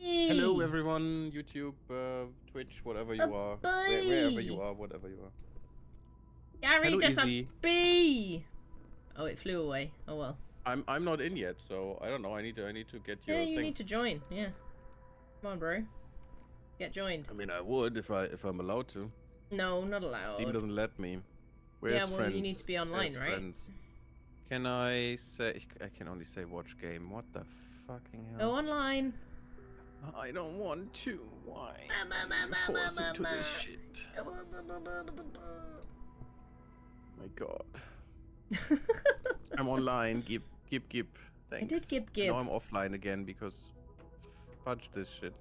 Hello everyone, YouTube, Twitch, whatever you are, wherever you are, whatever you are. Gary, Hello, there's Izzy. a bee. Oh, it flew away. Oh well. I'm not in yet, so I don't know. I need to get your Yeah, you thing. need to join. Yeah. Come on, bro. Get joined. I mean, I would if I'm allowed to. No, not allowed. Steam doesn't let me. Where's yeah, well, friends? you need to be online, Where's right? Friends? Can I say? I can only say watch game. What the fucking hell? Go online. I don't want to. Why? You force me to this shit. My God. I'm online. Gip. Thanks. I did gip. Now I'm offline again because fudge this shit.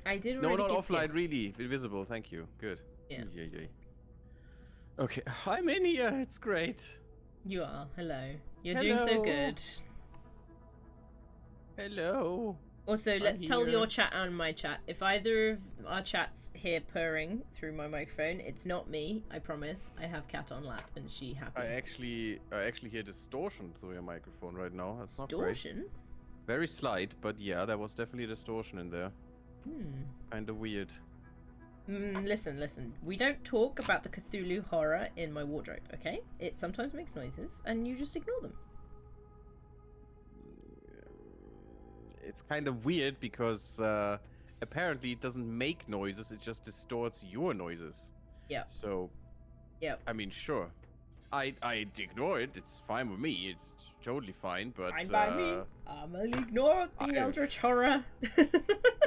I did No, already not gip. offline, really. Invisible, thank you. Good. Yeah. Okay, I'm in here. It's great. You are. Hello. You're doing so good. Hello. Also, let's tell here. your chat and my chat. If either of our chats hear purring through my microphone, it's not me. I promise. I have Cat on lap, and she happy. I actually hear distortion through your microphone right now. That's not great. Distortion? Very slight, but yeah, there was definitely distortion in there. Kind of weird. Listen. We don't talk about the Cthulhu horror in my wardrobe, okay? It sometimes makes noises, and you just ignore them. It's kind of weird because apparently it doesn't make noises, it just distorts your noises. Yeah. So, yeah. I mean, sure. I'd ignore it. It's fine with me. It's totally fine, but... Fine by me. I'm gonna ignore the Eldritch horror.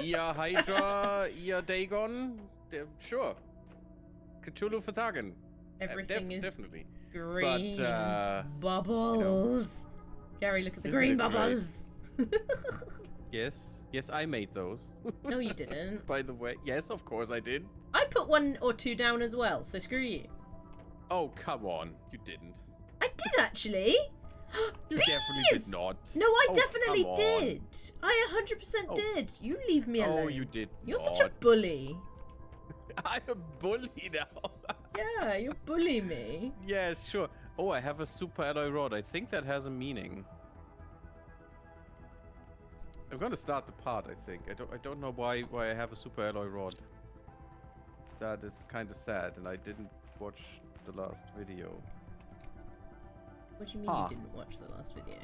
Ja, Hydra, ja, Dagon. Sure. Cthulhu Vertagen. Everything is definitely. green but, bubbles. You know, Gary, look at the green bubbles. Yes, I made those. No, you didn't. By the way, yes, of course I did. I put 1 or 2 down as well, so screw you. Oh, come on. You didn't. I did actually. You definitely did not. No, I Oh, definitely come on. did. I 100% did. You leave me alone. Oh, you did You're not. such a bully. I'm a bully now. Yeah, you bully me. Yes, sure. Oh, I have a super alloy rod. I think that has a meaning. I'm gonna start the part, I think. I don't know why I have a super alloy rod. That is kind of sad, and I didn't watch the last video. What do you mean you didn't watch the last video?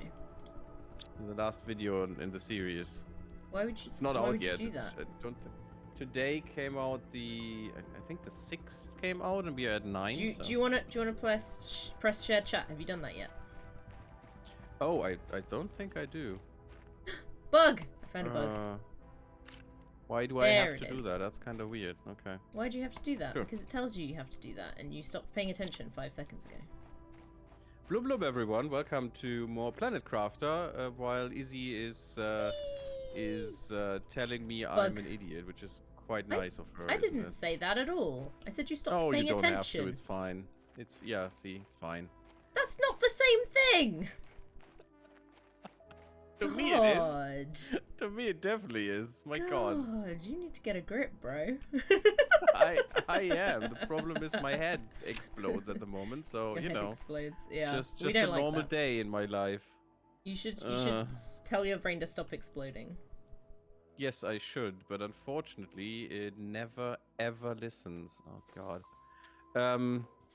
The last video in the series. Why would you? It's not why out would yet. You do that? I don't think. Today came out I think the 6th came out, and we are at 9. Do you want to press share chat? Have you done that yet? Oh, I don't think I do. Bug! I found a bug. Why do I have to do that? That's kind of weird. Okay. Why do you have to do that? Sure. Because it tells you have to do that, and you stopped paying attention 5 seconds ago. Blub blub everyone, welcome to more Planet Crafter. While Izzy is telling me I'm an idiot, which is quite nice of her. I didn't say that at all. I said you stopped oh, paying you don't attention. have to. It's fine. It's it's fine. That's not the same thing. To me it is. To me it definitely is. My God. You need to get a grip, bro. I am. The problem is my head explodes at the moment, so Your you head know. explodes. Yeah. Just a normal day in my life. You should tell your brain to stop exploding. Yes, I should, but unfortunately, it never ever listens. Oh God.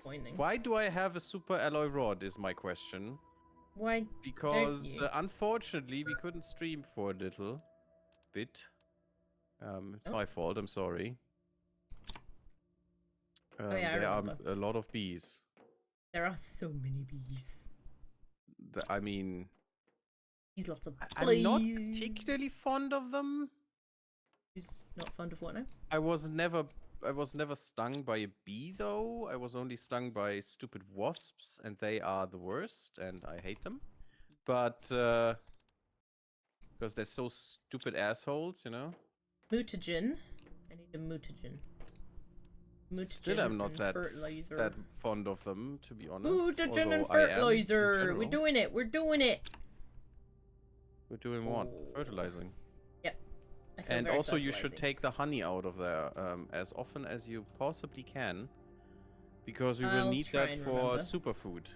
Pointing. Why do I have a super alloy rod? Is my question. Why? Because unfortunately, we couldn't stream for a little bit. It's my fault. I'm sorry. Yeah, there are a lot of bees. There are so many bees. I mean, He's lots of bees. I'm not particularly fond of them. Who's not fond of what now? I was never stung by a bee though. I was only stung by stupid wasps, and they are the worst, and I hate them. But because they're so stupid assholes, you know. Mutagen. I need a mutagen. Still, I'm not that fond of them, to be honest. Mutagen and fertilizer. We're doing it. We're doing it. We're doing what? Fertilizing. Yep. And also, you should take the honey out of there as often as you possibly can, because we will need that for superfood.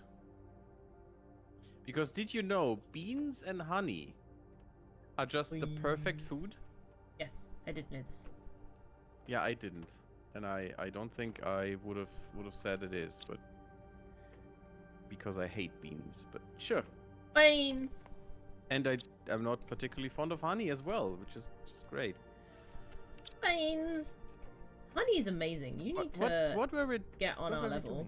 Because did you know beans and honey are just the perfect food? Yes, I did know this. Yeah, I didn't, and I don't think I would have said it is, but because I hate beans. But sure. Beans. And I'm not particularly fond of honey as well, which is just great. Beans. Honey's amazing. You need to What were we get on what our were we level. doing?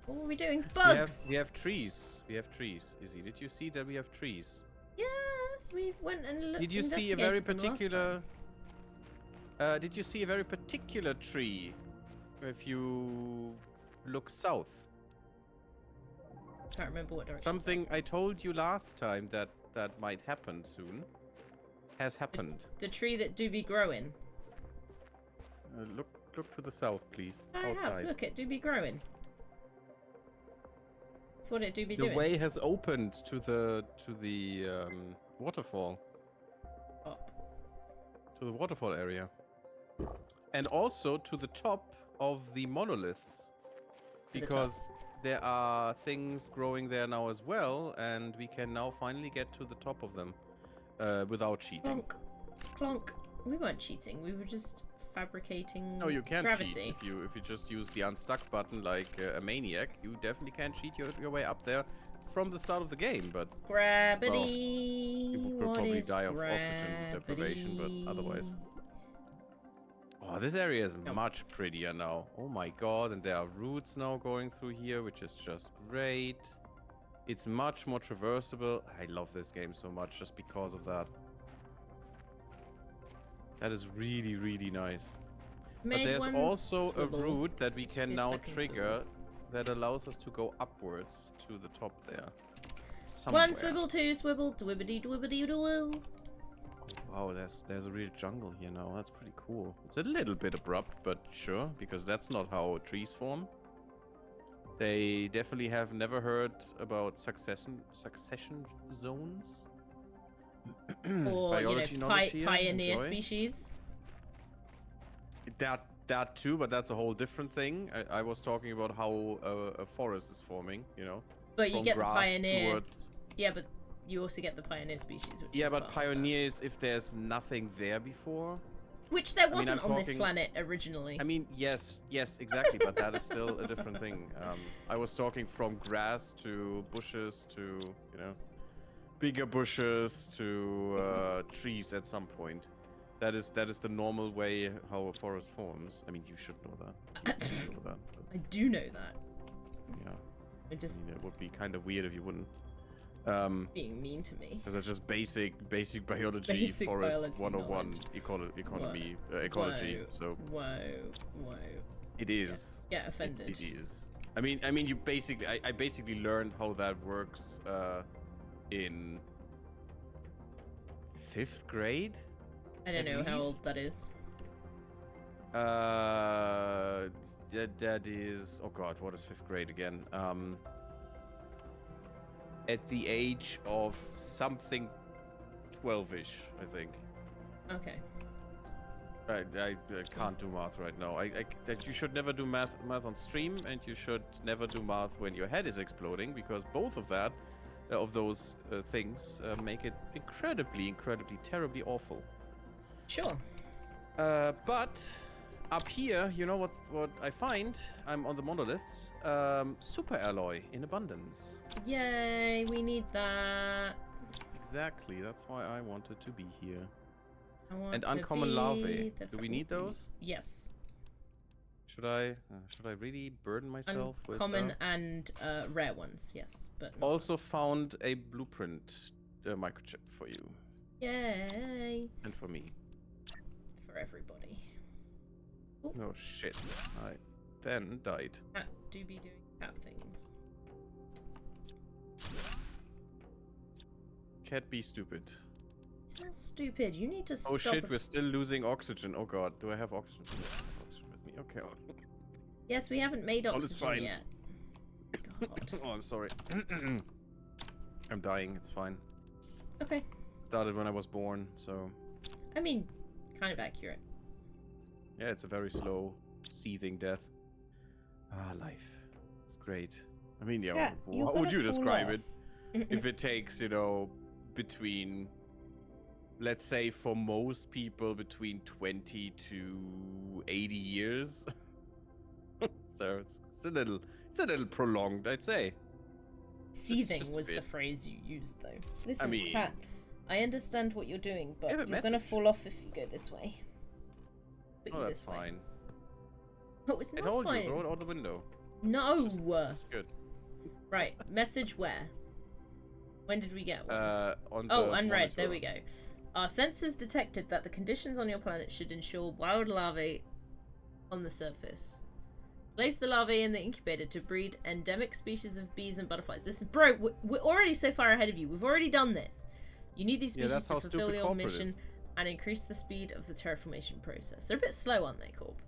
What were we doing? Bugs. We have trees. We have trees. Izzy, did you see that we have trees? Yes, we went and looked. Did you see a very particular? Did you see a very particular tree? If you look south. Can't remember what direction. Something that I was. told you last time that might happen soon has happened. The tree that do be growing. Look to the south, please. I outside. have. Look, it do be growing. That's what it do be The doing. way has opened to the waterfall. Up. To the waterfall area. And also to the top of the monoliths. To the top. Because there are things growing there now as well, and we can now finally get to the top of them without cheating. Clonk. Clonk. We weren't cheating. We were just fabricating No, you can gravity. cheat if you just use the unstuck button like a maniac. You definitely can cheat your way up there from the start of the game, but Gravity. people will What probably is die of oxygen deprivation, but otherwise. Oh, this area is much prettier now. Oh my god, and there are routes now going through here, which is just great. It's much more traversable. I love this game so much just because of that. That is really, really nice. But there's also a route that we can now trigger that allows us to go upwards to the top there. Somewhere. One swivel, two swivel, dwibbity dwibbity doo. Wow, there's a real jungle here now. That's pretty cool. It's a little bit abrupt, but sure, because that's not how trees form. They definitely have never heard about succession zones. Or, Biology you know, knowledge here, pioneer enjoy. species. That too, but that's a whole different thing. I was talking about how a forest is forming, you know. But you from get the grass pioneer. towards- Yeah, but you also get the pioneer species. Which Yeah, is but part of that. pioneers, if there's nothing there before. Which there mean, wasn't I'm on this talking- planet originally. I mean, yes, exactly, but that is still a different thing. I was talking from grass to bushes to, you know, bigger bushes to trees at some point. That is the normal way how a forest forms. I mean, you should know that. You should know that. But, I do know that. yeah, I I just mean, it would be kind of weird if you wouldn't. being mean to me. Because that's just basic biology, Basic forest biology 101, knowledge. economy, ecology. Whoa. So Whoa. it is. Get offended. It is. I mean, you basically, I basically learned how that works in 5th grade. I don't at know how old least. that is. That is. Oh God, what is 5th grade again? At the age of something 12-ish, I think. Okay. I can't do math right now. That you should never do math on stream, and you should never do math when your head is exploding, because both of those things make it incredibly, terribly awful. Sure. But up here, you know what I find? I'm on the monoliths. Super alloy in abundance. Yay, we need that. Exactly. That's why I wanted to be here. I want And to uncommon be larvae. the Do we need those? Yes. Should I really burden myself with Uncommon that? and rare ones, yes. But not. Also found a blueprint microchip for you Yay. and for me. For everybody. No shit. I then died. Cat do be doing cat things. Can't be stupid. It's not stupid. You need to stop. Oh shit, we're still losing oxygen. Oh god, do I have oxygen? I have oxygen with me. Okay. Yes, we haven't made All is oxygen fine. yet. God. Oh, I'm sorry. I'm dying. It's fine. Okay. Started when I was born, so I mean, kind of accurate. yeah, it's a very slow, seething death. Ah, life. It's great. I mean, yeah. Yeah, you how would gotta you fall describe off. it? If it takes, you know, between let's say for most people between 20 to 80 years. So it's a little prolonged, I'd say. Seething just a was the bit. phrase you used, though. Listen, mean- Cat, I understand what you're doing, but Give a you're gonna message. fall off if you go this way. Put Oh, you that's this way. fine. Oh, it's I not told fine. you, throw it out the window. No. It's good. Right. Message where? When did we get one? On the Oh, unread. There monitor. we go. Our sensors detected that the conditions on your planet should ensure wild larvae on the surface. Place the larvae in the incubator to breed endemic species of bees and butterflies. This is, bro, we're already so far ahead of you. We've already done this. You need these Yeah, species that's to how fulfill stupid your corporate mission is. and increase the speed of the terraformation process. They're a bit slow, aren't they, Corp?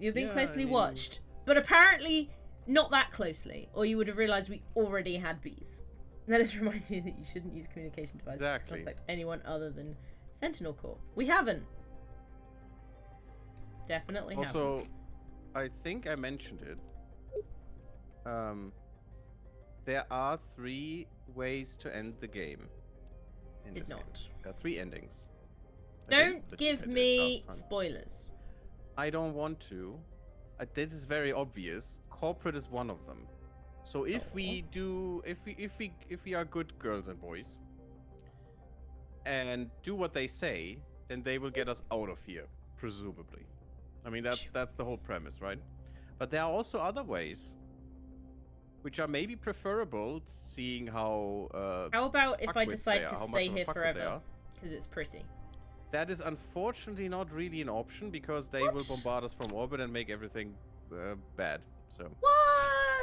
You're being Yeah, closely I mean- watched, but apparently not that closely, or you would have realized we already had bees. Let us remind you that you shouldn't use communication devices Exactly. to contact anyone other than Sentinel Corp. We haven't. Definitely haven't. Also, I think I mentioned it. There are 3 ways to end the game. In Did this game. not. There are 3 endings. I Don't think I give did me last time. spoilers. I don't want to. This is very obvious. Corporate is one of them. So if we do, if we are good girls and boys, and do what they say, then they will get us out of here, presumably. I mean, that's the whole premise, right? But there are also other ways, which are maybe preferable, seeing how. How about if I fuckwits they decide are, to how much stay of a here fuckwit they forever? are. Because it's pretty. That is unfortunately not really an option because they will What? bombard us from orbit and make everything bad. So. What?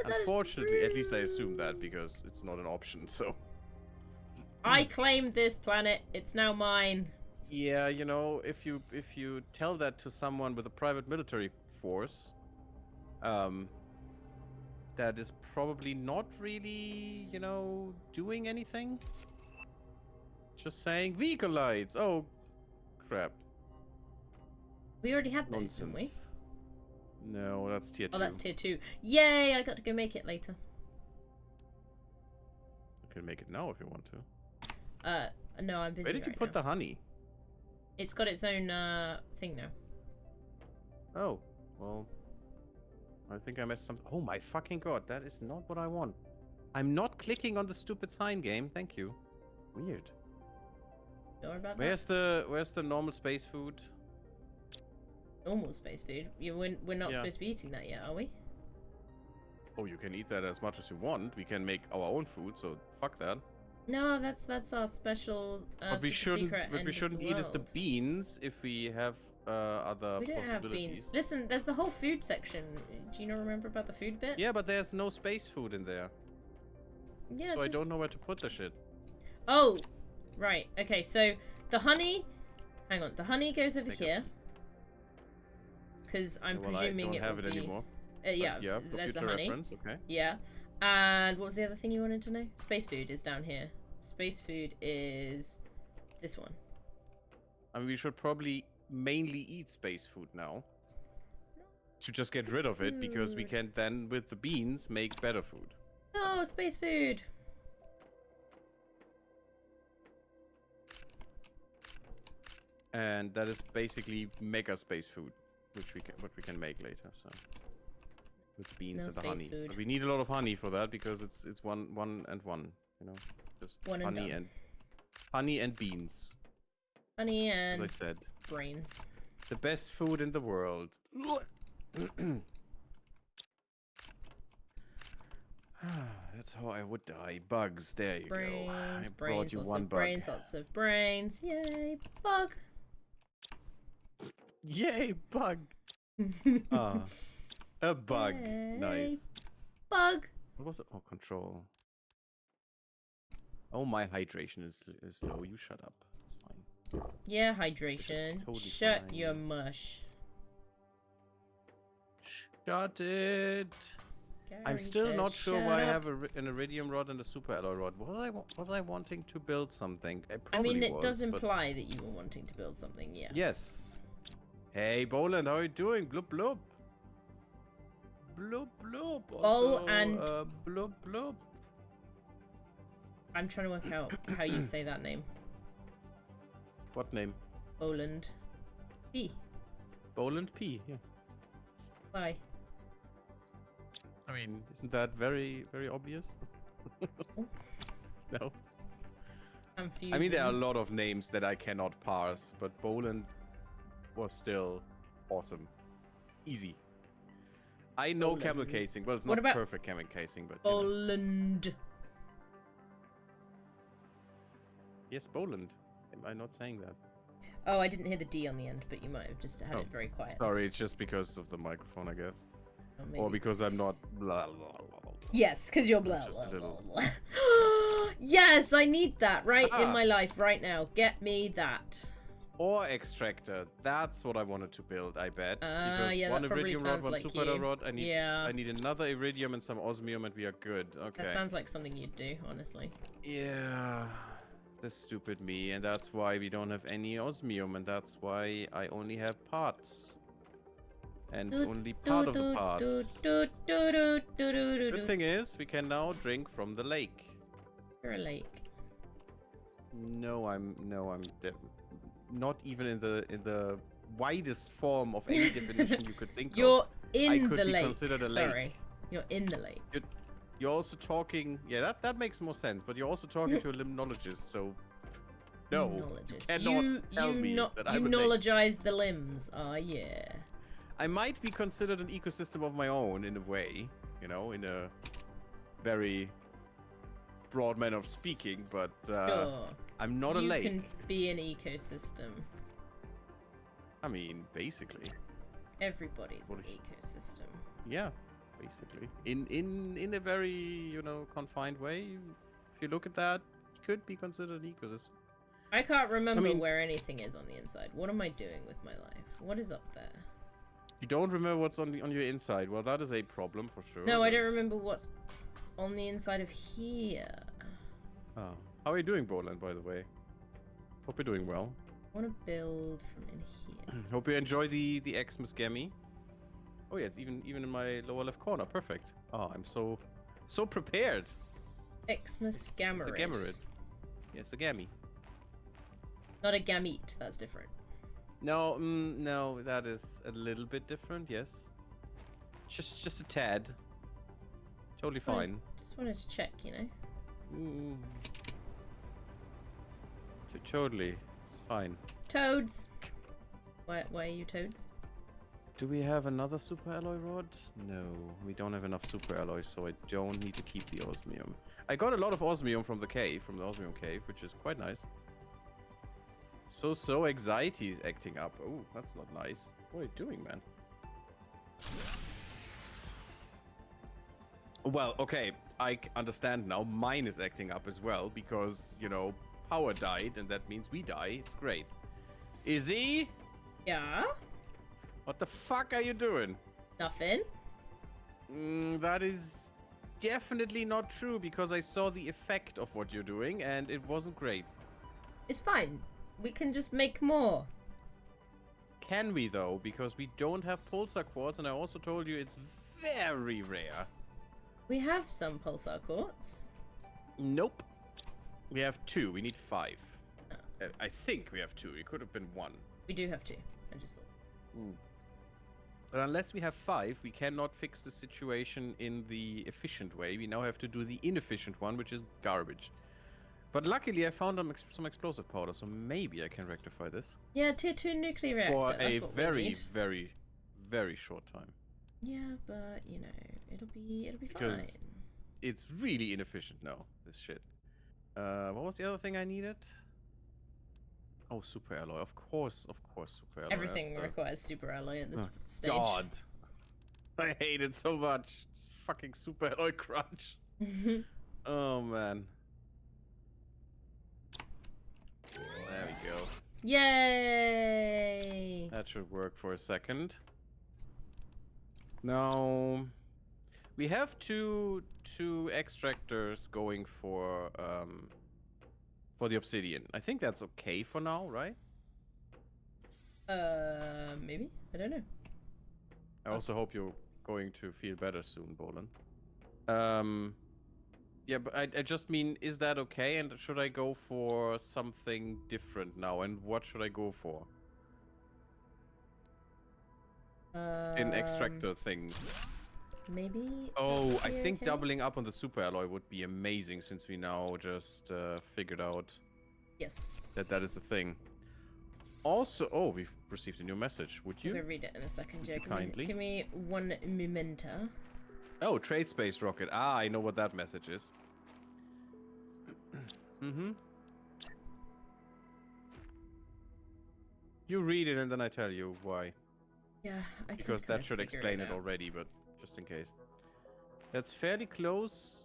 That is Unfortunately, at least I rude. assume that because it's not an option, so. I claimed this planet. It's now mine. Yeah, you know, if you tell that to someone with a private military force, that is probably not really, you know, doing anything. Just saying, vehicle lights. Oh, crap. We already had those, didn't we? Nonsense. No, that's tier 2. Oh, that's tier 2. Yay! I got to go make it later. You can make it now if you want to. No, I'm busy. Where did you right put now. the honey? It's got its own thing now. Oh, well, I think I messed some. Oh my fucking god, that is not what I want. I'm not clicking on the stupid sign game. Thank you. Weird. Don't worry about Where's the normal space food? that. Normal space food. We're not Yeah. supposed to be eating that yet, are we? Oh, you can eat that as much as you want. We can make our own food, so fuck that. No, that's our special. But we super shouldn't. secret What end we of shouldn't the eat is the world. beans if we have other We don't have possibilities. beans. Listen, there's the whole food section. Do you not remember about the food bit? Yeah, but there's no space food in there, Yeah. so I just- don't know where to put the shit. Oh, right. Okay, so the honey. Hang on. The honey goes over Take it. here. Because I'm well, presuming I don't have will it be. anymore. Yeah. But yeah, for there's the future honey. reference, okay. Yeah. And what was the other thing you wanted to know? Space food is down here. Space food is this one. I mean, we should probably mainly eat space food now. To just get rid of it, because we food. can then, with the beans, make better food. No, space food. And that is basically mega space food, which what we can make later. So with the beans No and the space honey. food. But we need a lot of honey for that because it's one and one. You know, just One and honey done. honey and beans. Honey As I and said, brains. the best food in the world. That's how I would die. Bugs. There you go. I Brains, brought brains, you lots one of bug. brains, lots of brains. Yay, bug. Yay, bug. Ah, a bug. Yay. Nice. Bug. What was it? Oh, control. Oh, my hydration is low. You shut up. It's fine. Yeah, hydration. totally Shut fine. your mush. Shut it. I'm Gary still says not sure shut why I up. have an iridium rod and a super alloy rod. Was I wanting to build something? I I probably mean, it was, does but- imply that you were wanting to build something, yes. Yes. Hey, Boland, how are you doing? Bloop bloop. Bloop bloop. Bol Also, and- bloop bloop. I'm trying to work out how you say that name. What name? Poland. P. Boland P. Yeah. Why? I mean, isn't that very, very obvious? No. Confusing. I mean, there are a lot of names that I cannot parse, but Boland was still awesome. Easy. I know Boland. camel casing. Well, it's What not about perfect camel casing, but you know. Poland. Yes, Boland. Am I not saying that? Oh, I didn't hear the D on the end, but you might have just had Oh, it very quiet. Sorry, it's just because of the microphone, I guess. Or, Or maybe- because I'm not blah, blah, blah, blah. Yes, because you're blah, Just blah, a blah, little. blah. Yes, I need that right in Ah. my life right now. Get me that. Ore extractor. That's what I wanted to build, I bet. Because yeah, one that probably iridium rod, sounds one like super you. rod. I Yeah. need another iridium and some osmium and we are good. Okay. That sounds like something you'd do, honestly. Yeah. That's stupid me, and that's why we don't have any osmium, and that's why I only have parts. And only part of the parts. Good thing is, we can now drink from the lake. You're a lake. No, I'm not even in the widest form of any definition you could think You're of. in could the be lake. considered a Sorry. lake. You're in the lake. You're also talking. Yeah, that makes more sense. But you're also talking to a limnologist, so no, you Knowledges. cannot tell me that I'm a lake. knowledgeize the limbs. Ah, yeah. I might be considered an ecosystem of my own in a way, you know, in a very broad manner of speaking. But Sure. I'm not a You lake. can be an ecosystem. I mean, basically, Everybody's an What is- ecosystem. yeah, basically, in a very, you know, confined way. If you look at that, you could be considered an ecosystem. I can't remember mean- where anything is on the inside. What am I doing with my life? What is up there? You don't remember what's on your inside. Well, that is a problem for sure. No, I but- don't remember what's on the inside of here. Oh. How are you doing, Boland, by the way? Hope you're doing well. I want to build from in here. Hope you enjoy the Xmas Gammy. Oh yeah, it's even in my lower left corner. Perfect. Oh, I'm so prepared. Xmas It's Gamma. a Gammerid. Yeah, it's a Gammy. Not a gamete. That's different. No, no, that is a little bit different. Yes. Just a tad. Totally fine. Just wanted to check, you know. Mm. Totally, it's fine. Toads. Why are you toads? Do we have another super alloy rod? No, we don't have enough super alloys, so I don't need to keep the osmium. I got a lot of osmium from the cave, from the osmium cave, which is quite nice. So anxiety is acting up. Oh, that's not nice. What are you doing, man? Well, okay, I understand now. Mine is acting up as well because, you know, power died, and that means we die. It's great. Izzy? Yeah. What the fuck are you doing? Nothing. That is definitely not true because I saw the effect of what you're doing and it wasn't great. It's fine. We can just make more. Can we though? Because we don't have pulsar quartz, and I also told you it's very rare. We have some pulsar quartz. Nope. We have 2. We need 5. I think we have 2. It could have been 1. We do have two. I just saw. But unless we have 5, we cannot fix the situation in the efficient way. We now have to do the inefficient one, which is garbage. But luckily I found some explosive powder, so maybe I can rectify this. Yeah, tier 2 nuclear reactor. For That's a what we very, need. very, very short time. Yeah, but you know, it'll be fine. Because it's really inefficient now, this shit. What was the other thing I needed? Oh, super alloy. Of course, super alloy. Everything That's, requires super alloy at this oh, stage. God. I hate it so much. It's fucking super alloy crunch. Oh, man. There we go. Yay! That should work for a second. Now, we have two extractors going for the obsidian. I think that's okay for now, right? Maybe? I don't know. I also hope you're going to feel better soon, Bolan. Yeah, but I just mean, is that okay? And should I go for something different now? And what should I go for? In extractor things. Maybe. Oh, I think okay? doubling up on the super alloy would be amazing since we now just figured out Yes. that is a thing. Also, oh, we've received a new message. Would I'm you? gonna read it in a second, Joe. kindly? Give me one memento. Oh, trade space rocket. Ah, I know what that message is. Mm-hmm. You read it and then I tell you why. Yeah, I Because can that should explain it out. already, but just in case. That's fairly close.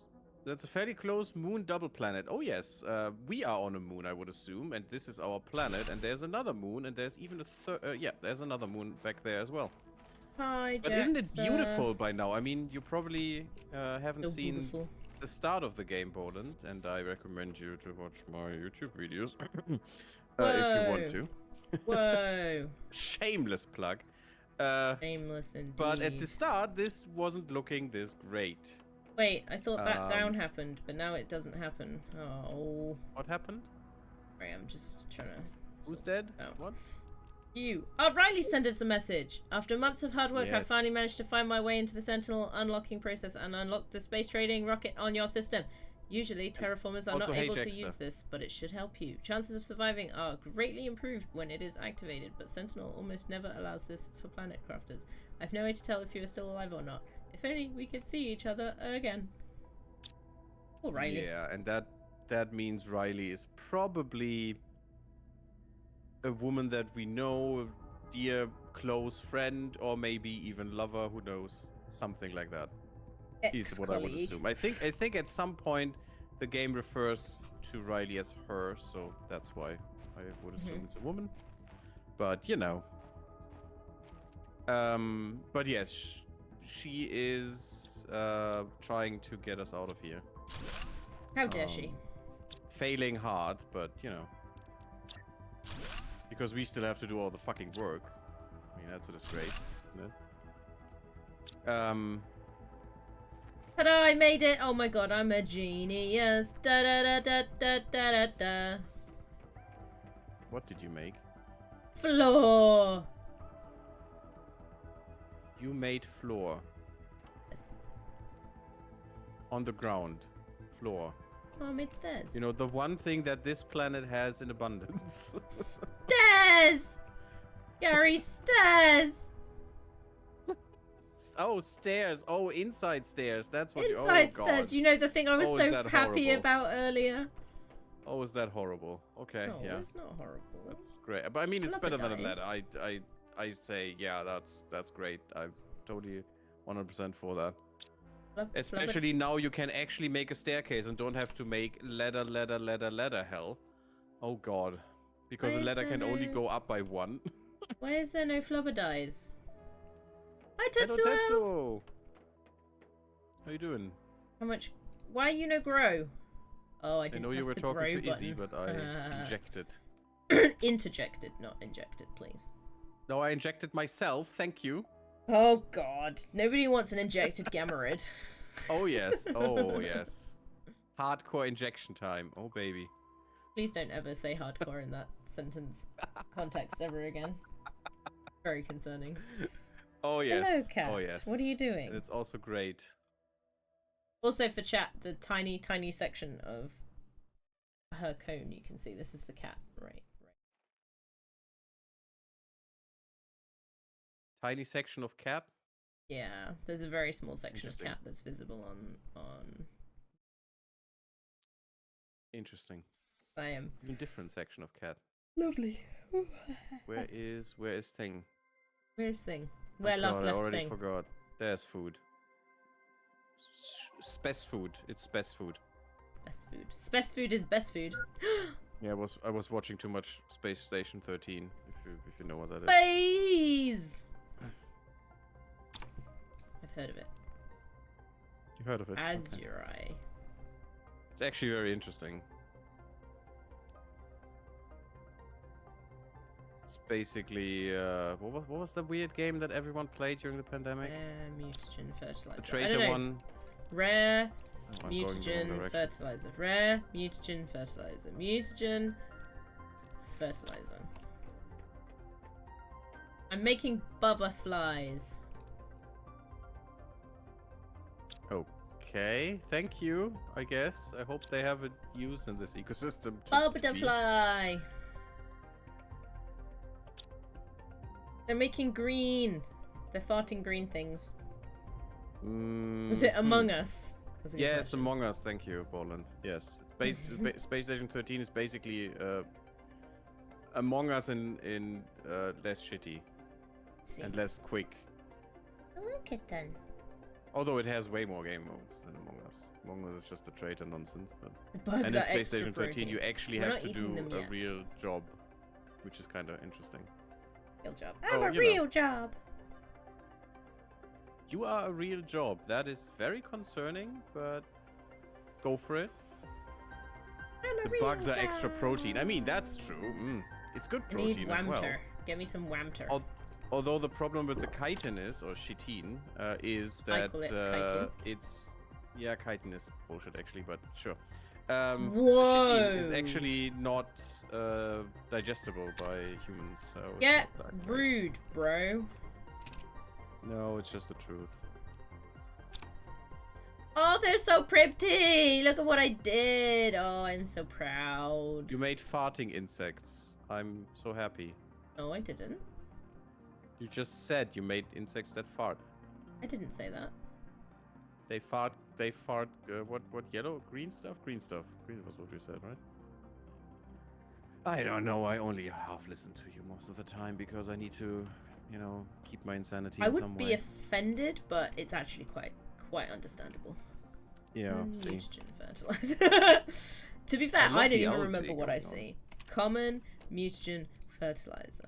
That's a fairly close moon double planet. Oh yes, we are on a moon, I would assume, and this is our planet. And there's another moon, and there's even a third. Yeah, there's another moon back there as well. Hi, But isn't it beautiful by now? I mean, you probably haven't So seen beautiful. the start of the game, Poland, and I recommend you to watch my YouTube videos if you want to. Whoa. Shameless plug. Shameless indeed. But at the start, this wasn't looking this great. Wait, I thought that down happened, but now it doesn't happen. Oh. What happened? Sorry, I'm just trying to... Who's dead? Oh. What? You. Oh, Riley sent us a message. After months of hard work, I Yes. finally managed to find my way into the Sentinel unlocking process and unlock the space trading rocket on your system. Usually, terraformers are Also, not hey, able to Jexter. use this, but it should help you. Chances of surviving are greatly improved when it is activated, but Sentinel almost never allows this for planet crafters. I've no way to tell if you are still alive or not. If only we could see each other again. Oh, Riley. Yeah, and that means Riley is probably a woman that we know, a dear close friend, or maybe even lover. Who knows? Something like that. Is what I would assume. I think at some point the game refers to Riley as her, so that's why I would assume it's a woman. But you know. But yes, she is trying to get us out of here. How dare she? Failing hard, but you know. Because we still have to do all the fucking work. I mean, that's a disgrace, isn't it? Ta-da, I made it! Oh my god, I'm a genius. Da da da da da da da da. What did you make? Floor! You made floor. Yes. On the ground. Floor. Oh, I made stairs. You know, the one thing that this planet has in abundance. Stairs! Gary, stairs! Oh, stairs. Oh, inside stairs. That's what Inside oh, stairs. God. You know, the thing I was Oh, is so that happy horrible. about earlier. Oh, is that horrible? Okay, No, yeah. it's not horrible. That's great. But I mean, it's better than a ladder. Flubber I say, yeah, that's great. I'm totally 100% for that. Especially now you can actually make a staircase and don't have to make ladder hell. Oh god. Because Why a is ladder there can only no- go up by one. Why is there no flubber dies? Hi, Hello, Tetsuo! Tetsuo! How you doing? How much? Why you no grow? Oh, I I didn't know you press were the talking grow to button. Izzy, but I injected. Interjected, not injected, please. No, I injected myself, thank you. Oh god, nobody wants an injected Gammarid. Oh yes, oh yes. Hardcore injection time, oh baby. Please don't ever say hardcore in that sentence context ever again. Very concerning. Oh yes. Hello, cat. Oh yes. What are you doing? And it's also great. Also for chat, the tiny, tiny section of her cone you can see. This is the cat, right? Tiny section of cat. Yeah, there's a very small section of Interesting. cat that's visible on. Interesting. I am Even different section of cat. lovely. Where is thing? Where's thing? Where Oh last God, I left already thing? forgot. There's food. Spec food. It's spec food. It's best food. Best food is best food. Yeah, I was watching too much Space Station 13. If you know what that is. Baze. I've heard of it. You heard of it? Okay. Azurai. It's actually very interesting. It's basically what was the weird game that everyone played during the pandemic? Mutagen fertilizer. The I don't traitor know. one. Rare I'm going the wrong Mutagen, direction. fertilizer. Rare, mutagen, fertilizer. Mutagen, fertilizer. I'm making butterflies. Okay, thank you, I guess. I hope they have a use in this ecosystem. to be- Butterfly! They're making green. They're farting green things. Was it Among Us? That's a good Yes, question. Among Us, thank you, Poland. Yes. Space Station 13 is basically Among Us in less shitty See. and less quick. Look at them. Although it has way more game modes than Among Us. Among Us is just the traitor nonsense. But... The bugs And are in Space extra Station 13 protein. you actually We're have not to eating do them a yet. real job, which is kind of interesting. Real job. Oh, I'm a you know. real job. You are a real job. That is very concerning, but go for it. I'm a The real bugs are job. extra protein. I mean, that's true. It's good I need protein as well. Whamter. Get me some Whamter. Although the problem with the chitin is, or chitin, is I that call it chitin. it's... Yeah, chitin is bullshit actually, but sure. Whoa! Chitin is actually not digestible by humans, so it's Get not that great. rude, bro. No, it's just the truth. Oh, they're so pretty. Look at what I did. Oh, I'm so proud. You made farting insects. I'm so happy. No, I didn't. You just said you made insects that fart. I didn't say that. They fart. What yellow? Green stuff? Green stuff. Green was what you said, right? I don't know. I only half listen to you most of the time because I need to, you know, keep my insanity I in would some be way. offended, but it's actually quite understandable. Yeah, see. Mutagen fertilizer. To be fair, I love I don't the even algae remember what I going on. see. Common mutagen fertilizer.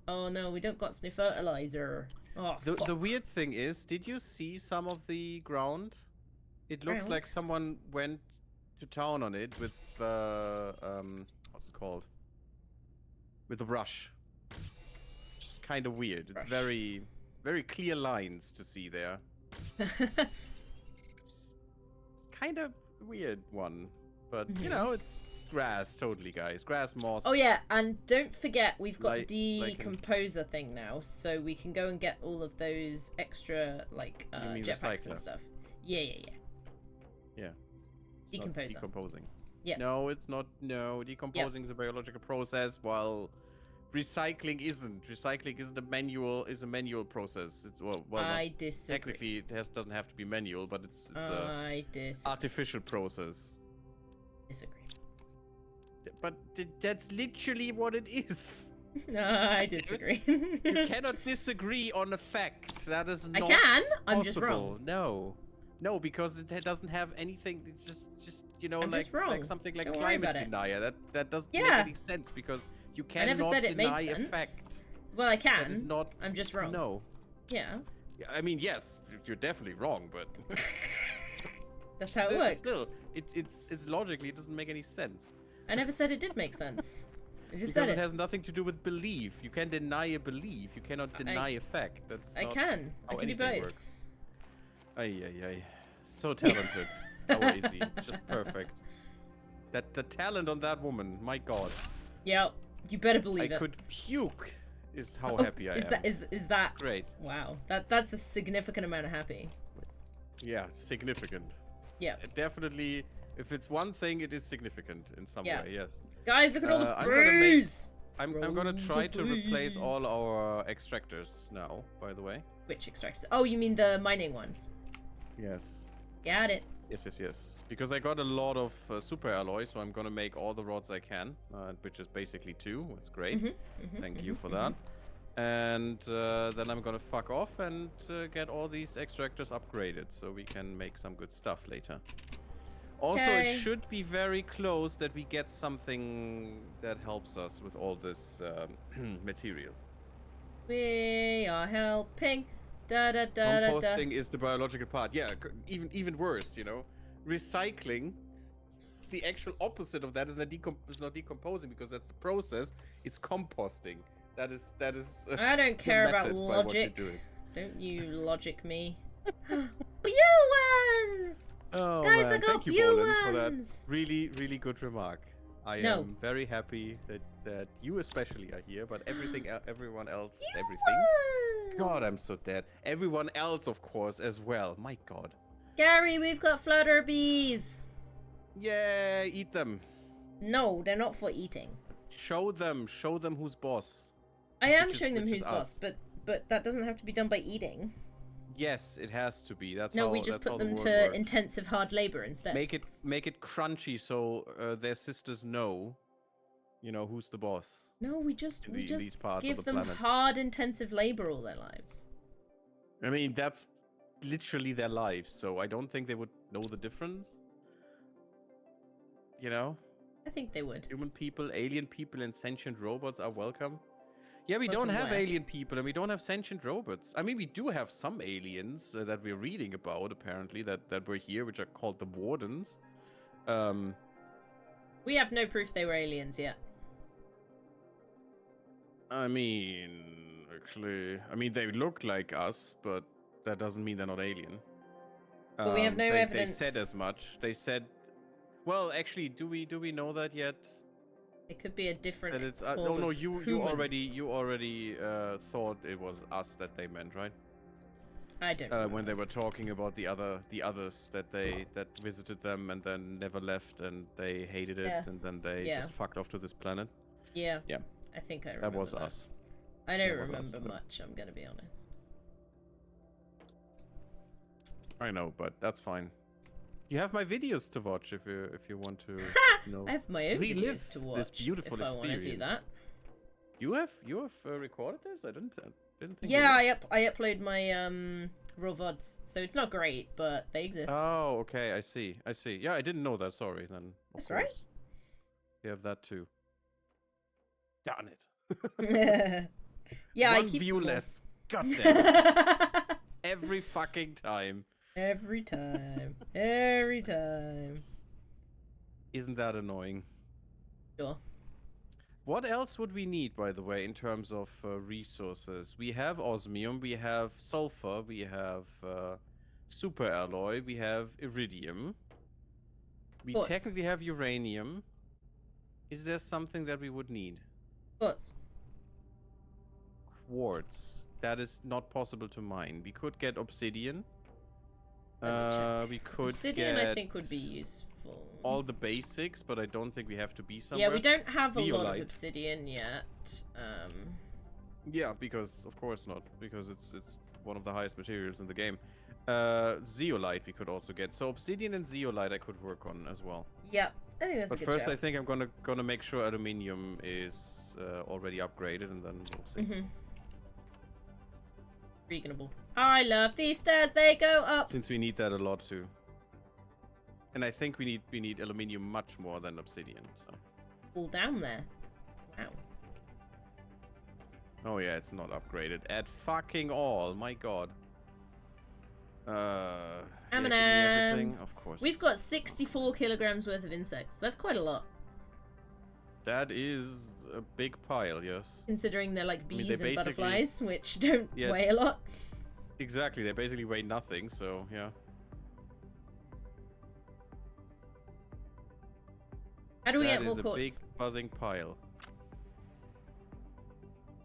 Oh no, we don't got any fertilizer. Oh, fuck. The weird thing is, did you see some of the ground? It looks Ground? like someone went to town on it with what's it called? With a brush. Just kind of weird. Brush. It's very clear lines to see there. It's kind of weird one, but you Mhm. know, it's grass totally, guys. Grass, moss. Oh yeah, and don't forget we've got Like in- decomposer thing now, so we can go and get all of those extra like You mean jetpacks and recycler? stuff. Yeah. Yeah. It's not Decomposer. decomposing. Yeah. No, it's not. No, decomposing is a biological process, while recycling isn't. Recycling isn't a manual process. It's well not, I disagree. technically it doesn't have to be manual, but it's a I disagree. artificial process. Disagree. But that's literally what it is. I disagree. You cannot disagree on a fact. That is I not can, I'm just possible. No, because it doesn't have anything. It's just you know, I'm like just wrong. something like Don't worry climate about it. denier. That doesn't make Yeah. any sense because you I never cannot said it made deny a sense. fact. Well, I That is can. not. I'm just wrong. No. Yeah, Yeah, I mean, yes, you're definitely wrong, but that's how it still, works. Still, it's logically it doesn't make any sense. I never said it did make sense. I just Because said it it. has nothing to do with belief. You can deny a belief. You cannot deny a fact. That's I not can. I how can do anything both. works. Ay. So talented. How easy. Just perfect. The talent on that woman, my god. Yep. You better believe I it. could puke is how Oh, happy I is am. that is that It's great. wow? That's a significant amount of happy. Yeah, significant. Yeah. Definitely, if it's one thing, it is significant in some Yeah. way, yes. Guys, look at all the I'm gonna make- brews. I'm gonna Roll try the to replace breeze. all our extractors now, by the way. Which extracts? Oh, you mean the mining ones? Yes. Got it. Yes. Because I got a lot of super alloy, so I'm gonna make all the rods I can, which is basically 2. That's great. Thank you for that. And then I'm gonna fuck off and get all these extractors upgraded, so we can make some good stuff later. Also, Okay. it should be very close that we get something that helps us with all this material. We are helping. Da da da da da. Composting is the biological part. Yeah, even worse, you know. Recycling, the actual opposite of that is not decomposing because that's the process. It's composting. That is. I don't the care about method by what you're logic. doing. Don't you logic me. But you ones! Oh, Guys, look I got thank you, blue Bolan, for that ones. really, really good remark. I No. am very happy that you especially are here, but everyone else, You everything. won. God, I'm so dead. Everyone else, of course, as well. My God. Gary, we've got flutter bees. Yeah, eat them. No, they're not for eating. Show them who's boss. I am Which is- showing them which is who's boss, us. but that doesn't have to be done by eating. Yes, it has to be. That's No, how. we just that's put how the them world to works. intensive hard labor instead. Make it crunchy so their sisters know, who's the boss. No, we just in these parts of give the them planet. hard intensive labor all their lives. I mean, that's literally their lives, so I don't think they would know the difference. I think they would. Human people, alien people, and sentient robots are welcome. Yeah, we Welcome don't have where? alien people, and we don't have sentient robots. I mean, we do have some aliens that we're reading about, apparently, that were here, which are called the Wardens. We have no proof they were aliens yet. I mean, actually, they look like us, but that doesn't mean they're not alien. But we have no evidence. They said as much. They said, well, actually, do we know that yet? It could be a different. That it's form oh no, of you human. already thought it was us that they meant, right? I don't. When they were talking about the others that visited them and then never left and they hated it Yeah. and then they Yeah. just fucked off to this planet. Yeah. Yeah. I think I remember That was us. I don't That was remember us, but- much. I'm gonna be honest. I know, but that's fine. You have my videos to watch if you want to. I have my own relive videos to watch this beautiful if I want to do experience. that. You have recorded this? I didn't think. Yeah, you I upload my raw VODs, so it's not great, but they exist. Oh, okay. I see. Yeah, I didn't know that. Sorry. Then. That's right. You have that too. Darn it. Yeah, I One keep view them all. less. God damn it. Every fucking time. Every time. Every time. Isn't that annoying? Sure. What else would we need, by the way, in terms of resources? We have osmium, we have sulfur, we have super alloy, we have iridium. We Quartz. technically have uranium. Is there something that we would need? Quartz. Quartz. That is not possible to mine. We could get obsidian. Let me check. We could Obsidian, get I think, would be useful. all the basics, but I don't think we have to be somewhere. Yeah, we don't have a lot Zeolite. of obsidian yet. Yeah, because of course not, because it's one of the highest materials in the game. Zeolite we could also get. So obsidian and zeolite I could work on as well. Yeah, I think that's But a good first shout. I think I'm gonna make sure aluminium is already upgraded, and then we'll see. Reasonable. I love these stairs. They go up. Since we need that a lot too. And I think we need aluminium much more than obsidian. So. All down there. Wow. Oh yeah, it's not upgraded at fucking all. My god. Yeah, give me everything. M&Ms. Of course. We've it's- got 64 kilograms worth of insects. That's quite a lot, That is a big pile, yes. considering they're like mean, they bees and basically- butterflies, which don't Yeah. weigh a lot. Exactly, they basically weigh nothing, so yeah. How do we That get more is a quartz? big buzzing pile.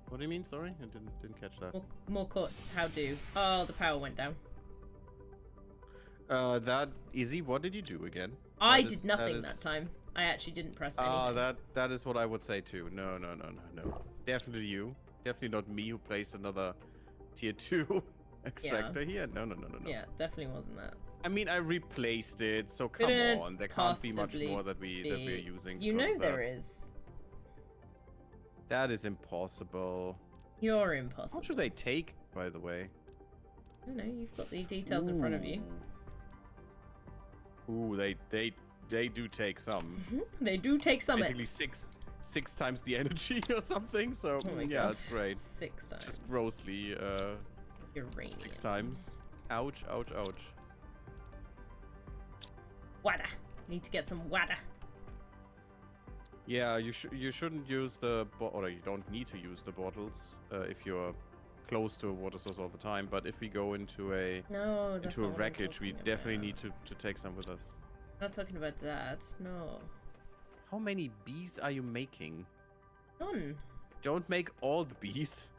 What do you mean? Sorry, I didn't catch that. More quartz. How do? Oh, the power went down. That Izzy, what did you do again? I That did is- nothing is- that time. I actually didn't press anything. Ah, that is what I would say too. No. Definitely you. Definitely not me who placed another tier 2 extractor here. No. Yeah, definitely wasn't that. I mean, I replaced it, so come Couldn't on. There can't be much possibly more that we're using. You because know of there that. is. That is impossible. You're impossible. How should they take, by the way? I don't know, you've got the details in front of you. Ooh, they do take some. They do take some. Basically six times the energy or something. So Oh my yeah, god. it's great. 6 times. Just grossly Uranium. 6 times. Ouch, ouch, ouch. Wada. Need to get some wada. Yeah, you shouldn't use or you don't need to use the bottles if you're close to a water source all the time. But if we go into a No, that's into a not what I'm wreckage, we talking definitely about. need to take some with us. Not talking about that. No. How many bees are you making? None. Don't make all the bees.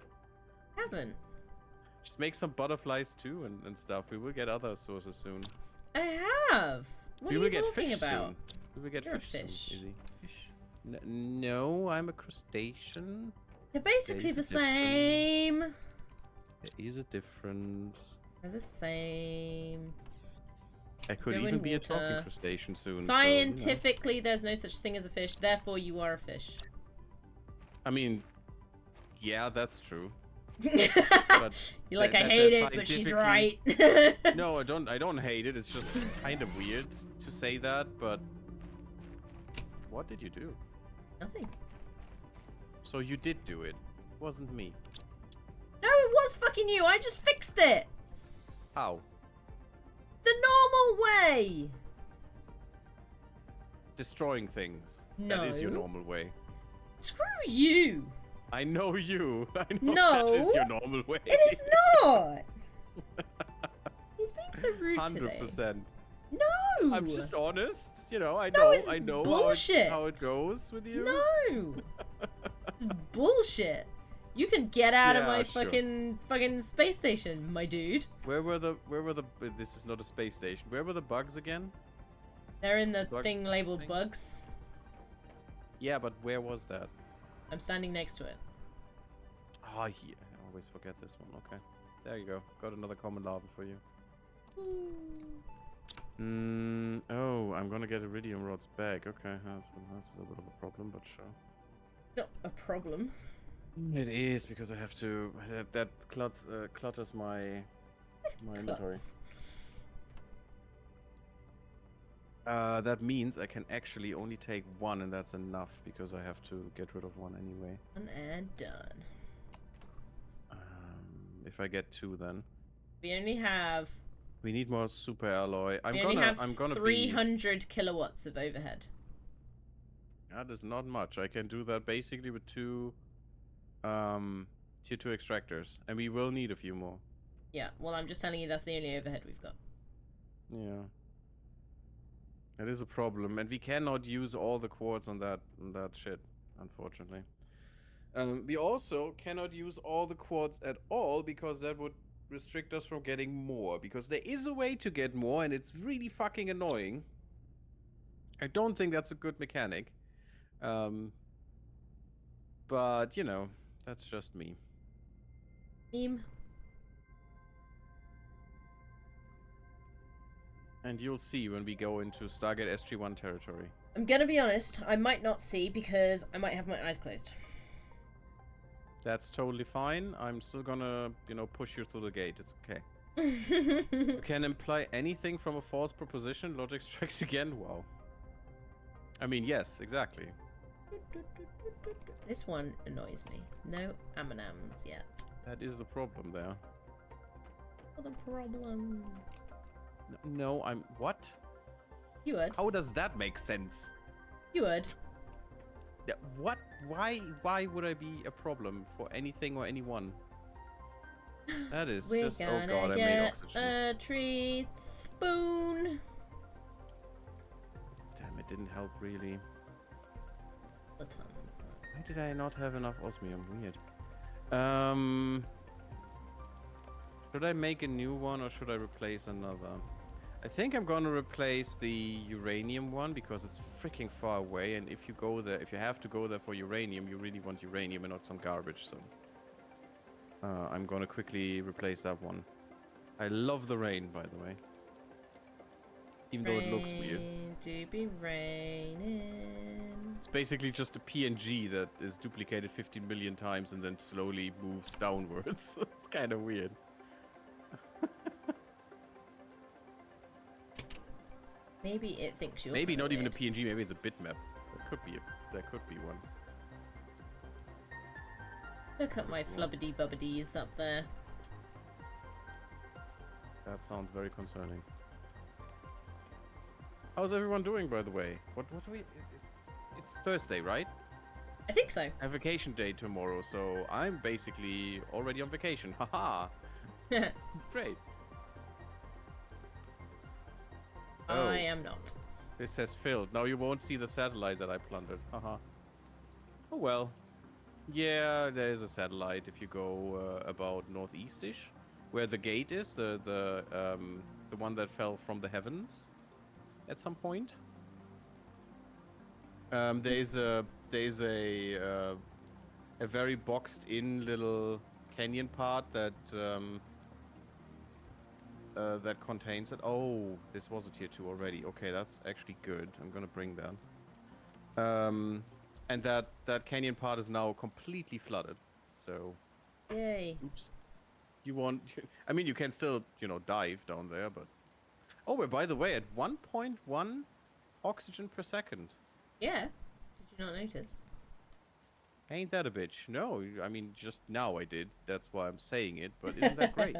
Haven't. Just make some butterflies too and stuff. We will get other sources soon. I have. What We are will you get talking fish about? soon. We will get You're a fish, fish. soon. Izzy. Fish? No, I'm a crustacean. They're basically There is the a same. There is a difference. They're the same. I could Go even in be a talking water. crustacean soon. Scientifically, there's no such thing as a fish. Therefore, you are a fish. I mean, yeah, that's true. You're But like, I that- hate that it, but she's scientifically- right. No, I don't hate it. It's just kind of weird to say that, but what did you do? Nothing. So you did do it. Wasn't me. No, it was fucking you. I just fixed it. How? The normal way. Destroying things. That is your No. normal way. Screw you. I know you. I know No. that is your normal way. It is not. He's being so rude today. 100%. No. I'm just honest. You know, I No, know, it's I know bullshit. how it goes with you. No. It's bullshit. You can get out of Yeah, my sure. fucking space station, my dude. Where were the this is not a space station. Where were the bugs again? They're in the Bugs thing labeled thing? bugs. Yeah, but where was that? I'm standing next to it. Oh, yeah. I always forget this one. Okay. There you go. Got another common lava for you. Oh, I'm gonna get iridium rods back. Okay, that's a little bit of a problem, but sure. Not a problem. It is because I have to. That clutters my inventory. Klutz. That means I can actually only take one, and that's enough because I have to get rid of one anyway. Done and done. If I get two, then We only have we need more super alloy. we only have 300 kilowatts of overhead. That is not much. I can do that basically with two tier 2 extractors, and we will need a few more. Yeah, well, I'm just telling you that's the only overhead we've got. Yeah. That is a problem, and we cannot use all the quartz on that shit, unfortunately. We also cannot use all the quartz at all because that would restrict us from getting more. Because there is a way to get more, and it's really fucking annoying. I don't think that's a good mechanic. But you know, that's just me. Meme. And you'll see when we go into Stargate SG-1 territory. I'm gonna be honest, I might not see because I might have my eyes closed. That's totally fine. I'm still gonna, you know, push you through the gate. It's okay. You can imply anything from a false proposition. Logic strikes again. Wow. I mean, yes, exactly. This one annoys me. No M&Ms yet. That is the problem there. What the problem? No, I'm... What? You would. How does that make sense? You would. Yeah, what? Why would I be a problem for anything or anyone? That is We're just... Oh gonna god, I made get oxygen. a tree spoon. Damn, it didn't help really. The tons. Why did I not have enough osmium? Weird. Should I make a new one or should I replace another? I think I'm gonna replace the uranium one because it's freaking far away, and if you go there, if you have to go there for uranium, you really want uranium and not some garbage, so I'm gonna quickly replace that one. I love the rain, by the way. Even though it looks weird. Rain do be raining. It's basically just a PNG that is duplicated 15 million times and then slowly moves downwards. It's kind of weird. Maybe it thinks you're Maybe kinda not even a weird. PNG, maybe it's a bitmap. There could be one. Look at my flubbity bubbadies up there. That sounds very concerning. How's everyone doing, by the way? What do we... It's Thursday, right? I think so. I have vacation day tomorrow, so I'm basically already on vacation. Haha! It's great. Oh. I am not. This says filled. Now you won't see the satellite that I plundered. Haha. Oh well. Yeah, there is a satellite if you go about northeast-ish, where the gate is, the one that fell from the heavens at some point. There is a very boxed-in little canyon part that that contains it. Oh, this was a tier 2 already. Okay, that's actually good. I'm gonna bring that. And that canyon part is now completely flooded. So, Yay. oops. You want? I mean, you can still, dive down there, but. Oh, we're by the way at 1.1 oxygen per second. Yeah. Did you not notice? Ain't that a bitch? No, I mean, just now I did. That's why I'm saying it. But isn't that great?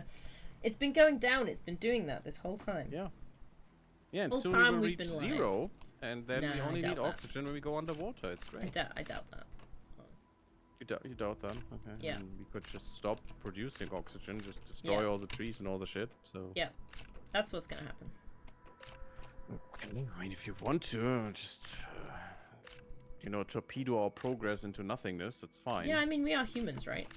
It's been going down. It's been doing that this whole time. Yeah. Yeah, and Whole soon time we will we've reach been 0, and then No, we I only doubt need that. oxygen when we go underwater. It's great. I doubt that. You doubt that? Okay. Yeah. And we could just stop producing oxygen, just destroy Yeah. all the trees and all the shit. So. Yeah. That's what's gonna happen. Okay. I mean, if you want to, just torpedo our progress into nothingness. That's fine. Yeah, I mean, we are humans, right?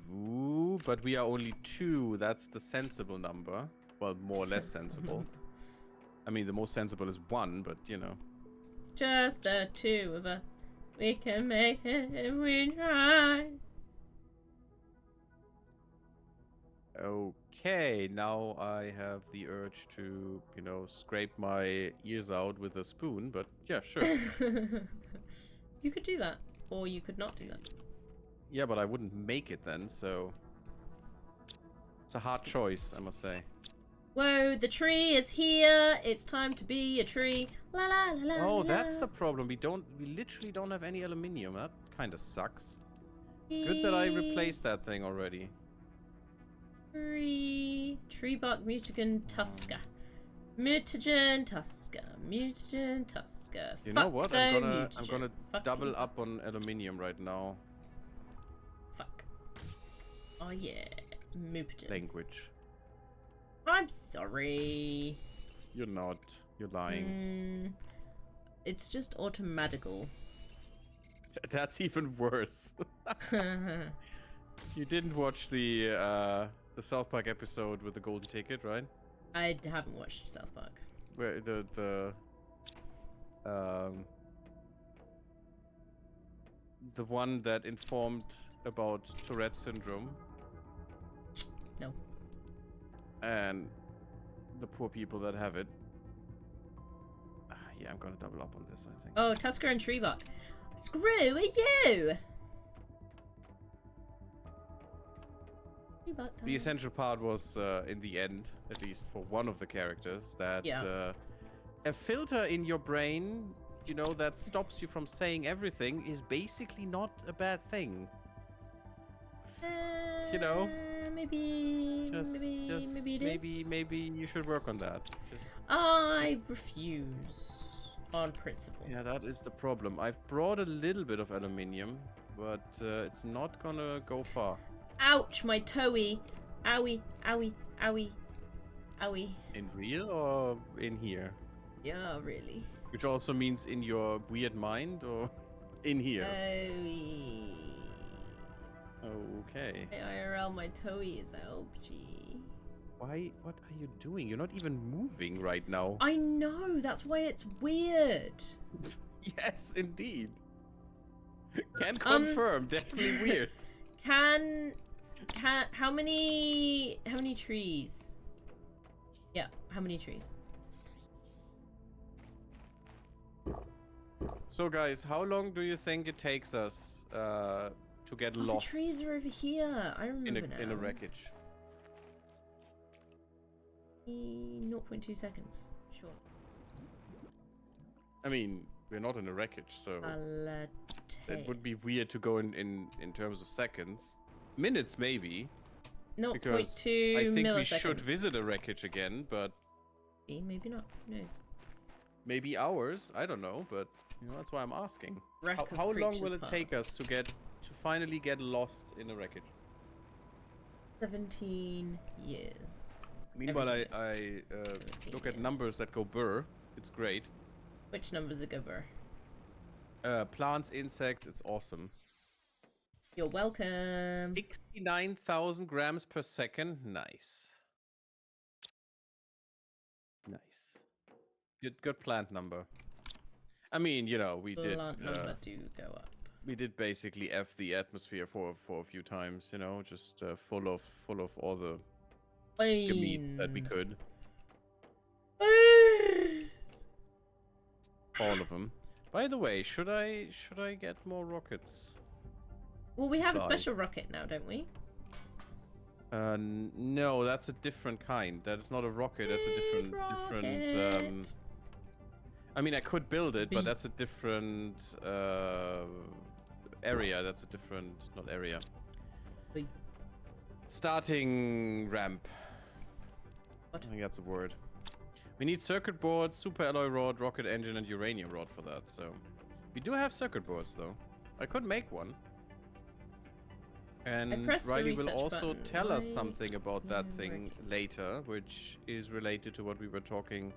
True, but we are only 2. That's the sensible number. Well, more or less sensible. I mean, the most sensible is 1, but Just the 2 of us. We can make it if we try. Okay, now I have the urge to, scrape my ears out with a spoon, but yeah, sure. You could do that, or you could not do that. Yeah, but I wouldn't make it then, so it's a hard choice, I must say. Whoa, the tree is here. It's time to be a tree. La la la la. Oh, that's the problem. We literally don't have any aluminium. That kind of sucks. Good that I replaced that thing already. Tree bark mutagen tusker. Mutagen tusker. Mutagen tusker. You know Fuck what? the I'm mutagen. gonna Fuck double you. up on aluminium right now. Fuck. Oh yeah. Mutagen. Language. I'm sorry. You're not. You're lying. It's just automatical. That's even worse. You didn't watch the South Park episode with the golden ticket, right? I haven't watched South Park. Where the one that informed about Tourette syndrome. No. And the poor people that have it. Yeah, I'm gonna double up on this, I think. Oh, Tusker and Tree bark. Screw are you? Tree bark The time. essential part was, in the end, at least for one of the characters, that a filter in your brain, that stops you from saying everything is basically not a bad thing. Maybe Maybe you should work on that. I refuse on principle. Yeah, that is the problem. I've brought a little bit of aluminium, but it's not gonna go far. Ouch, my toey. Owie, owie, owie, owie. In real or in here? Yeah, really. Which also means in your weird mind or in here? Owie. Okay. IRL, my toey is ouchie. Why? What are you doing? You're not even moving right now. I know, that's why it's weird. Yes, indeed. Can confirm. Definitely weird. How many trees? Yeah, how many trees? So guys, how long do you think it takes us to get lost? The trees are over here. I remember now. In a wreckage. 0.2 seconds. Sure. I mean, we're not in a wreckage, so it would be weird to go in terms of seconds. Minutes maybe. 0.2 because I think we should visit a wreckage again, but maybe not. Who knows? maybe hours. I don't know, but that's why I'm asking. Wreck of How long will creatures it take us past. to finally get lost in a wreckage? 17 years. Meanwhile, Everything I is 17 look at years. numbers that go burr. It's great. Which numbers are good, bro? Plants, insects, it's awesome. You're welcome. 69,000 grams per second. Nice. Nice. Good plant number. I mean, you know, we did Plant number do go up. we did basically F the atmosphere for a few times, you know, just full of all the gametes that we Beans. could. All of them. By the way, should I get more rockets? Well, we have a Bye. special rocket now, don't we? No, that's a different kind. That is not a rocket. That's a different. Rocket. I mean, I could build it, Beep. but that's a different area. That's a different, not area. Beep. Starting ramp. What? I think that's a word. We need circuit boards, super alloy rod, rocket engine, and uranium rod for that. So we do have circuit boards, though. I could make one. And pressed the Riley will research also button. tell us Why something about that isn't thing working? later, which is related to what we were talking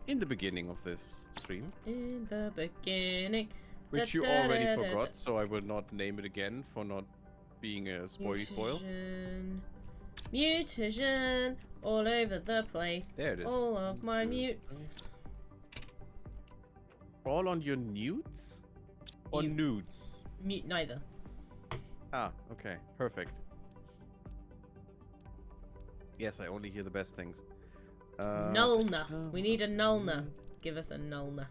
in the beginning of this stream. In the beginning. Which you already forgot, so I will not name it again for not being a spoily spoil. Mutagen all over the place. There it is. All of my Mutagen. mutes. All on your newts? Or Mute. nudes? Mute neither. Ah, okay. Perfect. Yes, I only hear the best things. Nullna. We need a nullna. Give us a nullna.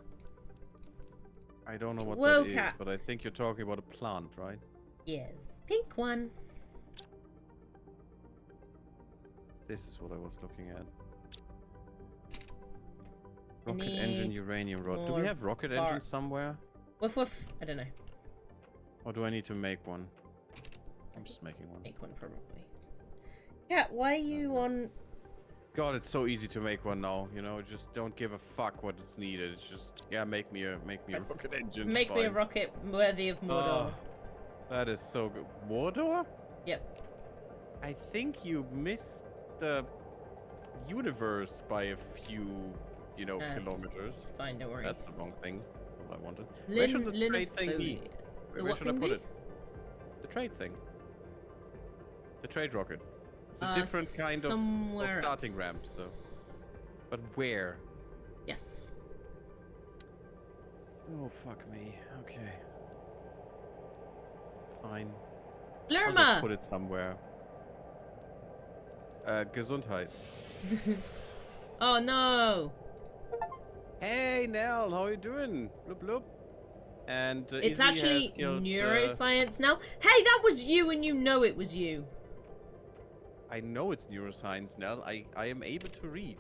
I don't know what Whoa, that is, cat. but I think you're talking about a plant, right? Yes. Pink one. This is what I was looking at. I Rocket engine need uranium rod. Do more we have rocket bark. engines somewhere? Woof woof. I don't know. Or do I need to make one? I'm just making one. Make one probably. Cat, why are you on? God, it's so easy to make one now. You know, just don't give a fuck what it's needed. It's just, yeah, make me a Yes. rocket engine. Make me a fine. rocket worthy of Mordor. Oh, that is so good. Mordor? Yep. I think you missed the universe by a few, you know, kilometers. It's fine. Don't worry. That's the wrong thing. What I wanted. Where should the trade thing be? The Where what should I thing put be? it? The trade thing. The trade rocket. It's a different kind of somewhere starting else. ramp, so. But where? Yes. Oh, fuck me. Okay. Fine. I'll just Lerma. put it somewhere. Gesundheit. Oh no. Hey, Nell, how you doing? Bloop, bloop. And It's Izzy has actually killed, neuroscience now. Hey, that was you, and you know it was you. I know it's neuroscience, Nell. I am able to read.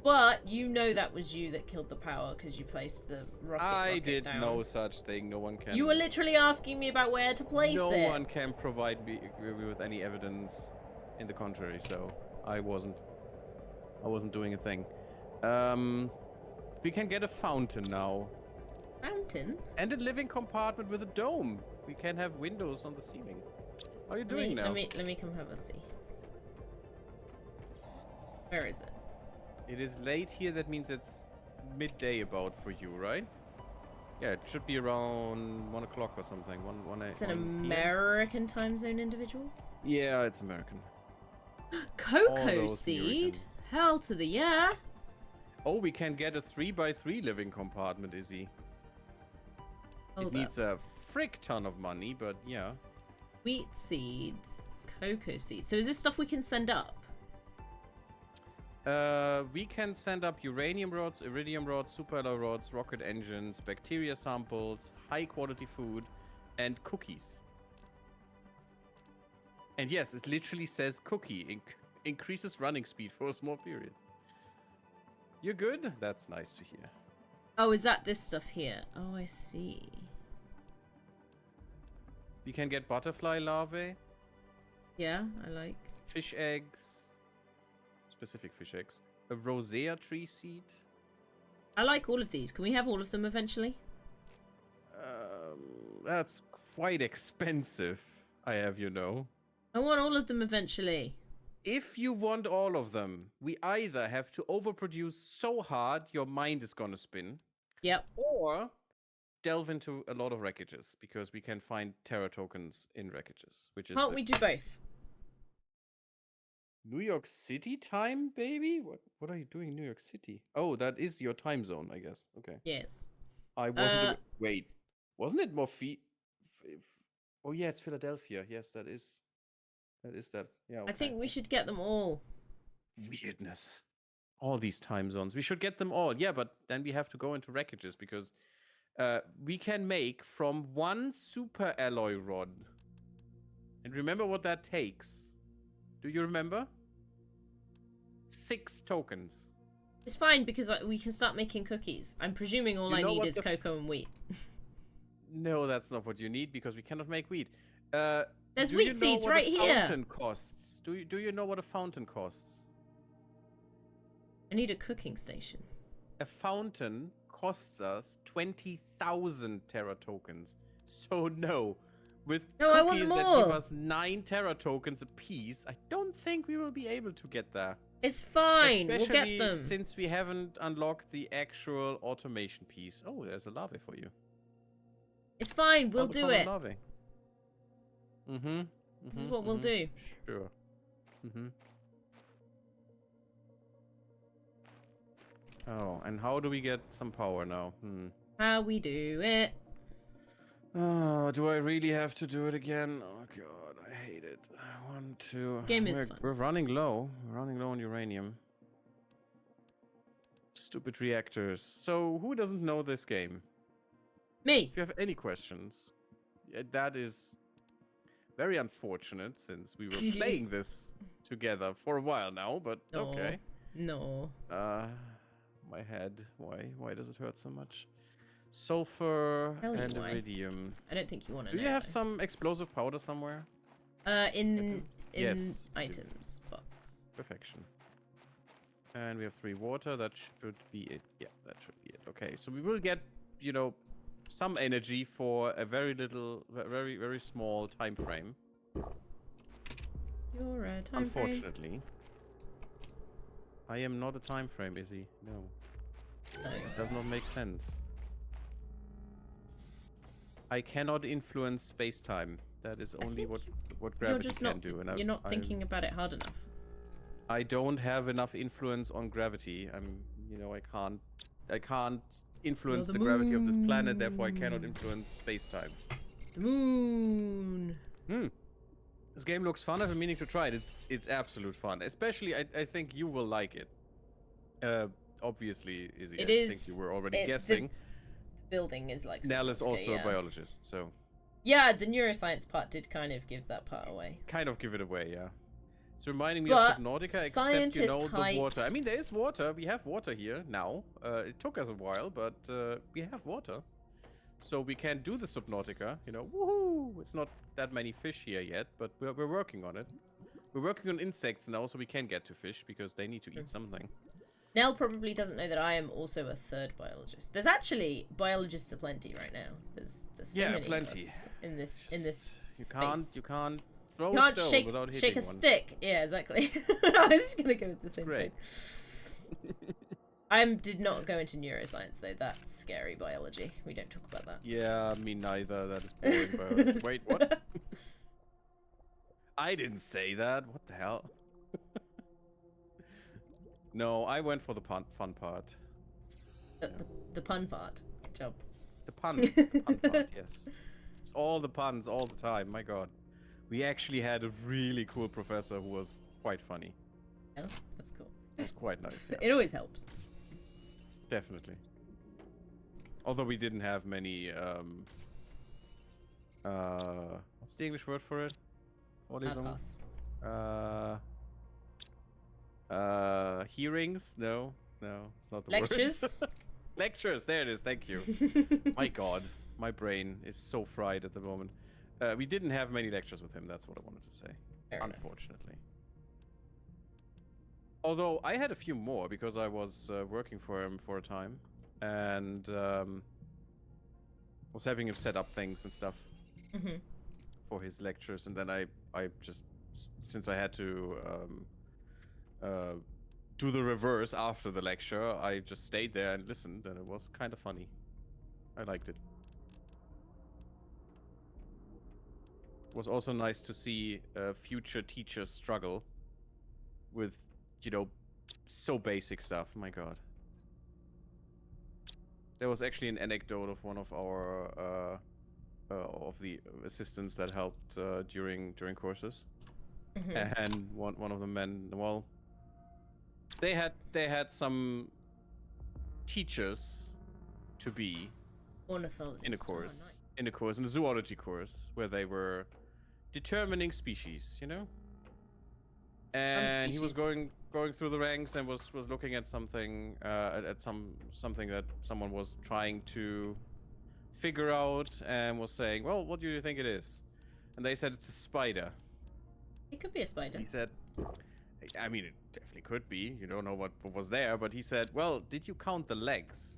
But you know that was you that killed the power because you placed the rocket did down. no such thing. No one can. You were literally asking me about where to place No it. one can provide me with any evidence in the contrary, so I wasn't doing a thing. We can get a fountain now. Fountain? And a living compartment with a dome. We can have windows on the ceiling. How are you doing now? Let me come have a see. Where is it? It is late here. That means it's midday about for you, right? Yeah, it should be around 1 o'clock or something. It's an 1 PM? American time zone individual. Yeah, it's American. Cocoa those seed? Americans. Hell to the yeah. Oh, we can get a 3x3 living compartment, Izzy. Hold It needs up. a frick ton of money, but yeah. Wheat seeds, cocoa seeds. So is this stuff we can send up? We can send up uranium rods, iridium rods, super alloy rods, rocket engines, bacteria samples, high quality food, and cookies. And yes, it literally says cookie. Increases running speed for a small period. You're good? That's nice to hear. Oh, is that this stuff here? Oh, I see. We can get butterfly larvae, Yeah, I like. fish eggs, specific fish eggs, a rosea tree seed. I like all of these. Can we have all of them eventually? That's quite expensive, I have you know. I want all of them eventually. if you want all of them, we either have to overproduce so hard your mind is gonna spin, Yep. or delve into a lot of wreckages, because we can find Terra tokens in wreckages, which is Can't we do both? New York City time, baby? What are you doing in New York City? Oh, that is your time zone, I guess. Okay. Yes. I wasn't. Wait, wasn't it more Oh yeah, it's Philadelphia. Yes, that is. That is that. Yeah. Okay. I think we should get them all. Weirdness. All these time zones. We should get them all. Yeah, but then we have to go into wreckages because we can make from one super alloy rod. And remember what that takes. Do you remember? 6 tokens. It's fine because we can start making cookies. I'm presuming all I need is cocoa and wheat. No, that's not what you need because we cannot make wheat. There's wheat seeds right here. Fountain costs. Do you know what a fountain costs? I need a cooking station. A fountain costs us 20,000 Terra tokens. So no. With cookies that give us 9 Terra tokens a piece, I don't think we will be able to get there. It's fine. Especially we'll get them. Since we haven't unlocked the actual automation piece. Oh, there's a lava for you. It's fine. We'll do it. This is what we'll do. Sure. Oh, and how do we get some power now? How we do it. Oh, do I really have to do it again? Oh god, I hate it. 1, 2. Game is fun. We're running low. We're running low on uranium. Stupid reactors. So, who doesn't know this game? Me. If you have any questions, that is very unfortunate since we were playing this together for a while now, but no, okay. No. My head. Why does it hurt so much? Sulfur and iridium. I don't think you want to know. Do you have some explosive powder somewhere? In yes, items box. Perfection. And we have 3 water. That should be it. Yeah, that should be it. Okay, so we will get, you know, some energy for a very very small time frame. You're a time frame. Unfortunately. I am not a time frame, Izzy. No. It does not make sense. I cannot influence space-time. That is only what gravity can do. And you're not thinking about it hard enough. I don't have enough influence on gravity. I can't influence the gravity of this planet, therefore I cannot influence space-time. The moon. This game looks fun. I've been meaning to try it. It's absolute fun. Especially, I think you will like it. Obviously, Izzy, I think you were already guessing. The building is like... Nell is also a biologist, so... Yeah, the neuroscience part did kind of give that part away. Kind of give it away, yeah. It's reminding me of Subnautica, except, you know, the water. I mean, there is water. We have water here now. It took us a while, but we have water. So we can do the Subnautica, you know, woohoo! It's not that many fish here yet, but we're working on it. We're working on insects now, so we can get to fish, because they need to eat something. Nell probably doesn't know that I am also a 3rd biologist. There's actually biologists aplenty right now. There's so many plenty. Of us in this you space. can't throw a stone without hitting shake a one. stick. Yeah, exactly. I was just gonna go with the same thing. I did not go into neuroscience though. That's scary biology. We don't talk about that. Yeah, me neither. That is boring biology. Wait, what? I didn't say that. What the hell? No, I went for the fun part. The pun part. Good job. The pun part, yes. It's all the puns all the time. My god. We actually had a really cool professor who was quite funny. Oh, that's cool. It was quite nice, yeah. It always helps. Definitely. Although we didn't have many, what's the English word for it? What is hearings? No, it's not the Lectures? word. Lectures, there it is, thank you. My god, my brain is so fried at the moment. We didn't have many lectures with him, that's what I wanted to say. Unfortunately. Although I had a few more because I was working for him for a time and was having him set up things and stuff for his lectures, and then I just, since I had to do the reverse after the lecture. I just stayed there and listened, and it was kind of funny. I liked it. It was also nice to see future teachers struggle with, you know, so basic stuff. My God. There was actually an anecdote of one of our of the assistants that helped during courses, and one of the men. Well, they had some teachers to be Ornithologist. in a course, in a zoology course, where they were determining species, you know. And he was going through the ranks and was looking at something something that someone was trying to figure out, and was saying, well, what do you think it is? And they said it's a spider. It could be a spider. He said, I mean, it definitely could be. You don't know what was there, but he said, well, did you count the legs?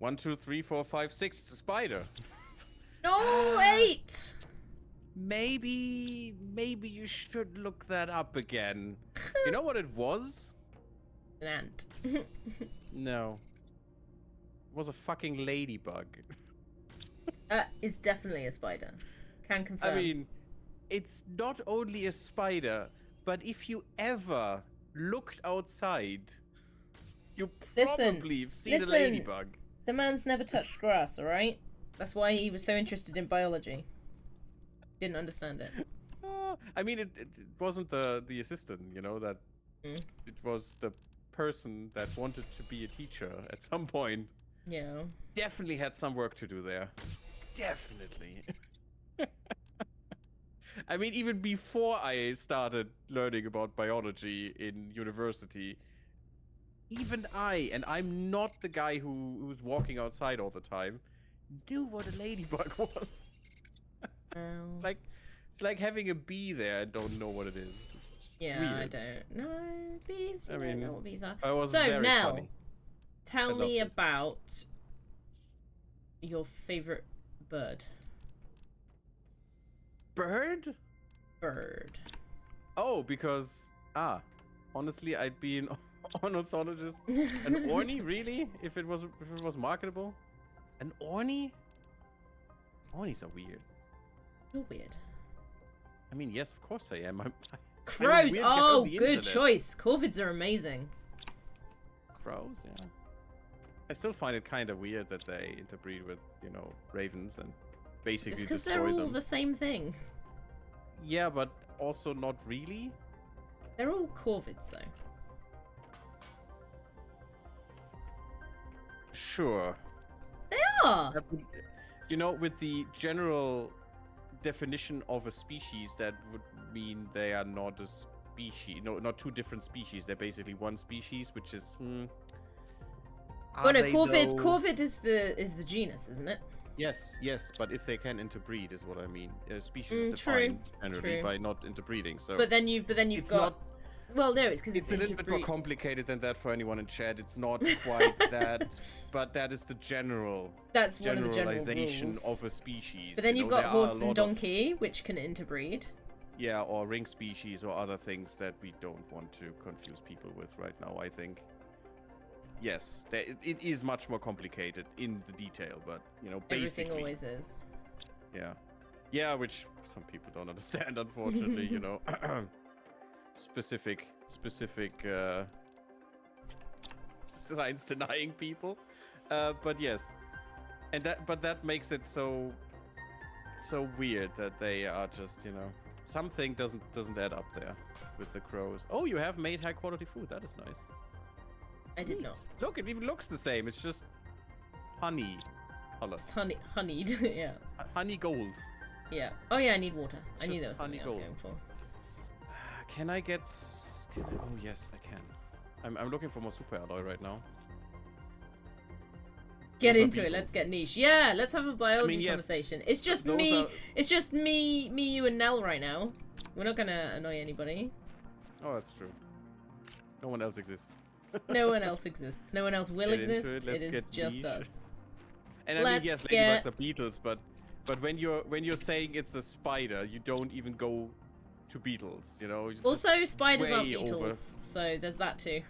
1, 2, 3, 4, 5, 6. It's a spider. No, 8. Maybe you should look that up again. You know what it was? An ant. No. It was a fucking ladybug. It's definitely a spider. Can confirm. I mean, it's not only a spider, but if you ever looked outside, you probably have seen a ladybug. The man's never touched grass, alright? That's why he was so interested in biology. Didn't understand it. I mean, it wasn't the assistant, you know, that it was the person that wanted to be a teacher at some point. Yeah. Definitely had some work to do there. Definitely. I mean, even before I started learning about biology in university, even and I'm not the guy who's walking outside all the time, knew what a ladybug was. It's like having a bee there and don't know what it is. Yeah, weird. I don't know bees. I don't know what bees are. I was so very Nell, funny. tell me about your favorite bird. Bird? Bird. Oh, because honestly, I'd be an ornithologist. An orny, really? If it was marketable, an orny? Ornies are weird. You're weird. I mean, yes, of course I am. Crows. Oh, good choice. Corvids are amazing. Crows, yeah. I still find it kind of weird that they interbreed with, you know, ravens and basically it's because destroy them. they're all the same thing. Yeah, but also not really. They're all corvids, though. Sure. They are. You know, with the general definition of a species, that would mean they are not a species. No, not two different species. They're basically one species, which is. Oh no, corvid is the genus, isn't it? Yes, but if they can interbreed is what I mean. Species is defined generally by not interbreeding. So. But then you've it's got. Not, well, no, it's because it's a little bit more complicated than that for anyone in chat. It's not quite that, but that is the general. That's one of the generalization general rules. of a species. But then you've got horse and donkey, which can interbreed. Yeah, or ring species or other things that we don't want to confuse people with right now, I think. Yes, it is much more complicated in the detail, but, you know, basically... Everything always is. Yeah. Yeah, which some people don't understand, unfortunately, you know. Specific science-denying people. But yes. But that makes it so weird that they are just, you know... Something doesn't add up there with the crows. Oh, you have made high-quality food. That is nice. I did not. Look, it even looks the same. It's just honey color. Just honeyed, yeah. Honey gold. Yeah. Oh yeah, I need water. It's I knew just there was something I was honey going for. Can I get... Oh yes, I can. I'm looking for more super alloy right now. Get into it. Let's get niche. Yeah, let's have a biology conversation. It's just me. It's just me, you, and Nell right now. We're not gonna annoy anybody. Oh, that's true. No one else exists. No one else exists. No one else will exist. It is just us. And I mean, yes, ladybugs are beetles, but when you're saying it's a spider, you don't even go to beetles. You know. Just Also, spiders aren't way beetles, over. so there's that too.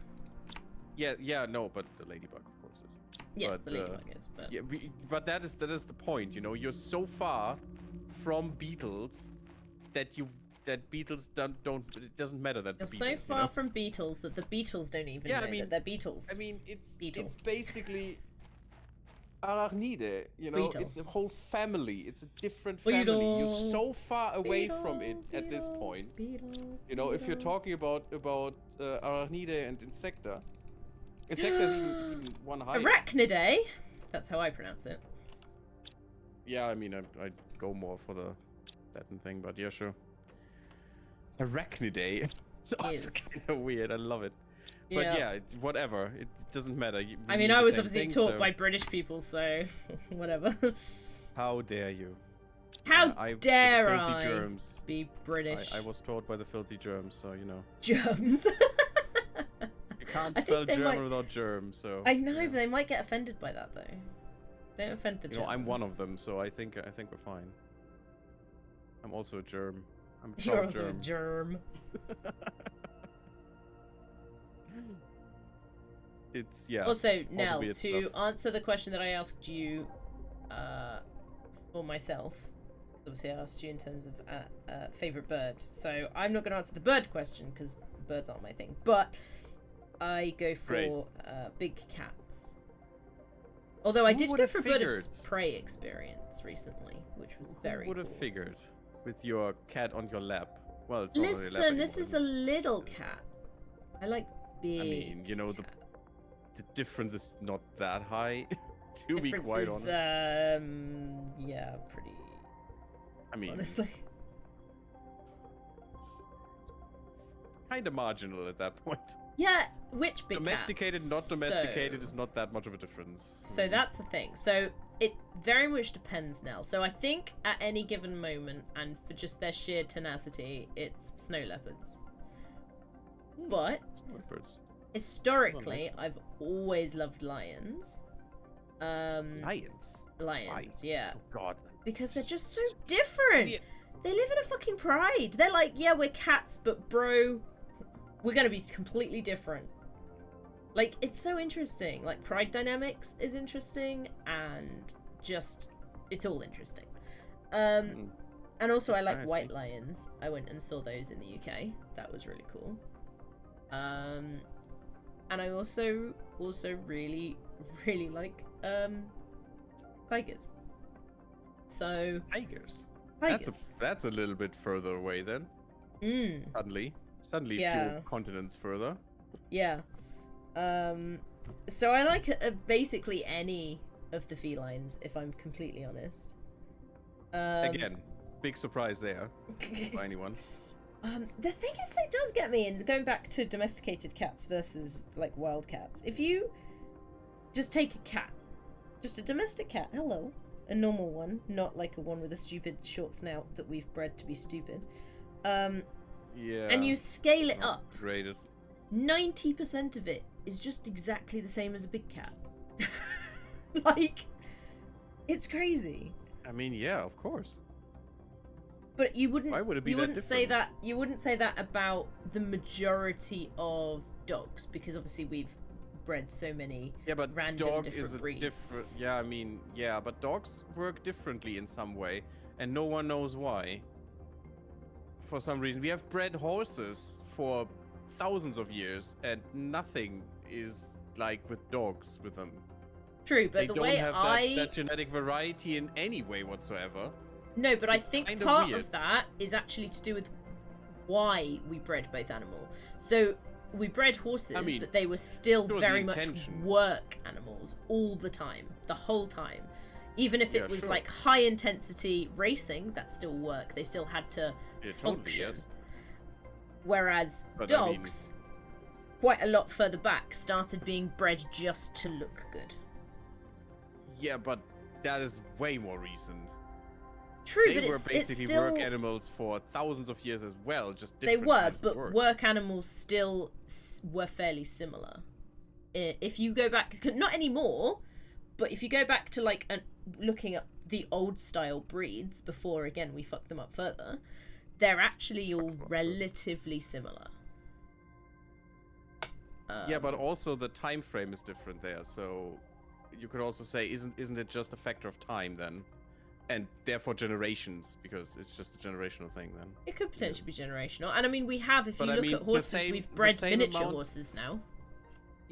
Yeah, no, but the ladybug, of course, is. Yes, But, the ladybug is, but Yeah, but that is the point. You know, you're so far from beetles that beetles don't. It doesn't matter that it's you're a beetle. so far from beetles that the beetles don't even know that they're beetles. I mean, it's Beetle. basically arachnide. You know, Beetle. it's a whole family. It's a different Beetle. family. You're so far away from it at this Beetle, point. beetle, You know, if you're beetle. talking about arachnide and insecta, insecta is even one higher. Arachnidae. That's how I pronounce it. Yeah, I mean, I'd go more for the Latin thing, but yeah, sure. Arachnidae. It's also Is. kind of weird. I love it. But yeah, it's whatever. It doesn't matter. We I mean, mean I the was same obviously thing, taught so by British people, so whatever. How dare you? How dare the filthy I germs. be British? I was taught by the filthy germs, so you know. Germs. You can't I think spell they German might- without germ, so. I know, yeah. but they might get offended by that, though. Don't offend the You Germans. know, I'm one of them, so I think we're fine. I'm also a germ. I'm a You're proud also a germ. It's yeah. Also, Nell, all the weird to stuff. answer the question that I asked you for myself, obviously I asked you in terms of favourite bird, so I'm not going to answer the bird question because birds aren't my thing, but I go for Great. big cats. Although I Who did go would've for a bird of figured? prey experience recently, which was very Who would have cool. figured with your cat on your lap? Well, it's not on your lap Listen, this anymore, is a little cat. I like big. I mean, you know, the cat. difference is not that high, to be Difference quite is, honest. yeah, pretty. I mean, Honestly, it's kind of marginal at that point. yeah. Which big Domesticated, cat? not domesticated So- is not that much of a difference. So that's the thing. So it very much depends, Nell. So I think at any given moment, and for just their sheer tenacity, it's snow leopards. But Leopards. historically, I've always loved lions. Lions. Lions, yeah, Oh God. because they're just so different. Yeah. They live in a fucking pride. They're like, yeah, we're cats, but bro, we're gonna be completely different. Like, it's so interesting. Like, pride dynamics is interesting, and just, it's all interesting. And also, I like I white see. lions. I went and saw those in the UK. That was really cool. And I also really, really like tigers. So Tigers. tigers. That's a little bit further away then. Suddenly a Yeah. few continents further. Yeah. So I like basically any of the felines, if I'm completely honest. Again, big surprise there for anyone. The thing is that does get me, and going back to domesticated cats versus like wild cats. If you just take a cat, just a domestic cat, hello, a normal one, not like a one with a stupid short snout that we've bred to be stupid. Yeah. And you scale it not up. Greatest. 90% of it is just exactly the same as a big cat. Like, it's crazy. I mean, yeah, of course. But you wouldn't. Why would it be you that wouldn't say different? that. You wouldn't say that about the majority of dogs, because obviously we've bred so many. Yeah, but Random dog different is a breeds. different. Yeah, I mean, yeah, but dogs work differently in some way, and no one knows why. For some reason, we have bred horses for thousands of years, and nothing is like with dogs with them. True, but They the don't way have I that genetic variety in any way whatsoever. no, but I it's think kinda part weird. of that is actually to do with why we bred both animals. So we bred horses, I mean, but they were still sure, the very much intention. work animals all the time, the whole time. Even if Yeah, it was sure. like high intensity racing, that's still work. They still had to Yeah, totally, function. yes. Whereas But I mean- dogs, quite a lot further back, started being bred just to look good. Yeah, but that is way more recent. True, They but were it's basically still work animals for thousands of years as well, just they different. were, kinds of but work. animals still were fairly similar. If you go back, not anymore, but if you go back to like looking at the old style breeds before again we fucked them up further, they're actually all relatively similar. Yeah, but also the time frame is different there. So you could also say, isn't it just a factor of time then, and therefore generations, because it's just a generational thing then. It could potentially be generational, and I mean we have. If But you I look mean, at horses, the we've bred same miniature amount- horses now.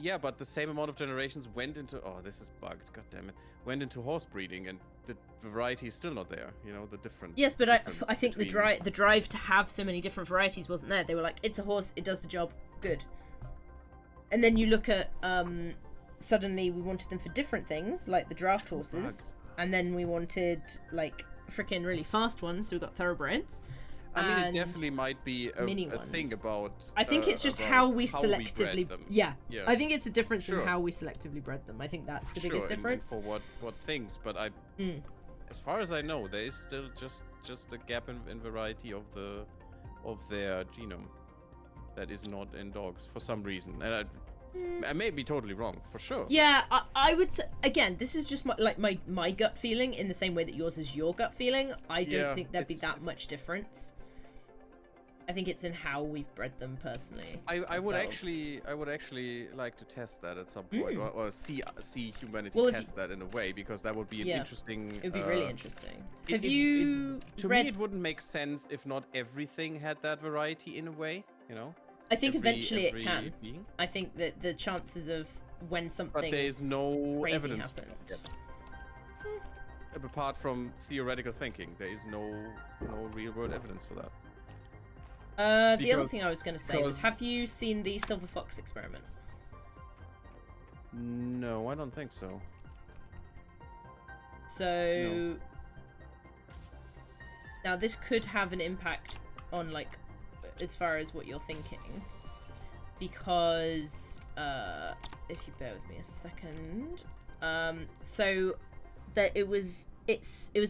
Yeah, but the same amount of generations went into. Oh, this is bugged. God damn it. Went into horse breeding, and the variety is still not there. You know, the different. Yes, but difference I think between- the drive to have so many different varieties wasn't there. They were like, it's a horse, it does the job, good. And then you look at suddenly we wanted them for different things, like the draft horses, and then we wanted like freaking really fast ones, so we got thoroughbreds. I mean, it and definitely might be a mini thing ones. about. I think it's just about how we bred selectively. them. Yeah. Yeah. I think it's a difference Sure. in how we selectively bred them. I think that's the Sure, biggest and difference. for what things, but as far as I know, there is still just a gap in variety of their genome that is not in dogs for some reason, and I may be totally wrong, for sure. Yeah, I would say, again, this is just my gut feeling, in the same way that yours is your gut feeling. I don't Yeah, think there'd be it's- that much difference. I think it's in how we've bred them personally. I would ourselves. actually like to test that at some point, or see humanity Well, if test that in a way, because that would be an Yeah. interesting. It would be really interesting. it- Have it- you To read? me, it wouldn't make sense if not everything had that variety in a way, you know. I think eventually every it can. being. I think that the chances of when But something there is no crazy evidence happened. apart from theoretical thinking. There is no real world evidence for that. The other Because- thing I was going to say was, because- have you seen the Silver Fox experiment? No, I don't think so. So now this could have an impact on like as far as what you're thinking, because if you bear with me a second, so that it was an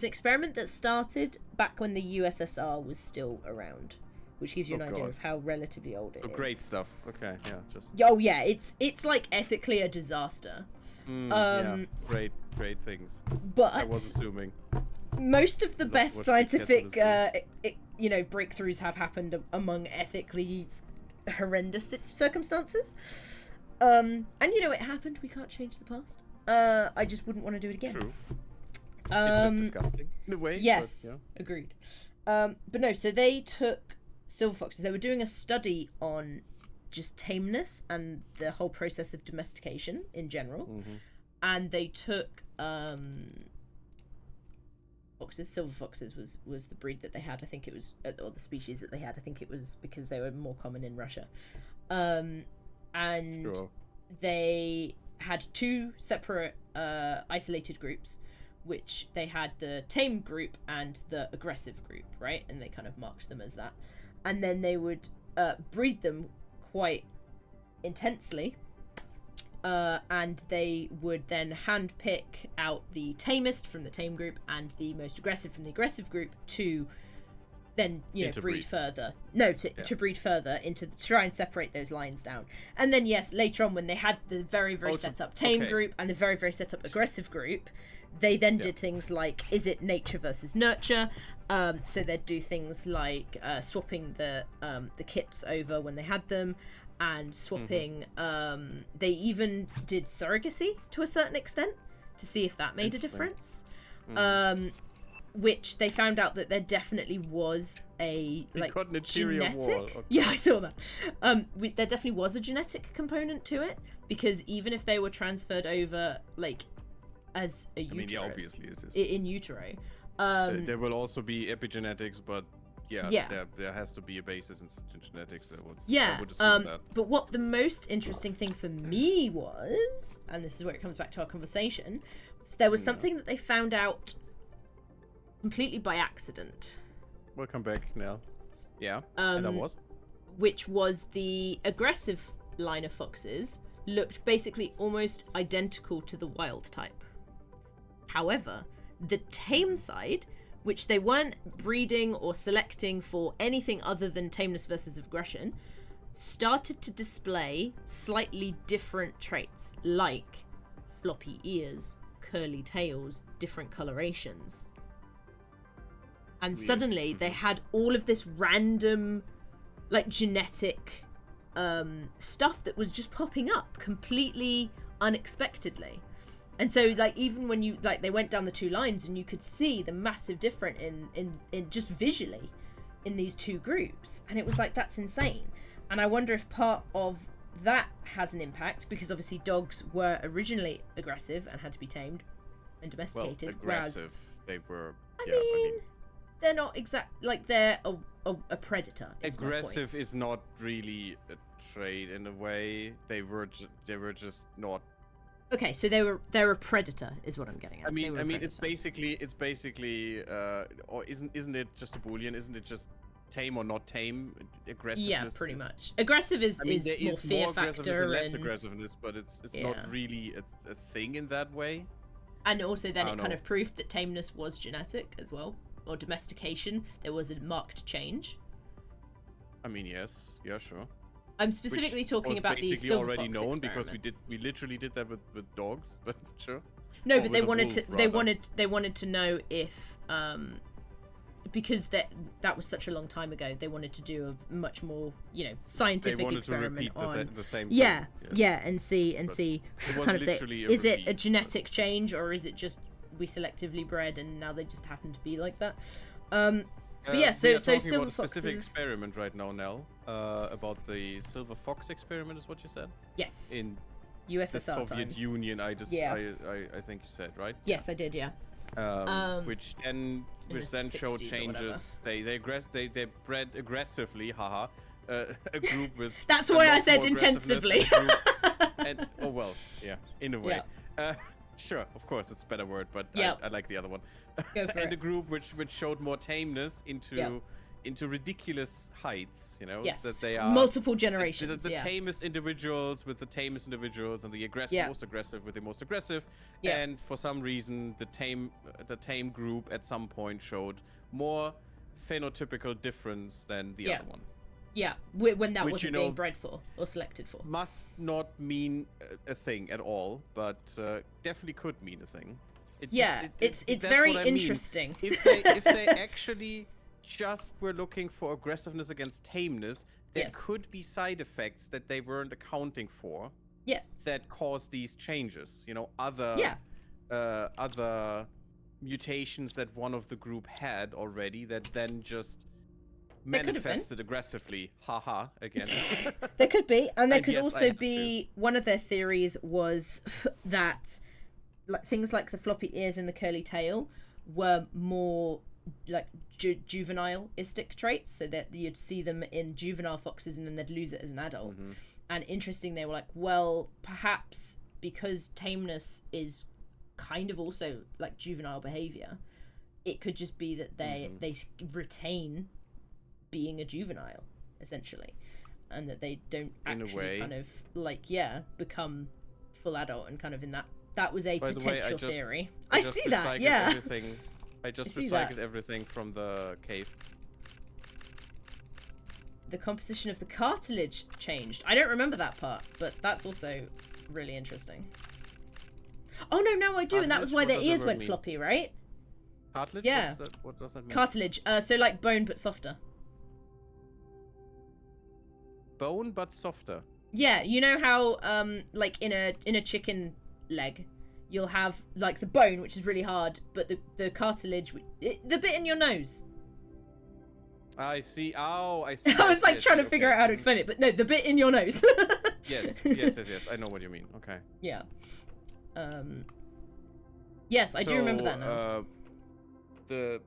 experiment that started back when the USSR was still around, which gives you an Oh, idea God. of how relatively old it Oh, is. great stuff. Okay, yeah, just. Oh yeah, it's like ethically a disaster. Yeah, great things. But I was assuming. most of the Not best what scientific gets breakthroughs have happened among ethically horrendous circumstances, and it happened. We can't change the past. I just wouldn't want to do it again. True. It's just Um, disgusting in a way. yes, But, yeah. agreed. But no, so they took silver foxes. They were doing a study on just tameness and the whole process of domestication in general, and they took foxes. Silver foxes was the breed that they had. I think it was, or the species that they had. I think it was because they were more common in Russia. And Sure. they had two separate isolated groups, which they had the tame group and the aggressive group, right? And they kind of marked them as that. And then they would breed them quite intensely, and they would then hand pick out the tamest from the tame group and the most aggressive from the aggressive group to then breed Interbreed. further. No, to breed further to try and separate those lines down. And then yes, later on when they had the very Oh, so- set up tame okay. group and the very set up aggressive group, they then did things like, is it nature versus nurture? So they'd do things like swapping the kits over when they had them, and swapping. They even did surrogacy to a certain extent to see if that made a difference. Which they found out that there definitely was a got an interior genetic. wall, okay. Yeah, I saw that. There definitely was a genetic component to it, because even if they were transferred over as a uterus, I mean, yeah, obviously it is. in utero. There will also be epigenetics, but Yeah. there has to be a basis in genetics. I Yeah, would assume that. but what the most interesting thing for me was, and this is where it comes back to our conversation, was there was something that they found out completely by accident, We'll come back now. Yeah, and that was? which was the aggressive line of foxes looked basically almost identical to the wild type. However, the tame side, which they weren't breeding or selecting for anything other than tameness versus aggression, started to display slightly different traits, like floppy ears, curly tails, different colorations. And Weird. suddenly they had all of this random, like, genetic stuff that was just popping up completely unexpectedly. And so, like, even when you, like, they went down the two lines and you could see the massive difference in just visually in these two groups. And it was like, that's insane. And I wonder if part of that has an impact, because obviously dogs were originally aggressive and had to be tamed and domesticated. Well, aggressive. They were. I Yeah, mean, they're not like they're a predator. aggressive is not really a trait in a way. They were just not. Okay, so they're a predator, is what I'm getting at. I mean, it's predator. basically, or isn't it just a boolean? Isn't it just tame or not tame? Aggressiveness. Yeah, pretty much. Aggressive is I mean, there more is fear more aggressiveness factor and less and aggressiveness, but it's Yeah. not really a thing in that way. and also then I it don't kind know. of proved that tameness was genetic as well, or domestication. There was a marked change. I mean, yes, yeah, sure. I'm specifically Which talking was about the basically silver already fox known experiment. because we literally did that with dogs, but sure. No, Or but with they a wanted wolf, to. They rather. wanted to know if, because that was such a long time ago. They wanted to do a much more, They scientific wanted to experiment repeat on. the same Yeah, thing. yeah, and see But see, it was kind of say, literally a is it a repeat, genetic change or is it just we selectively bred and now they just happen to be like that? But yeah, we so are so talking silver about a specific foxes. experiment right now, Nell. About the silver fox experiment is what you said Yes, in the USSR Soviet times. Union. I Yeah. think you said right. Yes, I did. Yeah. Which then in the showed 60s or whatever. changes. They bred aggressively, haha. A group with. That's a why I lot said more aggressiveness intensively. and a group- oh well, yeah, in a way. Yeah. Sure, of course, it's a better word, but Yeah. I like the other one. Go for and it. a group which showed more tameness into Yeah. ridiculous heights, Yes. that they are multiple the, generations. the Yeah. tamest individuals with the tamest individuals, and the Yeah. most aggressive with the most aggressive. Yeah. And for some reason, the tame group at some point showed more phenotypical difference than the Yeah. other one. Yeah, when that Which, wasn't being bred for or selected for. Must not mean a thing at all, but definitely could mean a thing. Yeah, it's that's very what I mean. interesting. If they actually just were looking for aggressiveness against tameness, there Yes. could be side effects that they weren't accounting for Yes. that cause these changes. Other Yeah. other mutations that one of the group had already that then just There could have been. manifested aggressively. Haha, again. There could be, and there And could yes, I also have be one of their theories was that things like the floppy ears and the curly tail were more like juvenile-istic traits, so that you'd see them in juvenile foxes and then they'd lose it as an adult. Mm-hmm. And interesting, they were like, well, perhaps because tameness is kind of also like juvenile behavior, it could just be that they retain being a juvenile essentially, and that they don't In a actually way. kind of become full adult, and kind of in that was a By the way, potential I theory. I I just see that, recycled yeah. Everything. I just see that. recycled everything from the cave. The composition of the cartilage changed. I don't remember that part, but that's also really interesting. Oh no, I do, and that was Cartilage? why What their does that ears word went mean? floppy, right? Cartilage? Yeah. What does that mean? Cartilage, so like bone but softer. Bone, but softer. Yeah, you know how like in a chicken leg, you'll have like the bone, which is really hard, but the cartilage, the bit in your nose. I see. Oh, I see. I was like trying to okay. figure out how to explain it, but no, the bit in your nose. Yes. I know what you mean. Okay. Yeah. Yes, I do remember that now. The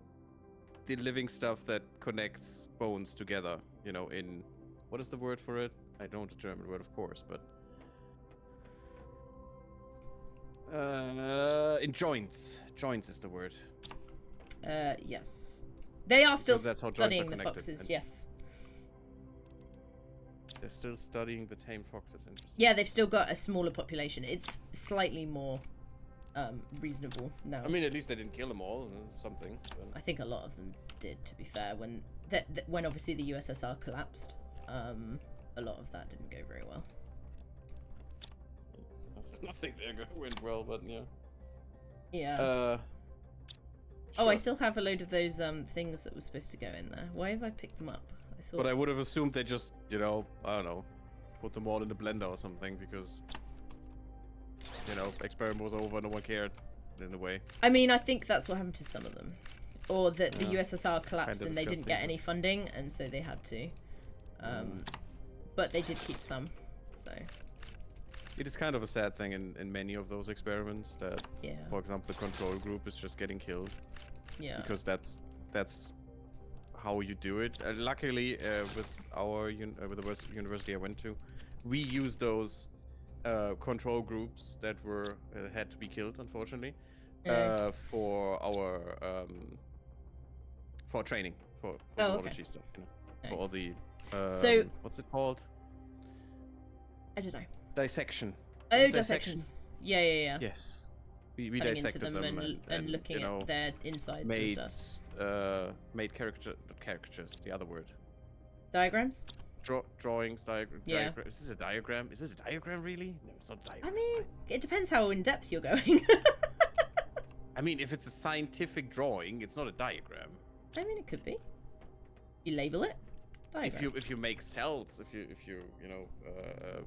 living stuff that connects bones together, in what is the word for it? I don't know the German word, of course, but in joints. Joints is the word. Yes. They are still Because that's how joints are studying the connected, foxes, and- yes. They're still studying the tame foxes. Interesting. Yeah, they've still got a smaller population. It's slightly more reasonable now. I mean, at least they didn't kill them all. Something. But... I think a lot of them did, to be fair. When when obviously the USSR collapsed, a lot of that didn't go very well. Nothing there went well, but yeah. Yeah. Oh, I Sure. still have a load of those things that were supposed to go in there. Why have I picked them up? I thought. But I would have assumed they just, you know, I don't know, put them all in the blender or something because, you know, experiment was over, no one cared in a way. I mean, I think that's what happened to some of them, or that the Yeah. USSR collapsed Kinda and they didn't disgusting, get but- any funding, and so they had to. But they did keep some. So It is kind of a sad thing in many of those experiments that, yeah, for example, the control group is just getting killed yeah. because that's how you do it. Luckily, with with the university I went to, we used those control groups that were had to be killed, unfortunately, Yeah. for our for training for Oh, the okay. biology stuff, you know, for all Nice. the So- what's it called? I don't know. Dissection. Oh, Dissection? dissections. Yeah, yeah, yeah. Yes. We Cutting into dissected them them and looking you know, at their insides and made stuff. made not caricatures, the other word. Diagrams. Drawings, Yeah. diagram. Is this a diagram? Is this a diagram really? No, it's not a diagram. I mean, it depends how in depth you're going. I mean, if it's a scientific drawing, it's not a diagram. I mean, it could be. You label it. Diagram. If you make cells, if you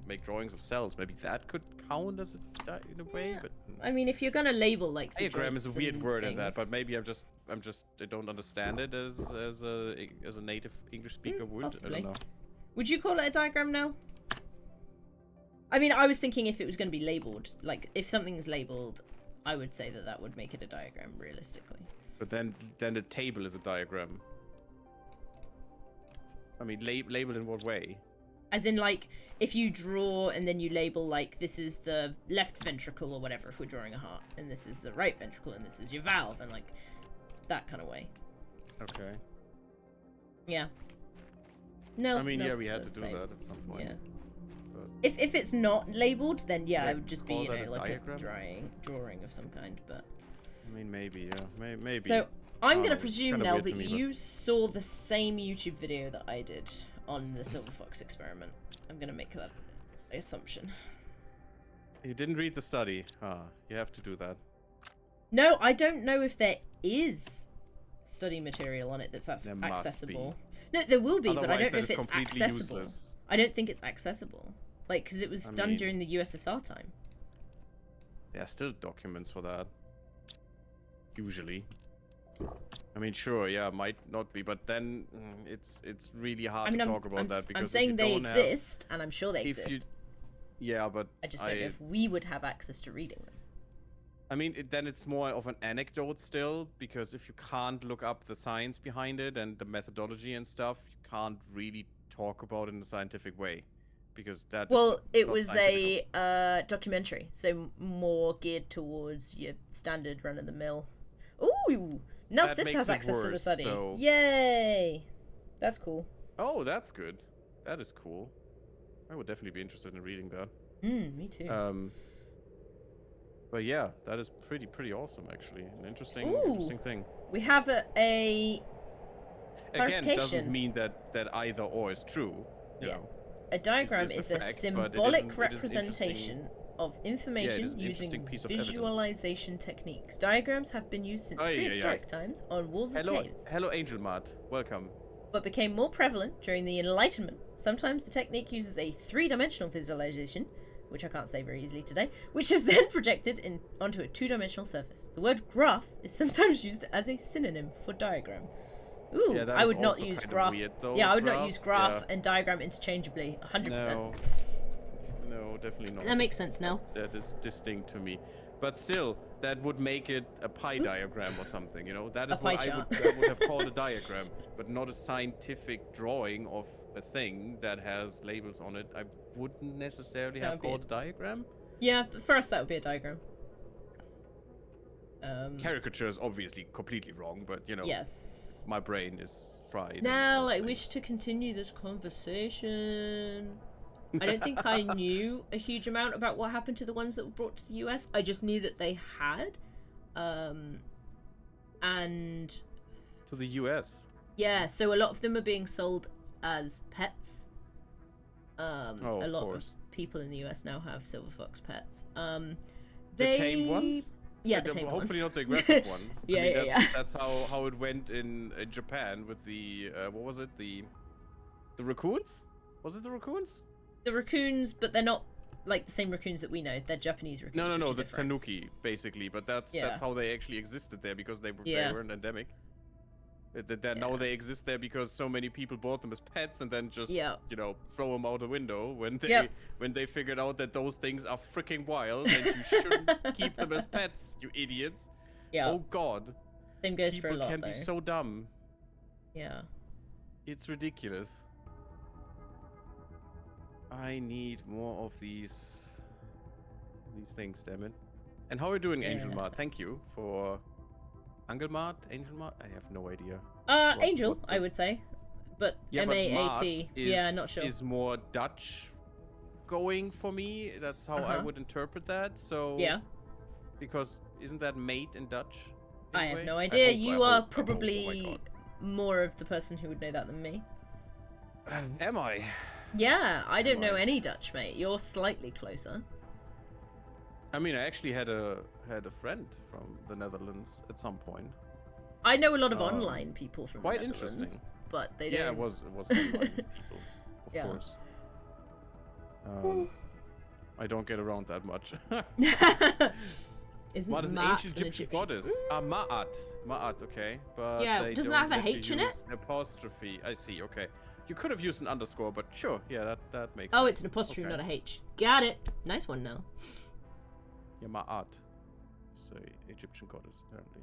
make drawings of cells, maybe that could count as in a way. Yeah. But I mean, if you're gonna label like the diagram is a joints weird and word in that. things- But maybe I don't understand it as a native English speaker would. I possibly. don't know. Would you call it a diagram now? I mean, I was thinking if it was going to be labeled, like if something's labeled, I would say that would make it a diagram realistically. But then the table is a diagram. I mean, labeled in what way? As in, like, if you draw and then you label, like, this is the left ventricle or whatever, if we're drawing a heart, and this is the right ventricle, and this is your valve, and, like, that kind of way. Okay. Yeah. No, I mean, yeah, no, we had to that's do same. that at some point. Yeah. But If it's not labeled, then yeah, Yeah, it would just be, call you that know, a like diagram? a drawing of some kind, but... I mean, maybe, yeah, maybe. So, I'm Oh, gonna it's presume, kinda Nell, weird to that me, but- you saw the same YouTube video that I did on the Silver Fox experiment. I'm gonna make that assumption. You didn't read the study. You have to do that. No, I don't know if there is study material on it that's There must accessible. No, there will be, but I Otherwise, don't know that if is it's completely accessible. useless. I don't think it's accessible. Like, because it was I done mean- during the USSR time. There are still documents for that. Usually. I mean, sure, yeah, might not be, but then it's really hard I mean, to talk about that because I'm if saying you they don't have- exist, and I'm sure they if you- exist. Yeah, but I just don't know if we would have access to reading them. I mean, then it's more of an anecdote still, because if you can't look up the science behind it and the methodology and stuff, you can't really talk about it in a scientific way, because that. Well, it not was scientific. a documentary, so more geared towards your standard run-of-the-mill. Ooh, Nell's That sister makes has it access to the worse, study. so- Yay! That's cool. Oh, that's good. That is cool. I would definitely be interested in reading that. Me too. But yeah, that is pretty awesome actually. An interesting Ooh. thing. We have a Again, doesn't clarification. mean that either or is true. You Yeah. know. A diagram This is is a the fact, but it symbolic is an representation of information an interesting using piece of evidence. visualization techniques. Diagrams have been used since Ay, ay, ay. prehistoric times on walls of Hello, caves, hello, Angel Mart. Welcome. but became more prevalent during the Enlightenment. Sometimes the technique uses a three-dimensional visualization, which I can't say very easily today, which is then projected onto a two-dimensional surface. The word graph is sometimes used as a synonym for diagram. Ooh, Yeah, that I is would not also use kinda graph. weird, though, Yeah, I would not graph, use graph yeah. and diagram interchangeably. 100%. No, definitely not. That makes sense now. That is distinct to me. But still, that would make it a pie diagram or something, you know? That is A what pie I would have called a diagram, but not a scientific drawing of a thing that has labels on it. I wouldn't necessarily That have would be called a diagram. Yeah, for us that would be a diagram. Caricature is obviously completely wrong, but you know, Yes. my brain is fried. Now I wish to continue this conversation. I don't think I knew a huge amount about what happened to the ones that were brought to the US. I just knew that they had. And To the US. yeah, so a lot of them are being sold as pets. Oh, A of lot course. of people in the US now have silver fox pets. The tame ones? Yeah, But, the tame hopefully ones. not the aggressive ones. Yeah, I mean, yeah, yeah. That's how it went in Japan with the what was it, the raccoons? Was it the raccoons? The raccoons, but they're not like the same raccoons that we know. They're Japanese raccoons. No, which are the different. tanuki basically, but that's how they actually existed there because they weren't endemic. Now they exist there because so many people bought them as pets and then just you know, throw them out the window when they figured out that those things are freaking wild and you shouldn't keep them as pets, you idiots. Yeah. Oh God. Same goes People for a lot, can though. be so dumb. Yeah. It's ridiculous. I need more of these things, damn it. And how are you doing, Angel Mart? Thank you for Angelmart? Angel Mart? I have no idea. Angel, I would say. But M-A-A-T. Yeah, not sure. Is more Dutch going for me. That's how I would interpret that. So yeah. Because isn't that mate in Dutch? I have no idea. You are probably more of the person who would know that than me. Am I? Yeah, I don't know any Dutch, mate. You're slightly closer. I mean, I actually had a friend from the Netherlands at some point. I know a lot of online people from the Netherlands. Quite interesting. But they don't... Yeah, it was online people, of course. I don't get around that much. Isn't Ma'at is an Ma'at ancient Egyptian goddess. Ma'at. Ma'at, okay. But yeah, doesn't that have a H in it? Apostrophe. I see, okay. You could have used an underscore, but sure. Yeah, that makes sense. Oh, it's an apostrophe, not a H. Got it. Nice one, now. Yeah, Ma'at. So, Egyptian goddess, apparently.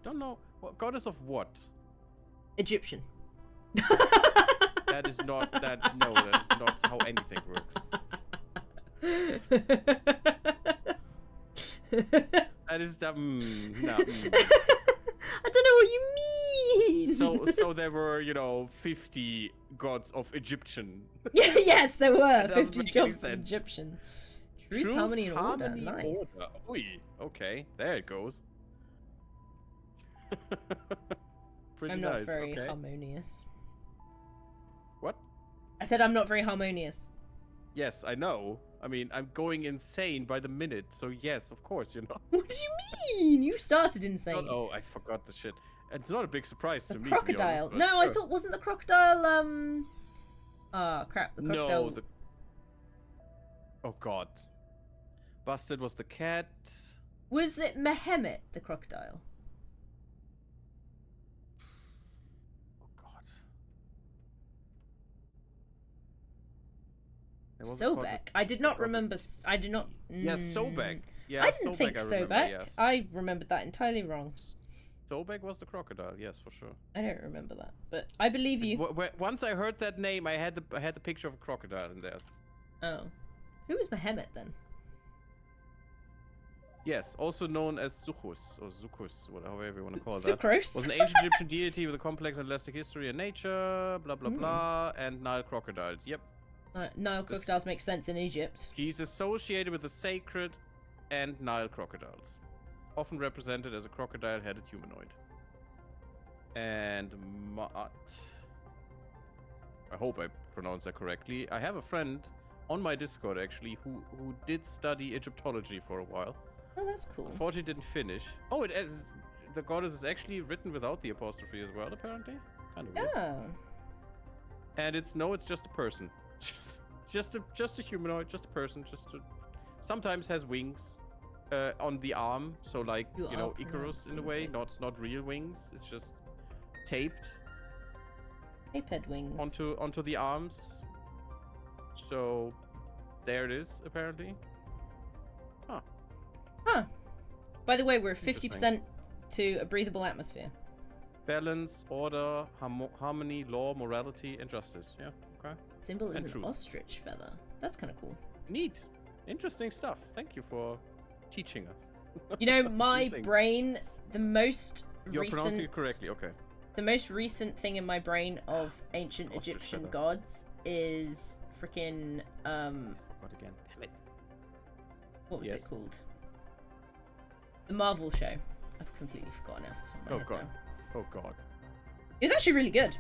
Don't know. What goddess of what? Egyptian. That is not that. No, that is not how anything works. That is the. No. I don't know what you mean. So there were, you know, 50 gods of Egyptian. Yes, there were 50 gods of sense. Egyptian. Truth, harmony, and order. Nice. Order. Oi. Okay, there it goes. Pretty I'm not nice. very okay. harmonious. What? I said I'm not very harmonious. Yes, I know. I mean, I'm going insane by the minute, so yes, of course, you know. What do you mean? You started insane. Oh, I forgot the shit. It's not a big surprise The to me, crocodile. to be honest. No, Sure. I thought, wasn't the crocodile, Ah, crap, the crocodile... No, Oh, God. Bastard was the cat. Was it Mehemet, the crocodile? Oh, God. Sobek. I did not remember... I do not... Yes, Sobek. Yeah, I didn't think I remember, Sobek. yes. I remembered that entirely wrong. Sobek was the crocodile, yes, for sure. I don't remember that, but I believe you. Once I heard that name, I had the picture of a crocodile in there. Oh. Who was Mehemet then? Yes, also known as Zuchus, or Zucus, however you want to call that. Sucrose. Was an ancient Egyptian deity with a complex and elastic history and nature, blah blah blah, and Nile crocodiles. Yep. Nile crocodiles make sense in Egypt. He's associated with the sacred and Nile crocodiles, often represented as a crocodile-headed humanoid. And Ma'at. I hope I pronounced that correctly. I have a friend on my Discord actually who did study Egyptology for a while. Oh, that's cool. Unfortunately, didn't finish. Oh, the goddess is actually written without the apostrophe as well. Apparently, it's kind of weird. Yeah. And it's just a person, just a humanoid, just a person, sometimes has wings on the arm, so like you know Icarus in a way, not real wings. It's just taped. Taped wings. Onto the arms. So there it is, apparently. Huh. By the way, we're 50% to a breathable atmosphere. Balance, order, harmony, law, morality, and justice. Yeah, okay. Symbol is truth. an ostrich feather. That's kind of cool. Neat. Interesting stuff. Thank you for teaching us. You know, my brain, the most You're recent... pronouncing it correctly, okay. The most recent thing in my brain of ancient Ostrich Egyptian feather. gods is freaking, Forgot again. Damn it. what was Yes. it called? The Marvel show. I've completely forgotten it. off the top of my Oh head god. now. Oh god. It was actually really good.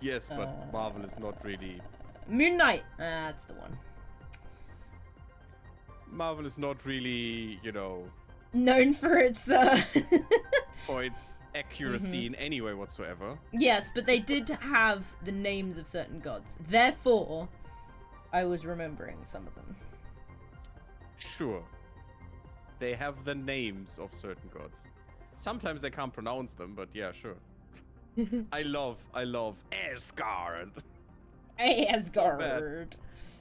Yes, but Marvel is not really... Moon Knight. That's the one. Marvel is not really, you know, known for its for its accuracy in any way whatsoever. Yes, but they did have the names of certain gods. Therefore, I was remembering some of them. Sure. They have the names of certain gods. Sometimes they can't pronounce them, but yeah, sure. I love Asgard. Asgard.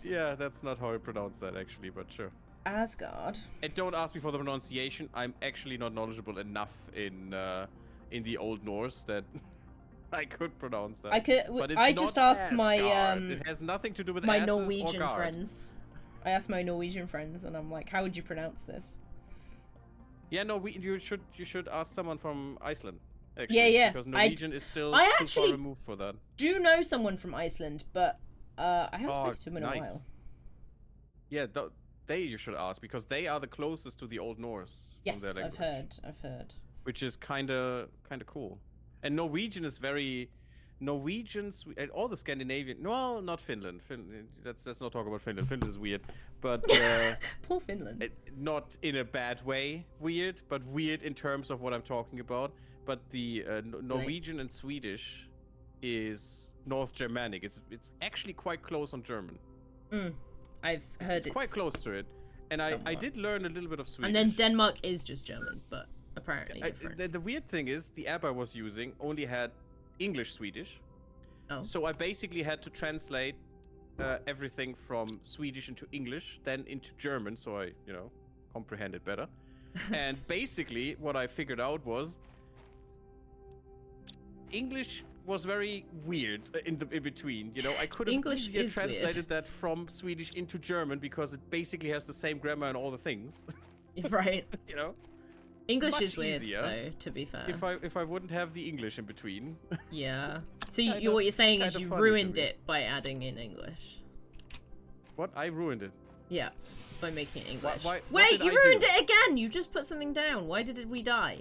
Yeah, that's not how I pronounce that actually, but sure. Asgard. And don't ask me for the pronunciation. I'm actually not knowledgeable enough in the Old Norse that I could pronounce that. But it's I just not asked my Asgard. It has nothing to do with my asses Norwegian or guard. friends. I asked my Norwegian friends, and I'm like, "How would you pronounce this?" Yeah, no, you should ask someone from Iceland. Actually, Yeah, yeah. Because Norwegian is still I too actually far removed for that. do know someone from Iceland, but I haven't spoken to him in a nice. while. Yeah, they you should ask because they are the closest to the Old Norse. Yes, from their I've language, heard. Which is kind of cool. And Norwegian is very Norwegians and all the Scandinavian. No, not Finland. Let's not talk about Finland. Finland is weird, but Poor Finland. not in a bad way. Weird, but weird in terms of what I'm talking about. But the Norwegian and Swedish is North Germanic. It's actually quite close on German. I've heard It's quite close to it. And I somewhat. did learn a little bit of Swedish. And then Denmark is just German, but apparently different. The weird thing is the app I was using only had English Swedish. Oh. So I basically had to translate everything from Swedish into English, then into German, so I, comprehend it better. And basically what I figured out was English was very weird in between. I could have English easier is translated weird. that from Swedish into German because it basically has the same grammar and all the things. Right. English much is weird, easier though, to be fair. If I wouldn't have the English in between. Yeah. So Kinda- what you're saying is kinda you funny to ruined me. it by adding in English. What? I ruined it. Yeah, by making it English. what Wait, did you I ruined do? it again! You just put something down. Why did we die?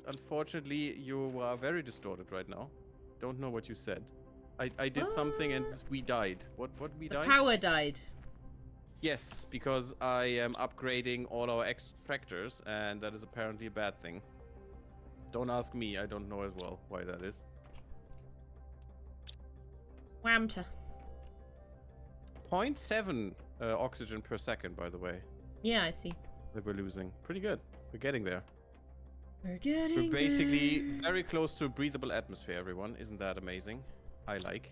Unfortunately, you are very distorted right now. Don't know what you said. I did something and we died. What we The died? power died. Yes, because I am upgrading all our extractors, and that is apparently a bad thing. Don't ask me. I don't know as well why that is. Whamta. 0.7 oxygen per second, by the way, Yeah, I see. that we're losing. Pretty good. We're getting there. We're getting We're basically there. very close to a breathable atmosphere, everyone. Isn't that amazing? I like.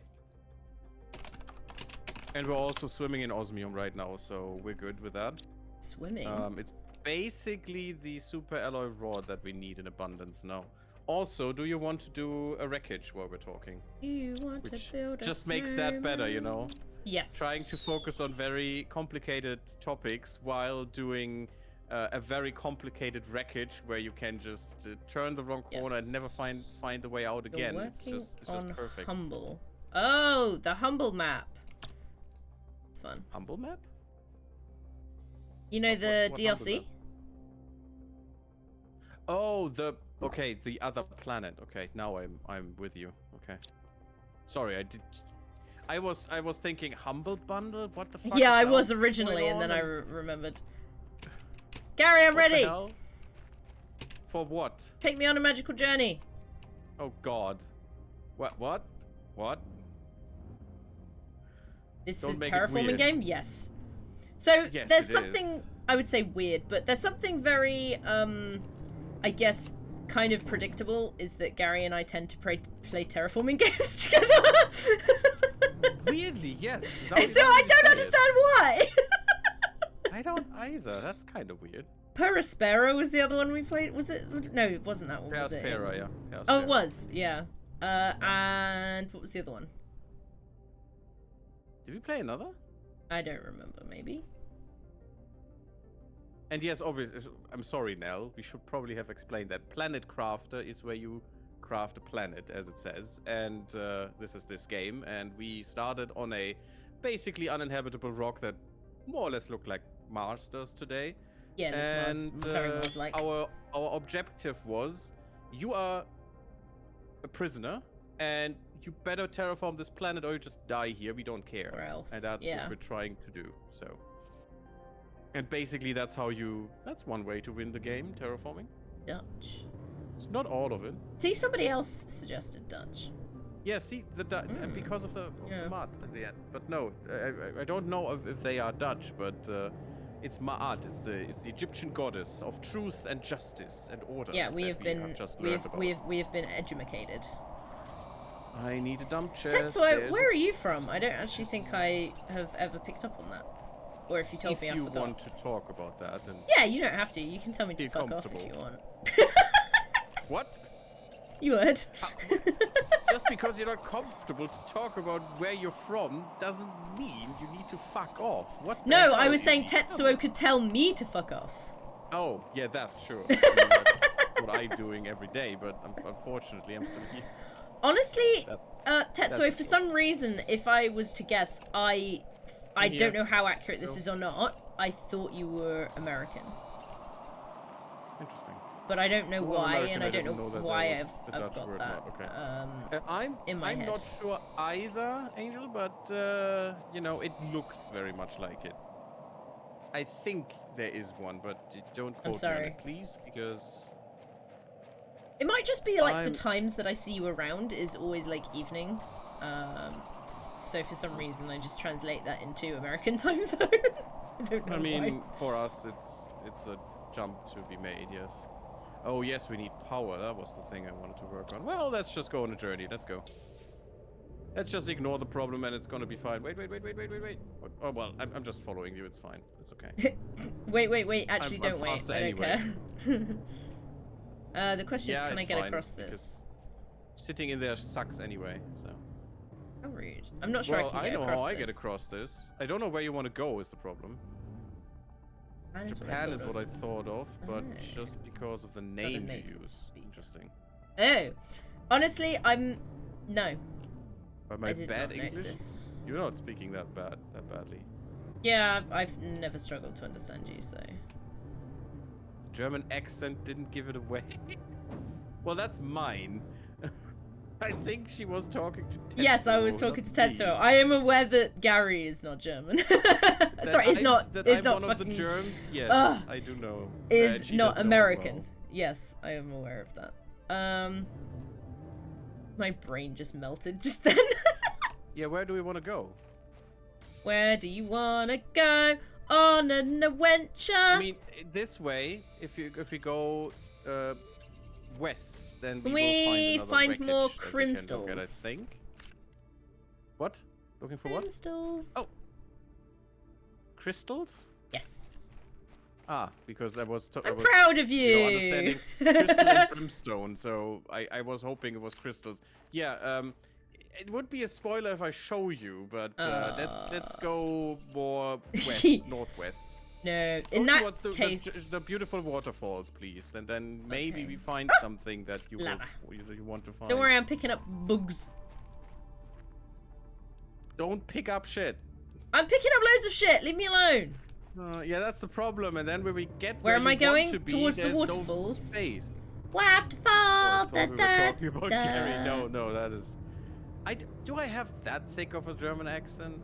And we're also swimming in osmium right now, so we're good with that. Swimming. It's basically the super alloy rod that we need in abundance now. Also, do you want to do a wreckage while we're talking? You want Which to build a just makes that better, Yes. Trying to focus on very complicated topics while doing a very complicated wreckage where you can just turn the wrong corner and never find the way out You're again. working It's just on perfect. Humble. Oh, the Humble map. It's fun. Humble map? You know What- the what DLC? Humble Oh, the other planet. Okay, now I'm with you. Okay. Sorry, I was thinking Humble Bundle. What the fuck? Yeah, is I that was going originally, and then on? I remembered. Gary, I'm What the ready. hell? For what? Take me on a magical journey. Oh God. What? This Don't is a make it terraforming weird. game? Yes. So Yes, there's it something is. I would say weird, but there's something very I guess kind of predictable is that Gary and I tend to play terraforming games together. Weirdly, yes. So I don't understand why. I don't either. That's kind of weird. Perispero was the other one we played. Was it? No, it wasn't that one. Was it? Chaospera, yeah. Oh, Chaospera. it was. Yeah. And what was the other one? Did we play another? I don't remember. Maybe. And yes, obviously, I'm sorry, Nell. We should probably have explained that. Planet Crafter is where you craft a planet, as it says. And this is this game. And we started on a basically uninhabitable rock that more or less looked like Mars does today. Yeah, And very Mars-like. our objective was, you are a prisoner, and you better terraform this planet or you just die here. We don't care. Or else, And that's yeah. what we're trying to do. So And basically, that's one way to win the game, terraforming. Dutch. It's not all of it. See, somebody else suggested Dutch. Yeah, see, because of the mud at the end. But no, I don't know if they are Dutch, but it's Ma'at. It's the Egyptian goddess of truth and justice and order. Yeah, we have been educated. I need a dump chest. Tetsuo, where are you from? I don't actually think I have ever picked up on that. Or if you told me, I forgot. If you want to talk about that, then yeah, you don't have to. You can tell me to fuck off if you want. What? You would. Just because you're not comfortable to talk about where you're from doesn't mean you need to fuck off. What? No, I was saying Tetsuo could tell me to fuck off. Oh, yeah, that, sure. I mean, that's what I'm doing every day, but unfortunately, I'm still here. Honestly, Tetsuo, for some reason, if I was to guess, I don't know how accurate this is or not, I thought you were American. Interesting. But I don't know why, American, and I don't know why I've Dutch got word, that okay. I'm in my head. not sure either, Angel, but, you know, it looks very much like it. I think there is one, but don't quote me on it, please, because... It might just be like the times that I see you around is always like evening. So for some reason I just translate that into American time zone. I don't know why. For us it's a jump to be made, yes. Oh yes, we need power. That was the thing I wanted to work on. Well, let's just go on a journey. Let's go. Let's just ignore the problem and it's gonna be fine. Wait. Oh well, I'm just following you. It's fine. It's okay. wait. Actually, don't wait. I don't anyway. care. The question is, can I get across this? Sitting in there sucks anyway. So. How rude. I'm not sure I can get across this. I know how I get across this. I don't know where you want to go is the problem. Japan is what I thought of, but just because of the name you use. Interesting. Oh. Honestly, no. By my bad English? You're not speaking that badly. Yeah, I've never struggled to understand you, so. German accent didn't give it away. Well, that's mine. I think she was talking to Tetsuo. Yes, I was talking to Tetsuo. I am aware that Gary is not German. Sorry, it's not. It's not one fucking... of the germs. Yes, I do know. Is not American. Well. Yes, I am aware of that. My brain just melted just then. Yeah, where do we want to go? Where do you want to go on an adventure? I mean, this way. If we go west, then we will find more crystals. I think. What? Looking for what? Crystals. Oh. Crystals? Yes. Ah, because I was proud of you. Understanding crystal and brimstone, so I was hoping it was crystals. Yeah, it would be a spoiler if I show you, but let's go more west, northwest. No, in that case, the beautiful waterfalls, please. And then maybe we find something that you want to find. Don't worry, I'm picking up bugs. Don't pick up shit. I'm picking up loads of shit. Leave me alone. Yeah, that's the problem. And then when we get where am I going? Towards the waterfalls. No space. Waterfall. We were talking about Gary. No, that is. Do I have that thick of a German accent?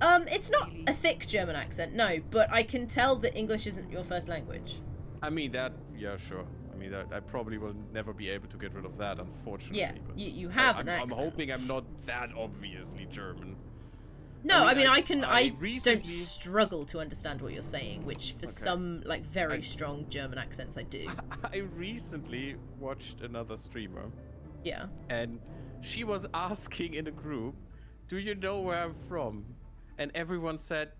It's not a thick German accent, no, but I can tell that English isn't your first language. I mean that, yeah, sure. I mean I probably will never be able to get rid of that, unfortunately. Yeah, you have an accent. I'm hoping I'm not that obviously German. No, I don't struggle to understand what you're saying, which for some like very strong German accents I do. I recently watched another streamer. Yeah. And she was asking in a group, "Do you know where I'm from?" And everyone said,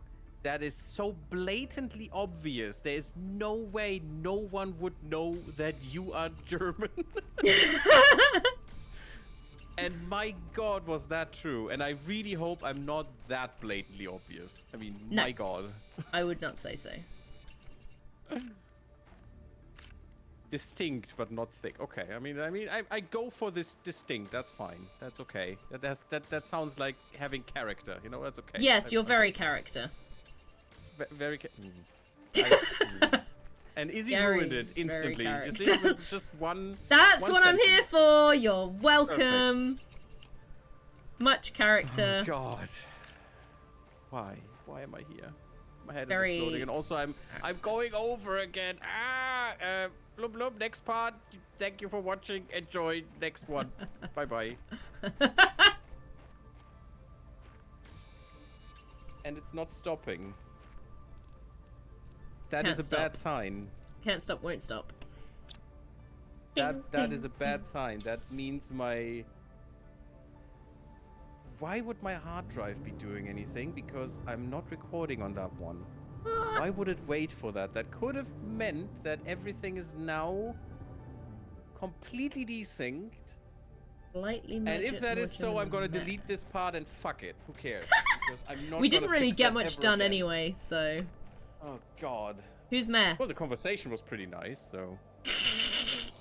"That is so blatantly obvious. There is no way no one would know that you are German." And my God, was that true? And I really hope I'm not that blatantly obvious. I mean, no, my God. I would not say so. Distinct, but not thick. Okay, I mean, I go for this distinct. That's fine. That's okay. That sounds like having character. You know, that's okay. Yes, you're very character. Very. And Izzy ruined it instantly. You see, with just one. That's what I'm here for. You're welcome. Perfect. Much character. Oh God. Why? Why am I here? My head Very is exploding, and also I'm going over again. Blub blub. Next part. Thank you for watching. Enjoy. Next one. Bye bye. And it's not stopping. That Can't is a bad sign. Can't stop, won't stop. That is a bad sign. That means my... Why would my hard drive be doing anything? Because I'm not recording on that one. Why would it wait for that? That could have meant that everything is now completely desynced. Slightly And if that is so, I'm gonna delete this part and fuck it. Who cares? Because I'm not We didn't gonna really fix get that much ever done again. anyway, so... Oh god. Who's mayor? Well, the conversation was pretty nice, so...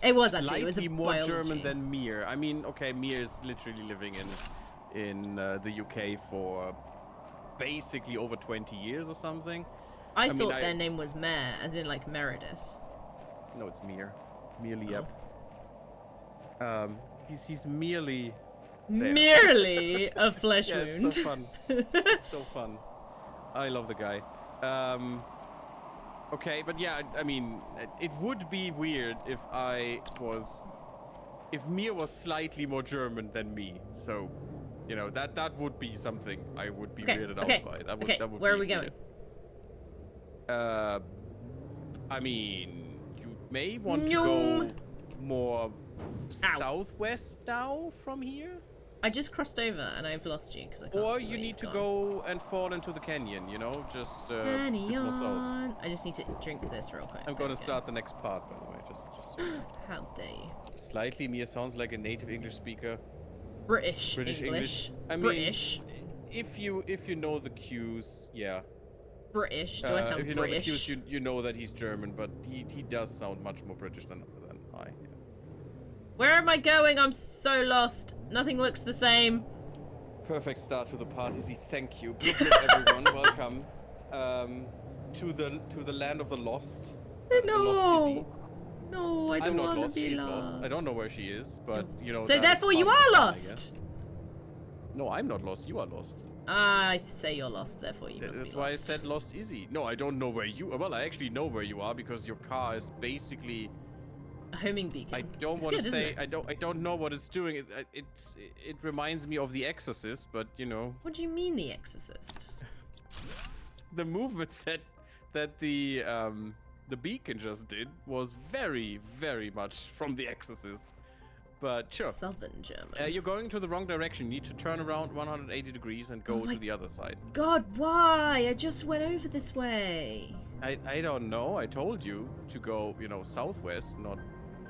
It was actually, it was a Slightly more biology. German than Mir. I mean, okay, Mir is literally living in the UK for basically over 20 years or something. I thought their name was Mare, as in like Meredith. No, it's Mir. Mir Lieb. He's merely there. Merely a flesh Yeah, wound. it's so fun. It's so fun. I love the guy. Okay, but yeah, I mean, it would be weird if Mir was slightly more German than me. So, you know, that would be something I would be weirded out by. That would where be are we going? Weird. I mean, you may want to go more southwest now from here. I just crossed over and I've lost you because I can't Or see you where need you've to gone. go and fall into the canyon, you know, just a bit more south. Canyon. I just need to drink this real quick. I'm There going we to go. start the next part, by the way, just so you know. How dare you? Slightly Mir sounds like a native English speaker. British English. I mean, British. If you know the cues, yeah. British. Do I sound if you know British? the cues, you know that he's German, but he does sound much more British than I. Yeah. Where am I going? I'm so lost. Nothing looks the same. Perfect start to the part, Izzy. Thank you. Good luck, everyone. Welcome to the land of the lost. The lost Izzy. No, I don't I'm not want to lost. be She's lost. lost. I don't know where she is, but you know. So that is therefore you part of are the plan, I lost. guess. No, I'm not lost. You are lost. I say you're lost, therefore you must That's be why lost. I said lost Izzy. No, I don't know where you. Well, I actually know where you are because your car is basically. A homing beacon. I don't It's want good, to isn't say. it? I don't know what it's doing. It reminds me of The Exorcist, but you know. What do you mean, The Exorcist? The movements that the beacon just did was very, very much from The Exorcist. But sure. Southern German. You're going to the wrong direction. You need to turn around 180 degrees and go to the other side. God, why? I just went over this way. I don't know. I told you to go, you know, southwest, not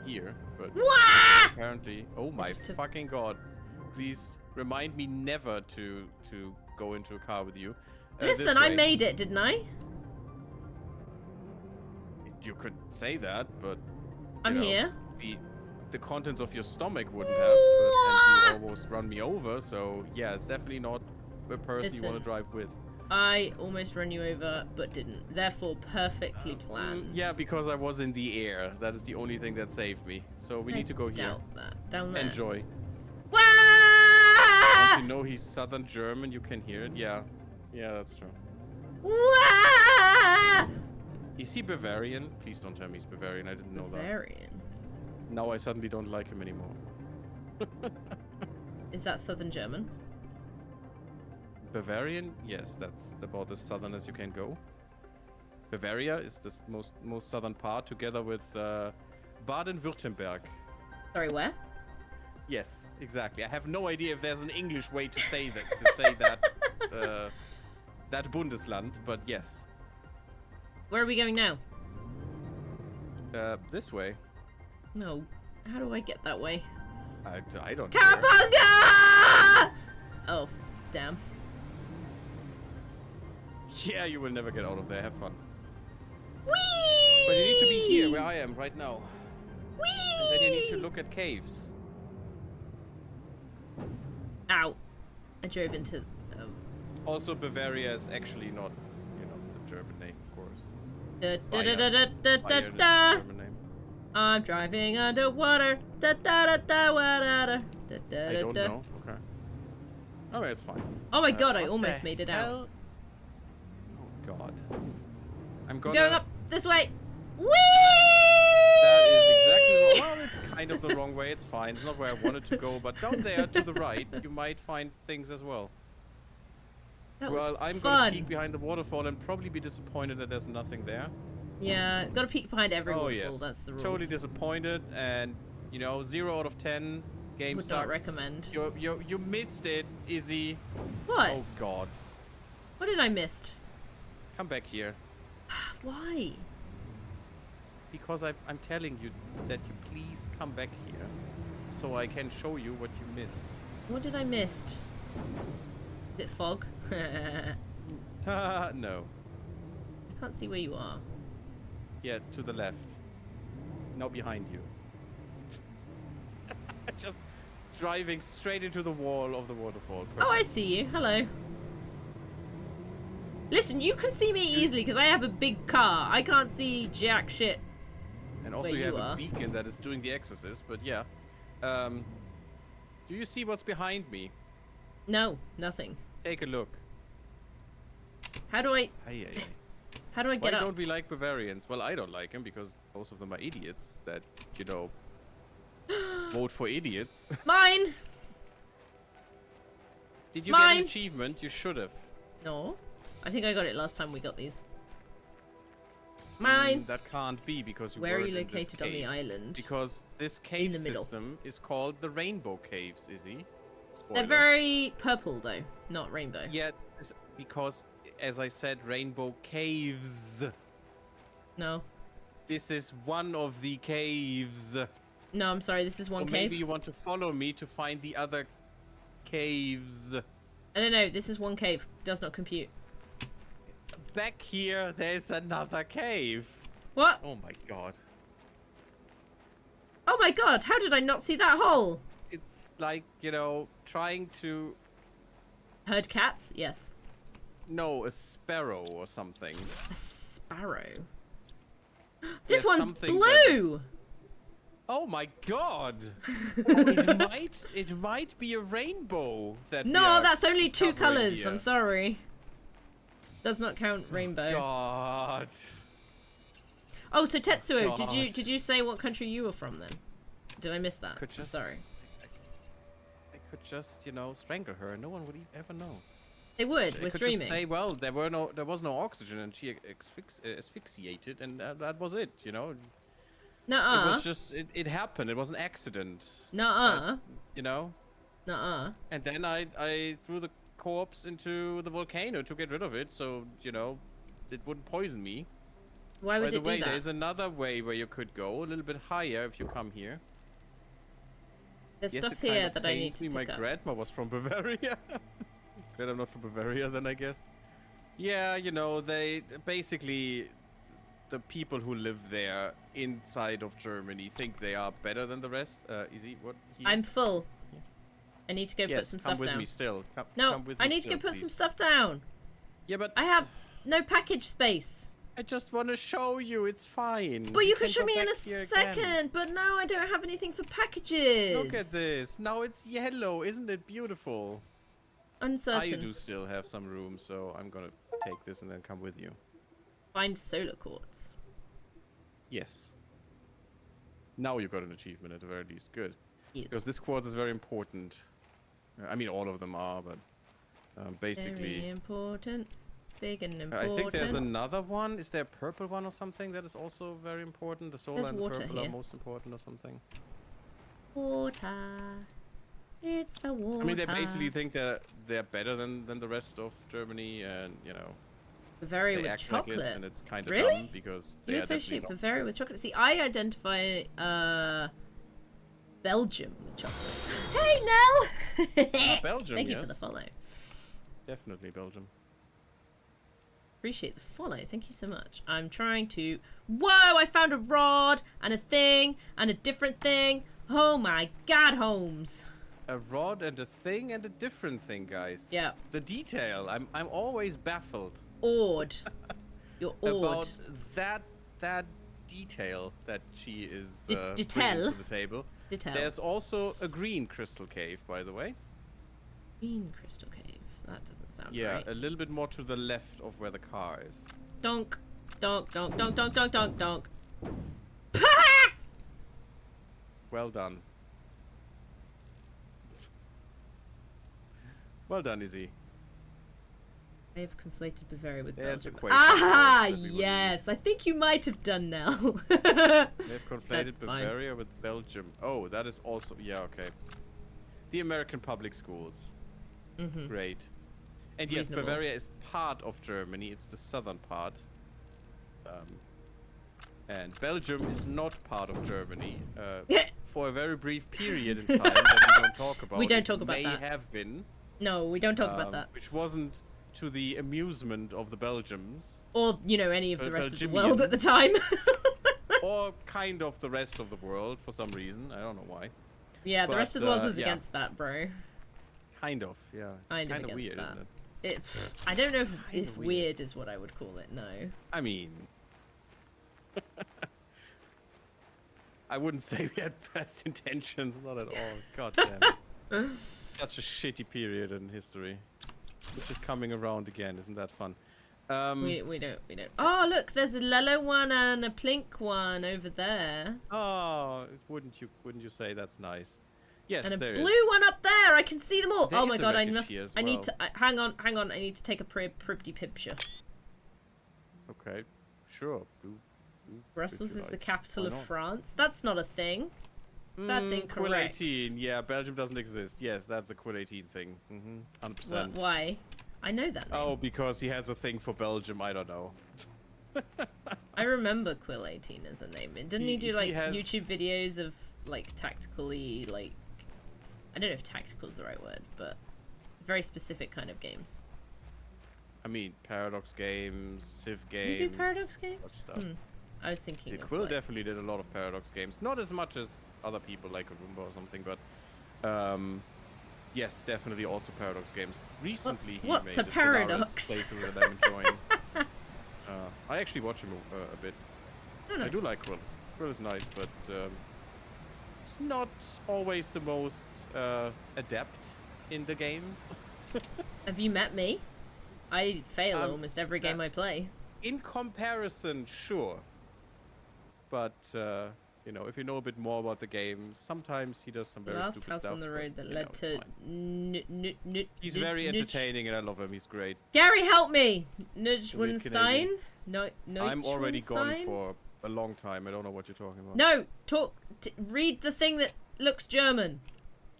here. But What? apparently, oh my just took- fucking god! Please remind me never to go into a car with you. This Listen, I way. made it, didn't I? You could say that, but I'm you know, here. The contents of your stomach wouldn't have, and you almost run me over. So yeah, it's definitely not a person you want Listen. to drive with. I almost ran you over, but didn't. Therefore, perfectly planned. Yeah, because I was in the air. That is the only thing that saved me. So we I need to go here. doubt that. Down there. Enjoy. Wah! Once you know he's Southern German, you can hear it. Yeah, yeah, that's true. Wah! Is he Bavarian? Please don't tell me he's Bavarian. I didn't know Bavarian. that. Now I suddenly don't like him anymore. Is that Southern German? Bavarian? Yes, that's about as southern as you can go. Bavaria is the most southern part, together with Baden-Württemberg. Sorry, where? Yes, exactly. I have no idea if there's an English way to say that. That Bundesland, but yes. Where are we going now? This way. No. How do I get that way? I don't care. Carapunga! Oh, damn. Yeah, you will never get out of there. Have fun. Whee! But you need to be here, where I am right now. Whee! And then you need to look at caves. Ow. I drove into... Also, Bavaria is actually not, you know, the German name, of course. Da, da, Bayern. da, da, da, da, Bayern is the da. German name. I'm driving underwater. Da, da, da, da, wa, da, da, da, da, I don't da. know. Okay. Oh, it's fine. Oh my god, I What almost the made it out. hell? Oh god. I'm gonna. Going up this way. Whee! That is exactly wrong. Well, it's kind of the wrong way. It's fine. It's not where I wanted to go, but down there to the right, you might find things as well. That Well, was I'm fun. gonna peek behind the waterfall and probably be disappointed that there's nothing there. Yeah, gotta peek behind every waterfall. Yes. That's the rules. Totally disappointed, and you know, 0 out of 10. Game Would sucks. not recommend. You missed it, Izzy. What? Oh God. What did I miss? Come back here. Why? Because I'm telling you that you please come back here, so I can show you what you missed. What did I miss? Is it fog? I No. can't see where you are. Yeah, to the left. Now behind you. Just driving straight into the wall of the waterfall. Oh, I see you. Hello. Listen, you can see me easily because I have a big car. I can't see jack shit. And also where you have you a are. beacon that is doing the exorcist, but yeah. Do you see what's behind me? No, nothing. Take a look. How do I? Aye, aye, aye. How do I Why get up? don't we like Bavarians? Well, I don't like them because most of them are idiots that, you know, vote for idiots. Mine. Did you get Mine. an achievement? You should have. No, I think I got it last time we got these. Mine. That can't be because you Where are weren't you in this located on the cave. island? Because this cave the middle. system is called the Rainbow Caves, Izzy. Spoiler. They're very purple though, not rainbow. Yeah, because, as I said, Rainbow Caves. No. This is one of the caves. No, I'm sorry. This is one Or cave. maybe you want to follow me to find the other caves. I don't know. This is one cave. Does not compute. Back here, there's another cave. What? Oh my god. Oh my god! How did I not see that hole? It's like, you know, trying to... Heard cats? Yes. No, a sparrow or something. A sparrow. This There's one's something that blue. is- Oh my god! Oh, it might be a rainbow that we No, are that's only two discovering colors. here. I'm sorry. Does not count rainbow. God. Oh, so Tetsuo, God. did you say what country you were from then? Did I miss that? Could I'm just- sorry. I could just, you know, strangle her. No one would ever know. They would. I We're could streaming. just say, well, there was no oxygen, and she asphyxiated, and that was it. You know, it Nuh-uh. was just it happened. It was an accident. Nuh-uh. You know, Nuh-uh. and then I threw the corpse into the volcano to get rid of it, so you know, it wouldn't poison me. Why would By the it do way, that? there's another way where you could go a little bit higher if you come here. There's Yes, stuff it kind here of that I need pains to me. My pick up. grandma was from Bavaria. Glad I'm not from Bavaria then, I guess. Yeah, you know, they basically the people who live there inside of Germany think they are better than the rest. Izzy, what? Here? I'm full. I need to go put yes, some come stuff with down. me still. No, come with I me need to go still, put some please. stuff down. Yeah, but I have no package space. I just want to show you. It's fine. But you can can show go me in back a here second. again. But now I don't have anything for packages. Look at this. Now it's yellow. Isn't it beautiful? Uncertain. I do still have some room, so I'm gonna take this and then come with you. Find solar quartz. Yes. Now you got an achievement at the very least. Good. Yes. Because this quartz is very important. I mean, all of them are, but Very basically... important. Big and important. I think there's another one. Is there a purple one or something that is also very important? The solar There's and the water purple here. are most important or something? Water. It's the water. I mean, they basically think they're better than the rest of Germany, and you know, Bavaria they with act chocolate. like it, and it's kind of Really? dumb because they You are associate definitely Bavaria with chocolate. See, I identify Belgium with chocolate. Hey, Nell! Belgium, Thank you for yes. the follow. definitely Belgium. Appreciate the follow. Thank you so much. I'm trying to... Whoa! I found a rod and a thing and a different thing. Oh my god, Holmes. A rod and a thing and a different thing, guys. Yeah. The detail. I'm always baffled Awed. You're awed. about that detail that she is detail? bringing to the table. Detail. There's also a green crystal cave, by the way. Green crystal cave. That doesn't sound Yeah, right. a little bit more to the left of where the car is. Donk. Donk, donk, donk, donk, donk, donk, donk. Well done. Well done, Izzy. I have conflated Bavaria with There's Belgium. a question Ah, for everybody. yes. I think you might have done now. They've conflated That's fine. Bavaria with Belgium. Oh, that is also... Yeah, okay. The American public schools. Mm-hmm. Great. And yes, Reasonable. Bavaria is part of Germany. It's the southern part. And Belgium is not part of Germany. For a very brief period in time that we don't talk about. We don't It talk about may that. have been. No, we don't talk about that. Which wasn't to the amusement of the Belgians. Or, you know, any of the rest of the world at the time. Or kind of the rest of the world for some reason. I don't know why. Yeah, the But, rest of the world was yeah. against that, bro. Kind of, yeah. Kind of It's against weird, that. isn't it? I don't know if Kinda weird. weird. Is what I would call it, no. I mean... I wouldn't say we had best intentions, not at all. God damn it. Such a shitty period in history. Which is coming around again, isn't that fun? We don't. Oh, look, there's a Lello one and a Plink one over there. Oh, wouldn't you say that's nice? Yes, And a there blue is. one up there. I can see them all. There Oh is my a god, I reddish must. here as I need well. to. Hang on. I need to take a pretty picture. Okay, sure. Do Brussels you is the like? capital Why of not? France. That's not a thing. That's Quill incorrect. 18. Yeah, Belgium doesn't exist. Yes, that's a Quill 18 thing. 100%. Why? I know that name. Oh, because he has a thing for Belgium. I don't know. I remember Quill 18 as a name. Didn't he do He like has- YouTube videos of like tactically like I don't know if tactical is the right word, but very specific kind of games. I mean, Paradox games, Civ games. Did you do Paradox games? Such stuff. I was thinking Yeah, of Quill like, definitely did a lot of Paradox games. Not as much as other people like Roomba or something, but yes, definitely also Paradox games. Recently, What's he a made the Stellaris paradox? playthrough that I'm enjoying. I actually watch him a bit. Oh, I nice. do like Quill. Quill is nice, but it's not always the most adept in the games. Have you met me? I fail Um, almost every game I play. In comparison, sure. But, you know, if you know a bit more about the game, sometimes he does some The very last stupid house stuff. on the but, road that you know, led it's to fine. He's very entertaining and I love him. He's great. Gary, help me! Weird Nujwenstein? Canadian. No, I'm already gone Neuschwanstein? for a long time. I don't know what you're talking about. No, read the thing that looks German.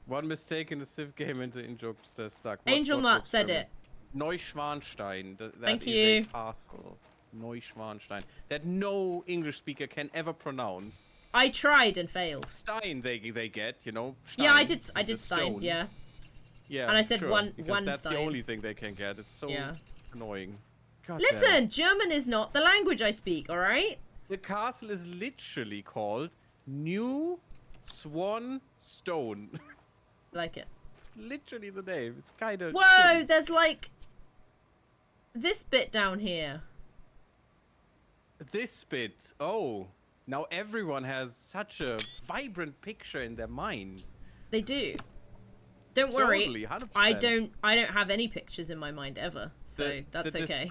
One mistake in the Civ game and the in-joke stuck. Angel what Nut looks said German? it. Neuschwanstein. That Thank is you. a castle. Neuschwanstein. That no English speaker can ever pronounce. I tried and failed. Stein they get, you know. Yeah, I Stein, did the Stein, stone. yeah. Yeah. And I said sure, one because that's Stein. the only thing they can get. It's so Yeah. annoying. God damn it. Listen, German is not the language I speak, alright? The castle is literally called New Swan Stone. Like it. It's literally the name. It's kind of. Whoa, there's like this bit down here. This bit. Oh, now everyone has such a vibrant picture in their mind. They do. Don't worry. Totally, 100%. I don't have any pictures in my mind ever. So that's the okay.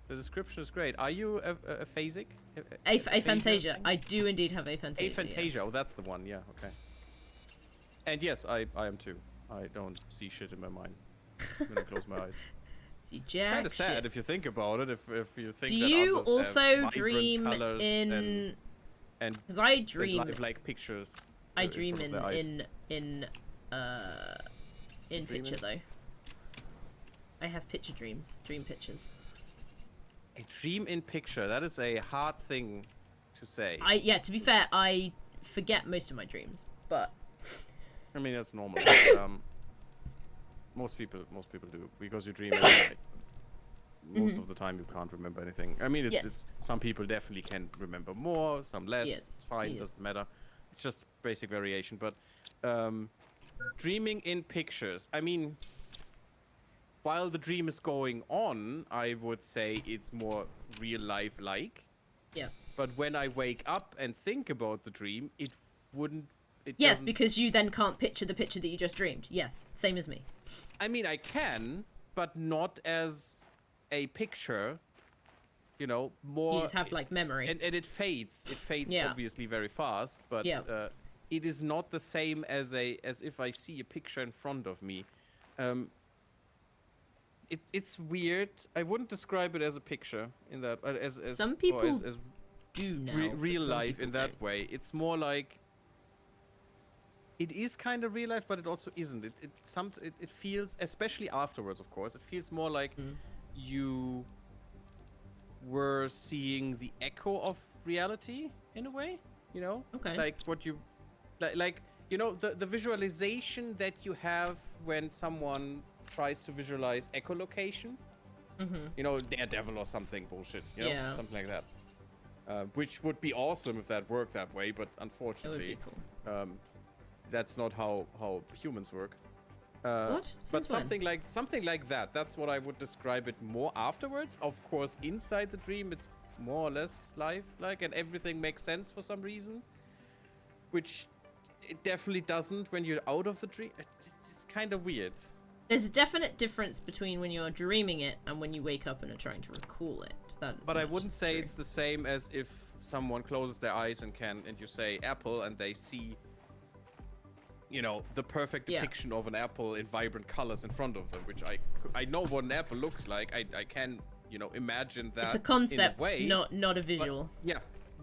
The description is great. Are you a phasic? Aphantasia. I do indeed have aphantasia. Aphantasia. yes. Oh, that's the one. Yeah. Okay. And yes, I am too. I don't see shit in my mind when I close my eyes. See, It's jack kind of sad shit. if you think about it. If you think Do that you others have also vibrant dream colours in? and Because I dream. like pictures. I in dream front of their eyes. in Dreaming? picture though. I have picture dreams, dream pictures. A dream in picture. That is a hard thing to say. Yeah, to be fair, I forget most of my dreams, but I mean, that's normal. Most people do because you dream every night. Most of the time, you can't remember anything. I mean, Yes. it's some people definitely can remember more, some less. Yes, It's fine, yes. doesn't matter. It's just basic variation. But dreaming in pictures. I mean, while the dream is going on, I would say it's more real life like. yeah. But when I wake up and think about the dream, it wouldn't. It Yes, doesn't- because you then can't picture the picture that you just dreamed. Yes, same as me. I mean, I can, but not as a picture. you know, You more. just have like memory. And it fades. It fades Yeah. obviously very fast, but Yeah. it is not the same as if I see a picture in front of me. It's weird. I wouldn't describe it as a picture in that as Some or people as do now. real but some life people in that don't. way. It's more like it is kind of real life, but it also isn't. It feels, especially afterwards, of course, it feels more like you were seeing the echo of reality in a way, you know? Okay. Like what you like you know, the visualization that you have when someone tries to visualize echolocation, you know, Daredevil or something bullshit, you know, Yeah. something like that. Which would be awesome if that worked that way, but That would unfortunately, be cool. that's not how humans work. What? But Since when? something like that. That's what I would describe it more afterwards. Of course, inside the dream, it's more or less lifelike, and everything makes sense for some reason, which it definitely doesn't when you're out of the dream. It's kind of weird. There's a definite difference between when you're dreaming it and when you wake up and are trying to recall it. But I much wouldn't is say true. it's the same as if someone closes their eyes and you say apple and they see, you know, the perfect Yeah. depiction of an apple in vibrant colors in front of them, which I know what an apple looks like. I can, you know, imagine that. It's a in concept, way, not a but- visual. yeah,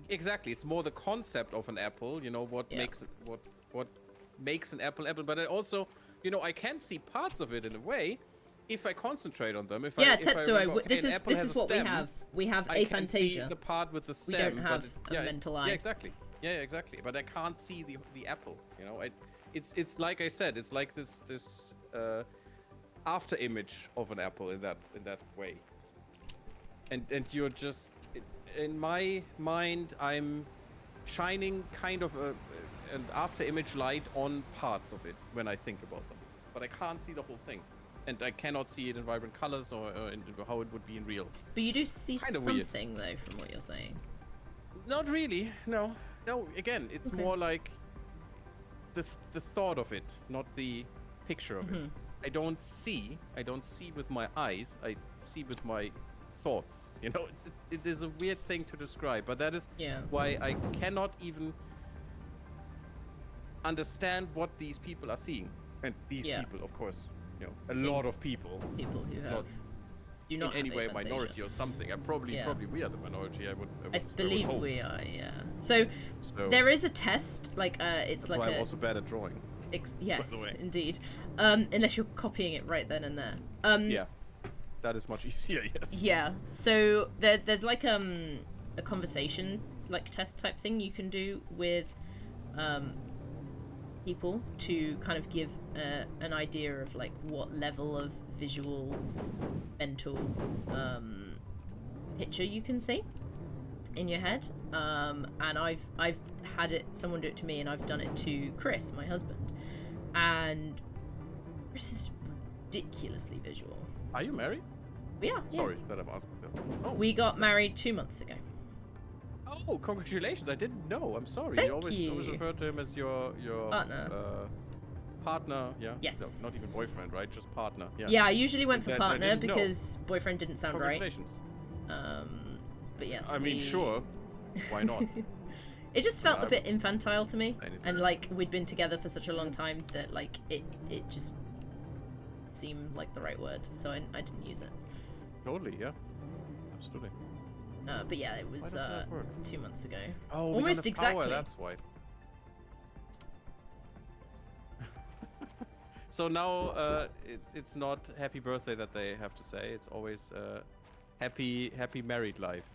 exactly. It's more the concept of an apple, you know, what Yeah. makes it what makes an apple apple. But I also, you know, I can see parts of it in a way if I concentrate on them. If Yeah, I Tetsuo, remember, okay, this an is apple this has is a what we stem, have. We have I can see aphantasia. the part with the We stem. don't have but a mental eye. Yeah, exactly. Yeah, exactly. But I can't see the apple. You know, it's like I said. It's like this after image of an apple in that way. And you're just in my mind. I'm shining kind of an after image light on parts of it when I think about them, but I can't see the whole thing. And I cannot see it in vibrant colors or in how it would be in real. But you do see kinda weird. something though, from what you're saying. Not really. No. Again, it's Okay. more like the thought of it, not the picture of it. I don't see with my eyes. I see with my thoughts. You know, it is a weird thing to describe, but that is Yeah. why I cannot even understand what these people are seeing. And these Yeah. people, of course, you know, a lot of people. People who It's have not do not in any have way a aphantasia. minority or something. Probably we are the minority. I would believe hope. we are, yeah. So So there is a test, like it's that's like why I'm a also bad at drawing. yes, way. indeed. Unless you're copying it right then and there. Yeah, that is much easier. Yes. Yeah. So there's like a conversation like test type thing you can do with people to kind of give an idea of like what level of visual mental picture you can see in your head. And I've had someone do it to me, and I've done it to Chris, my husband, and Chris is ridiculously visual. Are you married? Yeah. Sorry that I'm asking that. Oh. We got married 2 months ago. Oh, congratulations! I didn't know. I'm sorry. Thank you always you. refer to him as your Partner. Partner. Yeah. Yes. No, not even boyfriend, right? Just partner. Yeah. Yeah, I usually went for That I partner didn't know. because boyfriend didn't sound right. Congratulations. But yes. I mean, sure. Why not? It just felt Yeah, a bit infantile to me, Anything and else. like we'd been together for such a long time that like it just seemed like the right word, so I didn't use it. Totally. Yeah. Absolutely. But yeah, it Why was doesn't that work? 2 months ago. Oh, we don't Almost have power, exactly. That's why. So now it's not happy birthday that they have to say. It's always happy married life.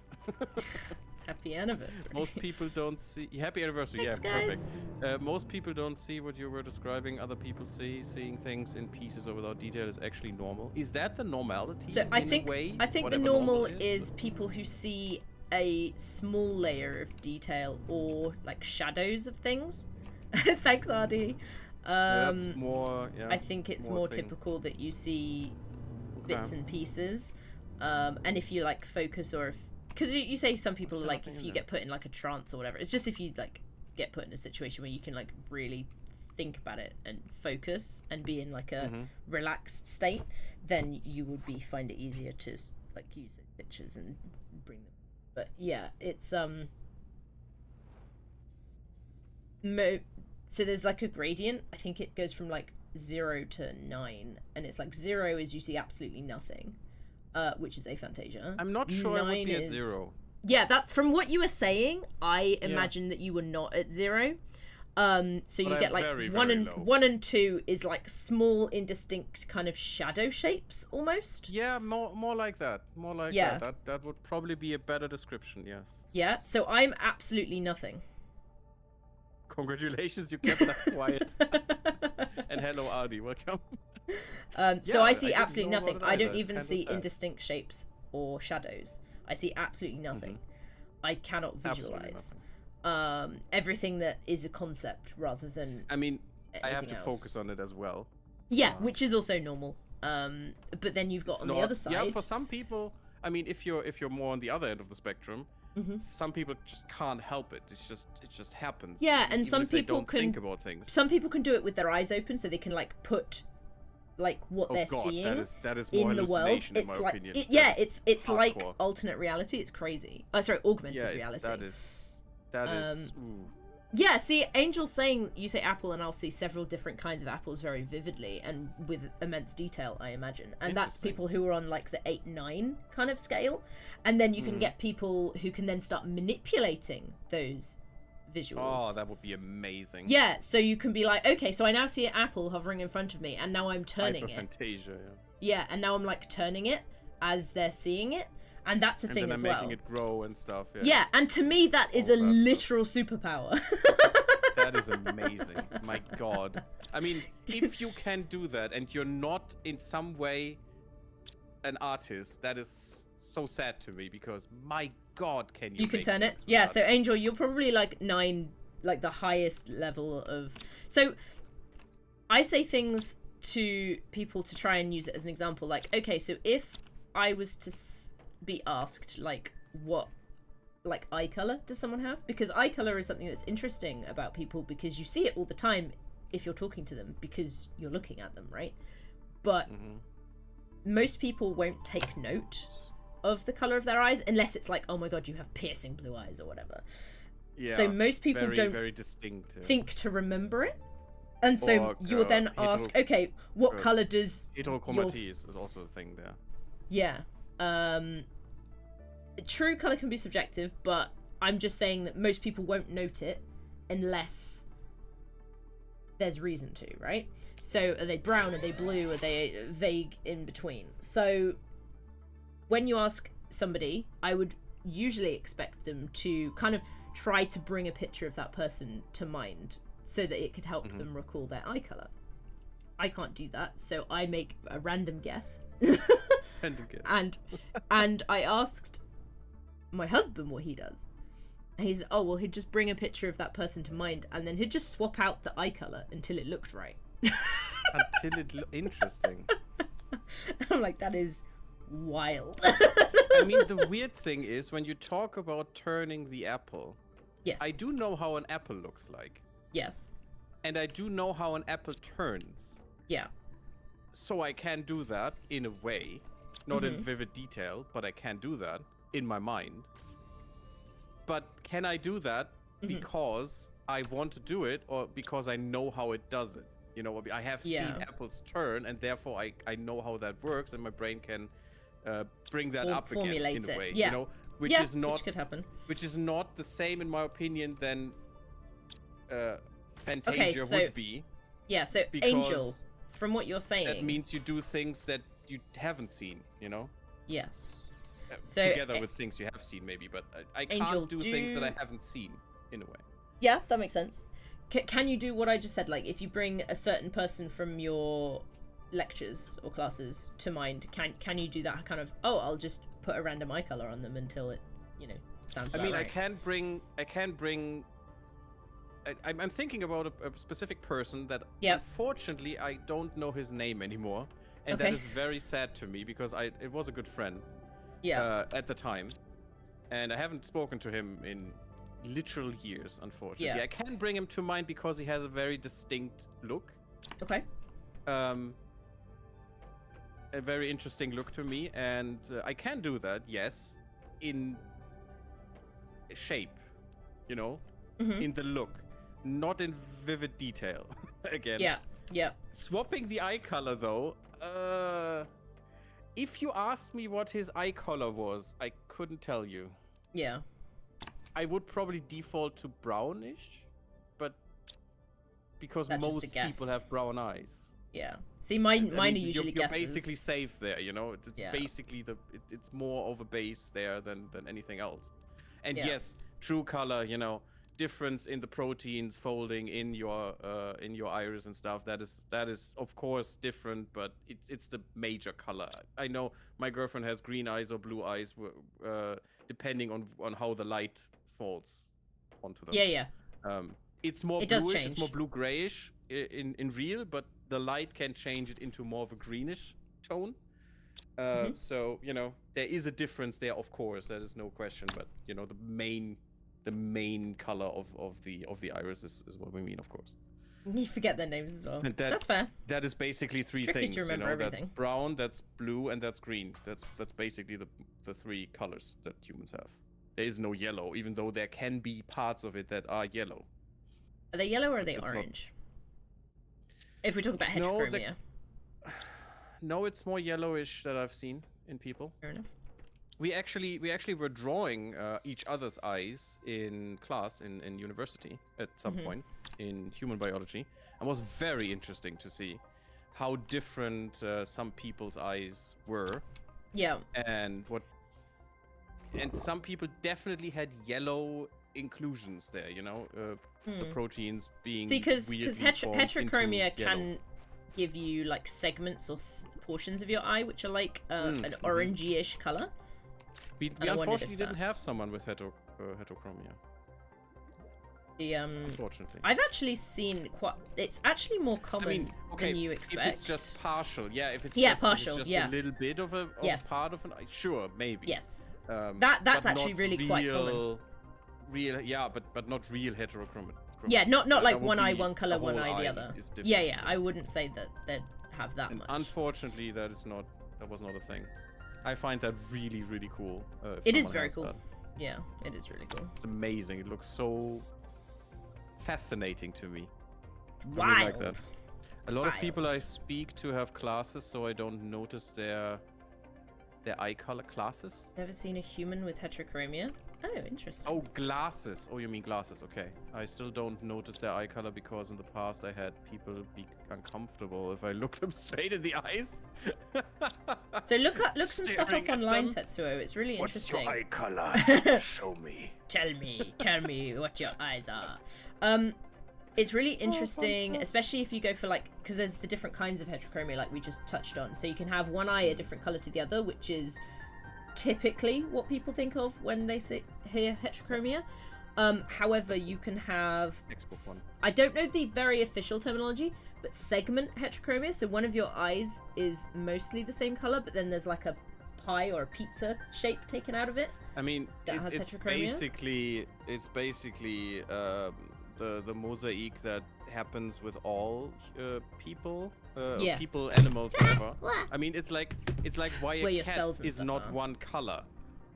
Happy anniversary. Most people don't see happy anniversary. Thanks, yeah, guys. perfect. Most people don't see what you were describing. Other people seeing things in pieces or without detail is actually normal. Is that the normality? So I in think a way? the Whatever normal is? is people who see a small layer of detail or like shadows of things. Thanks, RD. That's more. Yeah. I think it's more thing. typical that you see bits Okay. and pieces, and if you like focus or if because you say some people What's like happening if you there? get put in like a trance or whatever. It's just if you like get put in a situation where you can like really think about it and focus and be in like a relaxed state, then you would find it easier to like use the pictures and bring them But yeah, it's so there's like a gradient. I think it goes from like 0 to 9, and it's like 0 is you see absolutely nothing, which is aphantasia. I'm not sure I would be at is... 0. Yeah, that's from what you were saying. I imagine that you were not at 0. So you get like very, 1 very and low. 1 and 2 is like small, indistinct kind of shadow shapes almost. Yeah, more like that. More like Yeah. that. That would probably be a better description. Yes. Yeah. So I'm absolutely nothing. Congratulations, you kept that quiet. And hello, Ardi, welcome. So Yeah, I I see didn't absolutely know about nothing. it I don't either. It's even kinda see sad. indistinct shapes or shadows. I see absolutely nothing. I cannot Absolutely visualize everything that is a concept rather than I mean, I have anything to else. focus on it as well. Yeah, which is also normal. But then you've got It's on the not- other side. Yeah, for some people, I mean, if you're more on the other end of the spectrum, Mhm. some people just can't help it. It just happens. Yeah, even- and even some if they people don't can- think about things. Some people can do it with their eyes open, so they can like put like what Oh they're god, seeing that is more in the world. hallucination, It's in my like opinion. yeah, That is it's like hardcore. alternate reality. It's crazy. Oh, sorry, augmented Yeah, reality. that is. Ooh. Yeah, see, Angel's saying you say apple, and I'll see several different kinds of apples very vividly and with immense detail, I imagine. And that's Interesting. people who are on like the 8-9 kind of scale. And then you can get people who can then start manipulating those visuals. Oh, that would be amazing. Yeah, so you can be like, okay, so I now see an apple hovering in front of me, and now I'm turning it. Hyperphantasia, yeah. Yeah, and now I'm like turning it as they're seeing it. And that's a And thing then I'm as well. making it grow and stuff. Yeah. Yeah, and to me, that is a All that stuff. literal superpower. That is amazing. My god. I mean, if you can do that and you're not in some way an artist, that is so sad to me because my god, can you You can make turn it. things Yeah, without so Angel, you're probably like 9, like the highest level of... So I say things to people to try and use it as an example. Like, okay, so if I was to be asked, like, what like eye color does someone have? Because eye color is something that's interesting about people because you see it all the time if you're talking to them because you're looking at them, right? But most people won't take note of the color of their eyes unless it's like, oh my god, you have piercing blue eyes or whatever. Yeah, So most people very, don't very distinct. Yeah. think to remember it. And so Or, you will then ask, okay, what color does Heterochromaty is also a thing there. Yeah. True color can be subjective, but I'm just saying that most people won't note it unless there's reason to, right? So are they brown? Are they blue? Are they vague in between? So when you ask somebody, I would usually expect them to kind of try to bring a picture of that person to mind so that it could help them recall their eye color. I can't do that, so I make a random guess. And I asked my husband what he does. And he's, oh, well, he'd just bring a picture of that person to mind, and then he'd just swap out the eye color until it looked right. Until it interesting. And I'm like, that is wild. I mean, the weird thing is when you talk about turning the apple. Yes. I do know how an apple looks like. Yes. And I do know how an apple turns. Yeah. So I can do that in a way. Not in vivid detail, but I can do that in my mind. But can I do that because I want to do it or because I know how it does it? You know, I have seen apples turn and therefore I know how that works and my brain can bring that up again in a way. Yeah. You know, which is not which could happen. Which is not the same in my opinion than Fantasia Okay, so- would be. Yeah, so Because Angel, from what you're saying... That means you do things that you haven't seen, you know? Yes. So, Together with things you have seen, maybe, but I Angel, can't do things that I haven't seen, in a way. Yeah, that makes sense. Can you do what I just said? Like, if you bring a certain person from your lectures or classes to mind, can you do that kind of, oh, I'll just put a random eye color on them until it, you know, sounds about right. I can bring... I'm thinking about a specific person that, unfortunately, I don't know his name anymore. And that is very sad to me, because it was a good friend at the time. And I haven't spoken to him in literal years, unfortunately. Yeah. I can bring him to mind because he has a very distinct look. Okay. A very interesting look to me, and I can do that, yes, in shape, you know, Mhm. in the look, not in vivid detail. Again. Yeah. Yeah. Swapping the eye color though, if you asked me what his eye color was, I couldn't tell you. Yeah. I would probably default to brownish, but because That's just a most guess. people have brown eyes. Yeah. See, mine I are mean, usually you're guesses. basically safe there, you know. It's Yeah. basically it's more of a base there than anything else. And Yeah. yes, true color, you know, difference in the proteins folding in your iris and stuff. That is of course different, but it's the major color. I know my girlfriend has green eyes or blue eyes, depending on how the light falls onto them. Yeah. It's more It does bluish, change. it's more blue grayish in real, but the light can change it into more of a greenish tone. So you know there is a difference there, of course. That is no question. But you know the main color of the iris is what we mean, of course. You forget their names as well. And That's fair. That is basically three tricky things. to remember you know, everything. that's brown, that's blue, and that's green. That's basically the three colors that humans have. There is no yellow, even though there can be parts of it that are yellow. Are they yellow or are they It's not- orange? If we talk about No, heterochromia. No, it's more yellowish that I've seen in people. Fair enough. We actually were drawing each other's eyes in class in university at some point in human biology, and was very interesting to see how different some people's eyes were, Yeah. and some people definitely had yellow inclusions there. You know, the proteins being See, because weirdly formed into heterochromia yellow. can give you like segments or portions of your eye which are like an orangey-ish color. We I wondered unfortunately if didn't that- have someone with heterochromia. The Unfortunately. I've actually seen quite. It's actually more common I mean, okay, than you expect. if it's just partial, yeah. If it's Yeah, just, partial, if it's just yeah. a little bit of a Yes. part of an eye, sure, maybe. Yes. That's That's actually really quite common. Real, yeah, but not real heterochromia. Yeah, not That like would one eye, be one color, the one whole eye, the eye other. is different. Yeah. I wouldn't say that they'd have that And much. unfortunately, that was not a thing. I find that really, really cool. If It is someone very has cool. that. Yeah, it is really cool. It's amazing. It looks so fascinating to me. I really Wild. like that. A lot of people I Wild. speak to have classes, so I don't notice their eye color classes. Never seen a human with heterochromia? Oh, interesting. Oh, glasses. Oh, you mean glasses? Okay. I still don't notice their eye color because in the past I had people be uncomfortable if I look them straight in the eyes. So look some stuff up Staring at online, them. Tetsuo. It's really interesting. color? Show me. Tell me what your eyes are. It's really interesting, stuff. especially if you go for like, because there's the different kinds of heterochromia like we just touched on. So you can have one eye a different color to the other, which is typically what people think of when they hear heterochromia. However, you can have, Textbook one. I don't know the very official terminology, but segment heterochromia. So one of your eyes is mostly the same color, but then there's like a pie or a pizza shape taken out of it. I mean, That has it's heterochromia? basically the mosaic that happens with all people, Yeah. people, animals, whatever. I mean, it's like why Where a your cat cells and is stuff not are. one color.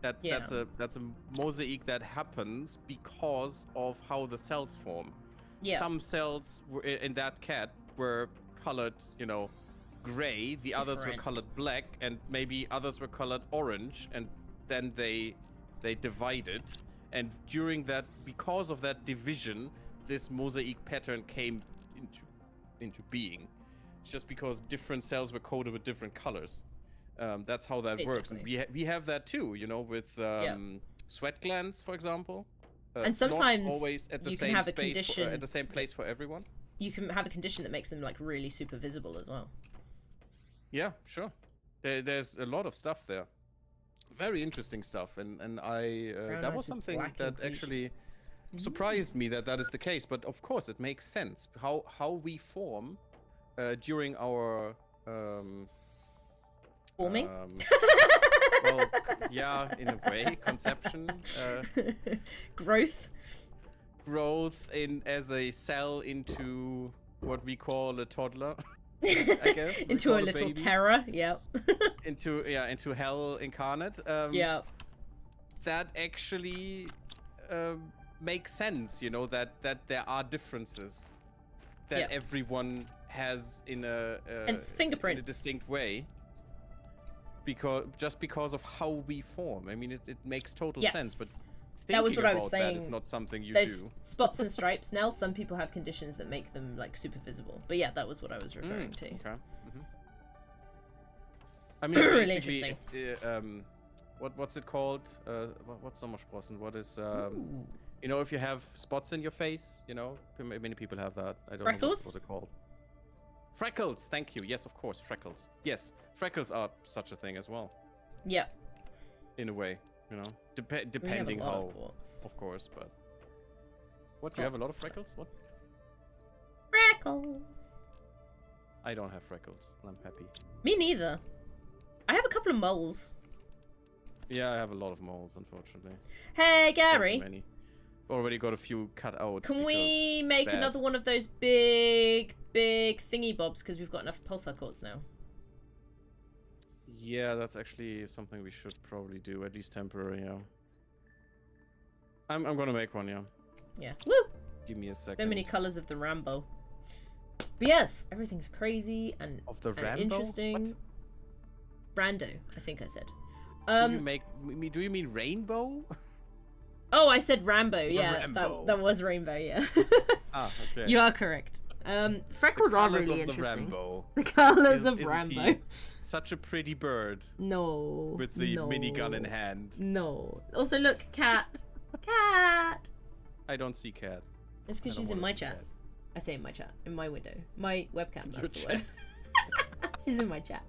That's Yeah. that's a mosaic that happens because of how the cells form. Yeah. Some cells in that cat were colored, you know, gray. The others were Different. colored black, and maybe others were colored orange, and then they divided. And during that, because of that division, this mosaic pattern came into being. It's just because different cells were coded with different colors. That's how that works, and we have that too. You know, with sweat glands, for example. And sometimes not always at the you can same have a space condition- at the same place for everyone. You can have a condition that makes them like really super visible as well. Yeah, sure. There's a lot of stuff there. Very interesting stuff, and I Brown that eyes was with something black that actually inclusions. surprised me that is the case. But of course, it makes sense how we form during our Forming? well, yeah, in a way, conception, Growth. growth as a cell into what we call a toddler. I guess we Into call a little baby. terror. Yep. into hell incarnate. Yeah. That actually make sense, you know, that there are differences that Yeah. everyone has in a Hence fingerprints. in a distinct way. Because of how we form. I mean, it makes total sense, but Yes. thinking That was what I was about that is saying. not something you Those do. spots and stripes. Now, some people have conditions that make them like super visible. But yeah, that was what I was referring to. Okay. I mean, Really basically, what's it called? What's Sommersprossen? What is Ooh. you know, if you have spots in your face, you know, many people have that. I don't know Freckles? what's it called. Freckles. Thank you. Yes, of course, freckles. Yes, freckles are such a thing as well, Yeah. in a way. You know, We have a depending lot how, of warts. of course, but. What, do you have a lot of freckles? What? Freckles. I don't have freckles. I'm happy. Me neither. I have a couple of moles. Yeah, I have a lot of moles, unfortunately. Hey, Not too Gary. many. Already got a few cut out. Can because we make bad. another one of those big thingy bobs? Because we've got enough pulsar quartz now. Yeah, that's actually something we should probably do, at least temporary, yeah. I'm gonna make one, yeah. Yeah. Woo! Give me a second. So many colors of the Rambo. But yes, everything's crazy and, Of the and Rambo? interesting. What? Brando, I think I said. Do you mean rainbow? Oh, I said Rambo. Yeah, Rambo. that was rainbow. Yeah. Ah, okay. You are correct. Freckles are Colours really of the interesting. Rambo. The colors Isn't- of isn't Rambo. he Such a pretty bird No. with the no, minigun in hand. No. Also, look, cat. Cat. I don't see cat. It's I because don't she's in wanna my see chat. cat. I say in my chat, in my window, my webcam. Your That's the word. She's in my chat.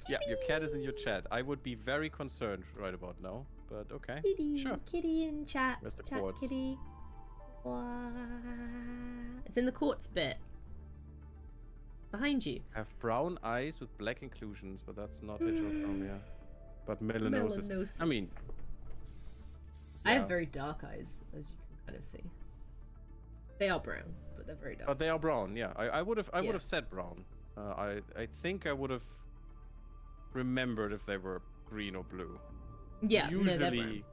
Yeah, your cat is in your chat. I would be very concerned right about now, but okay. Kitty, Sure. kitty in chat. Where's the chat quartz? kitty. Wah. It's in the quartz bit. Behind you. Have brown eyes with black inclusions, but that's not heterochromia. But melanosis. I mean, I yeah. have very dark eyes, as you can kind of see. They are brown, but they're very dark. But they are brown. Yeah, I would have Yeah. said brown. I think I would have remembered if they were green or blue. Yeah, no, they're brown.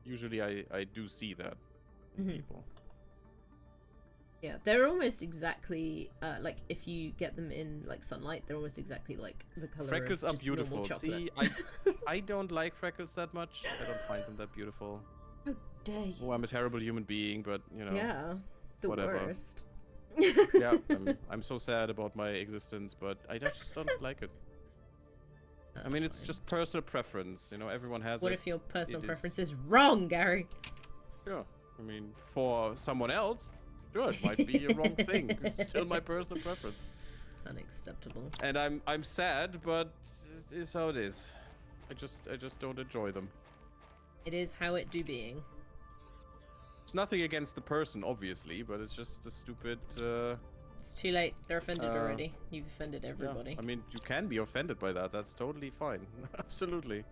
Usually I do see that in Mhm. people. Yeah, they're almost exactly like if you get them in like sunlight, they're almost exactly like the color Freckles of are just normal beautiful. chocolate. See, I don't like freckles that much. I don't find them that beautiful. How dare you? Oh, I'm a terrible human being, but you know. Yeah, the whatever. worst. Yeah, I'm so sad about my existence, but I just don't like it. I mean, it's fine. just personal preference. You know, everyone has What it. if your personal It preference is wrong, Gary? Yeah, I mean, for someone else, sure, it might be a wrong thing. It's still my personal preference. Unacceptable. And I'm sad, but it is how it is. I just don't enjoy them. It is how it do being. It's nothing against the person, obviously, but it's just a stupid. It's too late. They're offended Uh, already. You've offended Yeah. everybody. I mean, you can be offended by that. That's totally fine. Absolutely.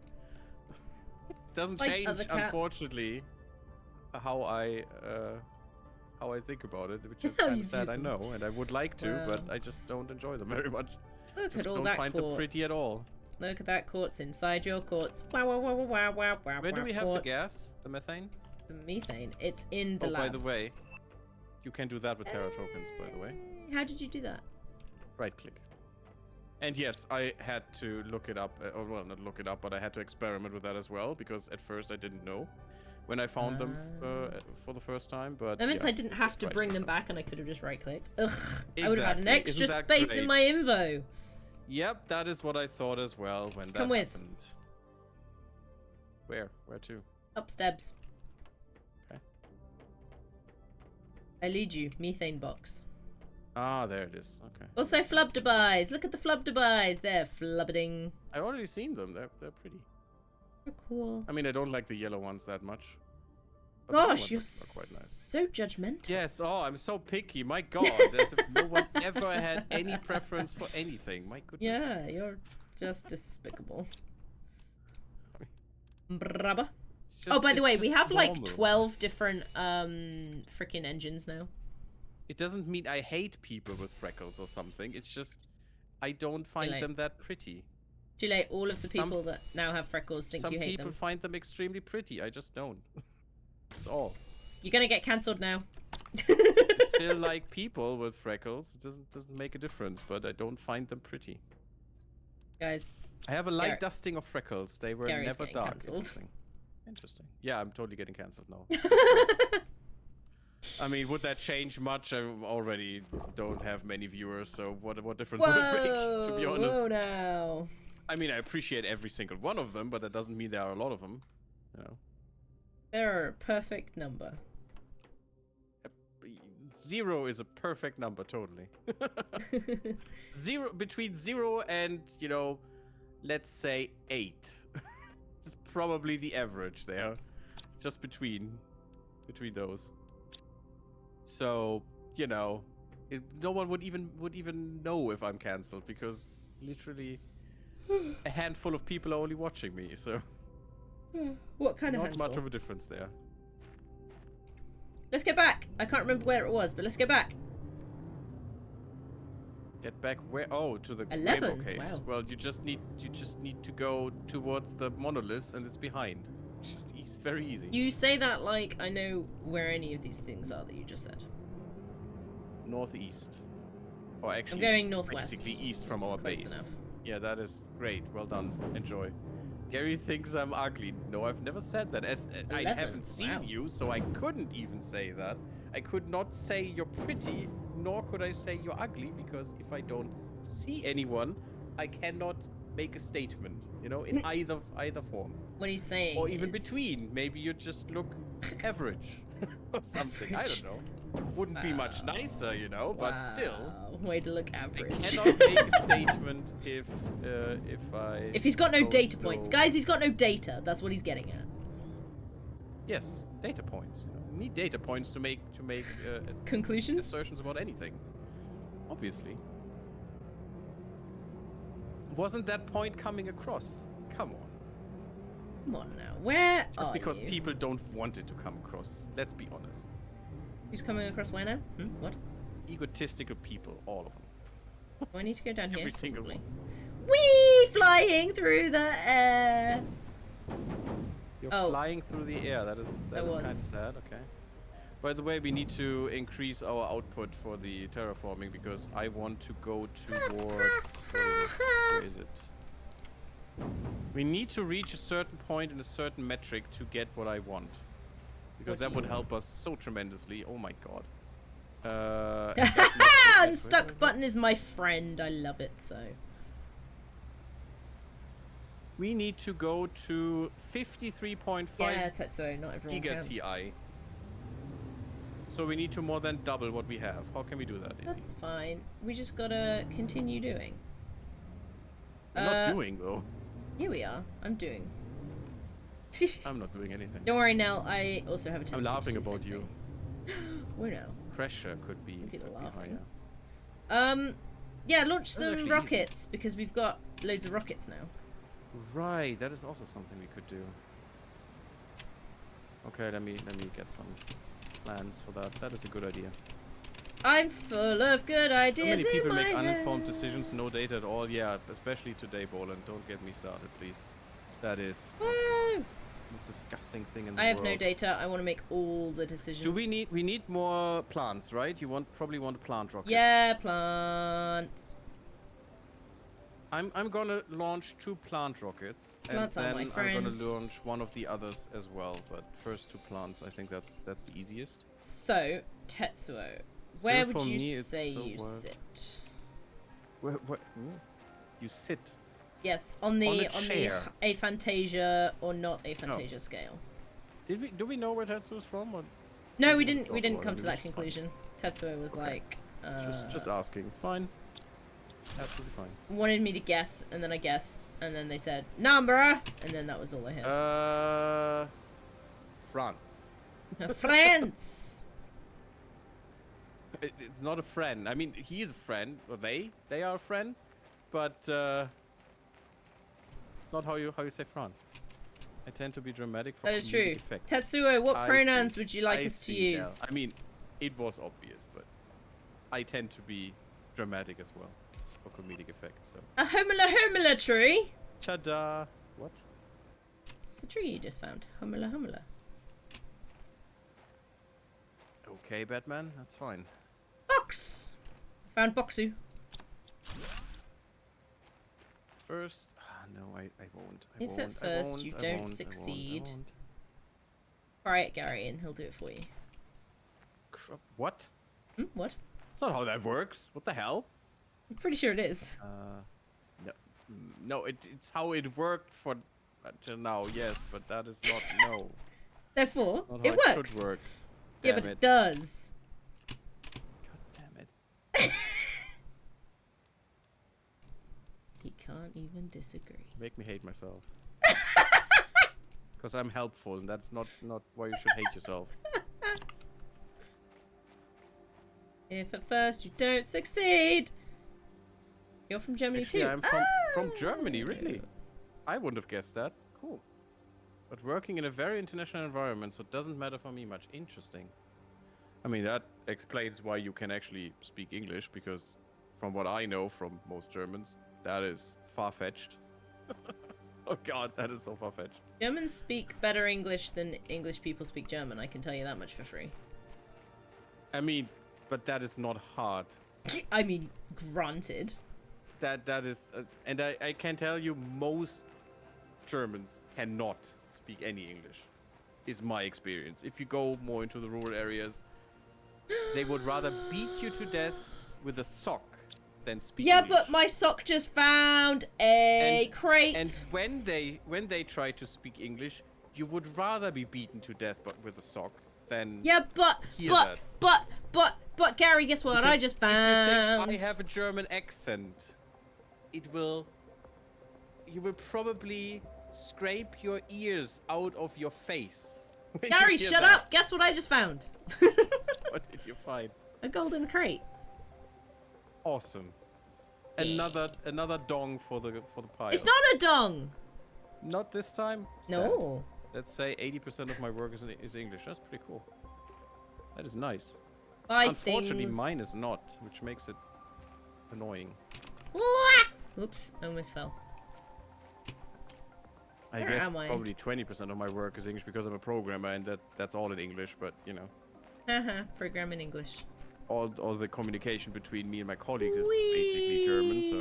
Doesn't Like change, other cat- unfortunately, how I think about it, which is How kind you of sad. view I them. know, and I would like to, but Well. I just don't enjoy them very much. Look Just at all don't that find quartz. them pretty at all. Look at that quartz inside your quartz. Wow, wow, wow, wow, wow, wow, Where do wow, we have quartz. the gas? The methane? The methane. It's in the Oh, lab. by the way, you can do that with Terra tokens, by the way. How did you do that? Right click. And yes, I had to look it up, or well, not look it up, but I had to experiment with that as well, because at first I didn't know when I found them for the first time, but That means yeah, I didn't have to right bring click. them back and I could have just right clicked. Ugh. I would have had an Exactly. extra Isn't that space in my great? info. Yep, that is what I thought as well when that Come with. happened. Where? Where to? Upstairs. Okay. I lead you. Methane box. Ah, there it is. Okay. Also flubdebuys. Look at the flubdebuys. They're flubbeting. I've already seen them. They're pretty. They're cool. I mean, I don't like the yellow ones that much. but the other Gosh, ones you're are quite nice. so judgmental. Yes, oh, I'm so picky. My god, as if no one ever had any preference for anything. My goodness. Yeah, you're just despicable. Brabba. It's Oh, by the it's way, we just have like normal. 12 different freaking engines now. It doesn't mean I hate people with freckles or something. It's just I don't find late. them that pretty. Too late. All of the Some- people that now have freckles think Some you hate people them. find them extremely pretty. I just don't. That's all. You're gonna get cancelled now. Still like people with freckles. It doesn't make a difference, but I don't find them pretty. Guys, I have a light Garrett- dusting of freckles. They were Gary's never getting dark. cancelled. Interesting. Interesting. Yeah, I'm totally getting cancelled now. I mean, would that change much? I already don't have many viewers, so what difference would it make, to be honest? Whoa now. I mean, I appreciate every single one of them, but that doesn't mean there are a lot of them. You know. They're a perfect number. 0 is a perfect number, totally. Between 0 and, you know, let's say 8. It's probably the average there. Just between those. So, you know, no one would even know if I'm cancelled, because literally a handful of people are only watching me, so What kind of not handful? much of a difference there. Let's get back. I can't remember where it was, but let's get back. Get back where? Oh, to the 11, rainbow caves. wow. Well, you just need to go towards the monoliths, and it's behind. It's just easy, very easy. You say that like I know where any of these things are that you just said. Northeast, or actually, I'm going northwest. basically east from It's our close base. enough. Yeah, that is great. Well done. Enjoy. Gary thinks I'm ugly. No, I've never said that. As I 11, haven't seen wow. you, so I couldn't even say that. I could not say you're pretty, nor could I say you're ugly, because if I don't see anyone, I cannot make a statement. You know, in either form, What he's saying or even is- between. Maybe you just look average, or something. Average. I don't know. Wouldn't be much Wow. nicer, you know, but still. Wow, way to look I average. cannot make a statement if I. If he's got no don't data points. know- Guys, he's got no data. That's what he's getting at. Yes, data points. You know, we need data points to make Conclusions? assertions about anything. Obviously. Wasn't that point coming across? Come on. Come on now. Where Just are because you? people don't want it to come across. Let's be honest. Who's coming across where now? What? Egotistical people, all of them. Do I need to go down here? Every single Probably. one. Whee! Flying through the air! You're Oh. flying through the air. That is kind of was. sad. Okay. By the way, we need to increase our output for the terraforming, because I want to go towards. Where is it? We need to reach a certain point and a certain metric to get what I want, because What that do would you help us so tremendously. Oh my god. Unstuck button is my friend. I love it so. We need to go to 53.5 Yeah, Tetsuo, not everyone Giga can. TI. So we need to more than double what we have. How can we do that? That's fine. We just gotta continue doing. We're not doing though. Here we are. I'm doing. I'm not doing anything. Don't worry, Nell. I also have a tendency I'm laughing to do the about same you. thing. Where now? Pressure could be, People could be laughing. higher. Yeah, launch That's some actually easy. rockets because we've got loads of rockets now. Right, that is also something we could do. Okay, let me get some plans for that. That is a good idea. I'm full of good So ideas many people in my make uninformed head. decisions, no data at all. Yeah, especially today, Boland. Don't get me started, please. That is Woo! the most disgusting thing in the I have world. no data. I want to make all the decisions. Do we need more plants, right? You probably want a plant rocket. Yeah, plants. I'm gonna launch 2 plant rockets, Plants are and my then I'm friends. gonna launch one of the others as well. But first 2 plants, I think that's the easiest. So, Tetsuo, Still, where would for you me, it's say so you worth- sit? Where you sit? Yes, on the a chair. aphantasia or not aphantasia scale. Do we know where Tetsuo's from? Or No, we we didn't. don't We talk didn't about come it, to which that is fine. conclusion. Tetsuo was Okay. like, just asking. It's fine. Absolutely fine. wanted me to guess, and then I guessed, and then they said number, and then that was all I heard. France. France. It's not a friend. I mean, he is a friend, or they are a friend, but it's not how you say France. I tend to be dramatic for That is comedic true. effect. Tetsuo, what I pronouns see. would you like I us to see now. use? I mean, it was obvious, but I tend to be dramatic as well for comedic effect. So, A homila tree. ta-da! What? It's the tree you just found. Homila. Okay, Batman, that's fine. Box! Found Boxu. First, no, I won't. I If won't. at first you don't succeed, try it, Gary, and he'll do it for you. What? What? That's not how that works. What the hell? I'm pretty sure it is. No, no, it's how it worked for until now. Yes, but that is not no. Therefore, Not how it it works. should work. Yeah, Damn but it. it does. God damn it. He can't even disagree. Make me hate myself. Because I'm helpful, and that's not why you should hate yourself. If at first you don't succeed, you're from Germany Actually, too. I'm from Germany, really. I wouldn't have guessed that. Cool. But working in a very international environment, so it doesn't matter for me much. Interesting. I mean, that explains why you can actually speak English, because from what I know from most Germans, that is far-fetched. Oh god, that is so far-fetched. Germans speak better English than English people speak German, I can tell you that much for free. I mean, but that is not hard. I mean, granted. That is, and I can tell you, most Germans cannot speak any English. Is my experience. If you go more into the rural areas, they would rather beat you to death with a sock than speak Yeah, English. but my sock just found a crate. And when they try to speak English, you would rather be beaten to death but with a sock than Yeah, but Gary, guess what? I Because just if you found. think I have a German accent, you will probably scrape your ears out of your face. when you Gary, hear shut that. up! Guess what I just found? What did you find? A golden crate. Awesome. Another dong for the pile. It's not a dong. Not this time. Sad. No. Let's say 80% of my work is English. That's pretty cool. That is nice. Buy Unfortunately, things. mine is not, which makes it annoying. Oops, I almost fell. I Where guess am I? probably 20% of my work is English because I'm a programmer, and that's all in English. But you know, Haha, program in English. all the communication between me and my colleagues is basically German. So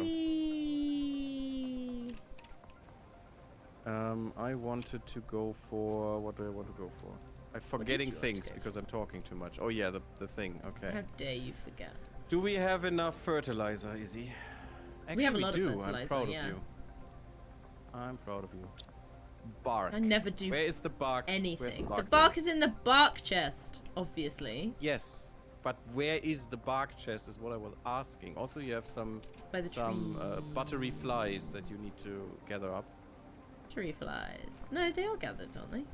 I wanted to go for, what do I want to go for? I'm forgetting you want to things go because I'm talking too much. Oh yeah, the thing. Okay. How dare you forget? Do we have enough fertilizer, Izzy? Actually, We have a lot of do. fertilizer, I'm proud yeah. of you. I'm proud of you. Bark. I never do Where is the bark? Where's anything. The thing? bark is in the bark chest, obviously. Yes, but where is the bark chest is what I was asking. Also, you have some By the buttery flies that you need to gather up. tree flies. No, they are gathered, aren't they?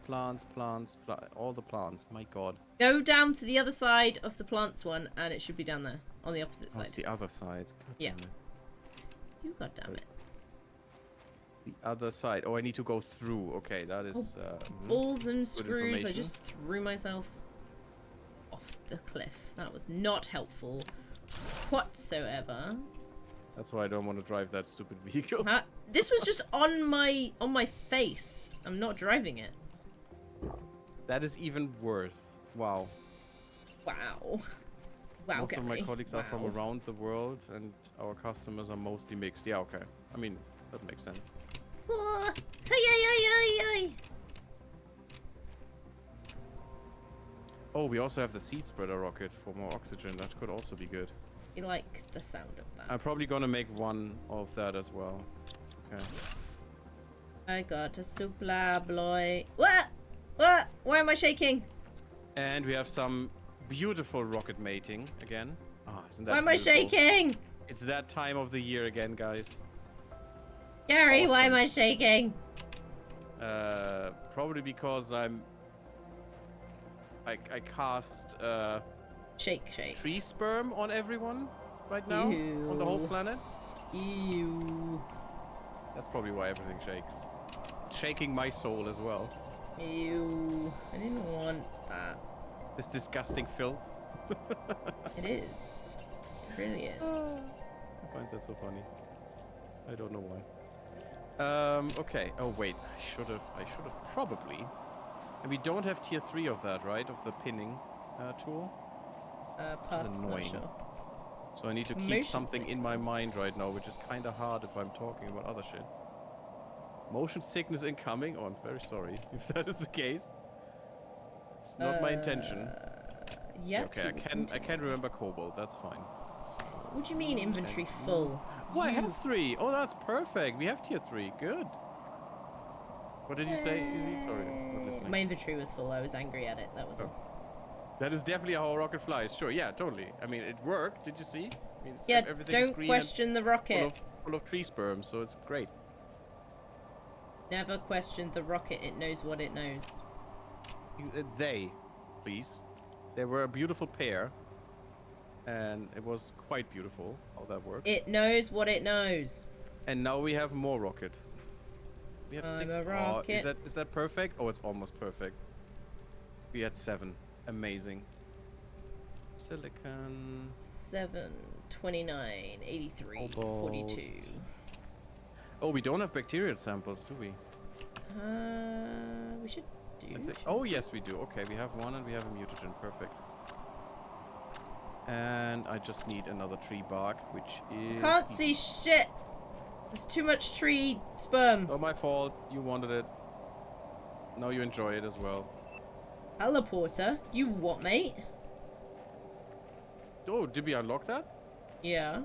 Plants, all the plants. My god. Go down to the other side of the plants one, and it should be down there, on the opposite What's side. the other side? God Yeah. damn it. You goddamn it. The other side. Oh, I need to go through. Okay, that is... Balls and screws, I information. just threw myself off the cliff. That was not helpful whatsoever. That's why I don't want to drive that stupid vehicle. Huh? This was just on my face. I'm not driving it. That is even worse. Wow. Wow. Wow, Most of my Gary. colleagues are from Wow. around the world, and our customers are mostly mixed. Yeah, okay. I mean, that makes sense. Oh, we also have the seed spreader rocket for more oxygen. That could also be good. You like the sound of that. I'm probably gonna make one of that as well. Okay. I got a supply boy. What? What? Why am I shaking? And we have some beautiful rocket mating again. Ah, isn't that Why am I beautiful? shaking? It's that time of the year again, guys. Gary, why am Awesome. I shaking? Probably because I cast Shake. tree sperm on everyone right now on the whole Ew. planet. Ew. That's probably why everything shakes. Shaking my soul as well. Ew. I didn't want that. This disgusting filth. It is. It really is. I find that so funny. I don't know why. Okay. Oh wait, I should have probably. And we don't have tier 3 of that, right? Of the pinning. tool? Pass. Not annoying. sure. So I need to keep Motion something in my sickness. mind right now, which is kind of hard if I'm talking about other shit. Motion sickness incoming? Oh, I'm very sorry if that is the case. It's not my intention. Yeah. Okay, I can remember Cobalt. That's fine. What do you mean inventory full? Oh, I have 3. Oh, that's perfect. We have tier 3. Good. What did you say, Izzy? Sorry, not listening. My inventory was full. I was angry at it. That was all. That is definitely how a rocket flies. Sure, yeah, totally. I mean, it worked. Did you see? I mean, Yeah. everything's Don't green question the and rocket. full of tree sperm, so it's great. Never question the rocket. It knows what it knows. They, please. They were a beautiful pair. And it was quite beautiful how that worked. It knows what it knows. And now we have more rocket. We have I'm 6. a rocket. Is that perfect? Oh, it's almost perfect. We had 7. Amazing. Silicon. 7, 29, 83, Cobalt. 42. Oh, we don't have bacterial samples, do we? We should do. Oh, yes, we do. Okay, we have 1 and we have a mutagen. Perfect. And I just need another tree bark, which is... Can't see shit. There's too much tree sperm. Not my fault. You wanted it. Now you enjoy it as well. Teleporter? You what, mate? Oh, did we unlock that? Yeah.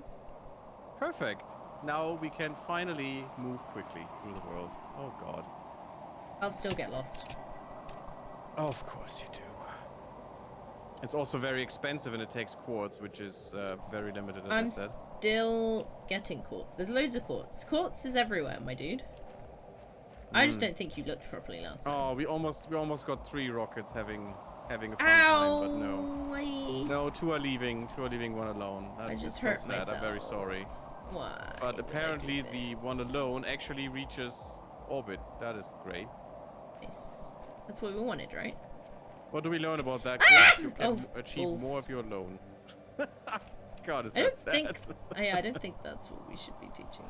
Perfect. Now we can finally move quickly through the world. Oh god. I'll still get lost. Of course you do. It's also very expensive and it takes quartz, which is very limited, as I said. Still getting quartz. There's loads of quartz. Quartz is everywhere, my dude. I just don't think you looked properly last time. Oh, we almost got 3 rockets having a fun Ow! time, but no. No, 2 are leaving. 2 are leaving 1 alone. That's I just so hurt sad. I'm very myself. sorry. Why? But did I apparently do the this? 1 alone actually reaches orbit. That is great. Nice. That's what we wanted, right? What do we learn about that? You can achieve balls. more of your loan. God, is I that don't sad? think. I don't think that's what we should be teaching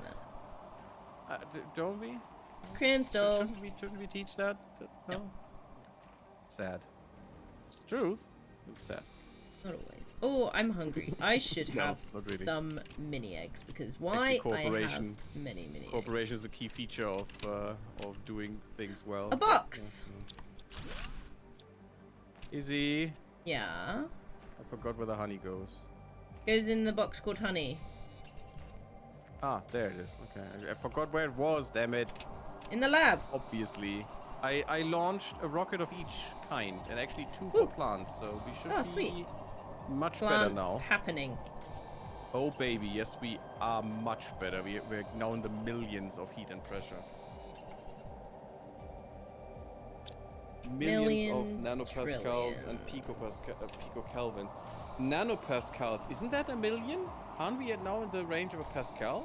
that. Don't we? Crimstall. Shouldn't we teach that? No. Sad. It's truth. It's sad. Not always. Oh, I'm hungry. I should No, have not really. some mini eggs because why Actually, I have cooperation. many Cooperation eggs. is a key feature of doing things well. A box. Izzy, Yeah. I forgot where the honey goes. Goes in the box called honey. Ah, there it is. Okay, I forgot where it was. Damn it. In the lab. Obviously, I launched a rocket of each kind, and actually 2 for plants. So we should Oh, be sweet. much Plants better now. happening. Oh baby, yes we are much better. We're now in the millions of heat and pressure. Millions of nanopascals and picokelvins. Nanopascals, isn't that a million? Aren't we now in the range of a pascal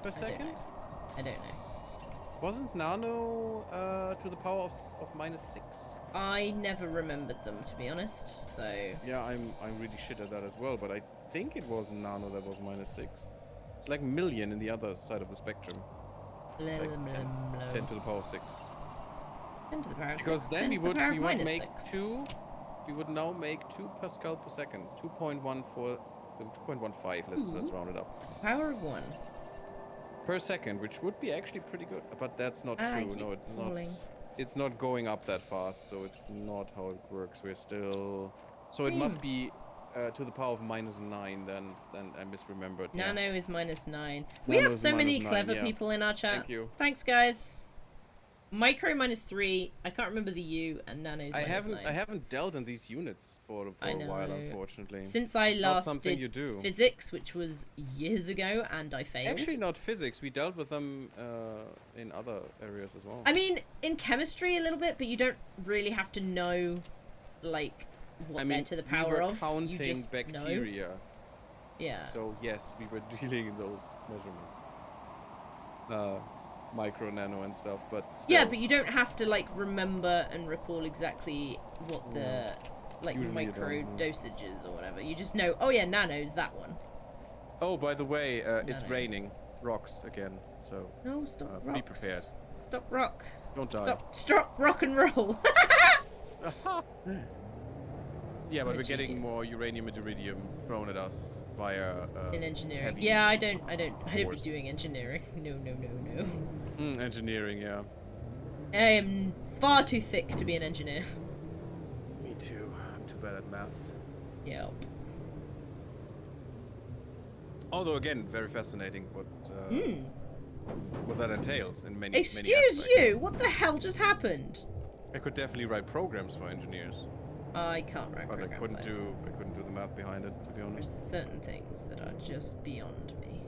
per second? I don't know. Wasn't nano to the power of -6? I never remembered them, to be honest. So Yeah, I'm really shit at that as well, but I think it was nano that was -6. It's like million in the other side of the spectrum. Like 10 to the power of 6. 10 to the power of Because 6, then 10 we to the would power of minus make 6. 2. We would now make 2 Pascal per second. 2.14, 2.15. Let's round it up. Power of 1. Per second, which would be actually pretty good. But that's not I true. keep No, it's falling. not. It's not going up that fast, so it's not how it works. We're still. So it must be to the power of -9. Then I misremembered. Yeah. Nano is -9. We Nano have is so many -9, clever yeah. people in our chat. Thank you. Thanks, guys. Micro -3. I can't remember the U, and Nano's I -9. haven't dealt in these units for I a while, know. unfortunately. Since I It's not last something did you do. physics, which was years ago, and I failed. Actually, not physics. We dealt with them in other areas as well. I mean, in chemistry a little bit, but you don't really have to know, like, what they're to the power we were of. counting You just know. bacteria. Yeah. So yes, we were dealing in those measurements. Micro, nano, and stuff, but still, Yeah, but you don't have to like remember and recall exactly what the like Usually you micro don't, dosages or whatever. You just know, oh yeah, nano's that one. Oh, by the way, it's Nano. raining rocks again, so No, stop be rocks. prepared. Stop rock. don't die. Stop rock and roll. Yeah, but I'm a we're getting genius. more uranium and iridium thrown at us via In engineering. heavy Yeah, I don't be force. doing engineering. No. Engineering, yeah. I am far too thick to be an engineer. Me too. I'm too bad at maths. Yep. Although again, very fascinating what that entails in many Excuse aspects. you! What the hell just happened? I could definitely write programs for engineers, I can't write but I programs. couldn't do the math behind it, to be There's honest. certain things that are just beyond me.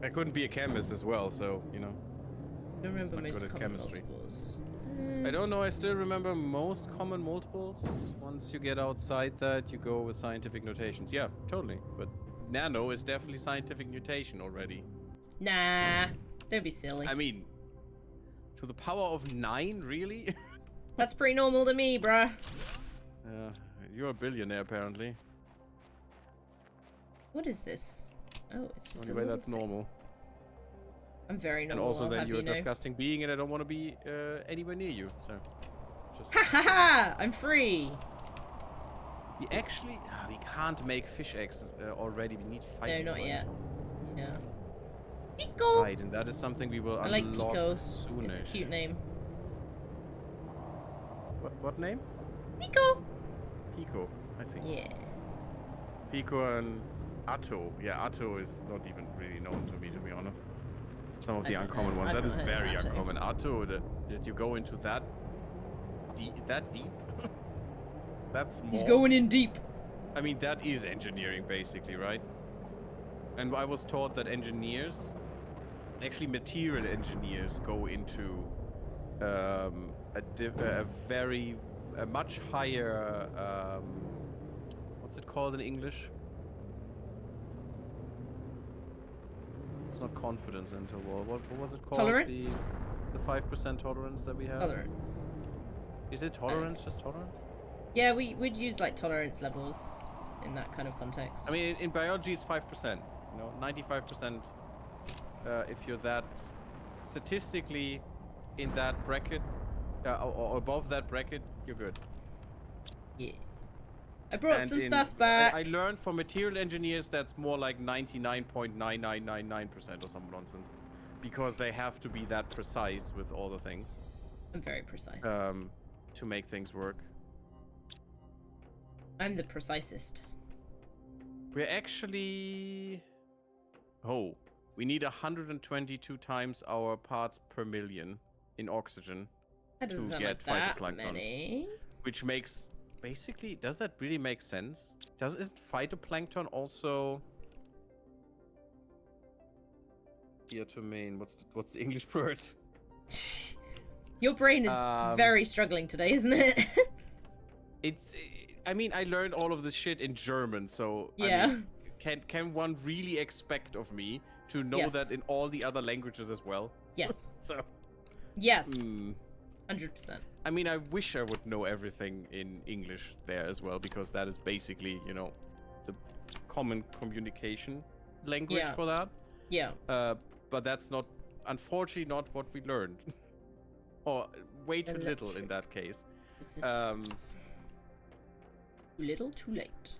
I couldn't be a chemist as well, so you know. I don't remember not most good at common chemistry. multiples. I don't know. I still remember most common multiples. Once you get outside that, you go with scientific notations. Yeah, totally. But nano is definitely scientific notation already. Nah, don't be silly. I mean, to the power of 9, really? That's pretty normal to me, bruh. You're a billionaire, apparently. What is this? Oh, it's just a Anyway, little that's thing. normal. I'm very And normal. also I'll that have you're you a know. disgusting being, and I don't want to be anywhere near you. So, just Ha ha ha! I'm free. we actually we can't make fish eggs already. We need fighting. No, not ones. yet. Yeah. Pico. Right, and that is something we will I like unlock Pico. soonish. It's a cute name. What name? Pico. Pico, I think. Yeah. Pico and Atto. Yeah, Atto is not even really known to me, to be honest. Some of the I've not uncommon heard- ones. I've That not is heard very Atto. uncommon. Atto, that you go into that deep. That's small. He's going in deep. I mean, that is engineering, basically, right? And I was taught that engineers, actually material engineers, go into a much higher, what's it called in English? It's not confidence interval. What was it called? Tolerance? The 5% tolerance that we have? Tolerance. Is it tolerance? Just tolerance? Yeah, we'd use like tolerance levels in that kind of context. I mean, in biology, it's 5%. You know, 95%. If you're that statistically in that bracket or above that bracket, you're good. Yeah. I brought And some in- stuff back. I learned from material engineers that's more like 99.9999% or some nonsense, because they have to be that precise with all the things I'm very precise. to make things work. I'm the precisest. We're actually... Oh, we need 122 times our parts per million in oxygen, That doesn't to sound get like that phytoplankton. many. which makes... Basically, does that really make sense? Isn't phytoplankton also... Diatomane, what's the English word? Your brain is very struggling today, isn't it? I mean, I learned all of this shit in German, so Yeah. I mean, can one really expect of me to know Yes. that in all the other languages as well? Yes. So, Yes. 100%. I mean, I wish I would know everything in English there as well, because that is basically, you know, the common communication language Yeah. for that. Yeah. But that's not, unfortunately, not what we learned. Or way too little in Electric. that case. Resistance. Too little, too late.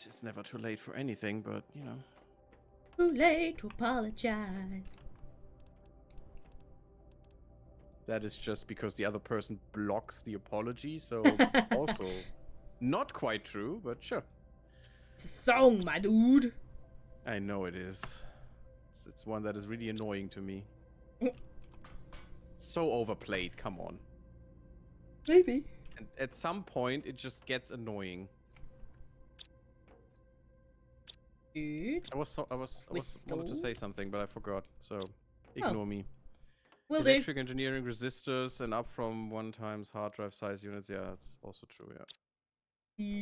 It's never too late for anything, but, you know. Too late to apologize. That is just because the other person blocks the apology, so also not quite true, but sure. It's a song, my dude. I know it is. It's one that is really annoying to me. So overplayed, come on. Maybe. And at some point, it just gets annoying. Dude. I wanted to say something, but I forgot, so ignore me. Will do. Electric engineering resistors and up from 1 times hard drive size units. Yeah, that's also true, yeah.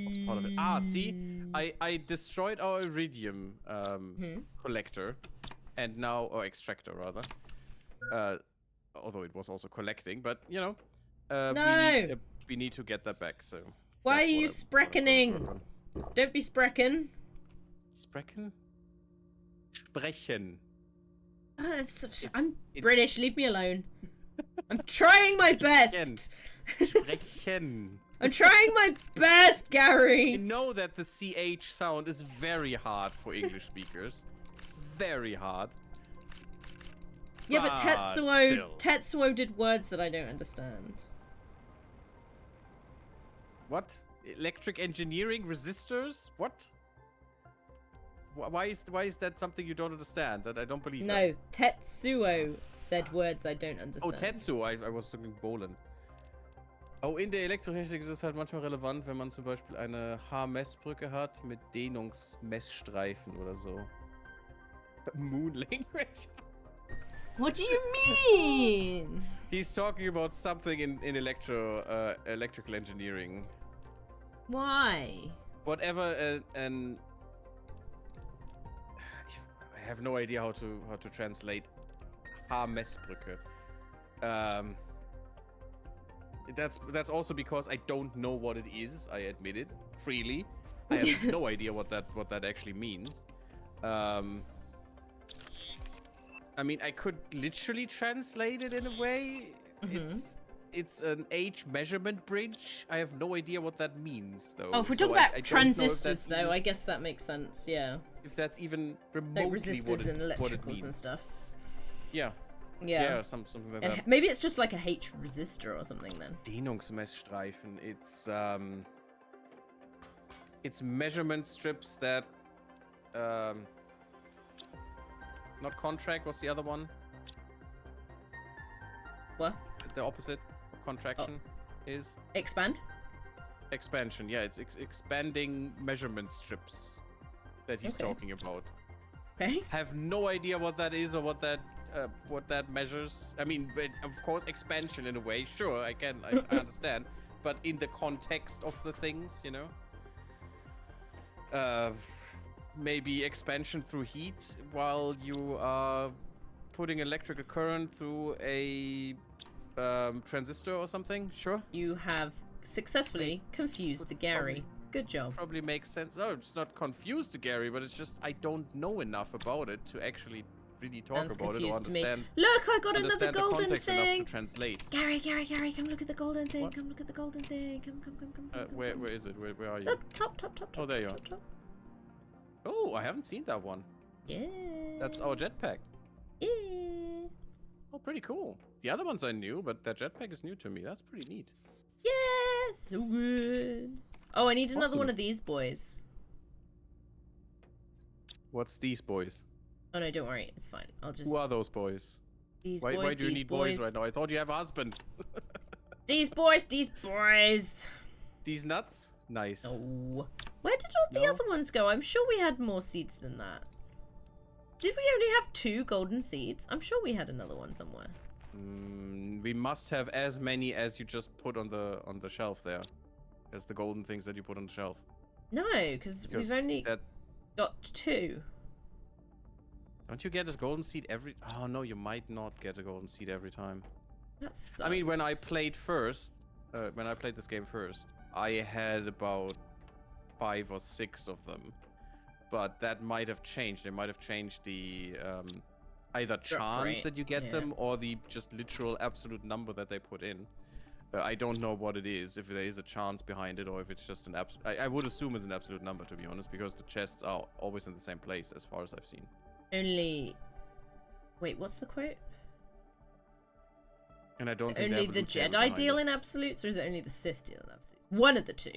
Was part of it. Ah, see? I destroyed our iridium collector, and now, or extractor rather. Although it was also collecting, but you know, No! we need to get that back. So. Why that's are you what I'm gonna spreckening? work on. Don't be sprechen. Sprechen? Sprechen. I'm it's- British, leave me alone. I'm trying my best. Again, Sprechen. I'm trying my best, You Gary. know that the CH sound is very hard for English speakers. Very hard. Yeah, but still. Tetsuo did words that I don't understand. What? Electric engineering resistors? What? Why is that something you don't understand? That I don't believe. No, Tetsuo said words I don't understand. Oh, Tetsu. I was thinking Bohlen. Oh, in der Elektrotechnik ist es halt manchmal relevant, wenn man zum Beispiel eine H-Messbrücke hat mit Dehnungsmessstreifen oder so. Moon language. What do you mean? He's talking about something in electrical engineering. Why? Whatever I have no idea how to translate H-Messbrücke. That's also because I don't know what it is. I admit it freely. I have no idea what that actually means. I mean, I could literally translate it in a way. It's an H measurement bridge. I have no idea what that means, though. Oh, if we're So talking about I don't know if transistors, that's though, even- I guess that makes sense. Yeah, if that's even remotely like resistors and what it electricals means. and stuff. Yeah, Yeah. something like And that. maybe it's just like a H resistor or something then. Dehnungsmessstreifen. It's measurement strips that not contract. What's the other one? What? The opposite of contraction is Expand? expansion. Yeah, it's expanding measurement strips that he's Okay. talking about. Okay. Have no idea what that is or what that measures. I mean, of course, expansion in a way. Sure, I understand, but in the context of the things, you know. Maybe expansion through heat while you are putting electrical current through a transistor or something. Sure, You have successfully confused the Gary. Good job. probably makes sense. No, it's not confused to Gary, but it's just I don't know enough about it to actually really talk Sounds about it or confused to me. understand. Look, I got another Understand the golden context enough thing. to translate. Gary, come look at the golden thing. What? Come look at the golden thing. Come. Where come. is it? Where are you? Look, top. Oh, there you are. top. Oh, I haven't seen that one. Yeah. That's our jetpack. Yeah. Oh, pretty cool. The other ones I knew, but that jetpack is new to me. That's pretty neat. Yeah, so good. Oh, I need another Awesome. one of these boys. What's these boys? Oh no, don't worry, it's fine. I'll just. Who are those boys? These Why boys, do you these need boys right now? I thought you have a husband. These boys. These nuts? Nice. Oh, where did all the No? other ones go? I'm sure we had more seeds than that. Did we only have 2 golden seeds? I'm sure we had another one somewhere. We must have as many as you just put on the shelf there. As the golden things that you put on the shelf. No, because Because we've only that got 2. don't you get a golden seed every? Oh no, you might not get a golden seed every time. That sucks. I mean, when I played this game first, I had about 5 or 6 of them, but that might have changed. They might have changed the either chance rate, that you get yeah. them or the just literal absolute number that they put in. I don't know what it is, if there is a chance behind it or if it's just an absolute. I would assume it's an absolute number, to be honest, because the chests are always in the same place as far as I've seen. Only. Wait, what's the quote? And I don't think they Only have a the loot table Jedi behind deal it. in absolutes, or is it only the Sith deal in absolutes? One of the 2.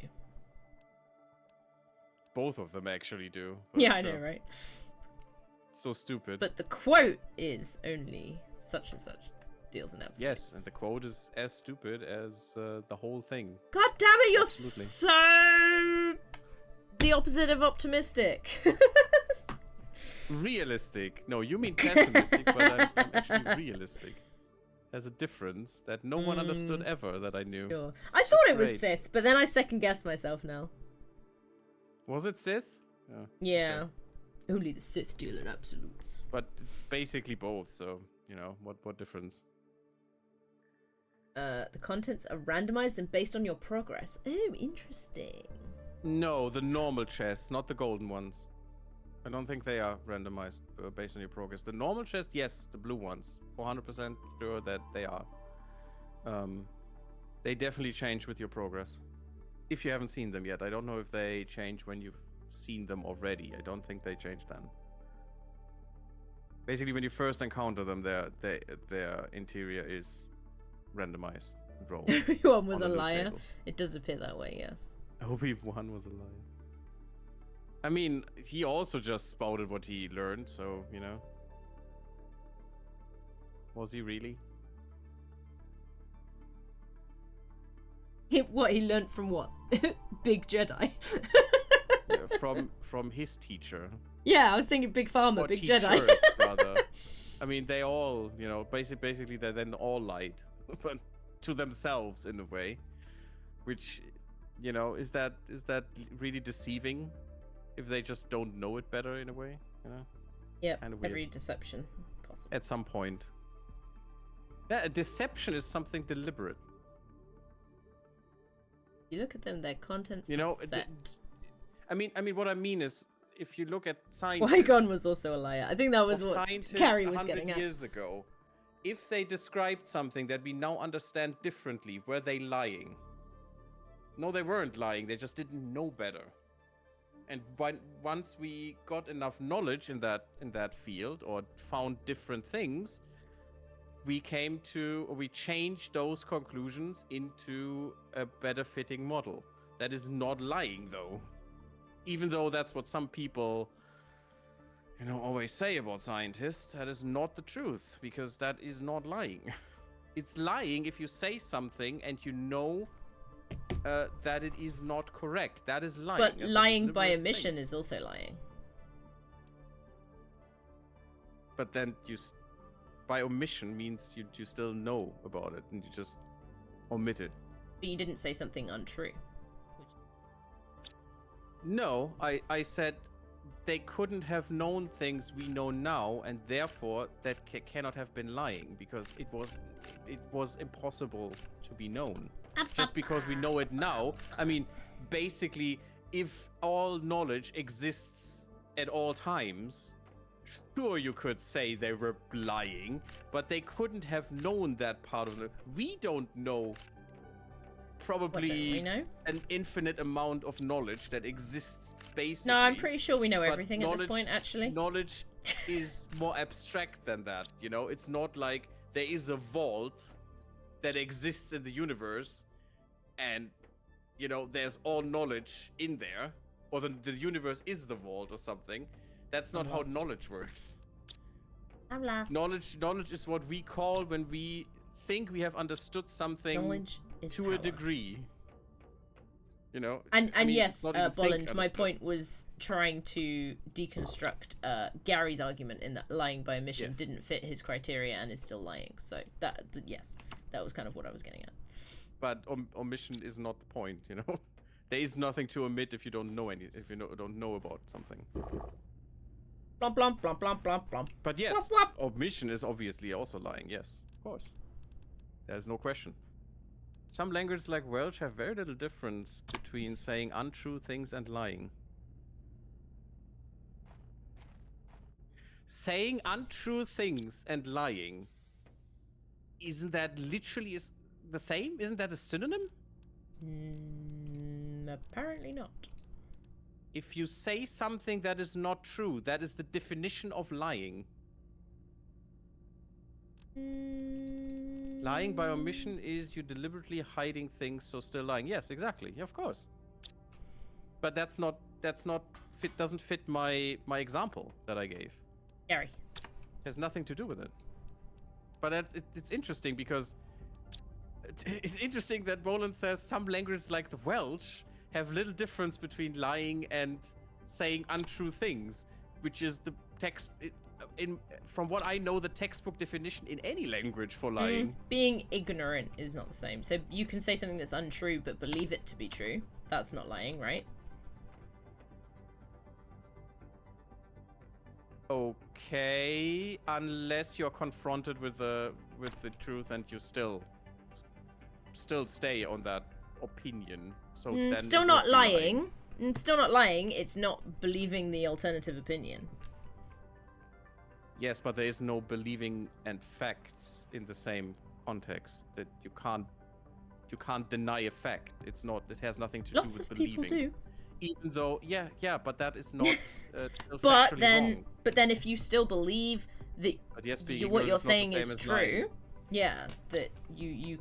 Both of them actually do. but Yeah, I sure. know, right? So stupid. But the quote is only such and such deals in absolutes. Yes, and the quote is as stupid as the whole thing. God damn it, you're Absolutely. so the opposite of optimistic. Realistic. No, you mean pessimistic, but I'm actually realistic. There's a difference that no one understood ever that I knew. Sure. It's I thought just it was great. Sith, but then I second guessed myself now. Was it Sith? Yeah. Yeah. Only the Sith deal in absolutes. But it's basically both, so, you know, what difference? The contents are randomized and based on your progress. Oh, interesting. No, the normal chests, not the golden ones. I don't think they are randomized based on your progress. The normal chest, yes, the blue ones. 400% sure that they are. They definitely change with your progress. If you haven't seen them yet. I don't know if they change when you've seen them already. I don't think they change then. Basically, when you first encounter them, their interior is randomized. Roll. Obi-Wan was a on new liar. table. It does appear that way, yes. Obi-Wan was a liar. I mean, he also just spouted what he learned, so, you know. Was he really? What he learned from what? Big Jedi. Yeah, from his teacher. Yeah, I was thinking Big Pharma, Or Big teachers, Jedi. rather. I mean, they all, you know, basically they then all lied, but to themselves in a way, which, you know, is that really deceiving? If they just don't know it better in a way, you know? Yep, Kinda weird. every deception possible. At some point. Yeah, deception is something deliberate. You look at them, their contents You know, are set. I mean, what I mean is, if you look at scientists, Qui-Gon was also a liar. I think that was of what scientists Carrie was 100 getting at. years ago, if they described something that we now understand differently, were they lying? No, they weren't lying. They just didn't know better. And once we got enough knowledge in that field, or found different things, we changed those conclusions into a better fitting model. That is not lying, though. Even though that's what some people, you know, always say about scientists, that is not the truth, because that is not lying. It's lying if you say something and you know that it is not correct. That is lying. But That's a lying by deliberate omission thing. is also lying. But then by omission means you still know about it and you just omit it. But you didn't say something untrue. No, I said they couldn't have known things we know now, and therefore that cannot have been lying, because it was impossible to be known. Just because we know it now, I mean, basically, if all knowledge exists at all times, sure, you could say they were lying, but they couldn't have known that part of it. We don't know probably we know? an infinite amount of knowledge that exists basically. No, I'm pretty sure we know but everything at this point, actually. Knowledge is more abstract than that, you know? It's not like there is a vault that exists in the universe and, you know, there's all knowledge in there, or the universe is the vault or something. That's not how knowledge works. I'm lost. Knowledge is what we call when we think we have understood something Knowledge is to power. a degree. You know? And I mean, yes, it's not even think Bolland, my understood. point was trying to deconstruct Gary's argument in that lying by omission Yes. didn't fit his criteria and is still lying. So yes, that was kind of what I was getting at. But omission is not the point, you know? There is nothing to omit if you don't know don't know about something. Blump, blump, blump, blump, blump, blump. But yes, Wop, wop. omission is obviously also lying. Yes, of course. There's no question. Some languages like Welsh have very little difference between saying untrue things and lying. Saying untrue things and lying, isn't that literally the same? Isn't that a synonym? Apparently not. If you say something that is not true, that is the definition of lying. Lying by omission is you deliberately hiding things, so still lying. Yes, exactly. Yeah, of course. But doesn't fit my example that I gave. Gary. Has nothing to do with it. But it's interesting because it's interesting that Boland says some languages like the Welsh have little difference between lying and saying untrue things, which is the text from what I know, the textbook definition in any language for lying. Being ignorant is not the same. So you can say something that's untrue but believe it to be true. That's not lying, right? Okay, unless you're confronted with the truth and you still stay on that opinion. So then still it not would be lying. Still not lying. It's not believing the alternative opinion. Yes, but there is no believing and facts in the same context. That you can't You can't deny a fact. It's not. It has nothing to Lots do with of believing. people do. Even though, yeah, but that is not still But factually then, wrong. but then, if you still believe that But yes, being what ignorant you're is not the saying same is as lying. true, yeah, that you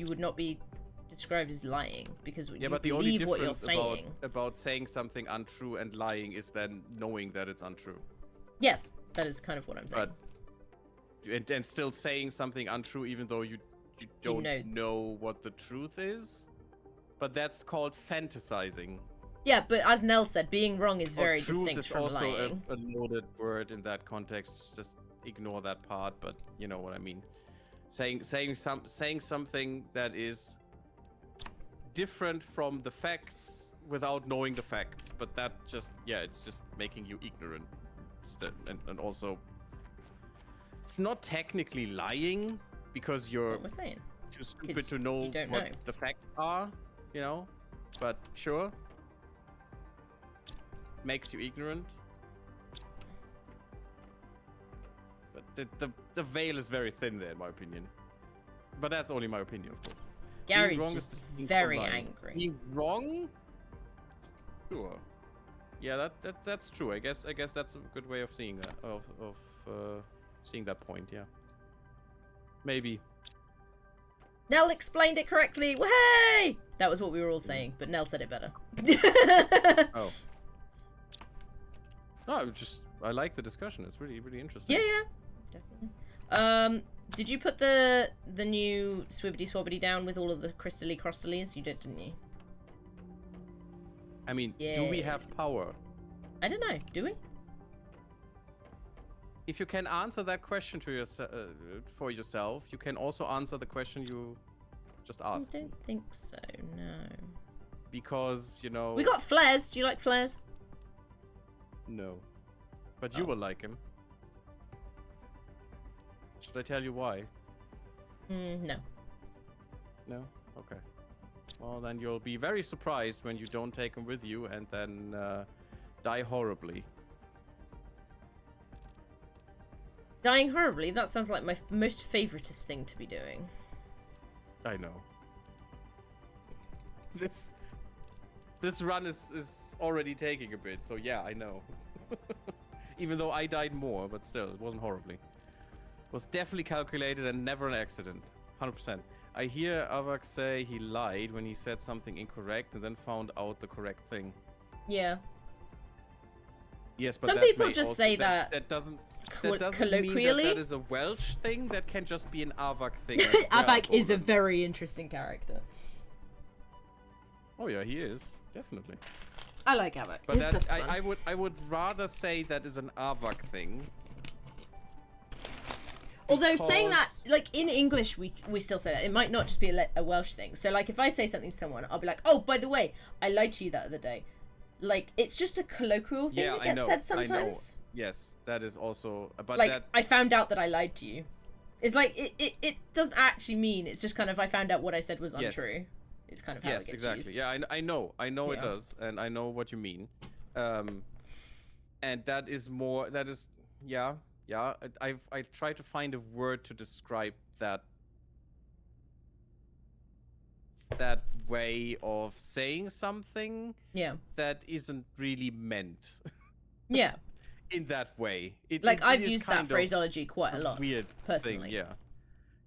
would not be described as lying because Yeah, you but the only believe what you're difference saying. about saying something untrue and lying is then knowing that it's untrue. Yes, that is kind of what I'm saying. But and still saying something untrue even though you don't know what the truth is. But that's called fantasizing. Yeah, but as Nell said, being wrong is very truth distinct is from also lying. a loaded word in that context. Just ignore that part, but you know what I mean. Saying something that is different from the facts without knowing the facts, but that just it's just making you ignorant. And also, it's not technically lying because you're What we're saying. too stupid to know you don't what know. the facts are, you know. But sure, makes you ignorant. But the veil is very thin there, in my opinion. But that's only my opinion, of course. Gary's Being wrong is just distinct from very lying. angry. Being wrong? Sure. Yeah, that's true. I guess that's a good way of seeing that. Of seeing that point. Yeah. Maybe. Nell explained it correctly. Way! That was what we were all saying, but Nell said it better. Oh. No, I like the discussion. It's really interesting. Yeah, definitely. Did you put the new Swibbity Swabbity down with all of the crystally crostalies? You did, didn't you? I mean, do we have power? I don't know. Do we? If you can answer that question to for yourself, you can also answer the question you just asked. I don't think so. No. Because you know. We got flares. Do you like flares? No. But you will like him. Should I tell you why? No. No? Okay. Well, then you'll be very surprised when you don't take him with you and then die horribly. Dying horribly? That sounds like my most favoritist thing to be doing. I know. This run is already taking a bit, so yeah, I know. Even though I died more, but still, it wasn't horribly. It was definitely calculated and never an accident. 100%. I hear Avak say he lied when he said something incorrect and then found out the correct thing. Yeah. Yes, but some that people may just also, say that doesn't colloquially. mean that is a Welsh thing. That can just be an Avak thing. Avak is a very interesting character. Oh yeah, he is definitely. I like Avak. But His stuff's fun. I would rather say that is an Avak thing. Although saying that, like in English, we still say that. It might not just be a Welsh thing. So like if I say something to someone, I'll be like, "Oh, by the way, I lied to you that other day." Like it's just a colloquial thing that gets said sometimes. I know. Yes, that is also. But like that... I found out that I lied to you. It's like it doesn't actually mean. It's just kind of I found out what I said was untrue. It's kind of how it gets exactly. used. Yeah, I know it does, and I know what you mean. And that is more. That is yeah. I try to find a word to describe that way of saying something. Yeah. That isn't really meant. Yeah. In that way. I've used that phraseology quite a lot. Weird personally. thing, yeah.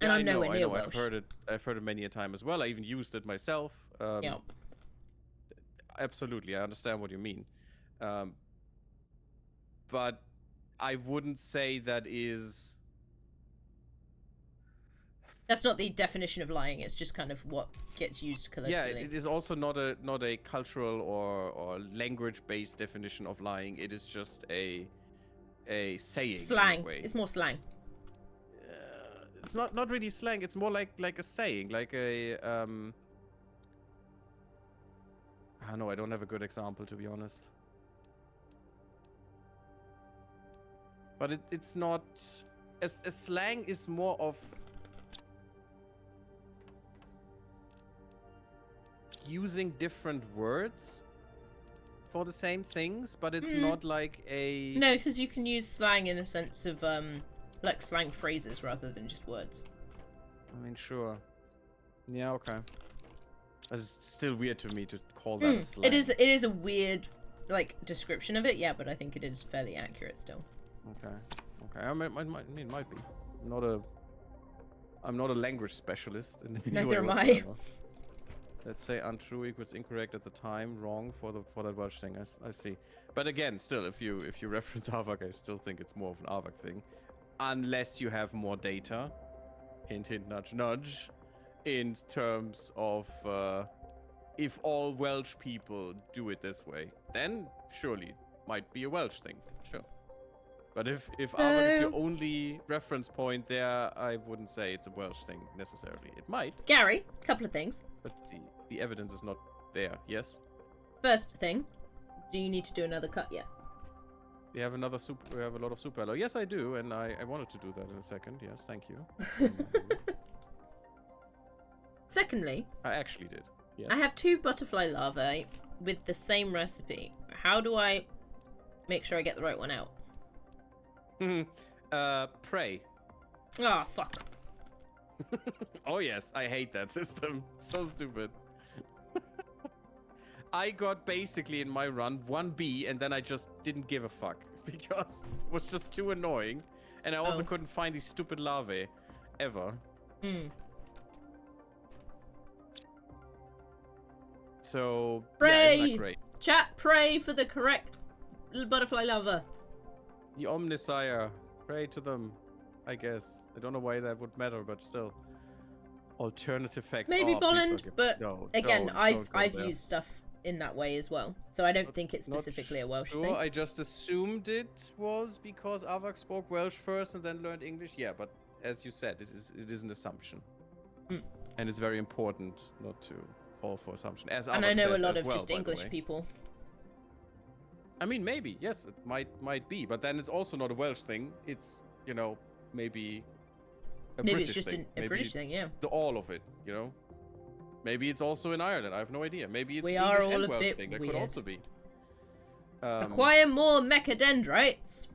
And I'm nowhere near Welsh. Welsh. I've heard it many a time as well. I even used it myself. Yeah. Absolutely, I understand what you mean. But I wouldn't say that is. That's not the definition of lying. It's just kind of what gets used colloquially. Yeah, it is also not a cultural or language-based definition of lying. It is just a saying. Slang. In a way. It's more slang. It's not really slang. It's more like a saying, like a I don't know. I don't have a good example, to be honest. But it's not. A slang is more of using different words for the same things, but it's not like a. No, because you can use slang in a sense of like slang phrases rather than just words. I mean, sure. Yeah, okay. It's still weird to me to call that slang. It is a weird like description of it, yeah, but I think it is fairly accurate still. Okay. Okay. I mean, it might be. I'm not a language specialist. Neither am I. Let's say untrue equals incorrect at the time, wrong for that Welsh thing. I see. But again, still, if you reference Avak, I still think it's more of an Avak thing, unless you have more data. Hint, hint, nudge, nudge. In terms of if all Welsh people do it this way, then surely it might be a Welsh thing. Sure. But if Avak is your only reference point there, I wouldn't say it's a Welsh thing necessarily. It might. Gary, couple of things. But the evidence is not there. Yes. First thing, do you need to do another cut yet? We have another super. We have a lot of super hello. Yes, I do, and I wanted to do that in a second. Yes, thank you. Secondly, I actually did. Yes. I have 2 butterfly larvae with the same recipe. How do I make sure I get the right one out? Pray. Ah, fuck. Oh yes, I hate that system. So stupid. I got basically in my run 1 bee, and then I just didn't give a fuck because it was just too annoying, and I also couldn't find these stupid larvae ever. So Pray! yeah, isn't that great? Chat, pray for the correct butterfly larva. The Omnisire, pray to them. I guess I don't know why that would matter, but still. Alternative facts. Maybe please Bolland, don't give- but no, again, don't I've go there. used stuff in that way as well, so I don't think it's Not specifically a Welsh sure. thing. I just assumed it was because Avak spoke Welsh first and then learned English. Yeah, but as you said, it is an assumption, and it's very important not to fall for assumption. As And Avak I know a says lot as of well, just by the English way. people. I mean, maybe yes, it might be, but then it's also not a Welsh thing. It's maybe a Maybe British it's just thing. a Maybe British thing, yeah. all of it, Maybe it's also in Ireland. I have no idea. Maybe it's We English are all and a Welsh bit thing. That weird. could also be. Acquire more mechadendrites.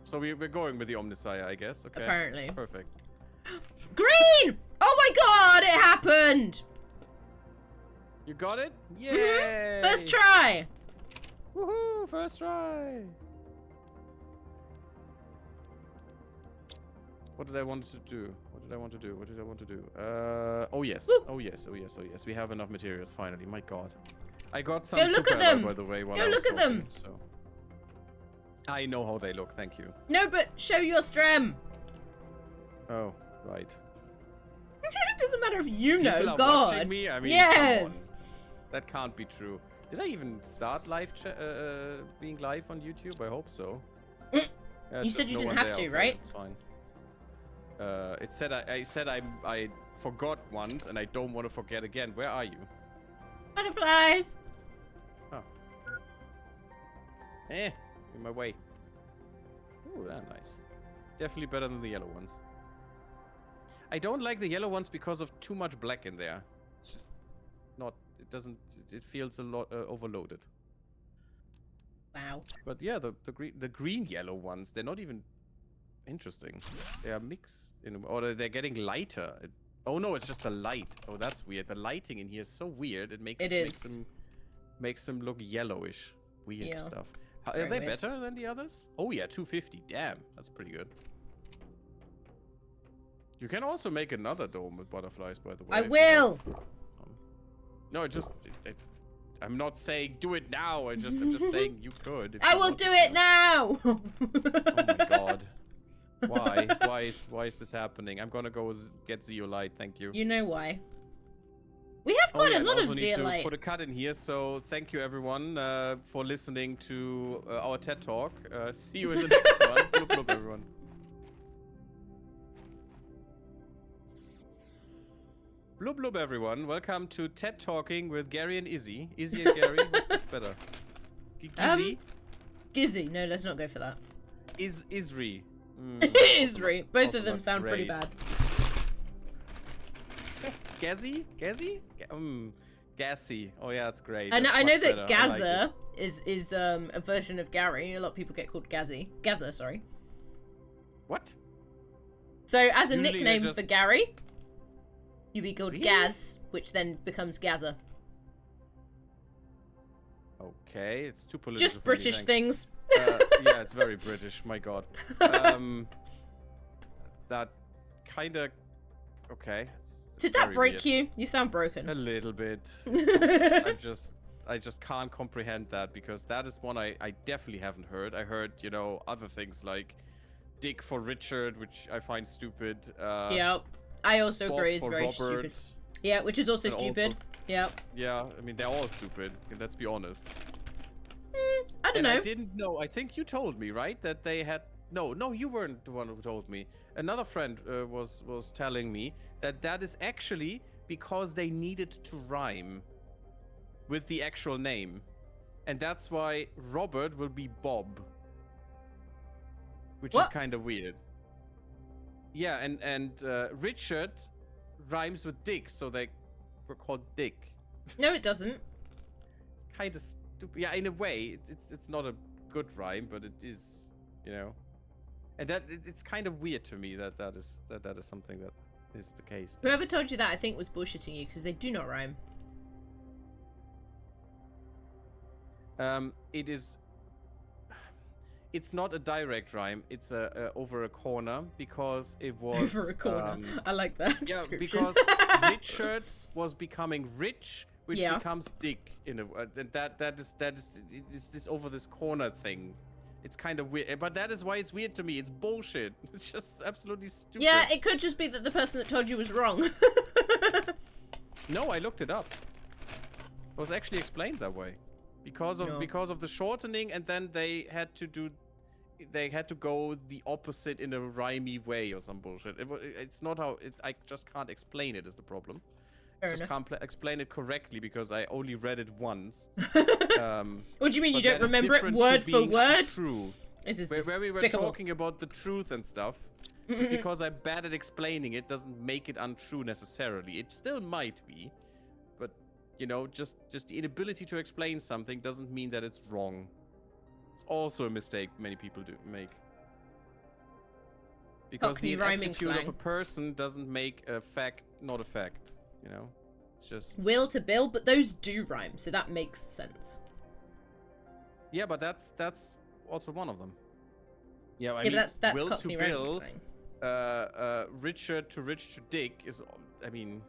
So we're going with the Omnisire, I guess. Okay. Apparently. Perfect. Green! Oh my god, it happened! You got it? Yay! First try! Woohoo! First try! What did I want to do? Oh yes. Whoop. Oh yes. We have enough materials finally. My god. I got some Go look super at them. by the way while Go I was look at them. talking, so. I know how they look, thank you. No, but show your strem. Oh, right. It doesn't matter if you know, People are God. watching me? I mean, yes. come on. That can't be true. Did I even start being live on YouTube? I hope so. Yeah, You it's said just you no didn't one have there. to, Okay, right? It's fine. It said I said I forgot once and I don't want to forget again. Where are you? Butterflies. Oh. In my way. Ooh, that's nice. Definitely better than the yellow ones. I don't like the yellow ones because of too much black in there. It's just not. It doesn't. It feels a lot overloaded. Wow. But yeah, the green yellow ones, they're not even interesting. They are mixed or they're getting lighter. Oh no, it's just the light. Oh, that's weird. The lighting in here is so weird. It makes them look yellowish. Weird Yeah. stuff. Are Very they weird. better than the others? Oh yeah, 250. Damn, that's pretty good. You can also make another dome with butterflies, by the way. I if you will. have- No, I'm not saying do it now. I'm just saying you could. if I you will wanted do to. it now. Oh my god. Why? Why is this happening? I'm gonna go get zeolite, thank you. You know why? We have quite a lot of also need to zeolite. put a cut in here, so thank you everyone for listening to our TED Talk. See you in the next one. Blub, blub, everyone. Blub blub everyone. Welcome to TED Talking with Gary and Izzy. Izzy and Gary, what's better? Gizzy? Gizzy. No, let's not go for that. Isri. Isri. Both also of them not sound pretty great. bad. Gazzy? Gazzy? Gassy. Oh yeah, that's great. I know That's much that better. I like Gaza is a version of Gary. A lot of people get called Gazzy. Gaza, sorry. What? So as a Usually they nickname just- for Gary, you'd be called Really? Gaz, which then becomes Gaza. Okay, it's too political. Just for me, British thanks. things. Yeah, it's very British. My God. That kind of. Okay. Did that very break weird. you? You sound broken. A little bit. I just can't comprehend that because that is one I definitely haven't heard. I heard, you know, other things like Dick for Richard, which I find stupid. Yep. I also Bob agree it's for very Robert. stupid. Yeah, which is also and all stupid. those- Yep. Yeah, I mean they're all stupid. Let's be honest. I don't And know. I didn't know. I think you told me, right, that they had. No, you weren't the one who told me. Another friend was telling me that is actually because they needed to rhyme with the actual name, and that's why Robert will be Bob, which is What? kind of weird. Yeah, and Richard rhymes with Dick, so they were called Dick. No, it doesn't. It's kind of stupid. Yeah, in a way, it's not a good rhyme, but it is, you know. And it's kind of weird to me that is something that is the case. Whoever told you that, I think, was bullshitting you because they do not rhyme. It is. It's not a direct rhyme. It's a over a corner because it was Over a corner. I like that yeah, description. because Richard was becoming rich, which Yeah. becomes Dick in a and that is this over this corner thing. It's kind of weird, but that is why it's weird to me. It's bullshit. It's just absolutely stupid. Yeah, it could just be that the person that told you was wrong. No, I looked it up. It was actually explained that way, because of the shortening, and then they had to go the opposite in a rhymey way or some bullshit. It's not how I just can't explain it. Is the problem? Fair Just enough. can't explain it correctly because I only read it once. What do you mean you But don't that is remember it different to word for being word? True. This is Where we were despicable. talking about the truth and stuff, just because I'm bad at explaining it doesn't make it untrue necessarily. It still might be, but you know, just the inability to explain something doesn't mean that it's wrong. It's also a mistake many people do make. Because Cockney the rhyming ineptitude of slang. a person doesn't make a fact not a fact. You know, it's just Will to Bill, but those do rhyme, so that makes sense. yeah, but that's also one of them. Yeah, I Yeah, mean, but that's Will Cockney to rhyming Bill, slang. Richard to Rich to Dick is, I mean,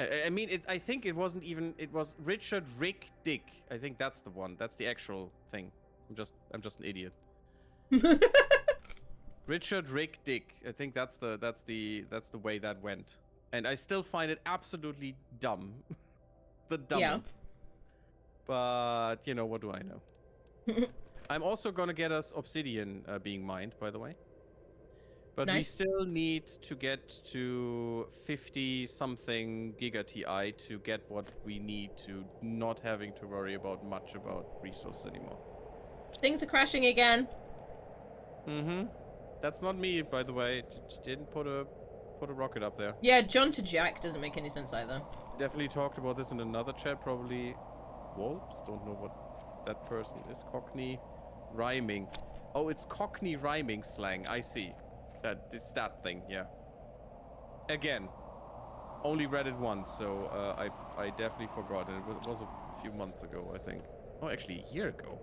I think it wasn't even. It was Richard, Rick, Dick. I think that's the one. That's the actual thing. I'm just an idiot. Richard, Rick, Dick. I think that's the way that went. And I still find it absolutely dumb. The dumbest. Yeah. But you know, what do I know? I'm also gonna get us Obsidian being mined, by the way. But we Nice. still need to get to 50 something Giga TI to get what we need to not having to worry about much about resources anymore. Things are crashing again. Mm-hmm. That's not me, by the way. Didn't put a rocket up there. Yeah, John to Jack doesn't make any sense either. Definitely talked about this in another chat, probably Wolves. Don't know what that person is. Cockney rhyming. Oh, it's Cockney rhyming slang. I see. It's that thing, yeah. Again, only read it once, so I definitely forgot. And it was a few months ago, I think. Oh, actually a year ago.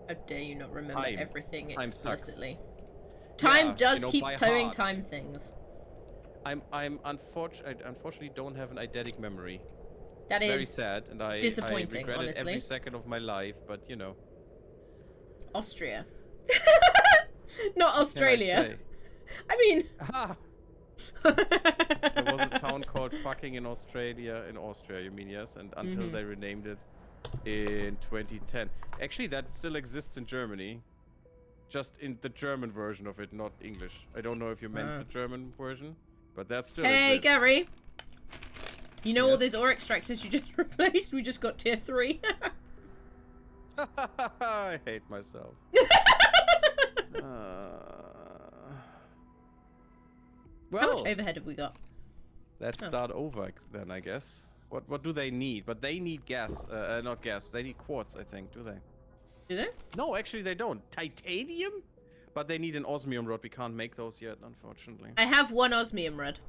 How dare you not remember Time. everything Time sucks. explicitly? Time Yeah, does you know, keep by towing heart. time things. I unfortunately don't have an eidetic memory. That It's very is sad, and I disappointing, regret it every honestly. second of my life. But you know, Austria. Not what can I Australia. say? I mean, Ah, there was a town called fucking in Austria, you mean, yes? And until Mhm. they renamed it in 2010. Actually, that still exists in Germany. Just in the German version of it, not English. I don't know if you meant Ah. the German version, but that still hey exists. Gary. You know all Yes? those ore extractors you just replaced? We just got tier 3. I hate myself. How Well, much overhead have we got? let's Oh. start over then, I guess. What do they need? But they need gas, not gas. They need quartz, I think. Do they? Do they? No, actually they don't. Titanium? But they need an osmium rod. We can't make those yet, unfortunately. I have one osmium rod.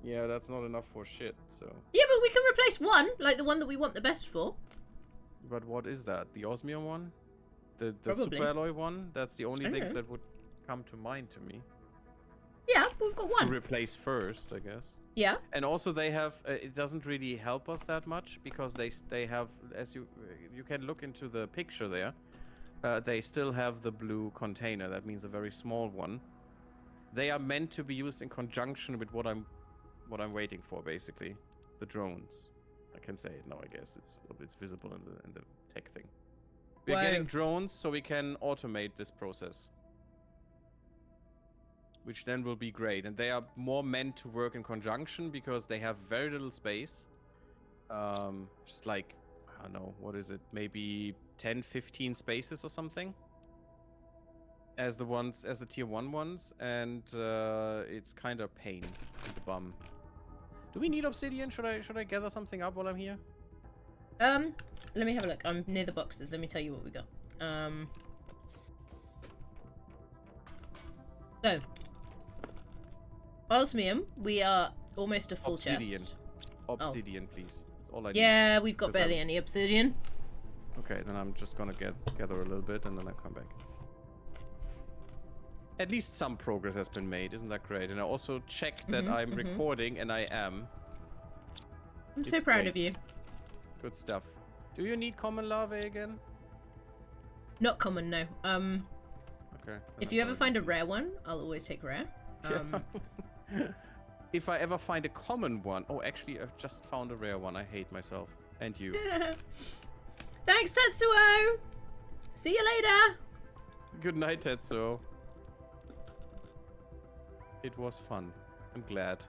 Yeah, that's not enough for shit, so... Yeah, but we can replace one, like the one that we want the best for. But what is that? The osmium one? The Probably. super alloy one? That's the only I things know. that would come to mind to me. Yeah, we've got To one. replace first, I guess. Yeah. And also they have, it doesn't really help us that much because they have, as you can look into the picture there, they still have the blue container. That means a very small one. They are meant to be used in conjunction with what I'm waiting for, basically, the drones. I can say it now. I guess it's visible in the tech thing. We're getting Wow. drones so we can automate this process, which then will be great. And they are more meant to work in conjunction because they have very little space. Just like, I don't know, what is it? Maybe 10, 15 spaces or something. As the tier 1 ones. And it's kind of pain in the bum. Do we need obsidian? Should I gather something up while I'm here? Let me have a look. I'm near the boxes. Let me tell you what we got. So, osmium, we are almost a full Obsidian. chest. Obsidian, please. That's all I need. Yeah, we've got Because barely any obsidian. Okay, then I'm just gonna gather a little bit and then I'll come back. At least some progress has been made, isn't that great? And I also checked that I'm recording, and I am. I'm so It's proud great. of you. Good stuff. Do you need common lava again? Not common, no. Okay. If you ever find a rare one, I'll always take rare. If I ever find a common one... Oh, actually, I've just found a rare one. I hate myself. And you. Thanks, Tetsuo! See you later! Good night, Tetsuo. It was fun. I'm glad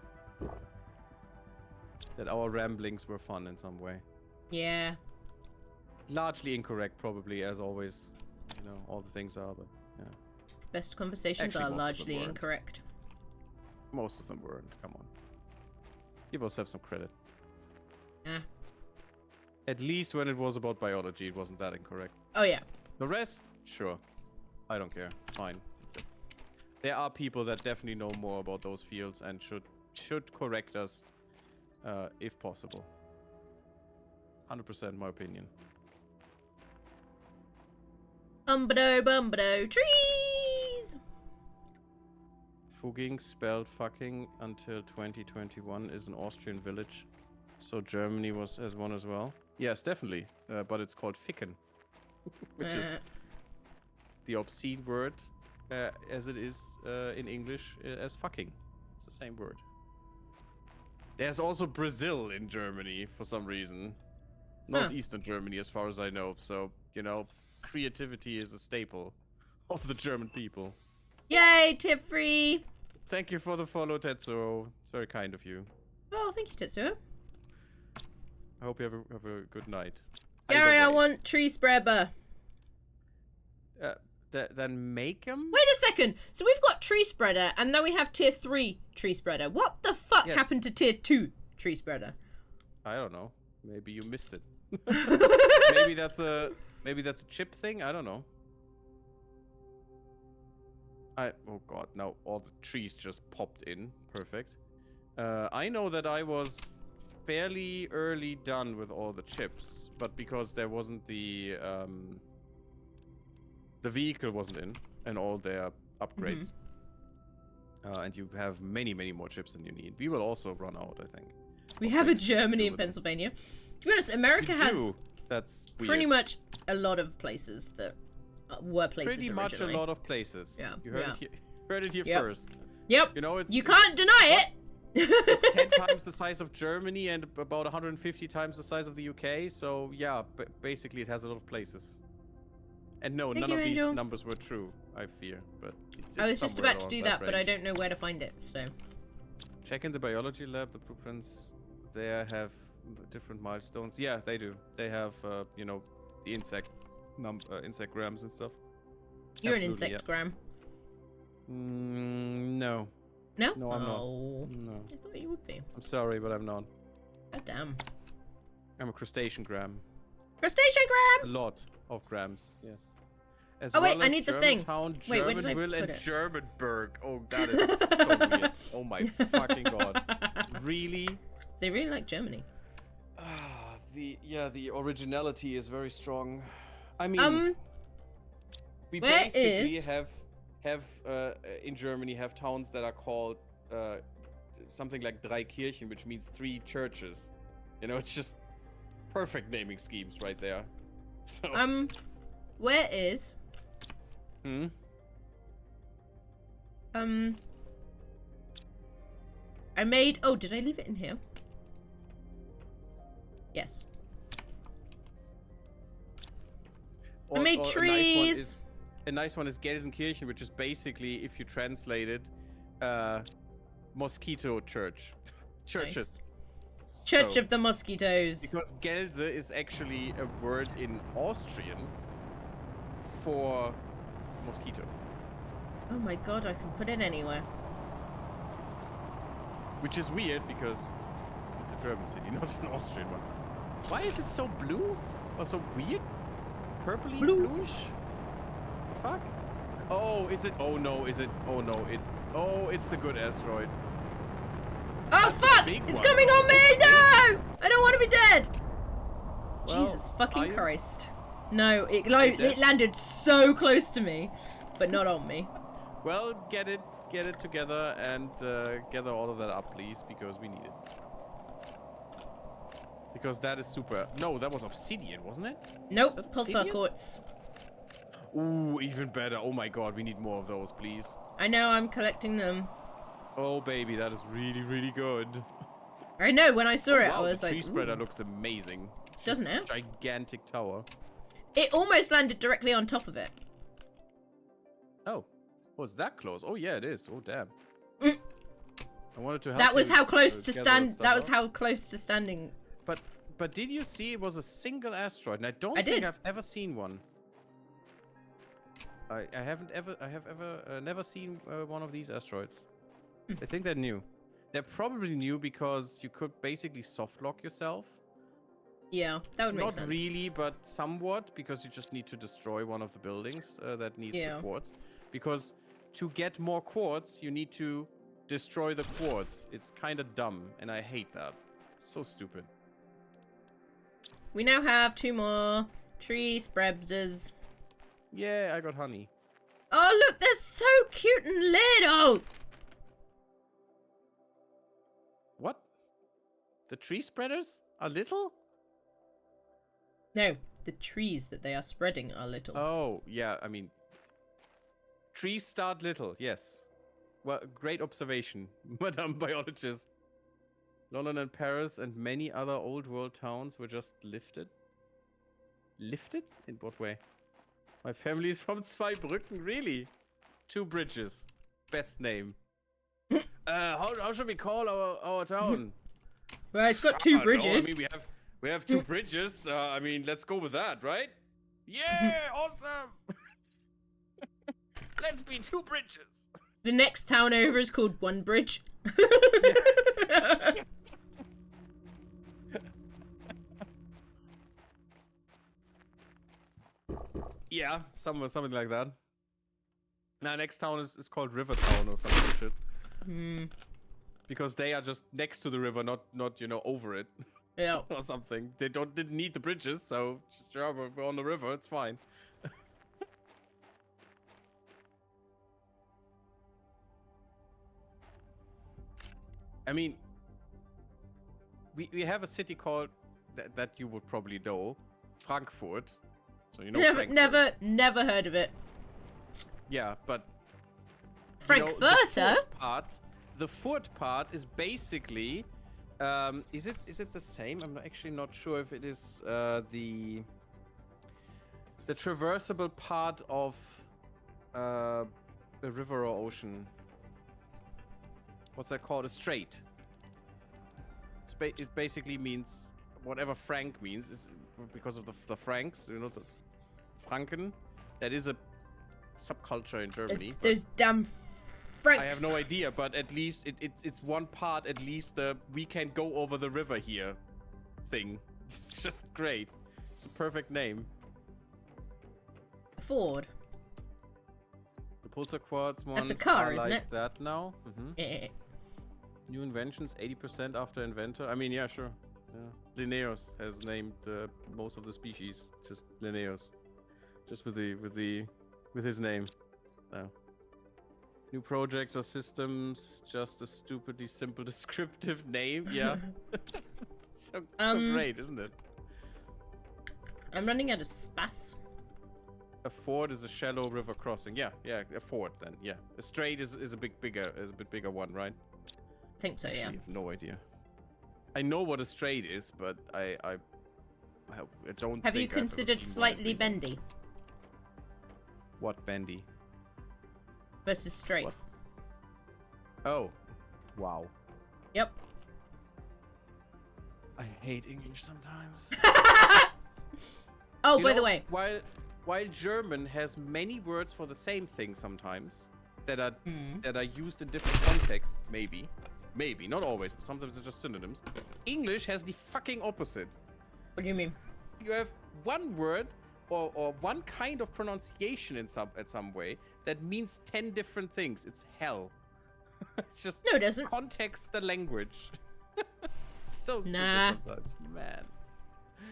that our ramblings were fun in some way. Yeah. Largely incorrect, probably, as always. You know, all the things are, but yeah. Best conversations Actually, are most of them largely weren't. incorrect. Most of them weren't. Come on. Give yourself some credit. Yeah. At least when it was about biology, it wasn't that incorrect. Oh, yeah. The rest, sure. I don't care. It's fine. There are people that definitely know more about those fields and should correct us if possible. 100% my opinion. Bumbado, trees! Fugging, spelled fucking, until 2021 is an Austrian village. So Germany has one as well. Yes, definitely. But it's called Ficken. Which is the obscene word as it is in English as fucking. It's the same word. There's also Brazil in Germany for some reason. Northeastern Germany, as far as I know. So, you know, creativity is a staple of the German people. Yay, tip free! Thank you for the follow, Tetsuo. It's very kind of you. Oh, thank you, Tetsuo. I hope you have a good night. Gary, I Either way. want tree spreader. Then make them? Wait a second. So we've got tree spreader, and then we have tier 3 tree spreader. What the fuck Yes. happened to tier 2 tree spreader? I don't know. Maybe you missed it. maybe that's a chip thing. I don't know. Oh god, now all the trees just popped in. Perfect. I know that I was fairly early done with all the chips, but because there wasn't the vehicle wasn't in and all their upgrades. And you have many more chips than you need. We will also run out, I think. We of have a things to Germany do and with them. Pennsylvania. To be honest, America You has do. That's weird. pretty much a lot of places that were places Pretty originally. much a lot of places. Yeah, You heard it here Yep. first. Yep. You know, it's You can't deny it. it's 10 times the size of Germany and about 150 times the size of the UK. So yeah, basically it has a lot of places. And no, Thank none you, of these Angel. numbers were true, I fear. But I it's was just somewhere about to do along that, but I range. don't know where to find it. So Check in the biology lab. The blueprints there have different milestones. Yeah, they do. They have you know, the insect grams and stuff. you're an Absolutely, insect, Graham. No. No? No, I'm not. Oh. No. I thought you would be. I'm sorry, but I'm not. God damn. I'm a crustacean gram. Crustacean A Graham! lot of grams, yes. As Oh, wait, well I as need the thing. Germantown, Wait, where did I Germanville, put and it? Germanburg. Oh, that is so weird. Oh my fucking god. Really? They really like Germany. The originality is very strong. I mean, we where basically is- have in Germany have towns that are called something like Dreikirchen, which means 3 churches. You know, it's just perfect naming schemes right there. So where is Hmm? I made, oh, did I leave it in here? Yes. I made trees. A nice one is Gelsenkirchen, which is basically, if you translate it, mosquito church. Churches. Nice. Church So- of the Mosquitoes. Because Gelse is actually a word in Austrian for mosquito. Oh my god, I can put it anywhere. Which is weird because it's a German city, not an Austrian one. Why is it so blue? Or so weird? Purpley, bluish? The fuck? Oh, is it? Oh no, is it? Oh no, oh, it's the good asteroid. Oh That's a fuck! big It's one. coming on me! No! I don't want to be dead! Well, Jesus are fucking you? Christ. No, it dead? landed so close to me, but not on me. Well, get it together and gather all of that up, please, because we need it. Because that is super. No, that was obsidian, wasn't it? Nope, Is that pulsar obsidian? quartz. Ooh, even better. Oh my god, we need more of those, please. I know, I'm collecting them. Oh baby, that is really, really good. I know, when I saw it, Wow, I was the tree like, spreader ooh. looks amazing. It's Doesn't just it? a gigantic tower. It almost landed directly on top of it. Oh, it's that close. Oh yeah, it is. Oh damn. Mm. I wanted to help. That was you, how close to gather stand. stuff That was up. how close to standing. But did you see it was a single asteroid? And I don't I think did. I've ever seen one. I have never seen one of these asteroids. I think they're new. They're probably new because you could basically soft lock yourself. Yeah, that would make Not sense. really, but somewhat, because you just need to destroy one of the buildings that needs Yeah. the quartz. Because to get more quartz, you need to destroy the quartz. It's kind of dumb, and I hate that. It's so stupid. We now have 2 more tree spreaders. Yeah, I got honey. Oh, look, they're so cute and little. What? The tree spreaders are little? No, the trees that they are spreading are little. Oh, yeah, I mean... Trees start little, yes. Well, great observation, Madame Biologist. London and Paris and many other old world towns were just lifted. Lifted? In what way? My family is from Zweibrücken, really? 2 bridges. Best name. How should we call our town? Well, it's got I 2 don't know, bridges. I mean, we have 2 bridges. I mean, let's go with that, right? Yeah, awesome. Let's be 2 bridges. The next town over is called One Bridge. Yeah, something like that. Now, next town is called River Town or some shit. Because they are just next to the river, not you know, over it Yeah. or something. They didn't need the bridges, so just yeah, we're on the river. It's fine. I mean, we have a city called that you would probably know, Frankfurt. So you know Frankfurt. Never heard of it. Yeah, but Frankfurter? the Furt part is basically is it the same? I'm actually not sure if it is the traversable part of a river or ocean. What's that called? A strait. It basically means whatever Frank means is because of the Franks, you know, the Franken. That is a subculture in Germany. It's but those damn Franks. I have no idea, but at least it's one part. At least we can go over the river here thing. It's just great. It's a perfect name. Ford. Pulsar quartz ones That's a car, are isn't like it? that now. Yeah. New inventions, 80% after inventor. I mean, yeah, sure. Yeah. Linnaeus has named most of the species just Linnaeus, just with his name. No. New projects or systems, just a stupidly simple descriptive name. Yeah. so great, isn't it? I'm running out of space. A ford is a shallow river crossing. Yeah, a ford then. Yeah, a strait is a bit bigger one, right? I think so, yeah. I have no idea. I know what a strait is, but I don't. Have you think I've ever considered seen one slightly in real. bendy What bendy? versus straight? What? Oh, wow. Yep. I hate English sometimes. Oh, You by know, the way. while German has many words for the same thing sometimes that are used in different contexts, maybe, not always, but sometimes they're just synonyms. English has the fucking opposite. What do you mean? You have one word or one kind of pronunciation in some way that means 10 different things. It's hell. It's just No, it doesn't. context the language. So stupid Nah. sometimes, man.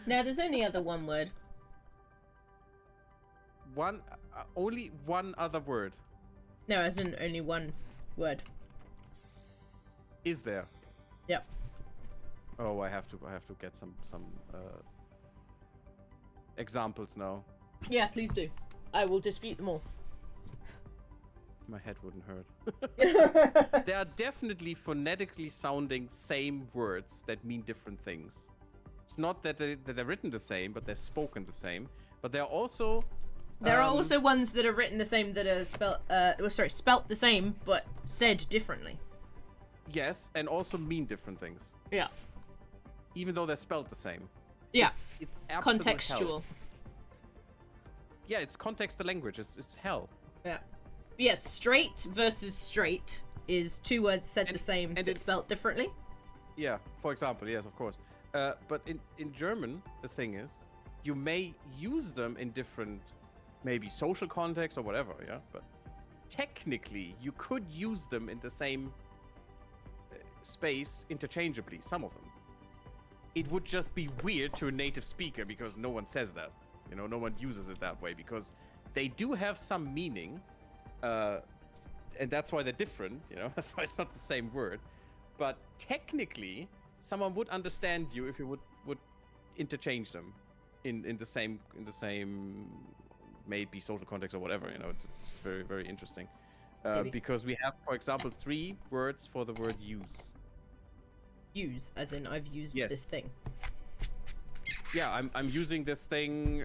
No, there's only other one word. Only one other word. No, as in only one word. Is there? Yep. Oh, I have to get some examples now. Yeah, please do. I will dispute them all. My head wouldn't hurt. There are definitely phonetically sounding same words that mean different things. It's not that they're written the same, but they're spoken the same. But there are also ones that are written the same that are spelt the same but said differently. yes, and also mean different things, Yeah. even though they're spelled the same. Yeah. It's absolute Contextual. hell. Yeah, it's context the language. It's hell. Yeah. Yes, straight versus straight is two words said the same and but spelt differently. Yeah, for example, yes, of course. But in German, the thing is, you may use them in different, maybe social contexts or whatever, yeah? But technically, you could use them in the same space interchangeably, some of them. It would just be weird to a native speaker because no one says that. You know, no one uses it that way because they do have some meaning, and that's why they're different, you know? That's why it's not the same word. But technically, someone would understand you if you would interchange them in the same maybe social context or whatever, you know. It's very, very interesting. Because we have, for example, 3 words for the word use. Use, as in I've used Yes. this thing. Yeah, I'm using this thing.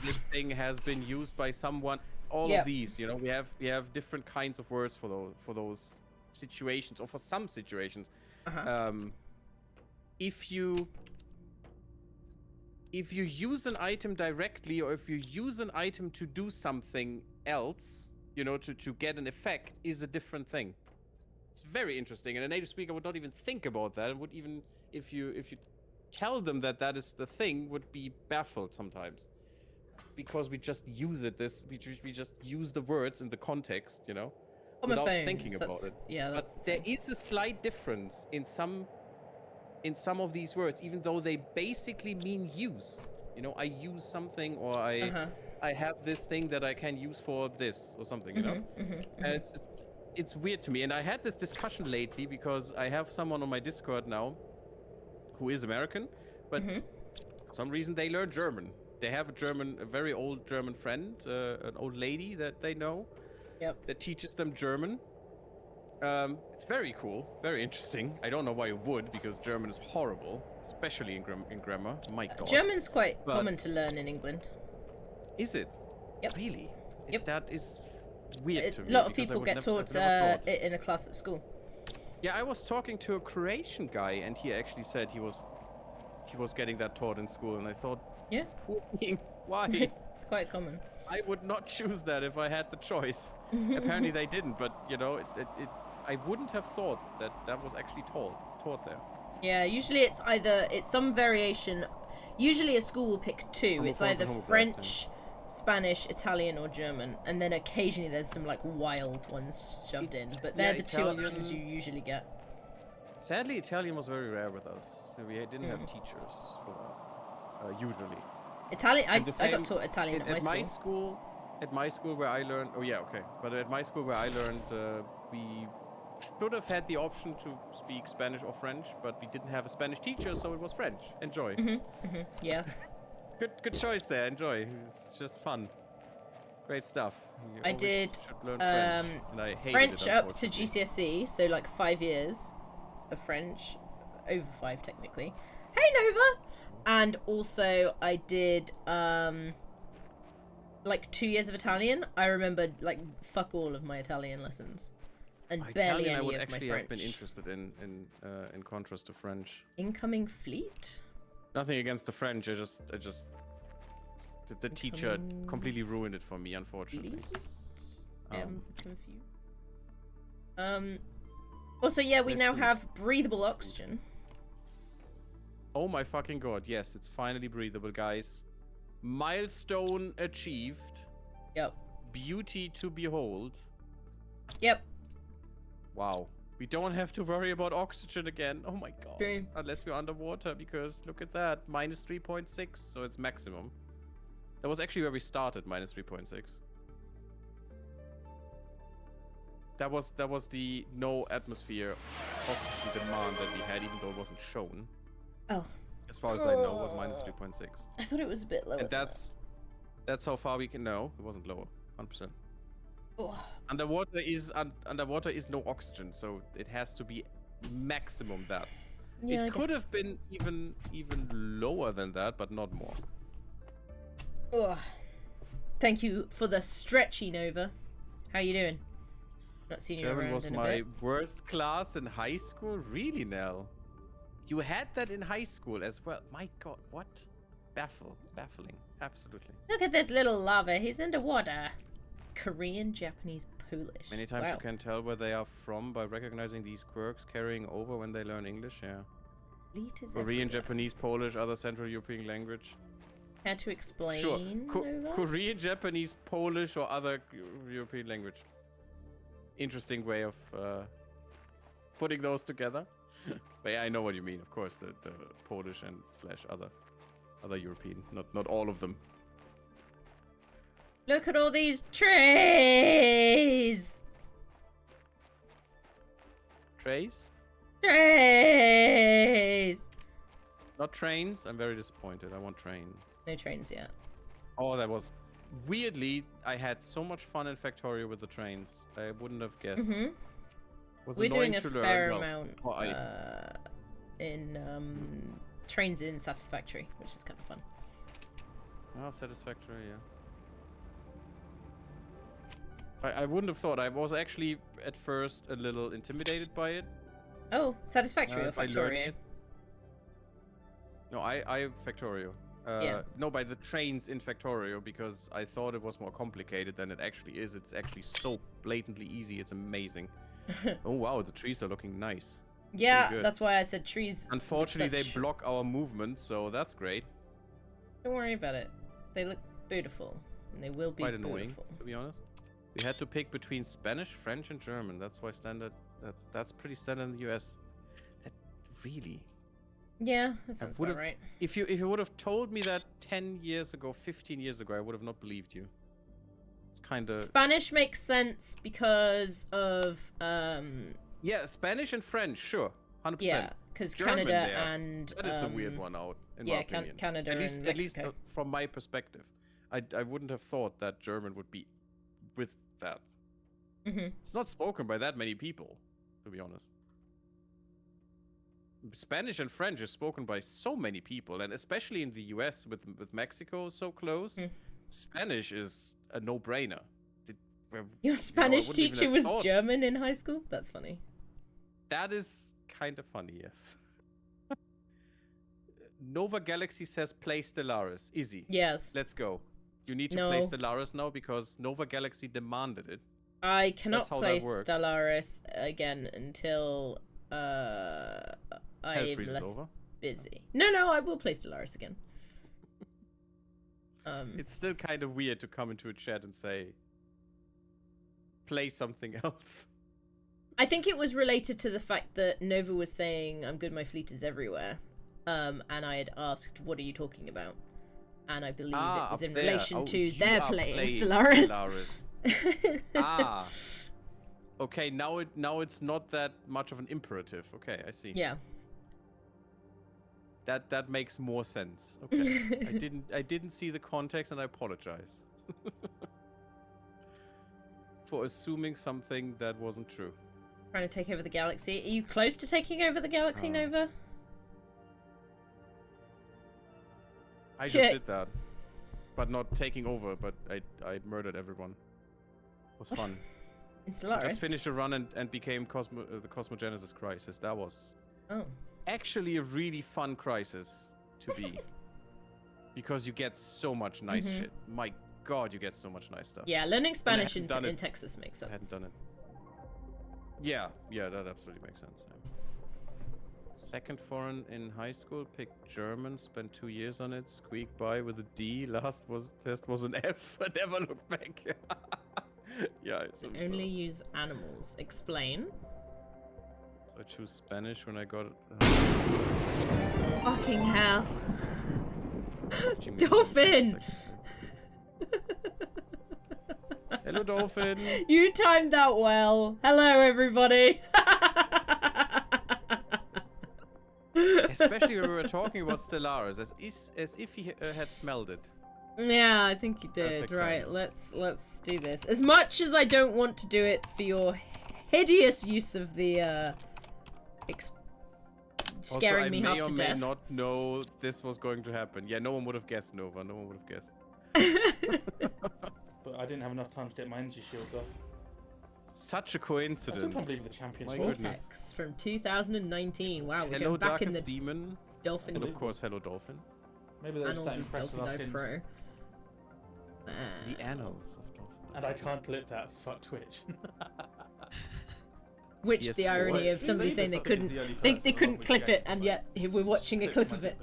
This thing has been used by someone. All Yep. of these, you know, we have different kinds of words for those situations, or for some situations. If you use an item directly, or if you use an item to do something else, you know, to get an effect, is a different thing. It's very interesting, and a native speaker would not even think about that, and would even, if you tell them that is the thing, would be baffled sometimes, because we just use it. We just use the words in the context, you know, without thinking about it. Yeah, that's But there is a slight difference in some of these words, even though they basically mean use. You know, I use something, or I have this thing that I can use for this or something, you know? And it's weird to me. And I had this discussion lately because I have someone on my Discord now who is American, but for some reason they learn German. They have a very old German friend, an old lady that they know, that teaches them German. It's very cool, very interesting. I don't know why you would, because German is horrible, especially in grammar. My God. German's quite common to learn in England. Is it? Yep. Really? Yep. That is weird to me. A lot of because I people would get never- taught I've never thought. it in a class at school. Yeah, I was talking to a Croatian guy, and he actually said he was getting that taught in school, and I thought, Yeah. why? It's quite common. I would not choose that if I had the choice. Apparently they didn't, but you know, I wouldn't have thought that was actually taught there. Yeah, usually it's some variation. Usually a school will pick 2. It's Homophones either and homographs, French Spanish, Italian, or German, and then occasionally there's some like wild ones shoved in, but they're Yeah, the two options you usually get. Sadly, Italian was very rare with us, so we didn't have teachers for that, usually. Italian, I same- got taught Italian at my school. At my school where I learned, oh yeah, okay. But at my school where I learned, we should have had the option to speak Spanish or French, but we didn't have a Spanish teacher, so it was French. Enjoy. Yeah. Good choice there. Enjoy. It's just fun. Great stuff. You I always did should learn French, and I hated French it, up to unfortunately. GCSE, so like 5 years of French, over 5 technically. Hey Nova! And also I did like 2 years of Italian. I remember like fuck all of my Italian lessons, and barely Italian, I any would of my actually French. have been interested in contrast to French. Incoming fleet? Nothing against the French. I just the teacher completely ruined it for me, unfortunately. Fleet? Um, Confused. Also, yeah, we now have breathable oxygen. Oh my fucking god! Yes, it's finally breathable, guys. Milestone achieved. Yep. Beauty to behold. Yep. Wow. We don't have to worry about oxygen again. Oh my god. True. Unless we're underwater, because look at that. Minus 3.6, so it's maximum. That was actually where we started, minus 3.6. That was the no atmosphere oxygen demand that we had, even though it wasn't shown. Oh. As far as I know, it was minus 3.6. I thought it was a bit lower. And that's how far we can. No, it wasn't lower. 100%. Oh. Underwater is no oxygen, so it has to be maximum that. Yeah, I it could guess. have been even lower than that, but not more. Ugh. Thank you for the stretchy, Nova. How you doing? Not seen you German around was in a my bit. worst class in high school. Really, Nell? You had that in high school as well. My God, what? Baffling. Absolutely. Look at this little lava. He's underwater. Korean, Japanese, Polish. Many times Wow. you can tell where they are from by recognizing these quirks carrying over when they learn English. Yeah. Fleet is Korean, everywhere. Japanese, Polish, other Central European language. Had to explain. Sure. Nova? Korean, Japanese, Polish, or other European language. Interesting way of putting those together. But yeah, I know what you mean. Of course, the Polish and / other European. Not all of them. Look at all these trees! Trays? Trees! Not trains. I'm very disappointed. I want trains. No trains yet. Oh, that was... Weirdly, I had so much fun in Factorio with the trains. I wouldn't have guessed. Mm-hmm. Was We're doing a annoying to learn. fair Well, amount in trains in Satisfactory, which is kind of fun. Oh, Satisfactory, yeah. I wouldn't have thought. I was actually at first a little intimidated by it. Oh, Satisfactory or by learning Factorio? it. No, I Factorio. Yeah. No, by the trains in Factorio, because I thought it was more complicated than it actually is. It's actually so blatantly easy. It's amazing. Oh wow, the trees are looking nice. Yeah, good. that's why I said trees. with Unfortunately, they such- block our movement, so that's great. Don't worry about it. They look beautiful, and they will be Quite annoying, beautiful. to be honest. We had to pick between Spanish, French, and German. That's why standard. That's pretty standard in the US. That really. Yeah, that sounds about would've- right. If you would have told me that 10 years ago, 15 years ago, I would have not believed you. It's kind of... Spanish makes sense because of Yeah, Spanish and French, sure. 100%. yeah, because German Canada there. and That is the weird one out, in yeah, my opinion. Canada at least, and at least Mexico. from my perspective. I wouldn't have thought that German would be with that. Mhm. It's not spoken by that many people, to be honest. Spanish and French is spoken by so many people, and especially in the US with Mexico so close, Spanish is a no-brainer. Your Spanish wouldn't even teacher have was thought. German in high school? That's funny. That is kind of funny, yes. Nova Galaxy says play Stellaris. Izzy, Yes. let's go. You need to play No. Stellaris now because Nova Galaxy demanded it. I cannot how play that works. Stellaris again until I'm Hellfreeze is less over. busy. No, I will play Stellaris again. It's still kind of weird to come into a chat and say, play something else. I think it was related to the fact that Nova was saying, I'm good, my fleet is everywhere. And I had asked, what are you talking about? And I believe it was in relation to their playing Stellaris. Ah. Okay, now it's not that much of an imperative. Okay, I see. Yeah. That makes more sense. Okay. I didn't see the context, and I apologize. For assuming something that wasn't true. Trying to take over the galaxy. Are you close to taking over the galaxy, Nova? I just did that. But not taking over, but I murdered everyone. It was fun. In Stellaris? Just finished a run and became the Cosmogenesis Crisis. That was actually a really fun crisis to be. Because you get so much nice shit. My god, you get so much nice stuff. Yeah, learning Spanish in Texas makes sense. I hadn't done it. Yeah, that absolutely makes sense. Yeah. Second foreign in high school, picked German, spent 2 years on it, squeaked by with a D, test was an F, I never looked back. Yeah, only use animals. Explain. So I choose Spanish when I got it. Fucking hell. Dolphin! Hello, Dolphin! You timed that well. Hello, everybody! Especially when we were talking about Stellaris, as if he had smelled it. Yeah, I think you did. Perfect right, timing. let's do this. As much as I don't want to do it for your hideous use of the scaring also, me half to I may death. or may not know this was going to happen. Yeah, no one would have guessed, Nova. No one would have guessed. But I didn't have enough time to get my energy shields off. Such a I coincidence. still can't believe the champions My won. goodness. Vortex from 2019. Wow, we're Hello, going back in Darkest the Demon. Dolphin And of course, hello, Dolphin. Maybe they're just annals that of impressed with our Dolphin Dive skins. Pro. The annals of Dolphin. And I can't clip that. Fuck Twitch. Which Yes, the irony what? of somebody saying they He's couldn't, the only they person along couldn't with clip Jake, it, and like, yet we're watching a clip of it.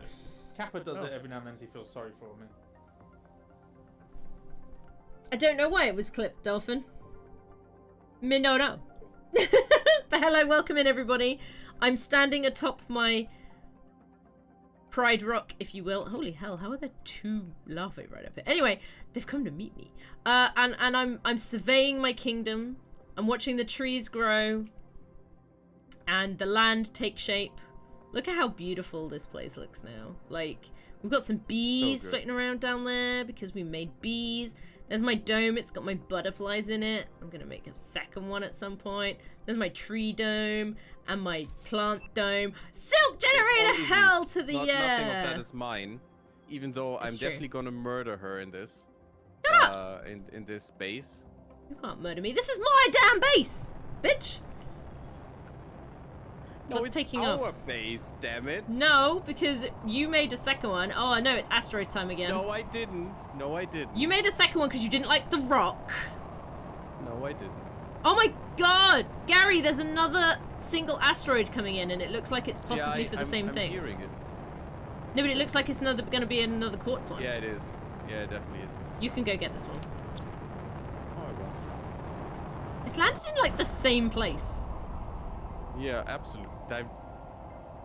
Kappa does Oh. it every now and then. He feels sorry for me. I don't know why it was clipped, Dolphin. Me no no. But hello, welcome in everybody. I'm standing atop my Pride Rock, if you will. Holy hell, how are there two larvae right up here? Anyway, they've come to meet me. And I'm surveying my kingdom. I'm watching the trees grow and the land take shape. Look at how beautiful this place looks now. Like, we've got some bees So good. floating around down there because we made bees. There's my dome, it's got my butterflies in it. I'm gonna make a second one at some point. There's my tree dome and my plant dome. Silk generator It's hell all to the Nothing of that is mine. Even though It's I'm true. definitely gonna murder her in this. In this base. You can't murder me. This is my damn base, bitch. No, What's it's taking our off? base, damn it. No, because you made a second one. Oh, no, it's asteroid time again. No, I didn't. No, I didn't. You made a second one because you didn't like the rock. No, I didn't. Oh my god! Gary, there's another single asteroid coming in and it looks like it's possibly yeah, for the same I'm thing. Hearing it. No, but it looks like it's going to be another quartz one. Yeah, it is. Yeah, it definitely is. You can go get this one. Oh, I will. It's landed in like the same place. Yeah, absolutely.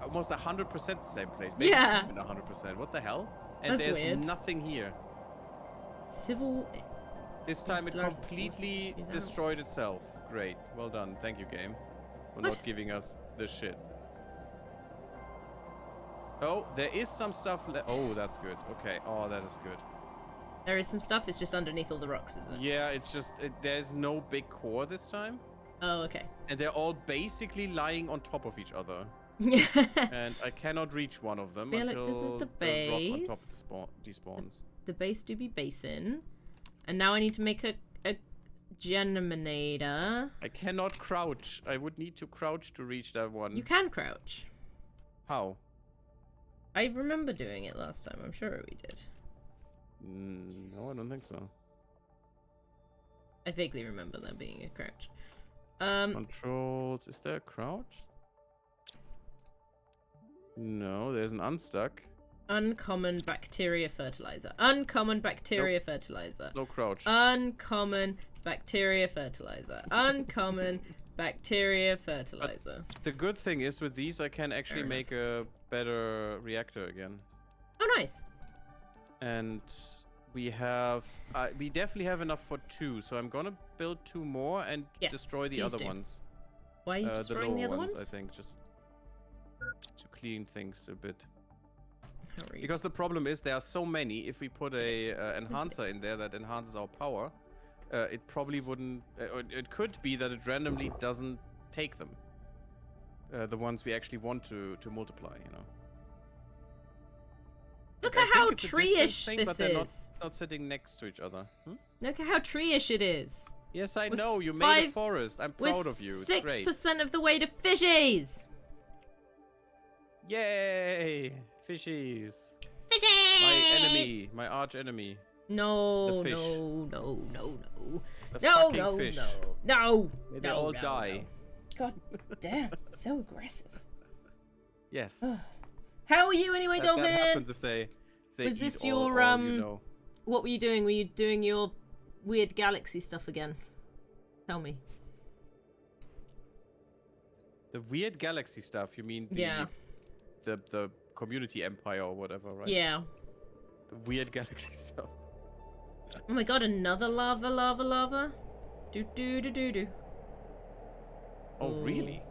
Almost 100% the same place. Maybe Yeah. even 100%. What the hell? And That's there's weird. nothing here. Civil. This time it Stellaris completely Force. destroyed itself. Great. Well done. Thank you, game. For What? not giving us this shit. Oh, there is some stuff oh, that's good. Okay. Oh, that is good. There is some stuff. It's just underneath all the rocks, isn't it? Yeah, it's just, there's no big core this time. Oh, okay. And they're all basically lying on top of each other. And I cannot reach one of them Yeah, look, until this is the rock on top base. despawns. The base do be basin. And now I need to make a Generator. I cannot crouch. I would need to crouch to reach that one. You can crouch. How? I remember doing it last time. I'm sure we did. No, I don't think so. I vaguely remember there being a crouch. Controls. Is there a crouch? No, there's an unstuck. Uncommon bacteria fertilizer. Uncommon bacteria fertilizer. Slow crouch. Uncommon bacteria fertilizer. Uncommon bacteria fertilizer. The good thing is with these, I can actually Fair make a better reactor again. Oh, nice. And we have, we definitely have enough for 2. So I'm gonna build 2 more and Yes, destroy the please other do. ones. Why are you destroying the lower other ones? I think just to clean things a bit. How rude. Because the problem is there are so many. If we put a enhancer in there that enhances our power, it probably wouldn't. Or it could be that it randomly doesn't take them. The ones we actually want to multiply, you know. Look I at how think it's a distance tree-ish thing, this but they're is. not sitting next to each other. Hmm? Look at how tree-ish it is. Yes, I With know. You made a 5 forest. I'm We're proud of you. It's great. 6% of the way to fishies. Yay! Fishies. Fishies. My enemy. My arch enemy. No, The fish. no, no, no, no. The No, fucking no, fish. no. No. May they no, all no, die. no. God damn, so aggressive. Yes. Ugh. How are you anyway, That Dolphin? happens if they Was eat this all, your, all you know. What were you doing? Were you doing your weird galaxy stuff again? Tell me. The weird galaxy stuff, you mean Yeah. the community empire or whatever, right? Yeah. The weird galaxy stuff. Oh my god, another lava. Do do do do do. Oh, Ooh. really?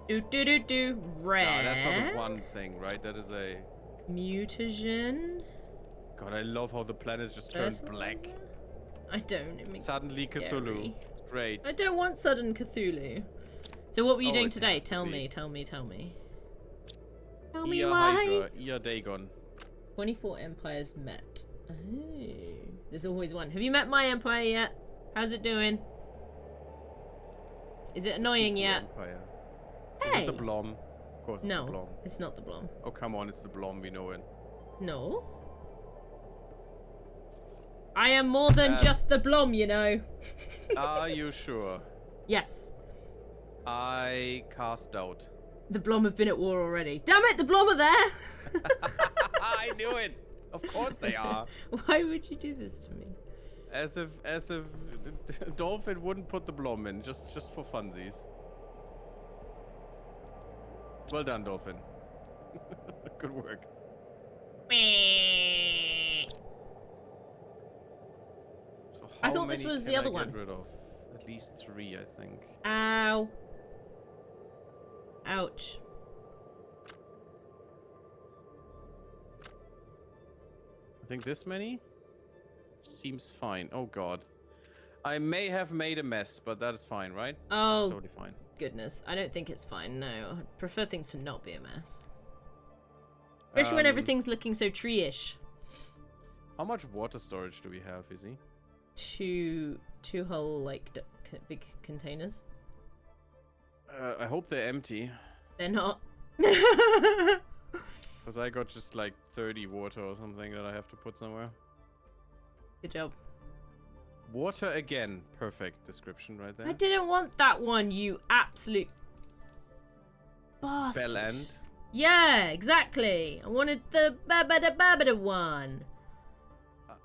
Do do do do. Red. No, that's not the one thing, right? That is a... Mutagen. God, I love how the planets just turn black. Fertilizer? I don't. It makes Suddenly it scary. Cthulhu. It's great. I don't want sudden Cthulhu. So what were you Oh, doing it today? has to Tell be. me. Tell me. Tell me Ea why. Hydra, Ea Dagon. 24 empires met. Oh, there's always one. Have you met my empire yet? How's it doing? Is it annoying The yet? Empire. Hey. Is it the Blom? Of course it's the No, Blom. it's not the Blom. Oh, come on, it's the Blom, we know it. No. I am more than just the Blom, you know. Are you sure? Yes. I cast doubt. The Blom have been at war already. Damn it, the Blom are there! I knew it! Of course they are. Why would you do this to me? As if Dolphin wouldn't put the Blom in, just for funsies. Well done, Dolphin. Good work. So I how thought this many was the can other I one. Get rid of? At least 3, I think. Ow. Ouch. I think this many seems fine. Oh god. I may have made a mess, but that is fine, right? Oh. Totally fine. Goodness, I don't think it's fine, no. I prefer things to not be a mess. Especially when everything's looking so tree-ish. How much water storage do we have, Izzy? Two whole, like, big containers. I hope they're empty. They're not. Because I got just like 30 water or something that I have to put somewhere. Good job. Water again. Perfect description right there. I didn't want that one, you absolute bastard. Bell end. Yeah, exactly. I wanted the babada one.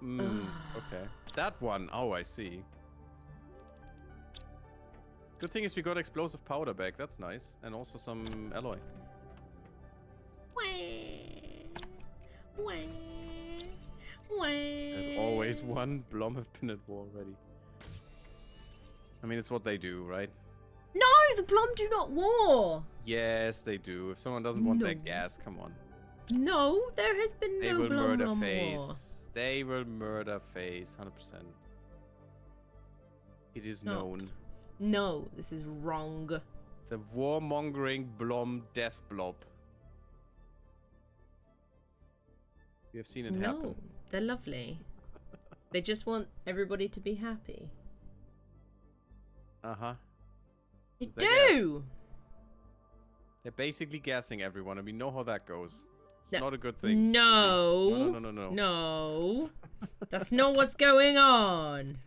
Okay. That one. Oh, I see. Good thing is we got explosive powder back. That's nice. And also some alloy. There's always one. Blom have been at war already. I mean, it's what they do, right? No, the Blom do not war. Yes, they do. If someone doesn't want their No. gas, come on. No, there has been They no will Blom murder war. Face. They will murder Face, 100%. It is Stop. known. No, this is wrong. The warmongering Blom death blob. You have seen it No, happen. they're lovely. They just want everybody to be happy. Uh-huh. They They're do! They're basically gassing everyone, and we know how that goes. It's No. not a good thing. No. No. No. That's not what's going on.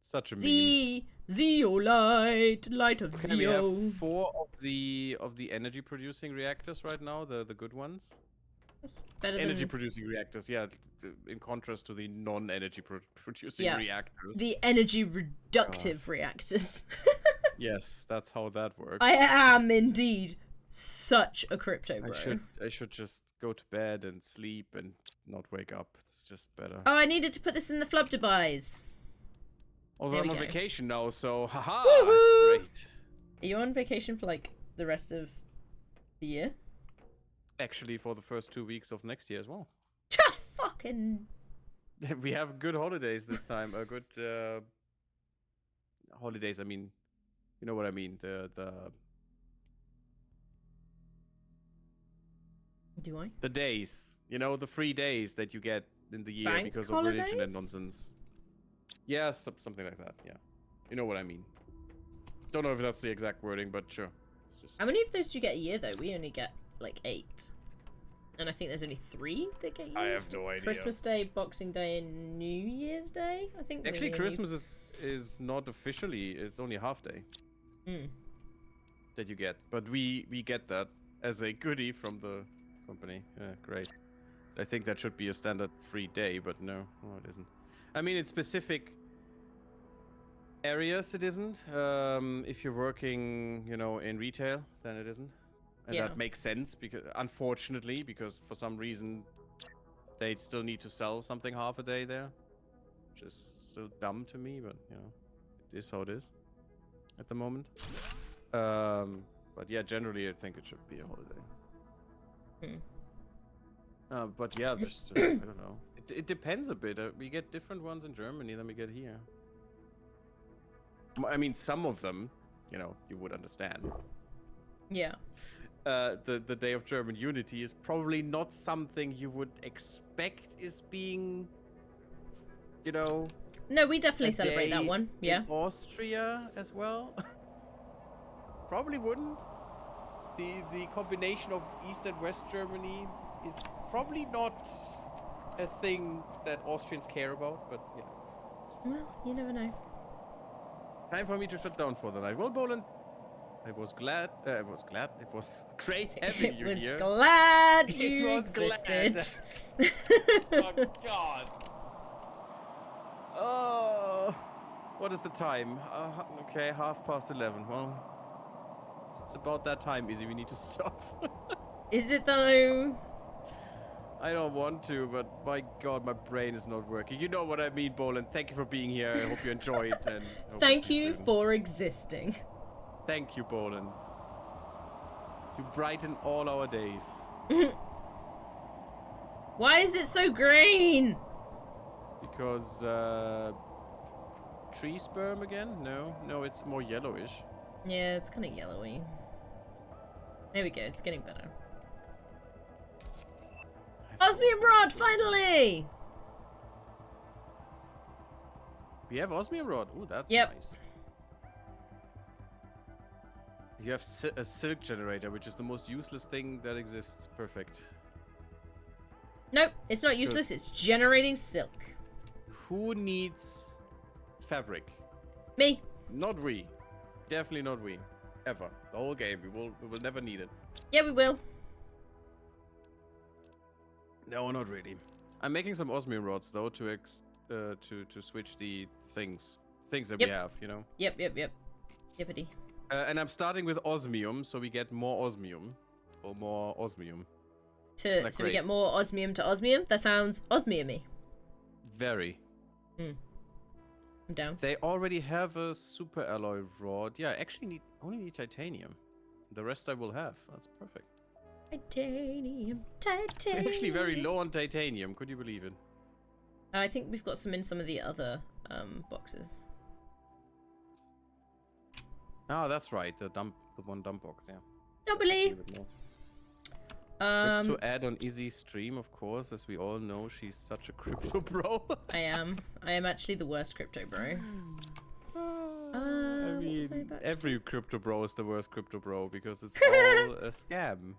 Such a meme. The Zeolite, light of Okay, we Zeo. have 4 of the energy producing reactors right now, the good ones. That's better Energy than producing reactors, yeah, in contrast to the non-energy producing Yeah. reactors. the energy reductive reactors. Yes, that's how that works. I am indeed such a crypto bro. I should just go to bed and sleep and not wake up. It's just better. Oh, I needed to put this in the flub device. Although there I'm we on go. vacation now, so haha, Woohoo! it's great. Are you on vacation for like the rest of the year? Actually, for the first 2 weeks of next year as well. Fucking. We have good holidays this time. Good holidays. I mean, you know what I mean. Do I? The days. You know, the 3 days that you get in the year Bank because of religion and holidays? nonsense. Yeah, something like that. Yeah, you know what I mean. Don't know if that's the exact wording, but sure. It's just... How many of those do you get a year though? We only get like 8. And I think there's only 3 that get used. I have no idea. Christmas Day, Boxing Day, and New Year's Day. I think. Actually, really only- Christmas is not officially. It's only half day Mm. that you get, but we get that as a goodie from the company. Yeah, great. I think that should be a standard free day, but no, it isn't. I mean, in specific areas, it isn't. If you're working, you know, in retail, then it isn't. And Yeah. that makes sense because, unfortunately, because for some reason they still need to sell something half a day there, which is still dumb to me, but you know, it is how it is at the moment. But yeah, generally I think it should be a holiday. But yeah, just I don't know. It depends a bit. We get different ones in Germany than we get here. I mean, some of them, you know, you would understand. Yeah. The Day of German Unity is probably not something you would expect is being, you know, No, we definitely a celebrate that day one. Yeah. in Austria as well. Probably wouldn't. The combination of East and West Germany is probably not a thing that Austrians care about, but you know. Well, you never know. Time for me to shut down for the night. Well, Bolan, it was glad. It was great having It you was here. glad It you was glad. existed. Oh God. Oh, what is the time? Okay, 11:30. Well, it's about that time, Izzy. We need to stop. Is it though? I don't want to, but my God, my brain is not working. You know what I mean, Bolan. Thank you for being here. I hope you enjoyed. And hope to Thank see you soon. for existing. Thank you, Bolan. You brighten all our days. Why is it so green? Because, tree sperm again? No, it's more yellowish. Yeah, it's kind of yellowy. There we go, it's getting better. Osmium Rod, finally! We have osmium rod. Ooh, that's Yep. nice. You have a silk generator, which is the most useless thing that exists. Perfect. Nope, it's not useless, it's generating silk. Who needs fabric? Me. Not we. Definitely not we. Ever. The whole game. We will never need it. Yeah, we will. No, not really. I'm making some osmium rods though to switch the things that we Yep. have, you know. Yep. Yippity. And I'm starting with osmium, so we get more osmium or more osmium. So we great. get more osmium to osmium? That sounds osmium-y. Very. I'm down. They already have a super alloy rod. Yeah, I actually only need titanium. The rest I will have. That's perfect. Titanium. We're actually very low on titanium. Could you believe it? I think we've got some in some of the other boxes. Oh, that's right. The one dump box. Yeah. Don't believe. A bit more. To Um, add on Izzy's stream, of course, as we all know, she's such a crypto bro. I am actually the worst crypto bro. I what was I mean, about to every crypto bro is the worst crypto bro because it's all a scam.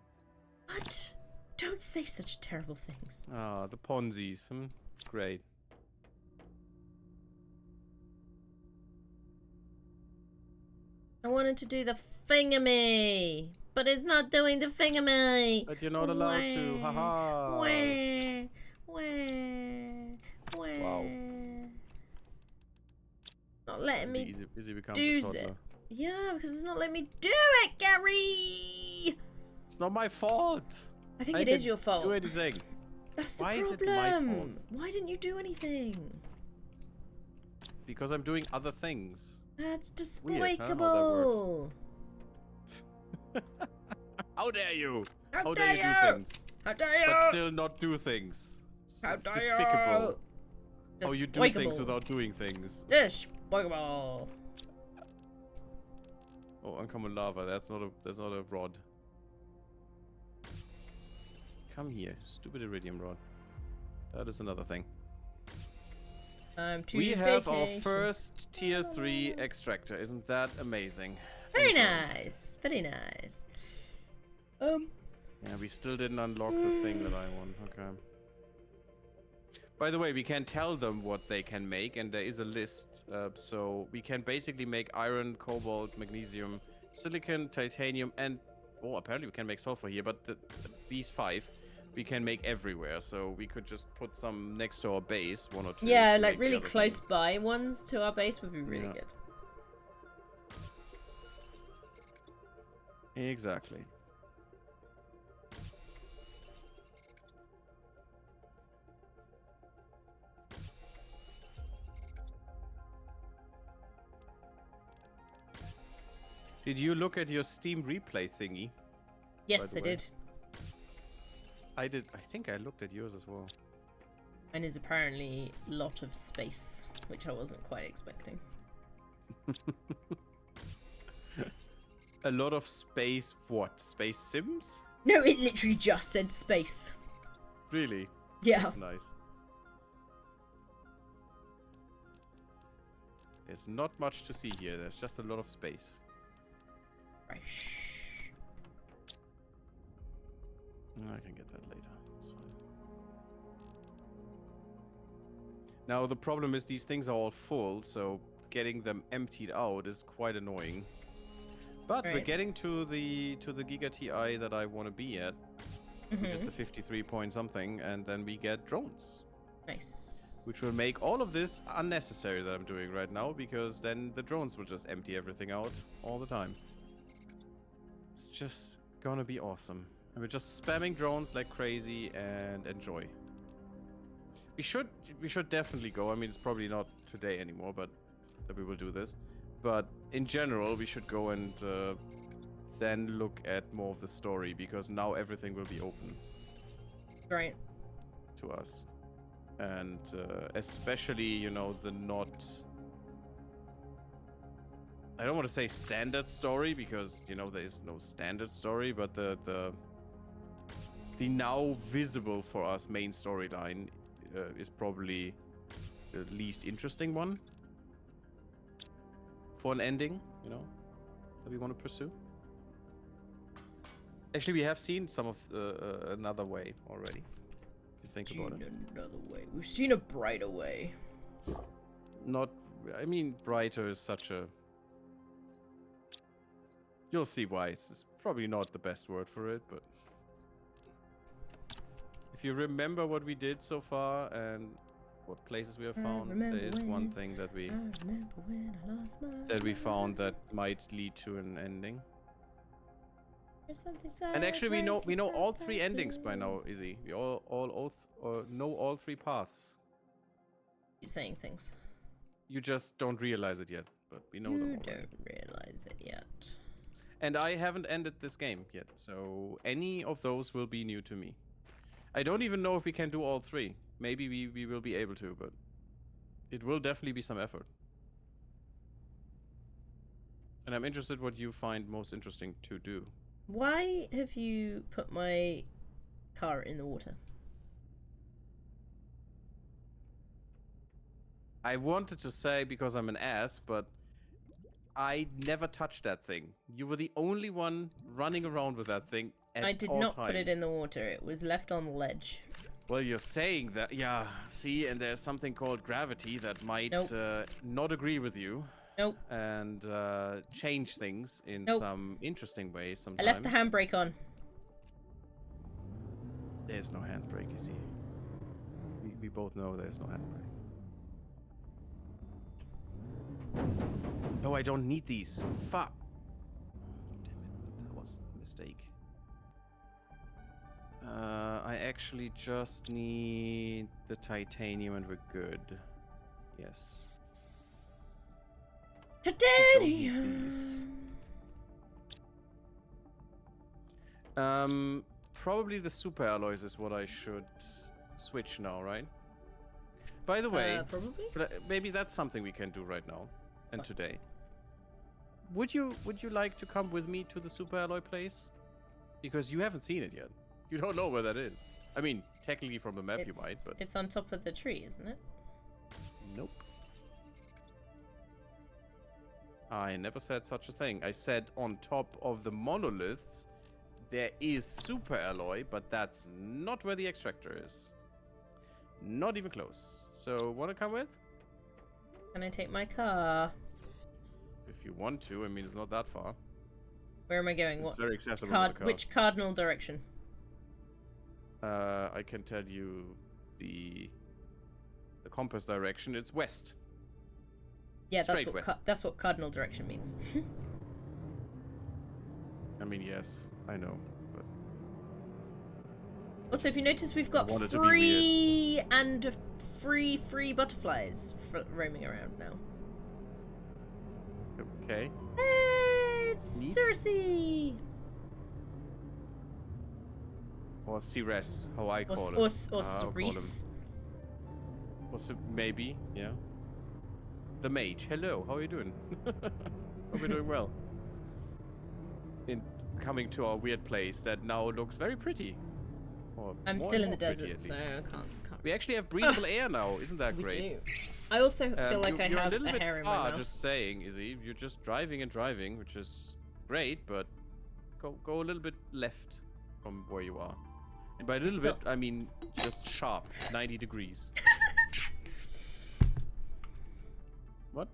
What? Don't say such terrible things. Ah, the Ponzi's. Great. I wanted to do the thingamy, but it's not doing the thingamy. But you're not allowed to. Haha. Wow. Not letting me Izzy becomes do a toddler. it. Yeah, because it's not letting me do it, Gary. It's not my fault. I think I it is can your fault. Do anything. That's the Why problem. is it my fault? Why didn't you do anything? Because I'm doing other things. That's Weird, huh, how that despicable. How dare you? How dare you do things? How dare you? But still not do things. How It's dare despicable. you? How you do things without doing things. Despicable. Oh, uncommon lava. That's not a rod. Come here, stupid iridium rod. That is another thing. We have our first tier 3 extractor. Isn't that amazing? Very nice. Very nice. Yeah, we still didn't unlock the thing that I want. Okay. By the way, we can tell them what they can make, and there is a list. So we can basically make iron, cobalt, magnesium, silicon, titanium, and apparently we can make sulfur here. But these 5 we can make everywhere. So we could just put some next to our base, 1 or 2. Yeah, like really close by ones to our base would be really good. Exactly. Did you look at your Steam replay thingy? Yes, I did. I did. I think I looked at yours as well. Mine is apparently a lot of space, which I wasn't quite expecting. A lot of space. What? Space Sims? No, it literally just said space. Really? Yeah. That's nice. There's not much to see here. There's just a lot of space. Right. I can get that later. That's fine. Now the problem is these things are all full, so getting them emptied out is quite annoying. But we're getting to the Giga TI that I want to be at, which is the 53 point something, and then we get drones. Nice. Which will make all of this unnecessary that I'm doing right now, because then the drones will just empty everything out all the time. It's just gonna be awesome. And we're just spamming drones like crazy and enjoy. We should definitely go. I mean, it's probably not today anymore, but that we will do this. But in general, we should go and then look at more of the story, because now everything will be open. Right. To us. And especially, you know, the not... I don't want to say standard story, because, you know, there is no standard story, but the now visible for us main storyline is probably the least interesting one for an ending, you know, that we want to pursue. Actually, we have seen some of another way already. If you think about it. Another way. We've seen a brighter way. Not, I mean, brighter is such a... You'll see why. It's probably not the best word for it, but... If you remember what we did so far and what places we have found, there is one thing that we found that might lead to an ending. And actually, we know all 3 endings by now, Izzy. We all know all 3 paths. Keep saying things. You just don't realize it yet, but we know them already. You don't realize it yet. And I haven't ended this game yet, so any of those will be new to me. I don't even know if we can do all 3. Maybe we will be able to, but it will definitely be some effort. And I'm interested what you find most interesting to do. Why have you put my car in the water? I wanted to say because I'm an ass, but I never touched that thing. You were the only one running around with that thing at all times. I did not put it in the water. It was left on the ledge. Well, you're saying that, yeah, see, and there's something called gravity that might not agree with you. Nope. and change things in Nope. some interesting ways I sometimes. left the handbrake on. There's no handbrake, you see. We both know there's no handbrake. Oh, I don't need these. Fuck. Damn it, that was a mistake. I actually just need the titanium and we're good. Yes. don't need these. Probably the super alloys is what I should switch now, right? By the way, Probably. maybe that's something we can do right now and What? today. Would you like to come with me to the super alloy place? Because you haven't seen it yet. You don't know where that is. I mean, technically from the map you might, but It's on top of the tree, isn't it? nope. I never said such a thing. I said on top of the monoliths there is super alloy, but that's not where the extractor is. Not even close. So, wanna come with? Can I take my car? If you want to, I mean, it's not that far. Where am I going? It's What very accessible with the car. which cardinal direction? I can tell you the compass direction. It's west. Yeah, Straight west. that's what cardinal direction means. I mean, yes, I know, but Also, if you notice, we've got wanted to be free butterflies roaming around now. okay. Hey, it's Neat. Cersei! Or Ceres, how I Or call it. or I'll call Cerise. him. Maybe, yeah. The mage. Hello, how are you doing? Hope you're doing well. In coming to our weird place that now looks very pretty. Or I'm more still and in the more pretty, desert, at so I least. can't. We actually have breathable air now. Isn't that We great? do. I also feel like I you're have a little bit hair in my far, mouth. just saying, Izzy. You're just driving and driving, which is great, but go a little bit left from where you are. And by a little bit, Stopped. I mean just sharp, 90 degrees. What?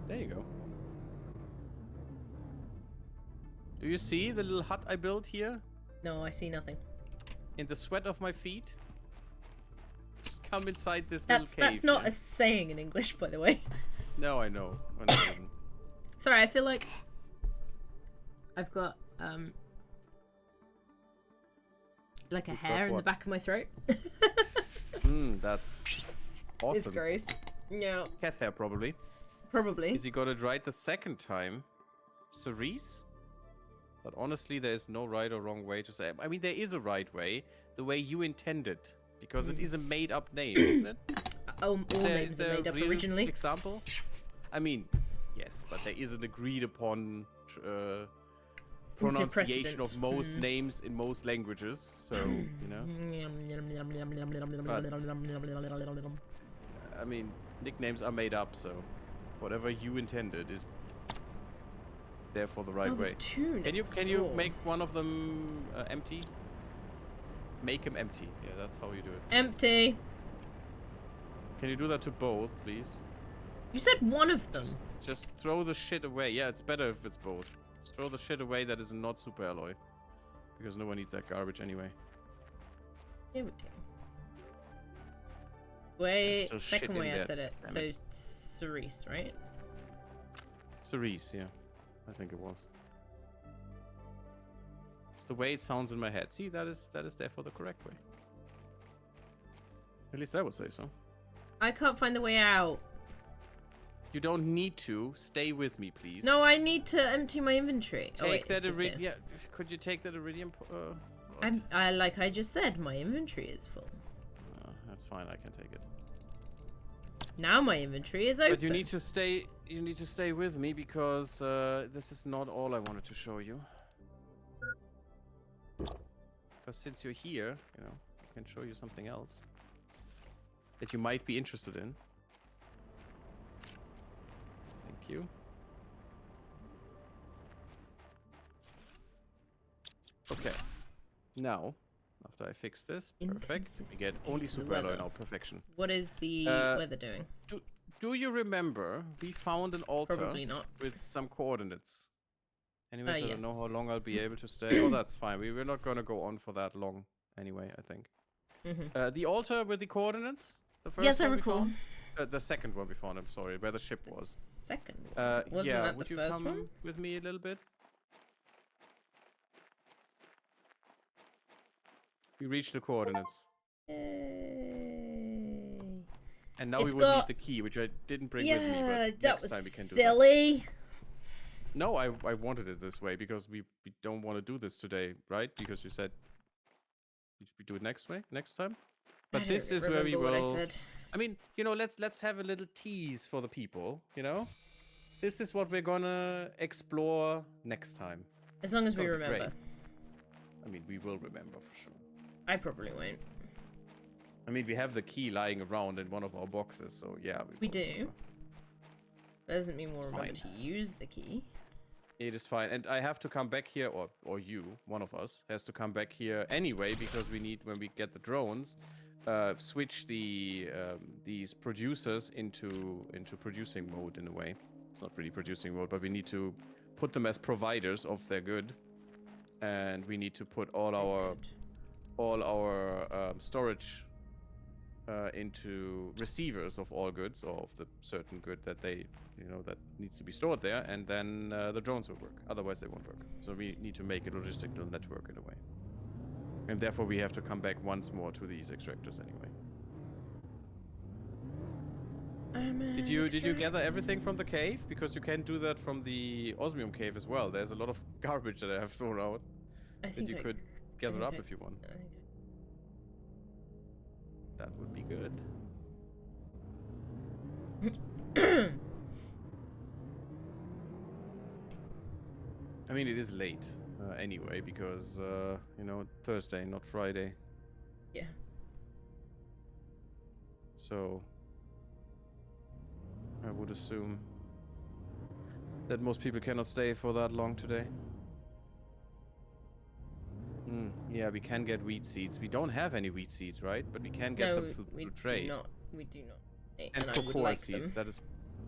There you go. Do you see the little hut I built here? No, I see nothing. In the sweat of my feet? Just come inside this little cave. That's not here. a saying in English, by the way. No, I know. I know it isn't. Sorry, I feel like I've got like a You've got hair in the what? back of my throat. That's awesome. It's gross. No, Cat hair, probably. probably. Is he got it right the second time? Cerise? But honestly, there is no right or wrong way to say. I mean, there is a right way, the way you intended, because it is a made-up name, isn't it? All Is names are there made a up real originally. Example? I mean, yes, but there is an agreed-upon pronunciation precedent. of most names in most languages. So you know, I mean, nicknames are made up. So whatever you intended is therefore the right Oh, way. there's two Can you next you door. make one of them empty? Make them empty. Yeah, that's how you do it. Empty. Can you do that to both, please? You said one of them. Just throw the shit away. Yeah, it's better if it's both. Just throw the shit away that is not super alloy. Because no one needs that garbage anyway. Here we go. Wait, still shit second in way I there, said it. damn So it. Cerise, right? Cerise, yeah. I think it was. It's the way it sounds in my head. See, that is therefore the correct way. At least I would say so. I can't find the way out. You don't need to. Stay with me, please. No, I need to empty my inventory. Take oh, wait, that it's just here. iridium. Yeah, could you take that iridium? Like I just said, my inventory is full. That's fine. I can take it. Now my inventory is open. But you need to stay. You need to stay with me because this is not all I wanted to show you. Because since you're here, you know, I can show you something else that you might be interested in. Thank you. Okay. Now, after I fix this. Perfect. We Inconsistent get only into the super alloy weather. now. Perfection. What is the weather doing? Do you remember we found an altar Probably not. with some coordinates? Anyways, I don't know how long Yes. I'll be able to stay. Oh, that's fine. We're not gonna go on for that long anyway, I think. The altar with the coordinates? The first Yes, I one we recall. found? The second one we found, I'm sorry, where the ship was. Second one. Wasn't yeah, that would the you first come one? with me a little bit? We reached the coordinates. Yay. And now It's we will need got- the key, which I didn't bring Yeah, with me, but that next was time we can do that. silly. No, I wanted it this way because we don't want to do this today, right? Because you said we do it next time. But this is where we What I will. said. I mean, you know, let's have a little tease for the people. You know, this is what we're gonna explore next time. As long as we gonna be remember. great. I mean, we will remember for sure. I probably won't. I mean, we have the key lying around in one of our boxes, so yeah. We will do. remember. That doesn't mean we'll It's remember fine. to use the key. It is fine, and I have to come back here, or you, one of us, has to come back here anyway because we need, when we get the drones, switch these producers into producing mode in a way. It's not really producing mode, but we need to put them as providers of their good, and we need to put all our storage into receivers of all goods, or of the certain good that they, that needs to be stored there, and then the drones will work. Otherwise, they won't work. So we need to make a logistical network in a way, and therefore we have to come back once more to these extractors anyway. Did you gather everything from the cave? Because you can do that from the osmium cave as well. There's a lot of garbage that I have thrown out I that think you I could gather think up I- if you want. I think That would be good. I mean, it is late anyway, because, Thursday, not Friday. Yeah. So, I would assume that most people cannot stay for that long today. Yeah, we can get wheat seeds. We don't have any wheat seeds, right? But we can get No, them we through do trade. not. We do not. And I would cocoa like seeds, them. that is...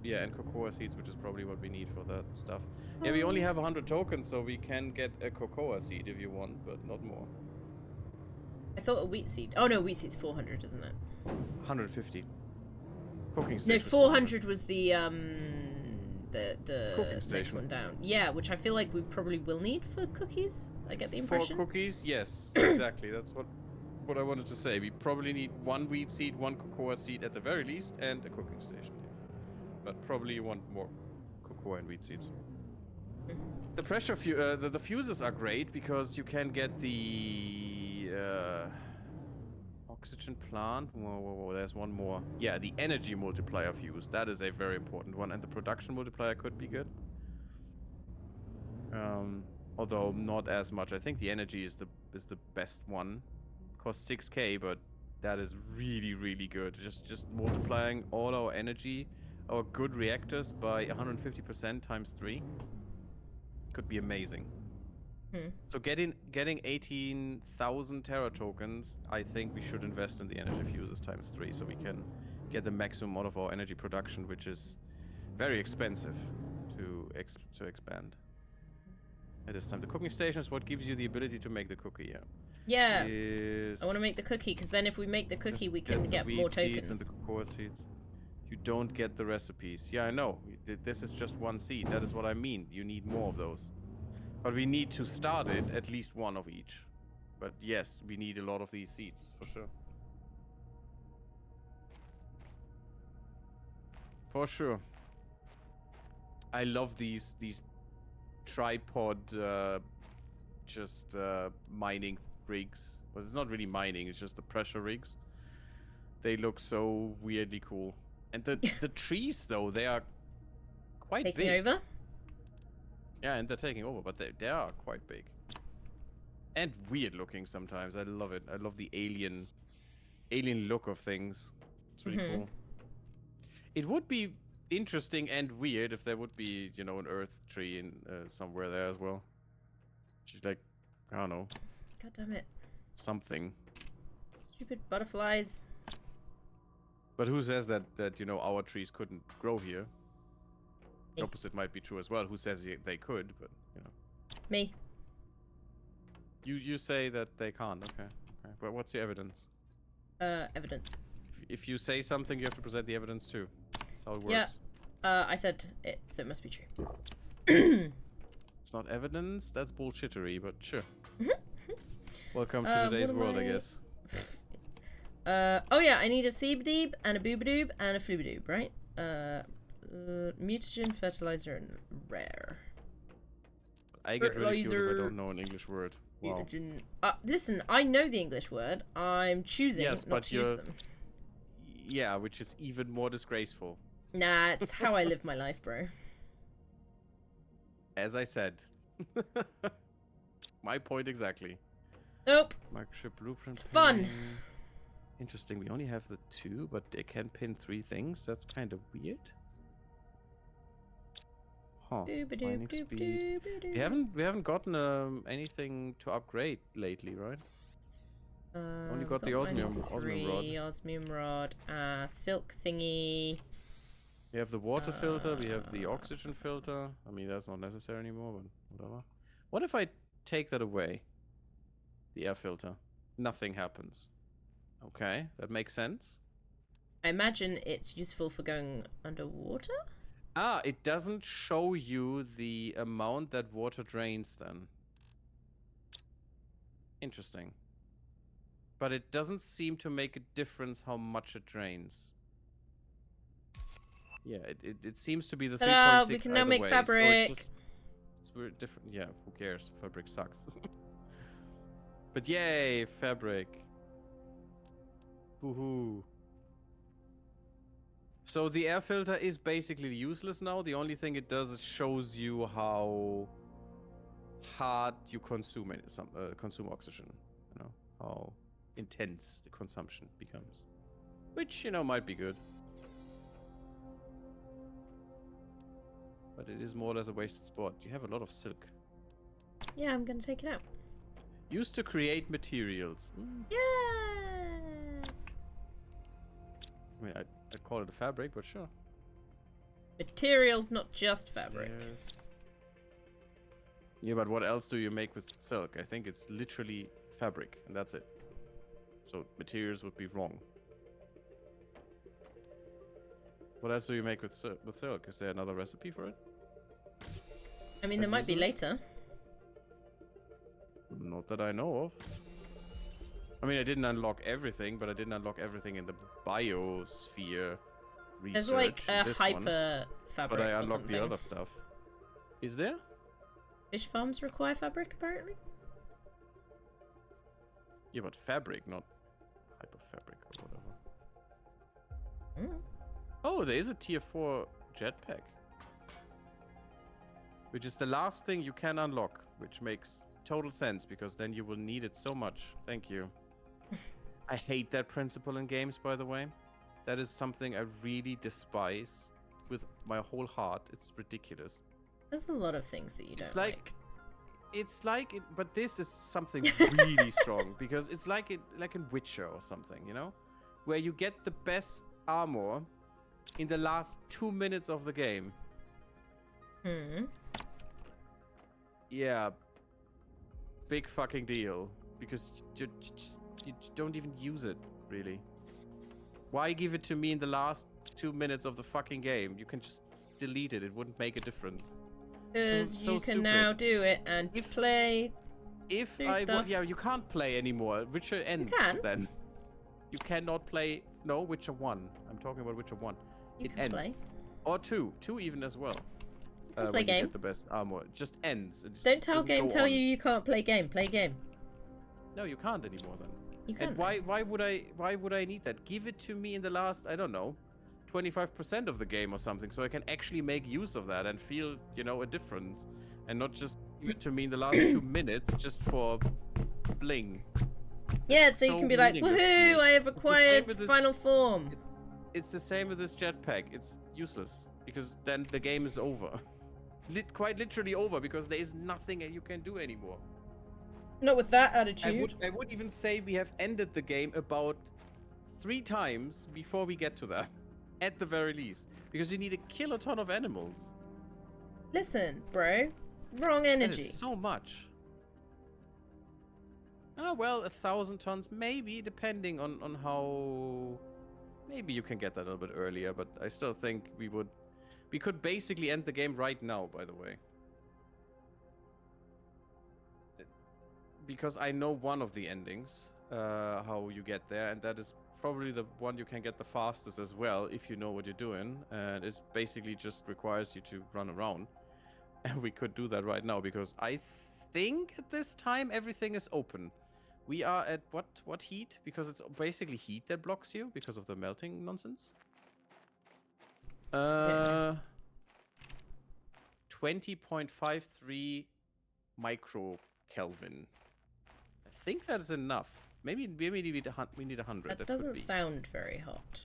Yeah, and cocoa seeds, which is probably what we need for that stuff. Yeah, we only have 100 tokens, so we can get a cocoa seed if you want, but not more. I thought a wheat seed. Oh no, wheat seed's 400, isn't it? 150. Cooking No, station. 400 was the Cooking next station. one down. Yeah, which I feel like we probably will need for cookies. I get the For impression. cookies, yes, exactly. That's what I wanted to say. We probably need one wheat seed, one cocoa seed at the very least, and a cooking station. But probably you want more cocoa and wheat seeds. The pressure the fuses are great because you can get the oxygen plant. Whoa, there's one more. Yeah, the energy multiplier fuse. That is a very important one, and the production multiplier could be good. Although not as much. I think the energy is the best one. Costs 6k, but that is really, really good. Just multiplying all our energy, our good reactors by 150% times 3 could be amazing. So getting 18,000 Terra tokens, I think we should invest in the energy fuses times 3 so we can get the maximum out of our energy production, which is very expensive to expand. At this time, the cooking station is what gives you the ability to make the cookie. Yeah. Is I want to make the cookie because then if we make the cookie, just we can the get wheat more seeds tokens. and the cocoa seeds. You don't get the recipes. Yeah, I know. This is just one seed. That is what I mean. You need more of those. But we need to start it at least one of each. But yes, we need a lot of these seeds for sure. For sure. I love these tripod mining rigs. But it's not really mining, it's just the pressure rigs. They look so weirdly cool. And the trees though, they are quite Taking big. over? Yeah, and they're taking over, but they are quite big. And weird looking sometimes. I love it. I love the alien look of things. It's really cool. It would be interesting and weird if there would be, an earth tree in somewhere there as well. Just like, I don't know. God damn it. something. Stupid butterflies. But who says that you know our trees couldn't grow here? The Me. opposite might be true as well. Who says they could? But you know. Me. You say that they can't. Okay. Okay. But what's your evidence? Evidence. If you say something, you have to present the evidence too. That's how it works. Yeah. I said it, so it must be true. It's not evidence. That's bullshittery. But sure. Welcome to What today's am world, I I- guess. Oh yeah, I need a seebadoop and a boobadoob and a floobadoop, right? Mutagen, fertilizer, and rare. I get ridiculed if I Fertilizer. don't know an English word. Wow. Mutagen. Listen, I know the English word. I'm choosing Yes, not but to use you're- them. Yeah, which is even more disgraceful. Nah, it's how I live my life, bro. As I said. My point exactly. Nope. Microchip blueprint. It's fun. pinning. Interesting. We only have the 2, but they can pin 3 things. That's kind of weird. Huh. Doobadoop, Mining doop, speed. doobadoop. We haven't gotten anything to upgrade lately, right? Only got the osmium rod. Osmium rod. Silk thingy. We have the water filter. We have the oxygen filter. I mean, that's not necessary anymore, but whatever. What if I take that away? The air filter. Nothing happens. Okay, that makes sense. I imagine it's useful for going underwater? Ah, it doesn't show you the amount that water drains then. Interesting. But it doesn't seem to make a difference how much it drains. Yeah, it seems to be the 3.6 Ta-da, we can now either make way, fabric. So it's weird, different. Yeah, who cares? Fabric sucks. But yay, fabric. Woohoo. So the air filter is basically useless now. The only thing it does is shows you how hard you consume consume oxygen. You know how intense the consumption becomes, which you know might be good, but it is more or less a wasted spot. You have a lot of silk Yeah, I'm gonna take it out. used to create materials. Yeah. I mean, I call it a fabric, but sure. Materials, not just fabric. Yes. Yeah, but what else do you make with silk? I think it's literally fabric, and that's it. So materials would be wrong. What else do you make with silk? Is there another recipe for it? I mean, there might be later. Not that I know of. I mean, I didn't unlock everything, but I didn't unlock everything in the biosphere research. There's like in a this one, hyper fabric. but I or unlocked the something. other stuff. Is there? Fish farms require fabric, apparently. Yeah, but fabric, not hyper fabric or whatever. Mm. Oh, there is a tier 4 jetpack. Which is the last thing you can unlock, which makes total sense because then you will need it so much. Thank you. I hate that principle in games, by the way. That is something I really despise with my whole heart. It's ridiculous. There's a lot of things that you don't It's like. It's like it, but this is something really strong because it's like in Witcher or something, you know, where you get the best armor in the last 2 minutes of the game. Hmm. Yeah, big fucking deal because you don't even use it really. Why give it to me in the last 2 minutes of the fucking game? You can just delete it. It wouldn't make a difference. Because So you can stupid. now do it and If- play. If Do I stuff. yeah, you can't play anymore. Witcher ends can. then. You cannot play. No, Witcher 1. I'm talking about Witcher 1. You It can ends. play. Or 2. 2 even as well. can play when you game. get the best armor. It just ends. It Don't just tell doesn't game go tell on. you can't play game. Play game. No, you can't anymore then. You can. And why would I need that? Give it to me in the last, I don't know, 25% of the game or something, so I can actually make use of that and feel, you know, a difference, and not just give it to me in the last 2 minutes just for bling. Yeah, so you so can be like, meaningless to woohoo! me. I have It's the same acquired with this- final form. It's the same with this jetpack. It's useless because then the game is over. Quite literally over because there is nothing you can do anymore. Not with that attitude. I would even say we have ended the game about 3 times before we get to that. At the very least. Because you need a kill a ton of animals. Listen, bro. Wrong That energy. is so much. Ah, well, 1,000 tons, maybe, depending on how... Maybe you can get that a little bit earlier, but I still think we could basically end the game right now, by the way. Because I know one of the endings, how you get there, and that is probably the one you can get the fastest as well, if you know what you're doing. And it basically just requires you to run around. And we could do that right now, because I think at this time everything is open. We are at what heat? Because it's basically heat that blocks you, because of the melting nonsense. 20.53 micro Kelvin. I think that is enough. Maybe we need 100. That doesn't sound very hot.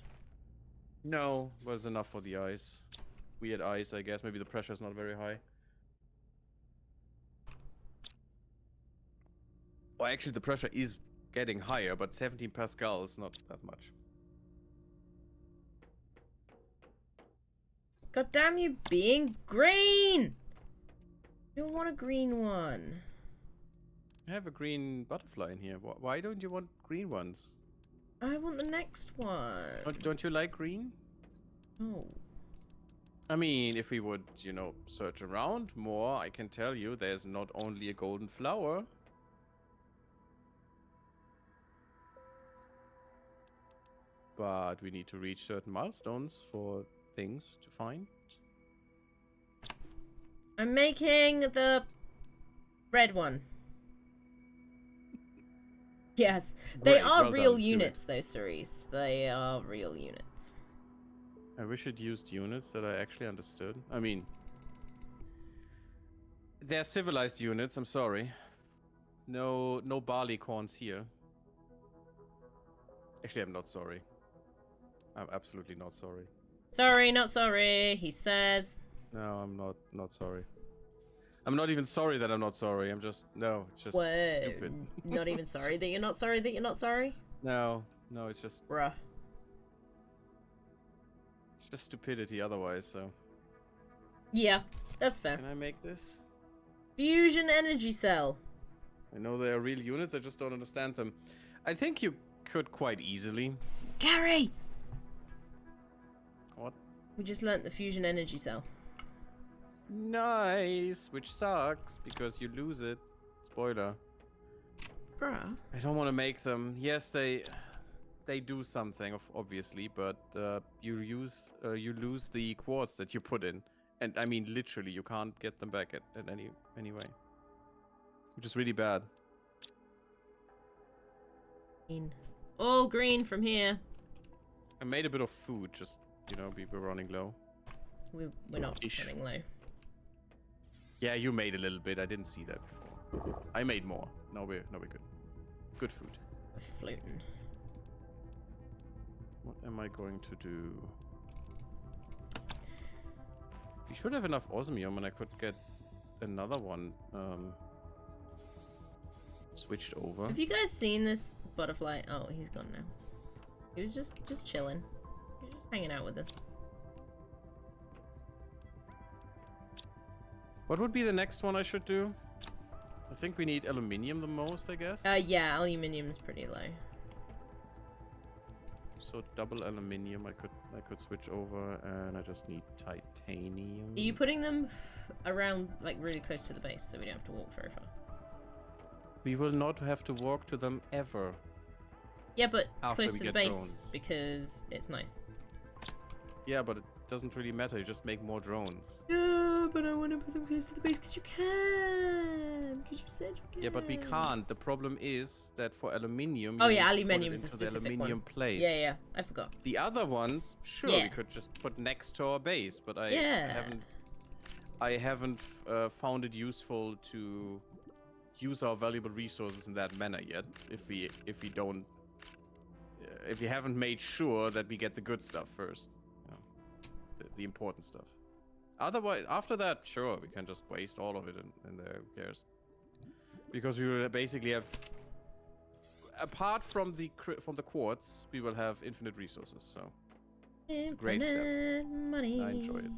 No, was enough for the ice. Weird ice, I guess. Maybe the pressure is not very high. Well, actually, the pressure is getting higher, but 17 Pascal is not that much. God damn you being green! You want a green one. I have a green butterfly in here. Why don't you want green ones? I want the next one. Don't you like green? Oh. I mean, if we would, you know, search around more, I can tell you there's not only a golden flower. But we need to reach certain milestones for things to find. I'm making the red one. Yes, they Great, are well real done, do it. units though, Cerise. They are real units. I wish it used units that I actually understood. I mean, they're civilized units, I'm sorry. No barley corns here. Actually, I'm not sorry. I'm absolutely not sorry. Sorry, not sorry, he says. No, I'm not sorry. I'm not even sorry that I'm not sorry. I'm just, no, it's just Whoa. stupid. Not even sorry that you're not sorry that you're not sorry? No, it's just Bruh. stupidity otherwise, so. Yeah, that's fair. Can I make this? Fusion energy cell. I know they are real units, I just don't understand them. I think you could quite easily. Gary! What? We just learnt the fusion energy cell. Nice, which sucks because you lose it. Spoiler. Bruh. I don't want to make them. Yes, they do something, obviously, but you lose the quartz that you put in, and I mean literally, you can't get them back at any way, which is really bad. Green. All green from here. I made a bit of food, just you know, we're running low. We're not Ish. running low. Yeah, you made a little bit. I didn't see that before. I made more. No, we're good. Good food. We're floating. What am I going to do? We should have enough osmium, and I could get another one switched over. Have you guys seen this butterfly? Oh, he's gone now. He was just chilling. He was just hanging out with us. What would be the next one I should do? I think we need aluminium the most, I guess. Yeah, aluminium is pretty low. So double aluminium I could switch over, and I just need titanium. Are you putting them around, like, really close to the base so we don't have to walk very far? We will not have to walk to them ever. Yeah, but After close we to the get base drones. because it's nice. Yeah, but it doesn't really matter. You just make more drones. Yeah, but I want to put them close to the base because you can. Because you said you can. Yeah, but we can't. The problem is that for aluminium. Oh you yeah, need to put it aluminium is a into the specific aluminium one. place. Yeah, I forgot. The other ones, sure, Yeah. we could just put next to our base, but I Yeah. haven't found it useful to use our valuable resources in that manner yet. If we haven't made sure that we get the good stuff first, you know, the important stuff. Otherwise, after that, sure, we can just waste all of it, and who cares? Because we will basically have, apart from the quartz, we will have infinite resources. So it's a great step. Infinite money. I enjoy it.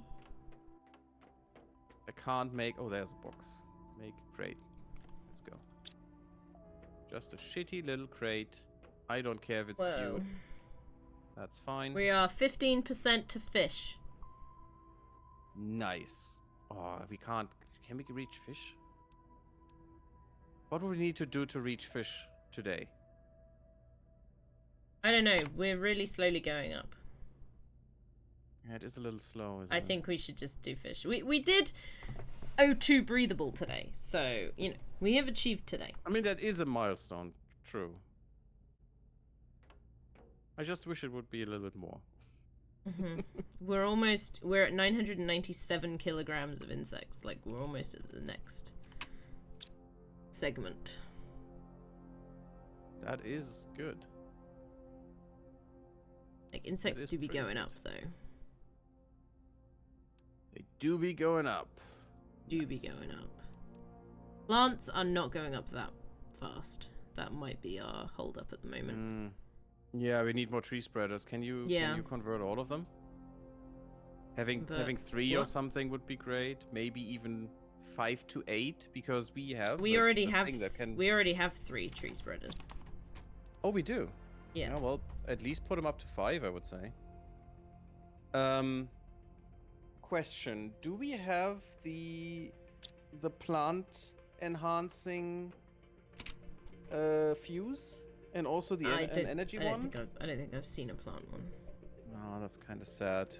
I can't make. Oh, there's a box. Make crate. Let's go. Just a shitty little crate. I don't care if it's Whoa. skewed. That's fine. We are 15% to fish. Nice. Oh, we can't. Can we reach fish? What do we need to do to reach fish today? I don't know. We're really slowly going up. Yeah, it is a little slow. Isn't I it? think we should just do fish. We did O2 breathable today, so you know we have achieved today. I mean, that is a milestone. True. I just wish it would be a little bit more. We're at 997 kilograms of insects. Like we're almost at the next segment. That is good. Like insects is do be pretty going good. up though. They do be going up. Do be Nice. going up. Plants are not going up that fast. That might be our hold up at the moment. Yeah, we need more tree spreaders. Can you convert all of them? Having 3 or what? something would be great. Maybe even 5 to 8 because we have. We the already thing have. that can... We already have 3 tree spreaders. Oh, we do. Yes. Yeah, well, at least put them up to 5, I would say. Question: do we have the plant enhancing fuse and also the energy one? I don't think I've seen a plant one. Oh, that's kind of sad.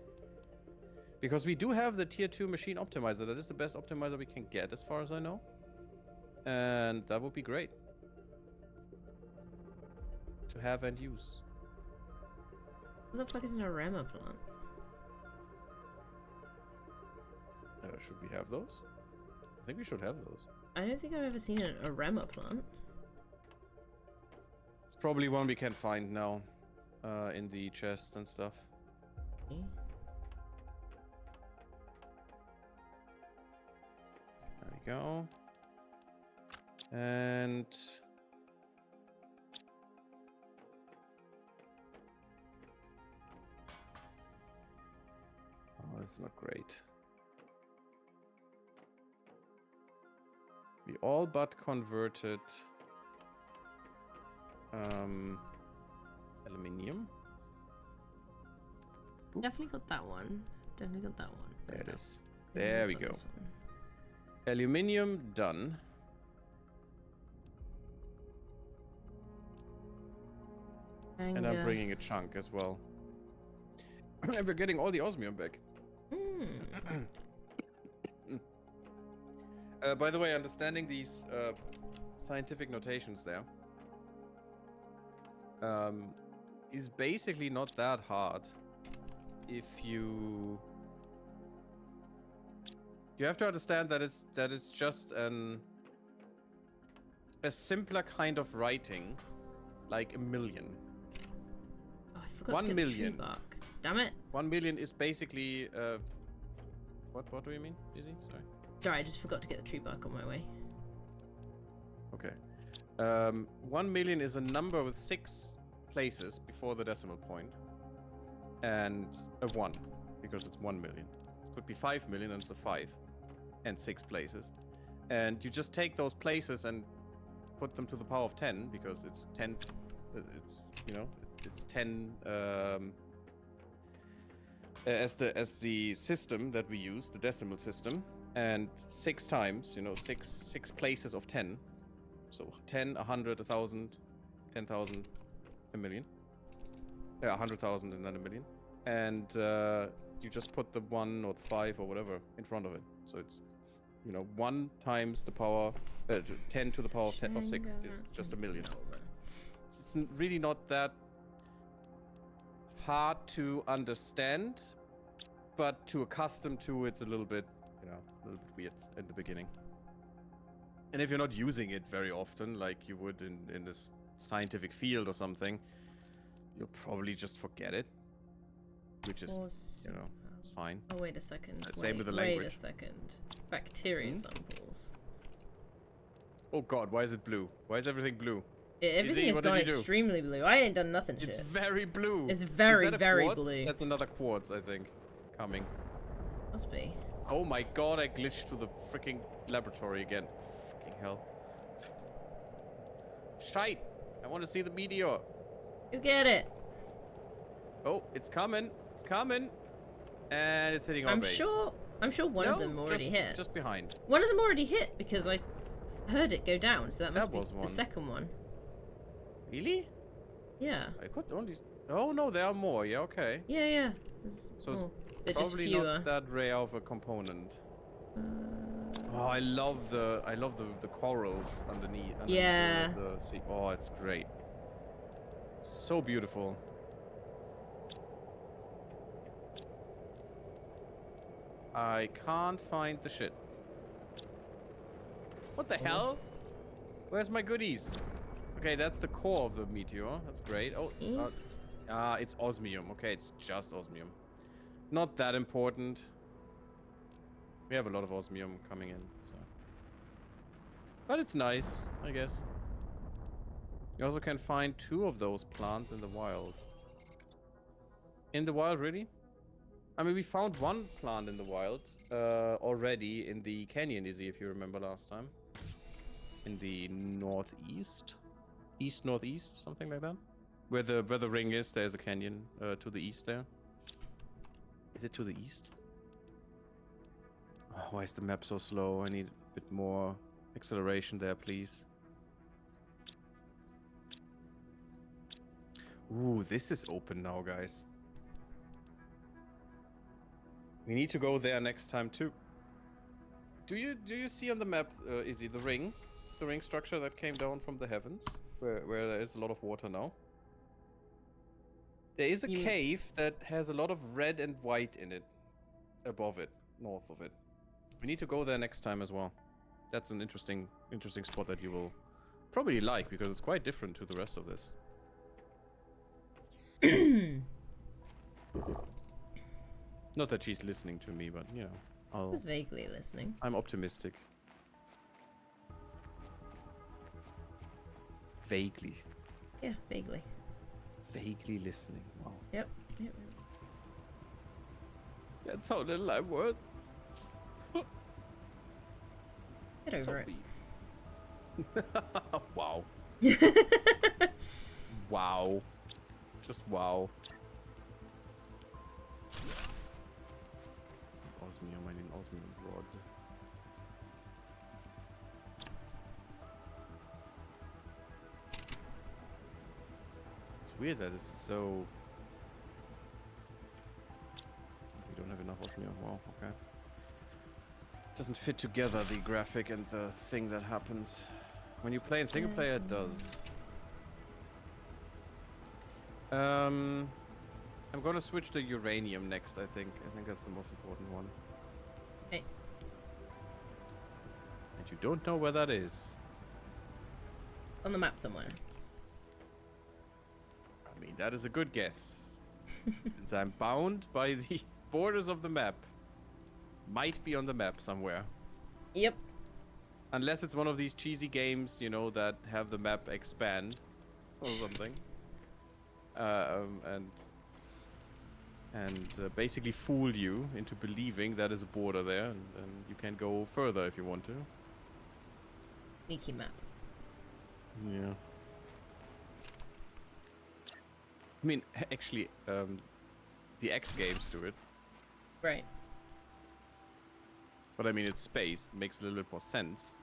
Because we do have the tier 2 machine optimizer. That is the best optimizer we can get, as far as I know. And that would be great to have and use. What the fuck is an arema plant? Should we have those? I think we should have those. I don't think I've ever seen an arema plant. It's probably one we can find now in the chests and stuff. Okay. There we go. And oh, that's not great. We all but converted aluminium. Boop. Definitely got that one. Definitely got that one. There it is. Definitely There we got go. this one. Aluminium done. And I'm bringing a chunk as well. And we're getting all the osmium back. By the way, understanding these scientific notations there is basically not that hard if you have to understand that it's just a simpler kind of writing, like a million. Oh, I forgot 1 to get the tree million. bark. Damn it! 1 million is basically what do you mean, Izzy? Sorry. Sorry, I just forgot to get the tree bark on my way. Okay. 1 million is a number with 6 places before the decimal point, and a 1 because it's 1 million. It could be 5 million and it's a 5, and 6 places, and you just take those places and put them to the power of 10 because it's 10. It's it's 10 as the system that we use, the decimal system. And 6 times, 6 places of 10. So 10, 100, 1,000, 10,000, a million. 100,000 and then a million. And you just put the 1 or the 5 or whatever in front of it. So it's, 1 times the power, 10 to the power of 6 is just a million. It's really not that hard to understand, but to accustom to, it's a little bit weird in the beginning. And if you're not using it very often, like you would in this scientific field or something, you'll probably just forget it, which is, it's fine. Oh, wait a second. Same with the language. Wait a second. Bacteria samples. Oh god, why is it blue? Why is everything blue? Everything Izzy, has what did gone you do? extremely blue. I ain't done nothing It's shit. very blue. It's Is very, that a very quartz? blue. That's another quartz, I think. Coming. Must be. Oh my god, I glitched to the freaking laboratory again. Freaking hell. Shite! I want to see the meteor. You get it. Oh, it's coming. It's coming. And it's hitting our I'm base. sure one of them already hit. Just behind. One of them already hit because I heard it go down, so that must That was be one. the second one. Really? Yeah. I could only... Oh no, there are more. Yeah, okay. Yeah, yeah. So it's they're just probably fewer. not that rare of a component. Oh, I love the corals underneath Yeah. the sea. Oh, it's great. So beautiful. I can't find the shit. What the hell? Where's my goodies? Okay, that's the core of the meteor. That's great. Oh, it's osmium. Okay, it's just osmium. Not that important. We have a lot of osmium coming in, so. But it's nice, I guess. You also can find 2 of those plants in the wild. In the wild, really? I mean, we found 1 plant in the wild already in the canyon, Izzy, if you remember last time. In the northeast? East-northeast, something like that? Where the ring is, there's a canyon to the east there. Is it to the east? Oh, why is the map so slow? I need a bit more acceleration there, please. Ooh, this is open now, guys. We need to go there next time too. Do you see on the map, Izzy, the ring structure that came down from the heavens, where there is a lot of water now? There is a cave that has a lot of red and white in it, above it, north of it. We need to go there next time as well. That's an interesting spot that you will probably like, because it's quite different to the rest of this. Not that she's listening to me, but you know, I was vaguely listening. I'm optimistic. Vaguely. Yeah, vaguely. Vaguely listening. Wow. Yep. That's how little I'm worth. Get over it. Wow. Wow. Just wow. Osmium, I need osmium rod. It's weird that this is so... We don't have enough osmium. Wow, okay. Doesn't fit together, the graphic and the thing that happens. When you play in single player, it does. I'm gonna switch to uranium next, I think. I think that's the most important one. Okay. And you don't know where that is. On the map somewhere. I mean, that is a good guess. Since I'm bound by the borders of the map. Might be on the map somewhere. Yep. Unless it's one of these cheesy games, you know, that have the map expand or something. And basically fool you into believing that is a border there, and you can go further if you want to. Sneaky map. Yeah. I mean, actually, the X games do it. Right. But I mean, it's space. It makes a little bit more sense.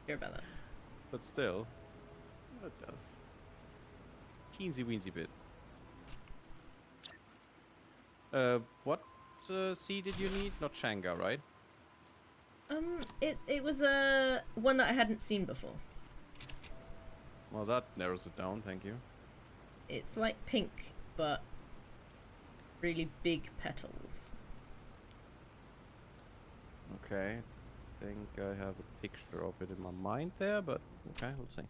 Hear about that. But still, it does. Teensy weensy bit. What sea did you need? Not Shanga, right? It was one that I hadn't seen before. Well, that narrows it down, thank you. It's like pink, but really big petals. Okay, I think I have a picture of it in my mind there, but okay, let's see.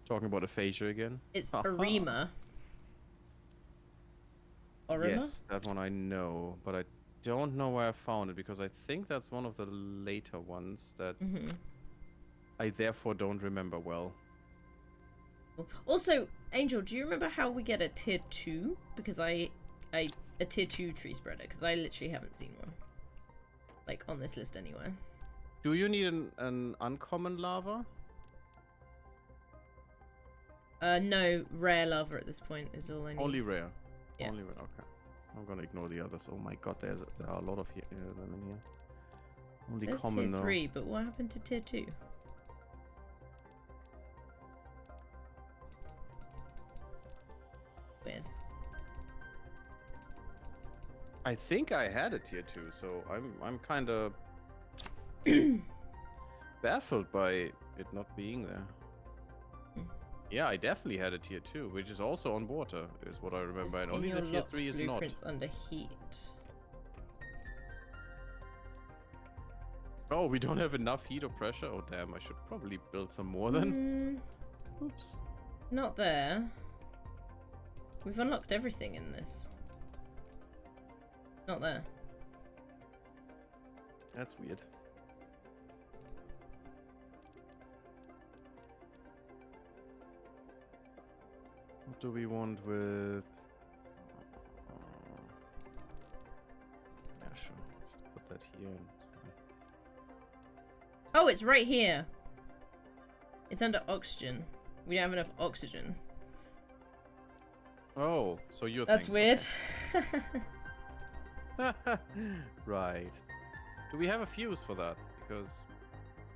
Talking about aphasia again. It's Arima. Orima? Yes, that one I know, but I don't know where I found it because I think that's one of the later ones that I therefore don't remember well. Also, Angel, do you remember how we get a tier 2? Because a tier 2 tree spreader, because I literally haven't seen one. Like, on this list anywhere. Do you need an uncommon lava? No, rare lava at this point is all I need. Only rare. Yeah. Only rare. Okay. I'm gonna ignore the others. Oh my god, there are a lot of them in here. Only There's common tier though. 3, but what happened to tier 2? Weird. I think I had a tier 2, so I'm kind of baffled by it not being there. Yeah, I definitely had a tier 2, which is also on water, is what I remember, and only the tier 3 is not. Blueprints under heat. Oh, we don't have enough heat or pressure? Oh damn, I should probably build some more then. Oops. Not there. We've unlocked everything in this. Not there. That's weird. What do we want with... yeah, sure. Just put that here and it's fine. Oh, it's right here. It's under oxygen. We don't have enough oxygen. Oh, so you're That's weird. Right. Do we have a fuse for that? Because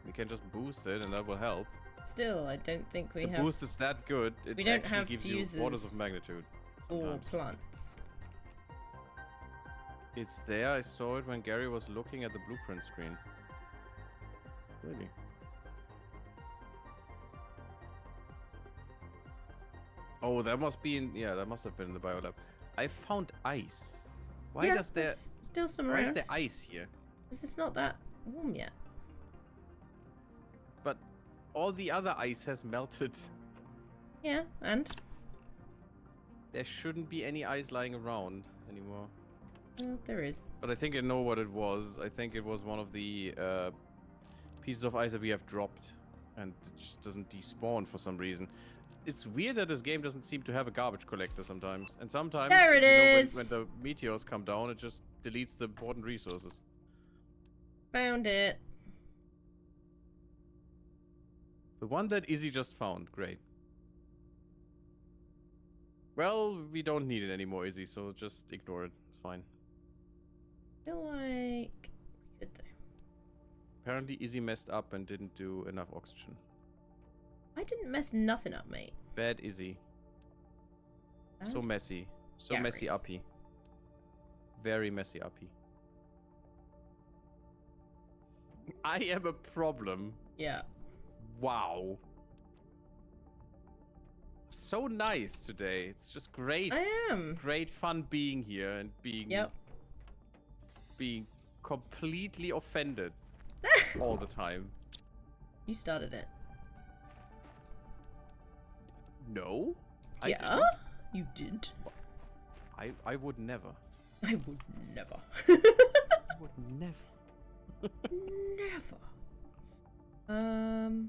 we can just boost it and that will help. Still, I don't think we The have boost is that good, it We don't actually have gives you orders fuses of magnitude. or sometimes. plants. It's there, I saw it when Gary was looking at the blueprint screen. Really? Oh, that must be in... yeah, that must have been in the biolab. I found ice. Why does there... there's still some why around. is there ice here? This is not that warm yet. But all the other ice has melted. Yeah, and? There shouldn't be any ice lying around anymore. Well, there is. But I think I know what it was. I think it was one of the pieces of ice that we have dropped. And it just doesn't despawn for some reason. It's weird that this game doesn't seem to have a garbage collector sometimes. And sometimes, There it is! when the meteors come down, it just deletes the important resources. Found it. The one that Izzy just found. Great. Well, we don't need it anymore, Izzy, so just ignore it. It's fine. I feel like we could though. Apparently Izzy messed up and didn't do enough oxygen. I didn't mess nothing up, mate. Bad Izzy. So And? messy. So Gary. messy uppy. Very messy uppy. I am a problem. Yeah. Wow. So nice today. It's just great. I am. Great fun being here and being being completely offended all the time. You started it. No? I Yeah? didn't. You did. I would never. I would never. I would never. Never.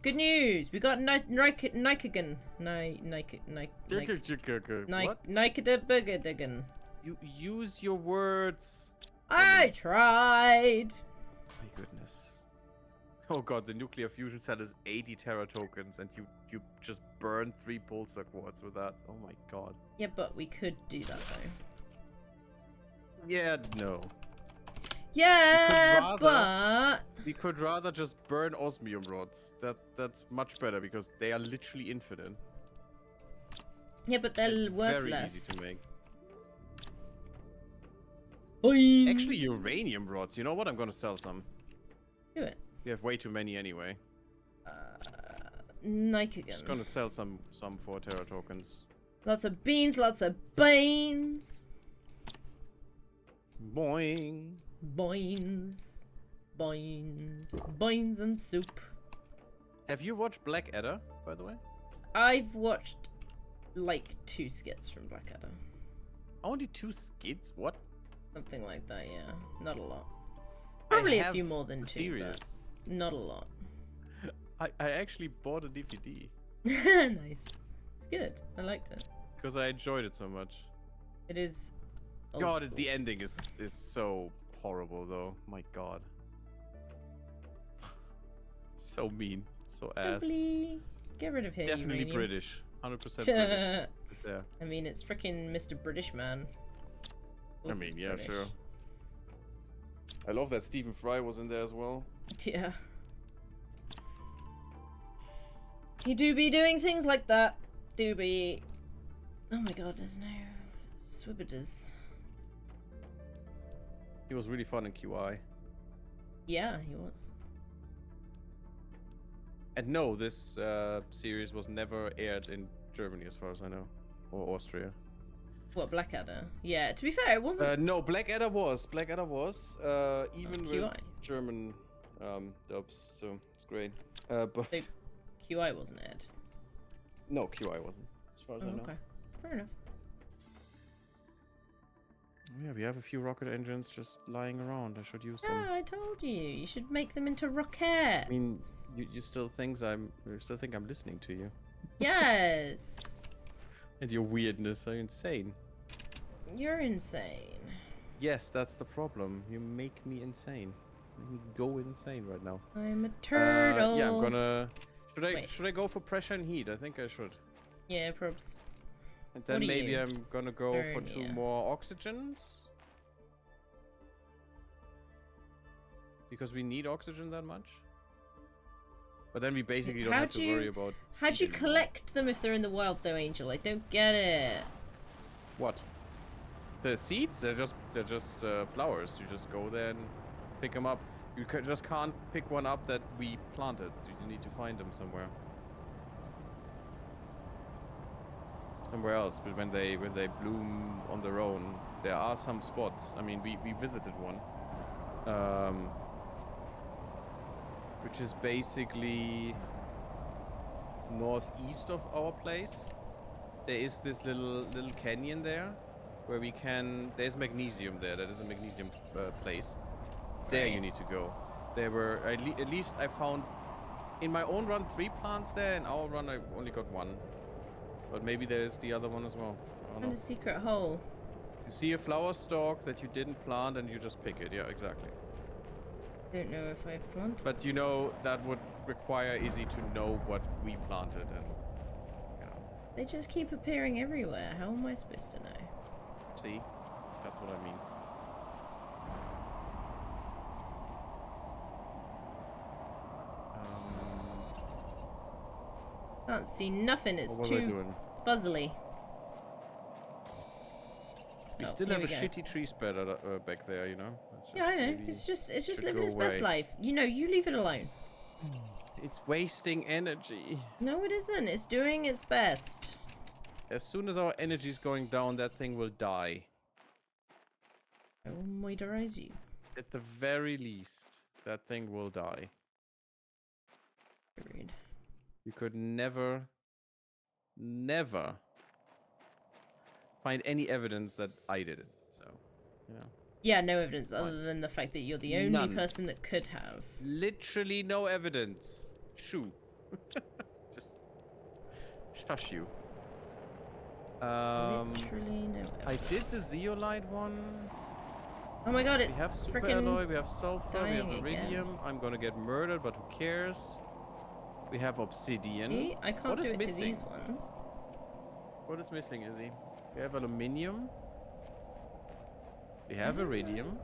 Good news. We got Nikagan. What? Nikadabugadagagan. You use your words. I tried. My goodness. Oh god, the nuclear fusion cell is 80 Terra tokens and you just burn 3 pulsar quartz with that. Oh my god. Yeah, but we could do that though. Yeah, no. Yeah, rather- but We could rather just burn osmium rods. That's much better because they are literally infinite. yeah, but they're Very easy worthless. to make. Boing. Actually, uranium rods. You know what? I'm gonna sell some. Do it. We have way too many anyway. Nikagan. Just gonna sell some for Terra tokens. Lots of beans, lots of beans. Boing. Boings. Boings. Boings and soup. Have you watched Blackadder, by the way? I've watched like 2 skits from Blackadder. Only 2 skids? What? Something like that, yeah. Not a lot. Probably a few more than 2, Serious. but not a lot. I actually bought a DVD Nice. It's good. I liked it. because I enjoyed it so much. It is. Old God, school. the ending is so horrible though. My God. So mean, so ass. Lovely. Get rid of him. Definitely uranium. British. 100% British. Right there. I mean, it's freaking Mr. British man. Of I course mean, it's yeah, British. sure. I love that Stephen Fry was in there as well. Yeah. He do be doing things like that. Do be. Oh my god, there's no Swibbiters. He was really fun in QI. Yeah, he was. And no, this series was never aired in Germany, as far as I know, or Austria. What, Blackadder? Yeah, to be fair, it wasn't. No, Blackadder was. Blackadder was. Even with QI. German dubs, so it's great. But So, QI wasn't aired. no, QI wasn't, as far as I know. Okay, fair enough. Yeah, we have a few rocket engines just lying around. I should use them. Yeah, I told you. You should make them into rockets. I mean, you still think I'm listening to you. Yes. And your weirdness are insane. You're insane. Yes, that's the problem. You make me insane. Make me go insane right now. I'm a turtle. Yeah, I'm gonna. Wait. Should I go for pressure and heat? I think I should. Yeah, probs. And then What are maybe you? I'm gonna go for 2 Sarnia. more oxygens. Because we need oxygen that much. But then we basically don't have to worry about. How'd you heat anymore. collect them if they're in the wild, though, Angel? I don't get it. What? The seeds? They're just flowers. You just go there and pick them up. You just can't pick one up that we planted. You need to find them somewhere. Somewhere else. But when they bloom on their own, there are some spots. I mean, we visited one. Which is basically northeast of our place. There is this little canyon there where we can. There's magnesium there. That is a magnesium place. There you need to go. There were at least I found in my own run 3 plants there. In our run I only got 1, but maybe there's the other one as well. I don't And know. a secret hole. You see a flower stalk that you didn't plant and you just pick it. Yeah, exactly. Don't know if I've planted. But you know that would require Izzy to know what we planted and you know. They just keep appearing everywhere. How am I supposed to know? See, that's what I mean. Can't see nothing. It's What was I too doing? fuzzily. We Oh, still here have a we go. shitty tree spread back there, you know. It's Yeah, I just know. maybe- It's just should living go its best away. life. You know, you leave it alone. It's wasting energy. No, it isn't. It's doing its best. As soon as our energy is going down, that thing will die. I will moisturize you. At the very least, that thing will die. Agreed. You could never find any evidence that I did it. So, you know. Yeah, no evidence other than the fact that you're the only None. person that could have. Literally no evidence. Shoo. Just shush you. Literally no evidence. I did the zeolite one. Oh my god, We it's have super freaking. alloy, we have sulfur, we have dying again. iridium. I'm gonna get murdered, but who cares? We have obsidian. See? I can't What do is it to missing? these ones. What is missing, Izzy? We have aluminium. We have iridium.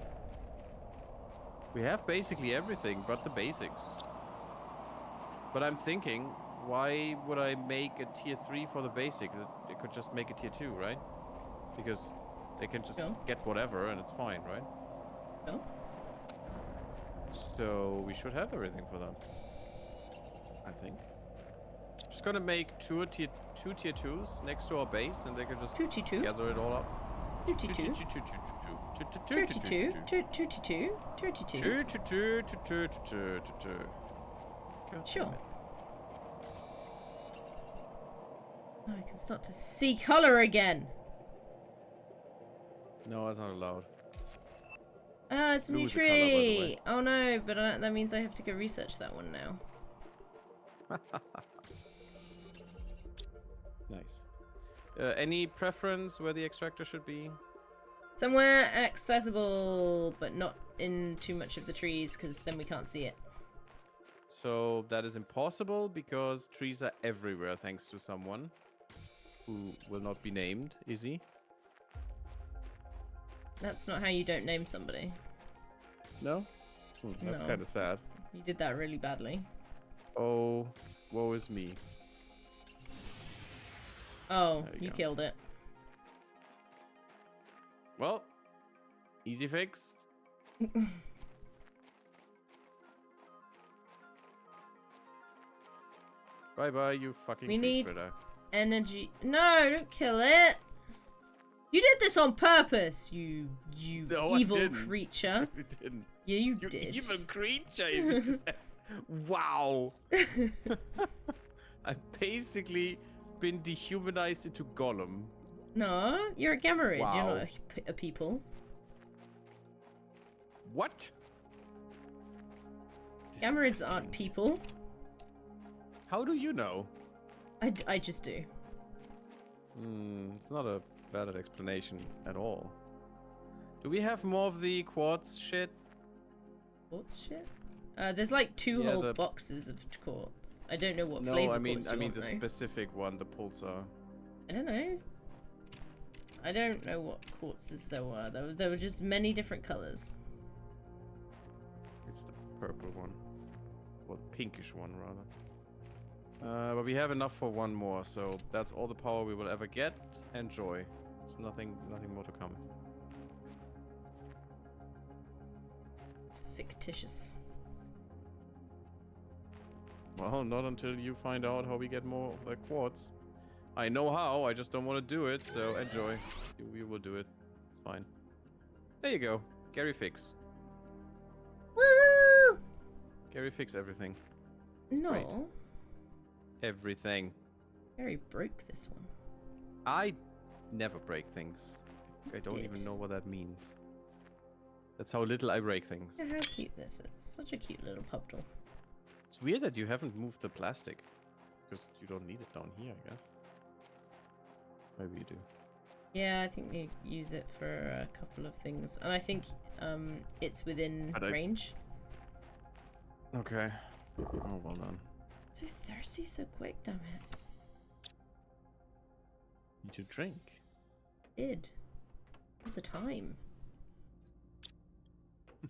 We have basically everything but the basics. But I'm thinking, why would I make a tier 3 for the basic? They could just make a tier 2, right? Because they can just No. get whatever and it's fine, right? No? So we should have everything for that. I think. Just gonna make two tier 2s next to our base and they can just 2T2. gather it all up. 2T2. 32. 32. 32. Sure. Oh, I can start to see color again. No, that's not allowed. Ah, it's a new Blue is the colour, by the way. tree. Oh no, but that means I have to go research that one now. Nice. Any preference where the extractor should be? Somewhere accessible, but not in too much of the trees, because then we can't see it. So that is impossible because trees are everywhere thanks to someone who will not be named. Izzy? That's not how you don't name somebody. No? That's No. kind of sad. You did that really badly. Oh, woe is me. Oh, There you you go. killed it. Well, easy fix. Bye bye, you fucking We tree need- spreader. Energy. No, don't kill it. You did this on purpose, you No, I evil didn't. creature. You didn't. Yeah, you You did. evil creature. He says. Wow. I've basically been dehumanized into Gollum. No, you're a Gamma You're Wow. not a people. What? Gamma aren't Disgusting. people. How do you know? I just do. It's not a valid explanation at all. Do we have more of the quartz shit? Quartz shit? There's like two Yeah, whole the- boxes of quartz. I don't know what No, flavor I mean, quartz I you mean want, the though. specific one, the pulsar. I don't know. I don't know what quartzes there were. There were just many different colors. It's the purple one, or the pinkish one rather. But we have enough for one more, so that's all the power we will ever get. Enjoy. There's nothing more to come. It's fictitious. Well, not until you find out how we get more of the quartz. I know how, I just don't want to do it, so enjoy. You will do it. It's fine. There you go. Gary fix. Woo! Gary fix everything. No. great. Everything. Gary broke this one. I never break things. I don't did. even know what that means. That's how little I break things. Look at how cute this is. Such a cute little puddle. It's weird that you haven't moved the plastic. Because you don't need it down here, I guess. Maybe you do. Yeah, I think we use it for a couple of things. And I think it's within But I- range. Okay. Oh, well done. So thirsty so quick, damn it. Need to drink. Did. All the time.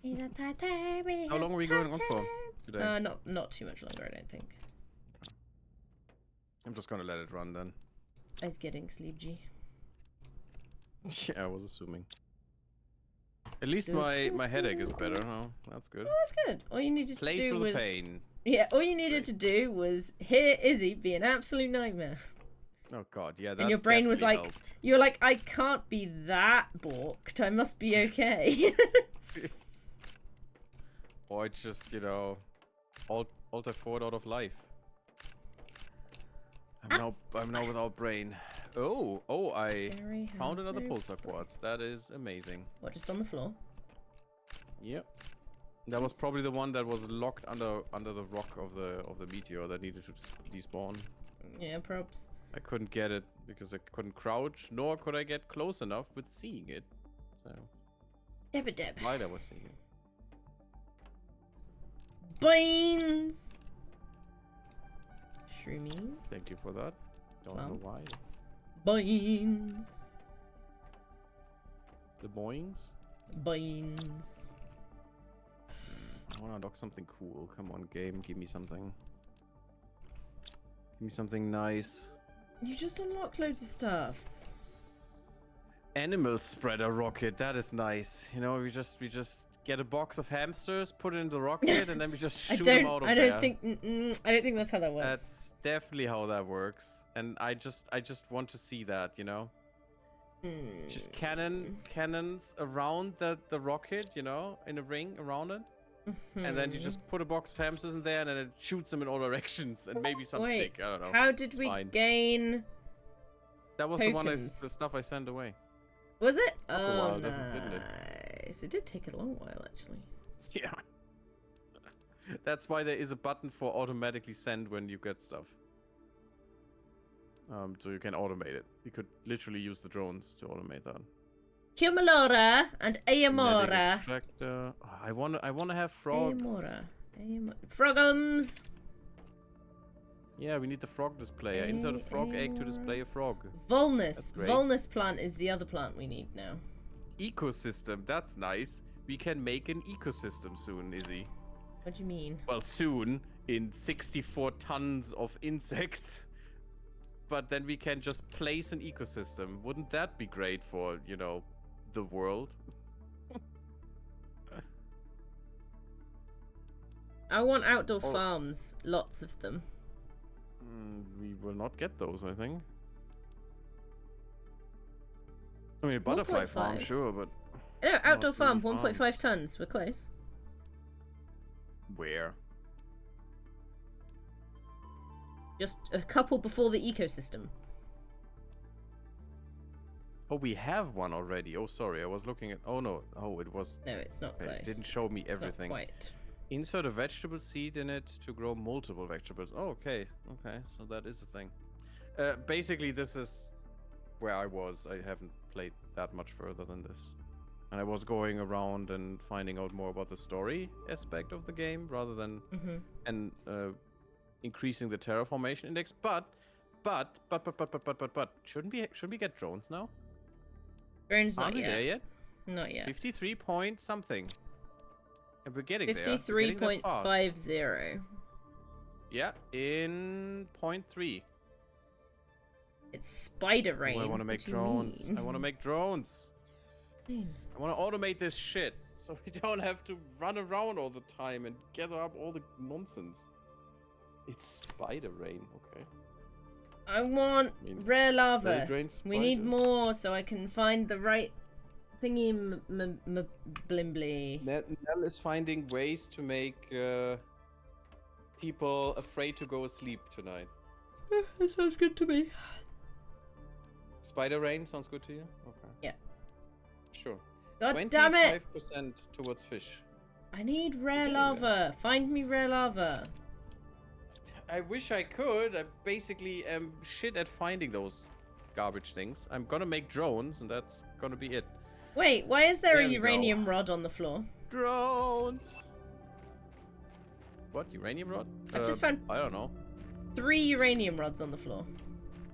How long are we going on for today? Not too much longer, I don't think. I'm just gonna let it run then. I was getting sleepy. Yeah, I was assuming. At least my headache is better, huh? That's good. Oh, that's good. All you needed Play to do through was the pain. yeah. All you It's needed great. to do was hear Izzy be an absolute nightmare, Oh god, yeah. That and your brain was definitely like, helped. "You're like, I can't be that balked. I must be okay." Or just, you know, alter forward out of life. I'm now without brain. Oh, I Gary found has another no pulsar quartz. That is amazing. What, just on the floor? Yep. That was probably the one that was locked under the rock of the meteor that needed to despawn. Yeah, props. I couldn't get it because I couldn't crouch, nor could I get close enough with seeing it. So, Deb. while I was seeing it. Beans. Shroomies. Thank you for that. Don't know why. Beans. The boings? Beans. I wanna unlock something cool. Come on, game, give me something. Give me something nice. You just unlock loads of stuff. Animal spreader rocket, that is nice. You know, we just get a box of hamsters, put it in the rocket, and then we just shoot them out of I there. don't think that's how that works. That's definitely how that works. And I just want to see that, you know? Just cannons around the rocket, you know, in a ring around it. And then you just put a box of hamsters in there and then it shoots them in all directions and maybe some Wait, stick. I don't know. How did It's we fine. gain? That was tokens? the stuff I sent away. Was it? a Oh, while, didn't it? guys. It did take a long while, actually. Yeah. That's why there is a button for automatically send when you get stuff. So you can automate it. You could literally use the drones to automate that. Cumulora and Medic Ayamora. extractor. Oh, I wanna have frogs. Frogums. Yeah, we need the frog display. I insert a frog egg to display a frog. Volnus. great. Volnus plant is the other plant we need now. Ecosystem. That's nice. We can make an ecosystem soon, Izzy. What do you mean? Well, soon in 64 tons of insects. But then we can just place an ecosystem. Wouldn't that be great for, you know, the world? I want outdoor farms. Lots of them. We will not get those, I think. I mean, a butterfly farm, 1.5. sure, but No, outdoor Not farm, really 1.5 farms. tons. We're close. where? Just a couple before the ecosystem. Oh, we have one already. Oh, sorry, I was looking at... Oh, no. Oh, it was... No, it's not Okay, close. it didn't show me It's not everything. quite. Insert a vegetable seed in it to grow multiple vegetables. Oh, okay. Okay, so that is a thing. Basically, this is where I was. I haven't played that much further than this. And I was going around and finding out more about the story aspect of the game rather than increasing the terraformation index. But shouldn't we get drones now? Drones not Aren't we there yet. yet? Not yet. 53 point something. And we're getting there. We're getting there fast. 53.50. Yeah, in 0.3. It's spider rain. Oh, I want to make drones. I want to make drones. I want to automate this shit so we don't have to run around all the time and gather up all the nonsense. It's spider rain, okay. I want I mean, rare lava. Very drained We need spiders. more so I can find the right thingy blimbly. Nell is finding ways to make people afraid to go asleep tonight. That sounds good to me. Spider rain sounds good to you? Okay. Yeah. Sure. God damn it! 25% towards fish. I need rare getting lava. Find me rare lava. I wish I could. I basically am shit at finding those garbage things. I'm gonna make drones, and that's gonna be it. Wait, why is there a There we go. uranium rod on the floor? Drones! What? Uranium rod? I've just found I don't know. 3 uranium rods on the floor.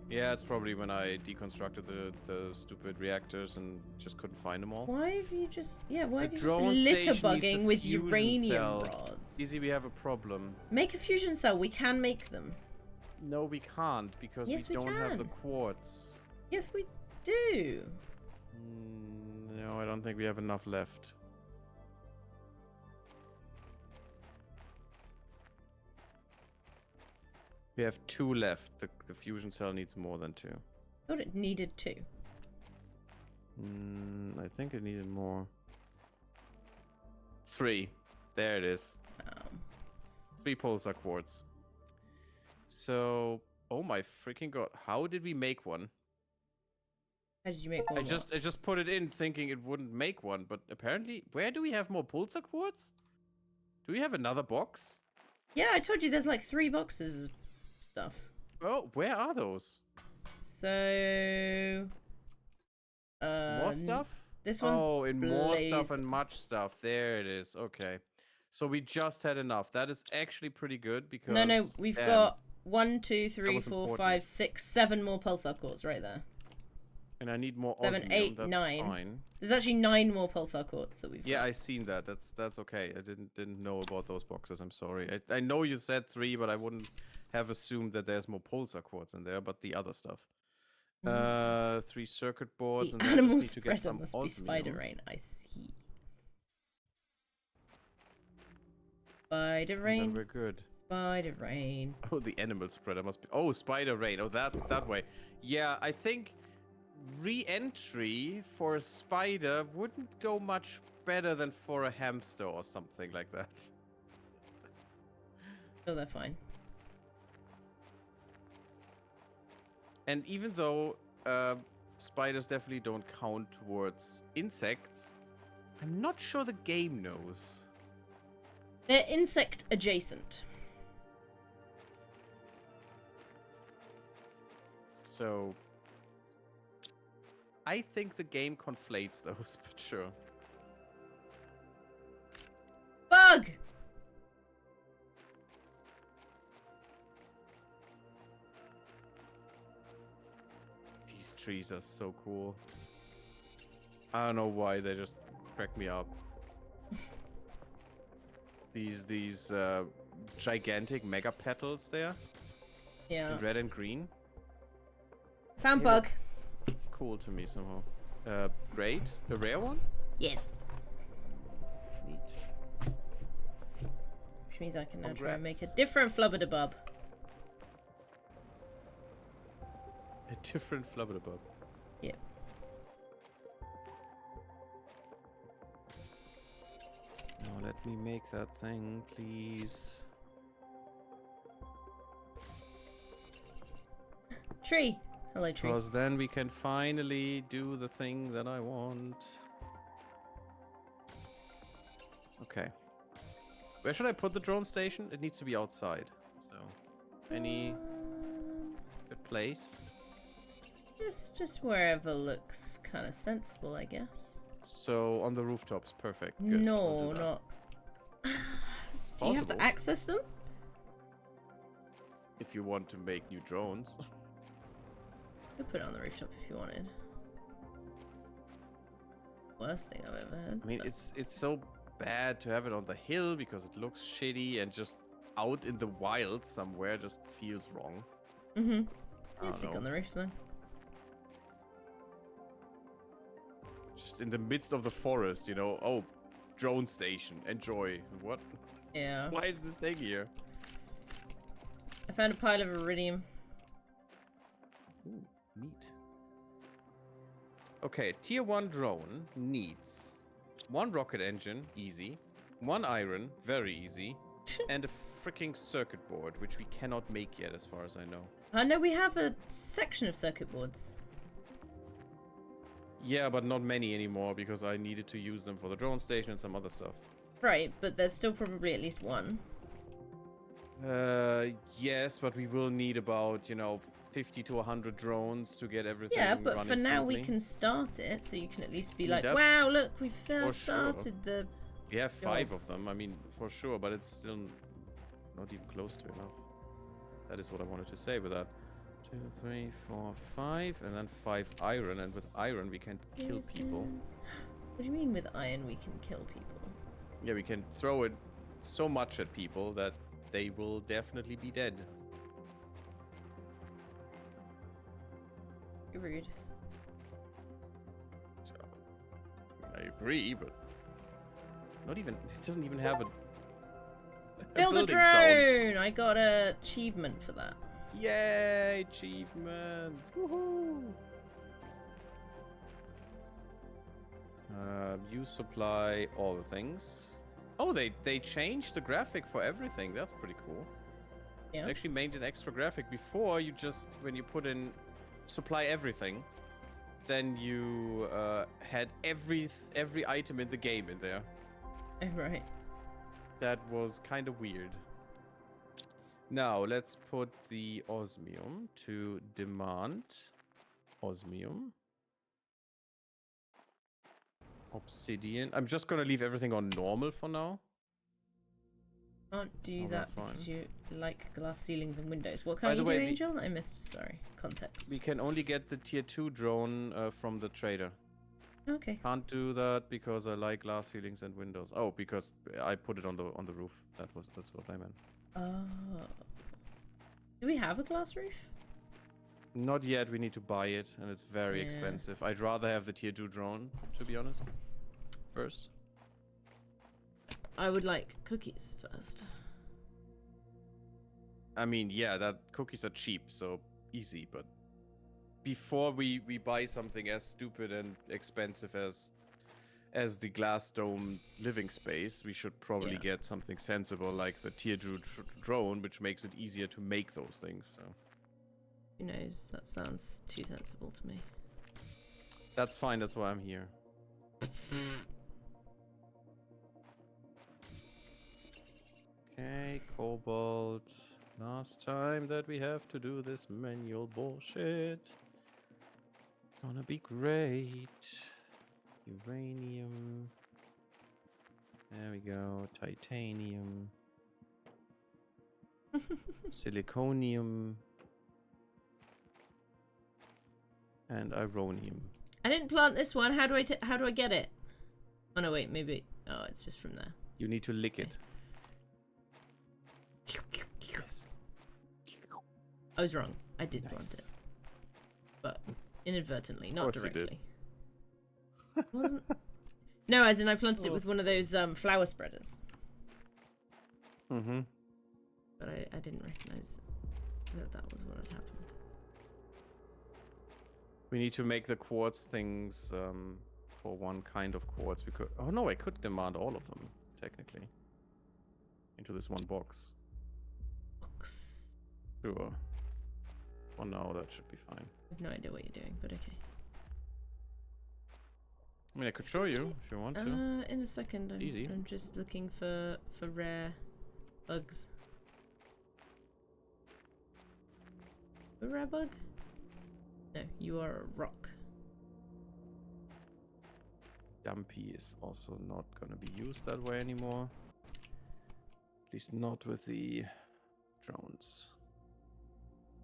Yeah, it's probably when I deconstructed the stupid reactors and just couldn't find them all. Why have you just... Yeah, why have you drone just litter station needs a bugging with fusion uranium cell. rods? Easy, we have a problem. Make a fusion cell. We can make them. No, we can't because Yes, we we don't have the can. quartz. Yes, we do. No, I don't think we have enough left. We have 2 left. The fusion cell needs more than 2. Thought it needed 2. I think it needed more. 3. There it is. 3 pulsar quartz. So, oh my freaking god! How did we make one? How did you make one? I just put it in thinking it wouldn't make one, but apparently, where do we have more pulsar quartz? Do we have another box? Yeah, I told you there's like 3 boxes of stuff. Oh, where are those? So... More stuff? This one's Oh, in more stuff blaze- and much stuff. There it is. Okay. So we just had enough. That is actually pretty good because... No, we've damn, got 1, 2, 3, was 4, important. 5, 6, 7 more pulsar quartz right there. And I need more 7, osmium. 8, That's 9. fine. There's actually 9 more pulsar quartz that we've Yeah, got. I seen that. That's okay. I didn't know about those boxes. I'm sorry. I know you said 3, but I wouldn't have assumed that there's more pulsar quartz in there, but the other stuff. 3 circuit boards, The and then I just animal need to get spreader some must be osmium. spider rain. I see. Spider And then rain. we're good. Spider rain. Oh, the animal spreader must be. Oh, spider rain. Oh, that way. Yeah, I think re-entry for a spider wouldn't go much better than for a hamster or something like that. Oh, they're fine. And even though spiders definitely don't count towards insects, I'm not sure the game knows. They're insect adjacent. So I think the game conflates those, but sure. Bug! These trees are so cool. I don't know why they just crack me up. these gigantic mega petals there, Yeah. in red and green. Found They bug. look cool to me somehow. Great. A rare one? Yes. Neat. Which means I can now try and make a Congrats. different flubber-de-bub. A different flubber-de-bub. Yeah. Now let me make that thing, please. Tree. Hello, tree. Because then we can finally do the thing that I want. Okay. Where should I put the drone station? It needs to be outside. So, any good place? Just wherever looks kind of sensible, I guess. So, on the rooftops. Perfect. Good. No, We'll do that. not. Do you have to Possible. access them? If you want to make new drones. You could put it on the rooftop if you wanted. Worst thing I've ever heard. I mean, but- it's so bad to have it on the hill because it looks shitty, and just out in the wild somewhere just feels wrong. Mhm. I Yeah, don't stick know. on the roof then. Just in the midst of the forest, you know. Oh, drone station. Enjoy. What? Yeah. Why is this thing here? I found a pile of iridium. Ooh, neat. Okay, tier 1 drone needs 1 rocket engine, easy. 1 iron, very easy. And a freaking circuit board, which we cannot make yet, as far as I know. I know we have a section of circuit boards. Yeah, but not many anymore because I needed to use them for the drone station and some other stuff. Right, but there's still probably at least one. Yes, but we will need about, you know, 50 to 100 drones to get everything Yeah, but running for now we smoothly. can start it, so you can at least be mean, like, that's wow, look, we've for sure. started the... We have job. 5 of them, I mean, for sure, but it's still not even close to enough. That is what I wanted to say with that. 2, 3, 4, 5, and then 5 iron, and with iron we can kill people. What do you mean with iron we can kill people? Yeah, we can throw it so much at people that they will definitely be dead. You're rude. So, I agree, but not even, it doesn't even have a Build a building sound. drone! I got an achievement for that. Yay, achievements! Woohoo! You supply all the things. Oh, they changed the graphic for everything. That's pretty cool. Yeah. They actually made an extra graphic. Before, you just, when you put in supply everything, then you had every item in the game in there. Oh, right. That was kind of weird. Now, let's put the osmium to demand. Osmium. Obsidian. I'm just gonna leave everything on normal for now. Can't do Oh, that that's because fine. you like glass ceilings and windows. What By can the you way, do, we- Angel? I missed, sorry. Context. We can only get the tier 2 drone from the trader. Okay. Can't do that because I like glass ceilings and windows. Oh, because I put it on the roof. That's what I meant. Oh. Do we have a glass roof? Not yet. We need to buy it, and it's very Yeah. expensive. I'd rather have the tier 2 drone, to be honest. First. I would like cookies first. I mean, yeah, that cookies are cheap, so easy. But before we buy something as stupid and expensive as the glass dome living space, we should probably Yeah. get something sensible like the tier 2 drone, which makes it easier to make those things. So Who knows? That sounds too sensible to me. that's fine. That's why I'm here. Okay, cobalt. Last time that we have to do this manual bullshit. Gonna be great. Uranium. There we go. Titanium. Siliconium. And ironium. I didn't plant this one. How do I get it? Oh no, wait, maybe. Oh, it's just from there. You need to lick it. Yes. I was wrong. I did plant it, Nice. but inadvertently, not course you did. directly. Wasn't. No, as in I planted it with one of those flower spreaders, Mm-hmm. but I didn't recognize that was what had happened. We need to make the quartz things for one kind of quartz. We could. Oh no, I could demand all of them technically into this one box. Box. Sure. For now, that should be fine. I have no idea what you're doing, but okay. I mean, I could show you if you want to. In a second. Easy. I'm just looking for rare bugs. A rare bug? No, you are a rock. Dumpy is also not going to be used that way anymore. At least not with the drones.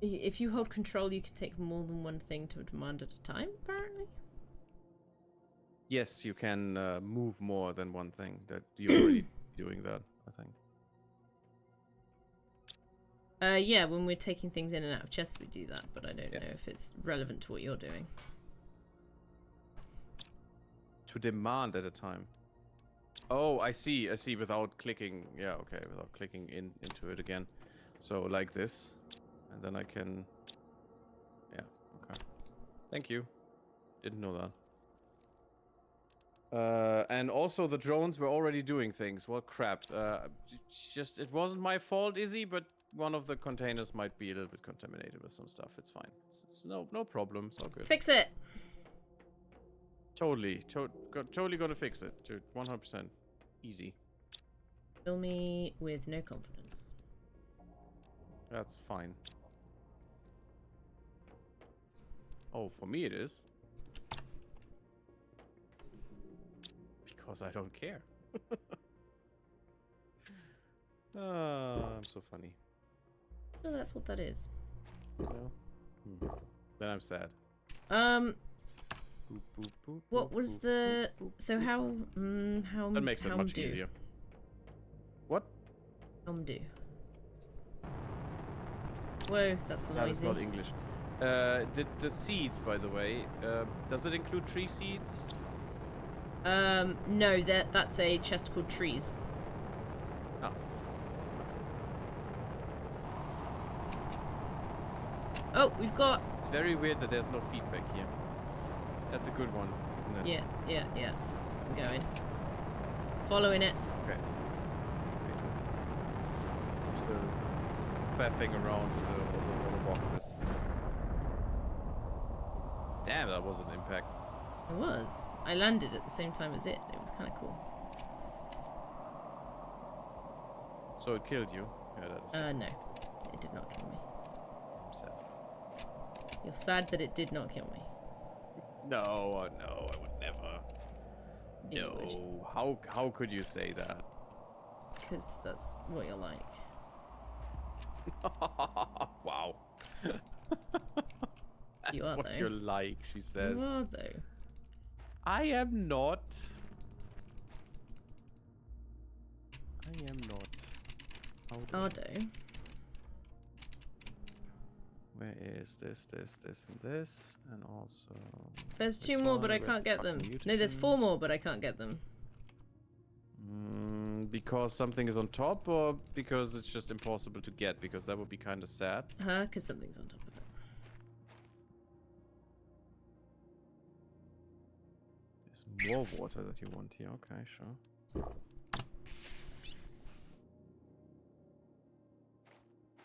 If you hold control, you can take more than one thing to a demand at a time, apparently. Yes, you can move more than one thing. That you're already doing that, I think. Yeah, when we're taking things in and out of chests, we do that, but I don't know if it's relevant to what you're doing. To demand at a time. Oh, I see. I see. Without clicking. Yeah, okay. Without clicking into it again. So like this, and then I can. Yeah. Okay. Thank you. Didn't know that. And also the drones were already doing things. Well, crap. Just it wasn't my fault, Izzy, but one of the containers might be a little bit contaminated with some stuff. It's fine. It's no problem. It's all good. Fix it! Totally gonna fix it, dude. 100%. Easy. Fill me with no confidence. That's fine. Oh, for me it is. Because I don't care. I'm so funny. So that's what that is. No? Then I'm sad. Boop, Boop, boop, what boop, was boop, the... boop, boop. So how That makes it much easier. What? Do. Whoa, that's That is noisy. not English. The seeds, by the way, does it include tree seeds? No, that's a chest called trees. Oh. Oh, we've got... It's very weird that there's no feedback here. That's a good one, isn't it? Yeah. I'm going. Following it. Okay. I'm still faffing around with all the boxes. Damn, that was an impact. It was. I landed at the same time as it. It was kind of cool. So it killed you? Yeah, that is. No. It did not kill me. I'm sad. You're sad that it did not kill me. No, no, I would never. You would. No. How could you say that? Because that's what you're like. Wow. That's You are, what though. you're like, she says. You are, though. I am not. I am not. How do- Ardo. Where is this, and this, and also... There's this two more, one, but I where's can't the get them. fucking No, there's mutagen? 4 more, but I can't get them. Because something is on top, or because it's just impossible to get? Because that would be kind of sad. Huh? Because something's on top of it. There's more water that you want here. Okay, sure.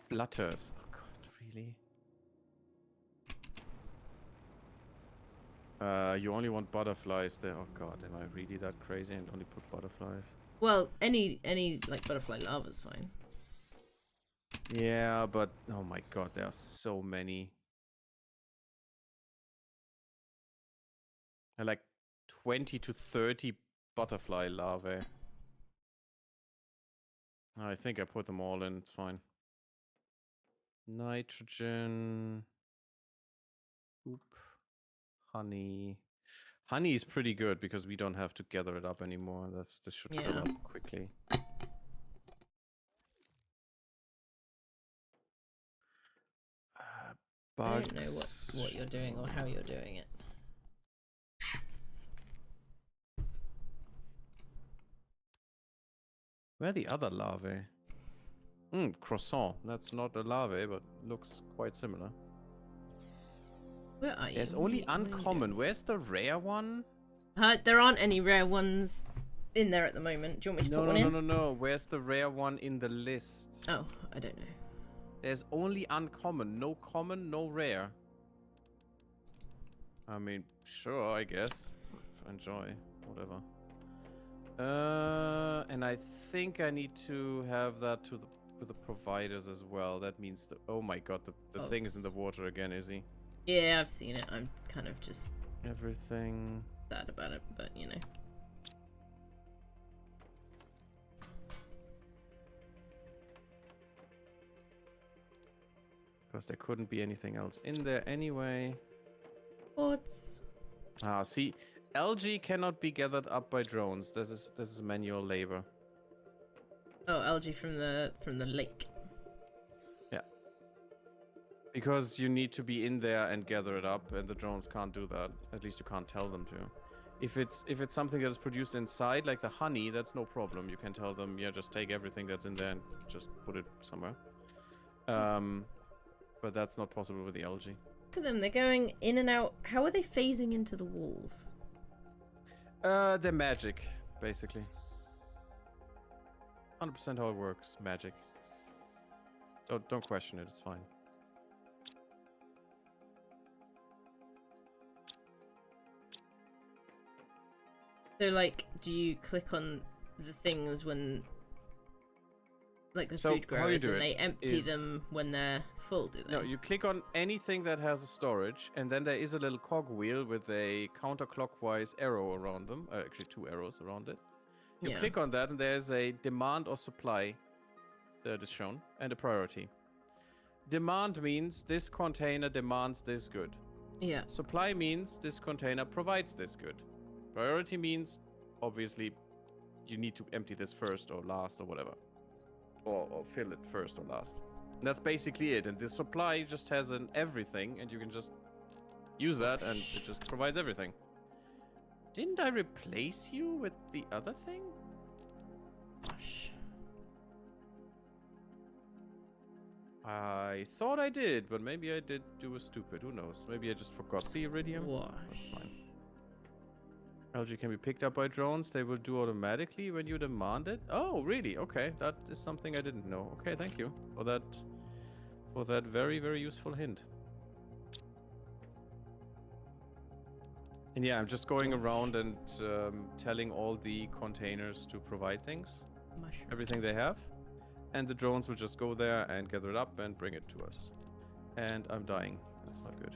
Flutters. Oh god, really? You only want butterflies there. Oh god, am I really that crazy and only put butterflies? Well, any like butterfly lava's fine. Yeah, but oh my god, there are so many. There are like 20 to 30 butterfly larvae. I think I put them all in, it's fine. Nitrogen. Oop. Honey. Honey is pretty good because we don't have to gather it up anymore. This should fill Yeah. up quickly. I don't know Bugs. what you're doing or how you're doing it. Where are the other larvae? Croissant. That's not a larvae, but looks quite similar. Where are you? There's What are only you- what are you uncommon. doing? Where's the rare one? There aren't any rare ones in there at the moment. Do you want me to No, put no, one no, in? no, no. Where's the rare one in the list? Oh, I don't know. There's only uncommon. No common, no rare. I mean, sure, I guess. Enjoy. Whatever. And I think I need to have that to the providers as well. That means the oh my god, the thing is in the water again, is he? Yeah, I've seen it. I'm kind of just Everything. sad about it, but you know. Because there couldn't be anything else in there anyway. What's Ah, see, algae cannot be gathered up by drones. This is manual labor. oh, algae from the lake. Yeah. Because you need to be in there and gather it up, and the drones can't do that. At least you can't tell them to. If it's something that is produced inside, like the honey, that's no problem. You can tell them, yeah, just take everything that's in there and just put it somewhere. But that's not possible with the algae. Look at them. They're going in and out. How are they phasing into the walls? They're magic, basically. 100% how it works. Magic. Don't question it. It's fine. So, like, do you click on the things when, like, the So, food how you growers do and it they empty is- them when they're full, do they? No, you click on anything that has a storage, and then there is a little cogwheel with a counterclockwise arrow around them. Actually, 2 arrows around it. You Yeah. click on that, and there's a demand or supply that is shown, and a priority. Demand means this container demands this good. Yeah. Supply means this container provides this good. Priority means, obviously, you need to empty this first or last or whatever. Or fill it first or last. And that's basically it. And the supply just has an everything, and you can just use that, and it just provides everything. Didn't I replace you with the other thing? Gosh. I thought I did, but maybe I did do a stupid. Who knows? Maybe I just forgot the iridium. That's fine. Algae can be picked up by drones. They will do automatically when you demand it. Oh, really? Okay, that is something I didn't know. Okay, thank you for that very, very useful hint. And yeah, I'm just going around and telling all the containers to provide things, Mushroom. everything they have, and the drones will just go there and gather it up and bring it to us. And I'm dying. That's not good.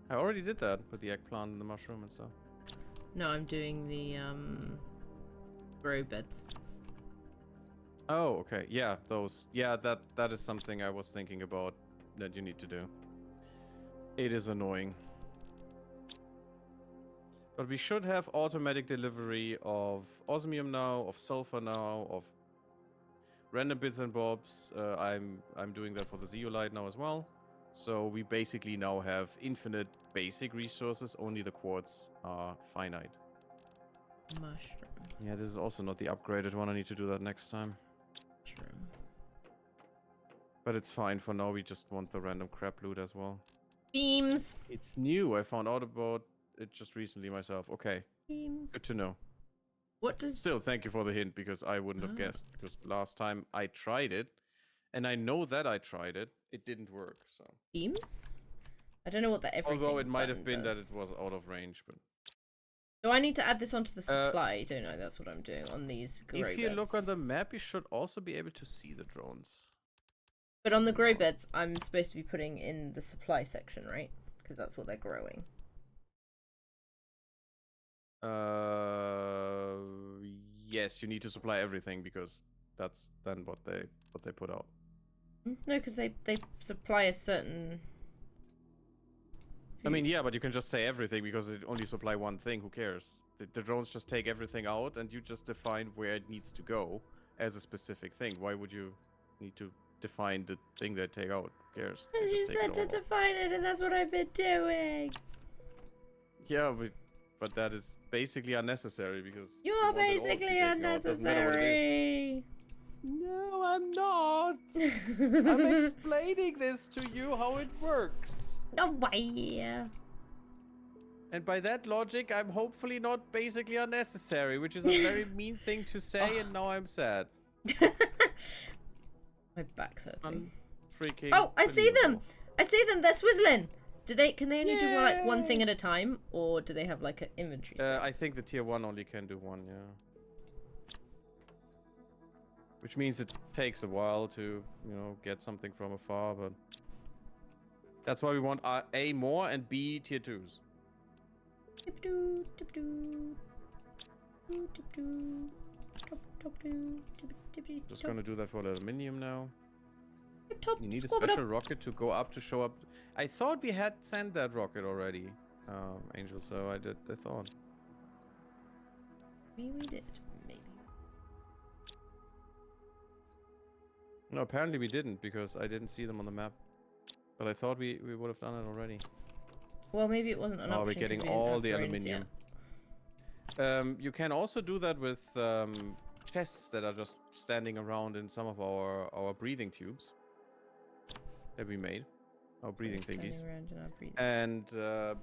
I already did that with the eggplant and the mushroom and stuff. No, I'm doing the grow beds. Oh, okay. Yeah, those. Yeah, that is something I was thinking about that you need to do. It is annoying. But we should have automatic delivery of osmium now, of sulfur now, of random bits and bobs. I'm doing that for the zeolite now as well. So we basically now have infinite basic resources, only the quartz are finite. Mushroom. Yeah, this is also not the upgraded one. I need to do that next time. Mushroom. But it's fine. For now, we just want the random crap loot as well. Beams. It's new. I found out about it just recently myself. Okay, Beams. good to know. What does Still, thank you for the hint, because I wouldn't have Ah. guessed. Because last time I tried it, and I know that I tried it, it didn't work. So, beams? I don't know what that everything. although it might have button been that does. it was out of range, but Do I need to add this onto the supply? Don't know. That's what I'm doing on these grow If you look on beds. the map, you should also be able to see the drones. But on the grow beds, I'm supposed to be putting in the supply section, right? Because that's what they're growing. Yes, you need to supply everything because that's then what they put out. No, because they supply a certain. I mean, yeah, but you can just say everything because they only supply one thing. Who cares? The drones just take everything out, and you just define where it needs to go as a specific thing. Why would you need to define the thing they take out? Who cares? They Because you just take said it to all out. define it, and that's what I've been doing. Yeah, but that is basically unnecessary because You're you want it all to be basically taken out, doesn't matter what it is. unnecessary. No, I'm not. I'm explaining this to you how it works. Oh, yeah. And by that logic, I'm hopefully not basically unnecessary, which is a very mean thing to say, and now I'm sad. My back's hurting. Freaking. Oh, I see them! believable. I see them! They're swizzling! Can they only do like one thing at a time? Or do they have like an inventory space? I think the tier 1 only can do one, yeah. Which means it takes a while to, get something from afar, but... That's why we want A more and B tier 2s. Tip-doo, tip-doo. Tip-doo. Top-doo. Tip-doo. Just gonna do that for the aluminium now. Top, You need a squab it special up. rocket to go up to show up. I thought we had sent that rocket already, Angel, so I thought. Maybe we did. Maybe. No, apparently we didn't, because I didn't see them on the map. But I thought we would have done it already. Well, maybe it wasn't an option. Oh, we're 'cause getting we didn't all have the drones aluminium. yet. You can also do that with chests that are just standing around in some of our breathing tubes that we made. Our breathing So standing thingies. around in our breathing. And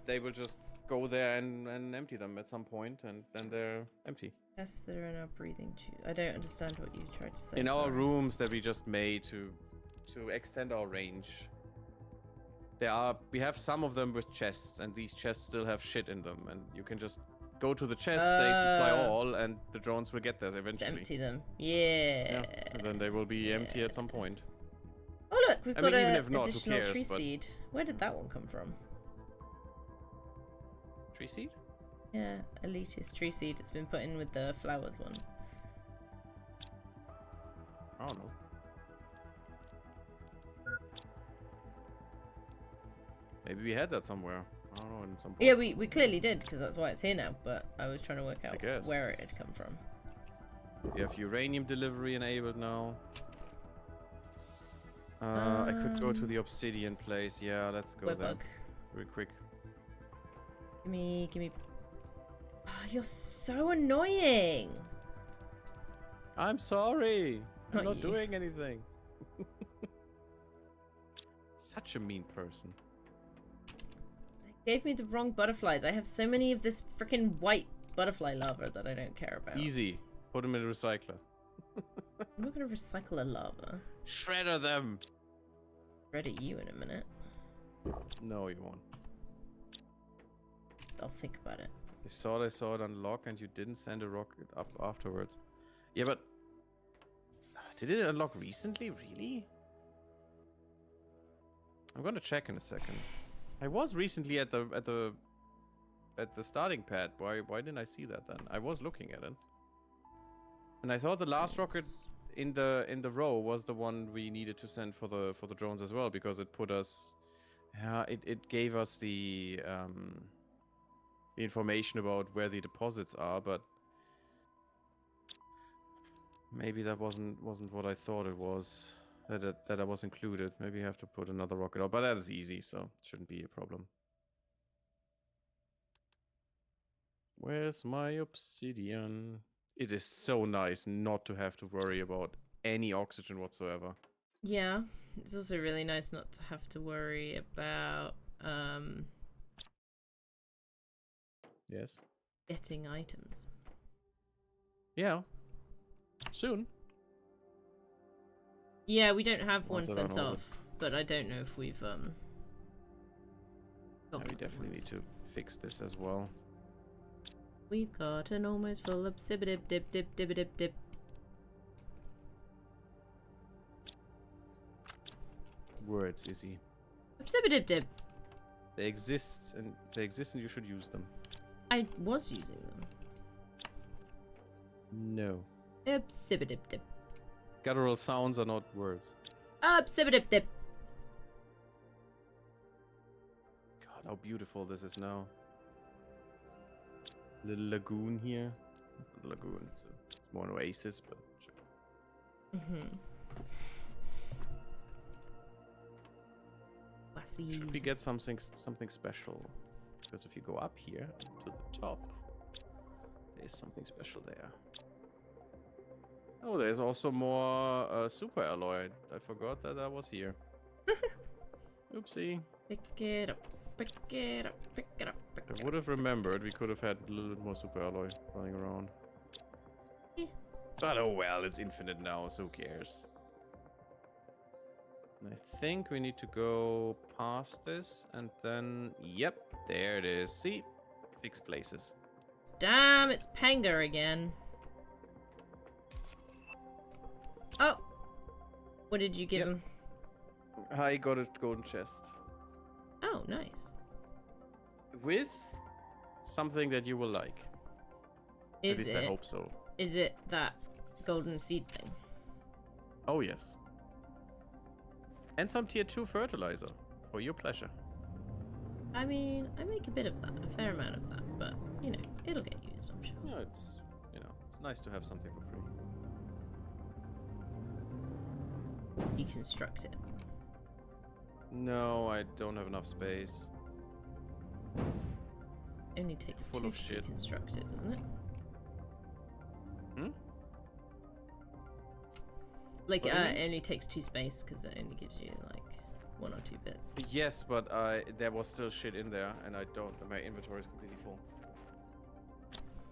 they will just go there and empty them at some point, and then they're empty. Yes, they're in our breathing tube. I don't understand what you tried to say. In our sorry. rooms that we just made to extend our range. We have some of them with chests, and these chests still have shit in them, and you can just go to the chest, say supply all, and the drones will get there Just eventually. empty them. Yeah. And then they will be empty at some point. Oh look, we've I got mean, even an if not, who additional cares, tree but- seed. Where did that one come from? Tree seed? Yeah, elitist tree seed. It's been put in with the flowers ones. I don't know. Maybe we had that somewhere. I don't know, in some Yeah, points. we clearly did, because that's why it's here now. But I was trying to work out guess. where it had come from. We have uranium delivery enabled now. I could go to the obsidian place. Yeah, let's go Web there. bug. Real quick. Give me. Oh, you're so annoying. I'm sorry. I'm Not not you. doing anything. Such a mean person. They gave me the wrong butterflies. I have so many of this freaking white butterfly lava that I don't care about. Easy. Put them in a recycler. I'm not gonna recycle a lava. Shredder them. Ready you in a minute. No, you won't. I'll think about it. I saw it unlock, and you didn't send a rocket up afterwards. Yeah, but did it unlock recently? Really? I'm gonna check in a second. I was recently at the starting pad. Why didn't I see that then? I was looking at it, and I thought the last rocket in the row was the one we needed to send for the drones as well, because it put us. Yeah, it gave us the information about where the deposits are, but maybe that wasn't what I thought it was. That I was included. Maybe I have to put another rocket out, but that is easy, so shouldn't be a problem. Where's my obsidian? It is so nice not to have to worry about any oxygen whatsoever. Yeah, it's also really nice not to have to worry about Yes. getting items. Yeah. Soon. Yeah, we don't have one Once I don't sent know off, but I don't know if we've got Yeah, we the definitely need ones. to fix this as well. We've got an almost full of sibidib dip dip dibidib dip. Words, Izzy. Sibidib dip. They exist and you should use them. I was using them. No. Sibidib dip. Guttural sounds are not words. Sibidib dip. God, how beautiful this is now. Little lagoon here. Not a lagoon, it's more an oasis, but sure. Should we get something special? Because if you go up here to the top, there's something special there. Oh, there's also more super alloy. I forgot that I was here. Oopsie. Pick it up, pick it up, pick it up. I would have remembered we could have had a little bit more super alloy running around. But oh well, it's infinite now, so who cares? I think we need to go past this and then, yep, there it is. See? Fix places. Damn, it's Penga again. Oh! What did you give him? I got a golden chest. Oh, nice. With something that you will like. Is At least I hope so. Is it that golden seed thing? Oh, yes. And some tier 2 fertilizer. For your pleasure. I mean, I make a bit of that, a fair amount of that, but, you know, it'll get used, I'm sure. Yeah, it's, you know, it's nice to have something for free. Deconstruct it. No, I don't have enough space. It only takes Full 2 of to shit. deconstruct it, doesn't it? Hmm? Like, What do you mean? it only takes 2 space, because it only gives you, like, 1 or 2 bits. Yes, but there was still shit in there, and my inventory is completely full.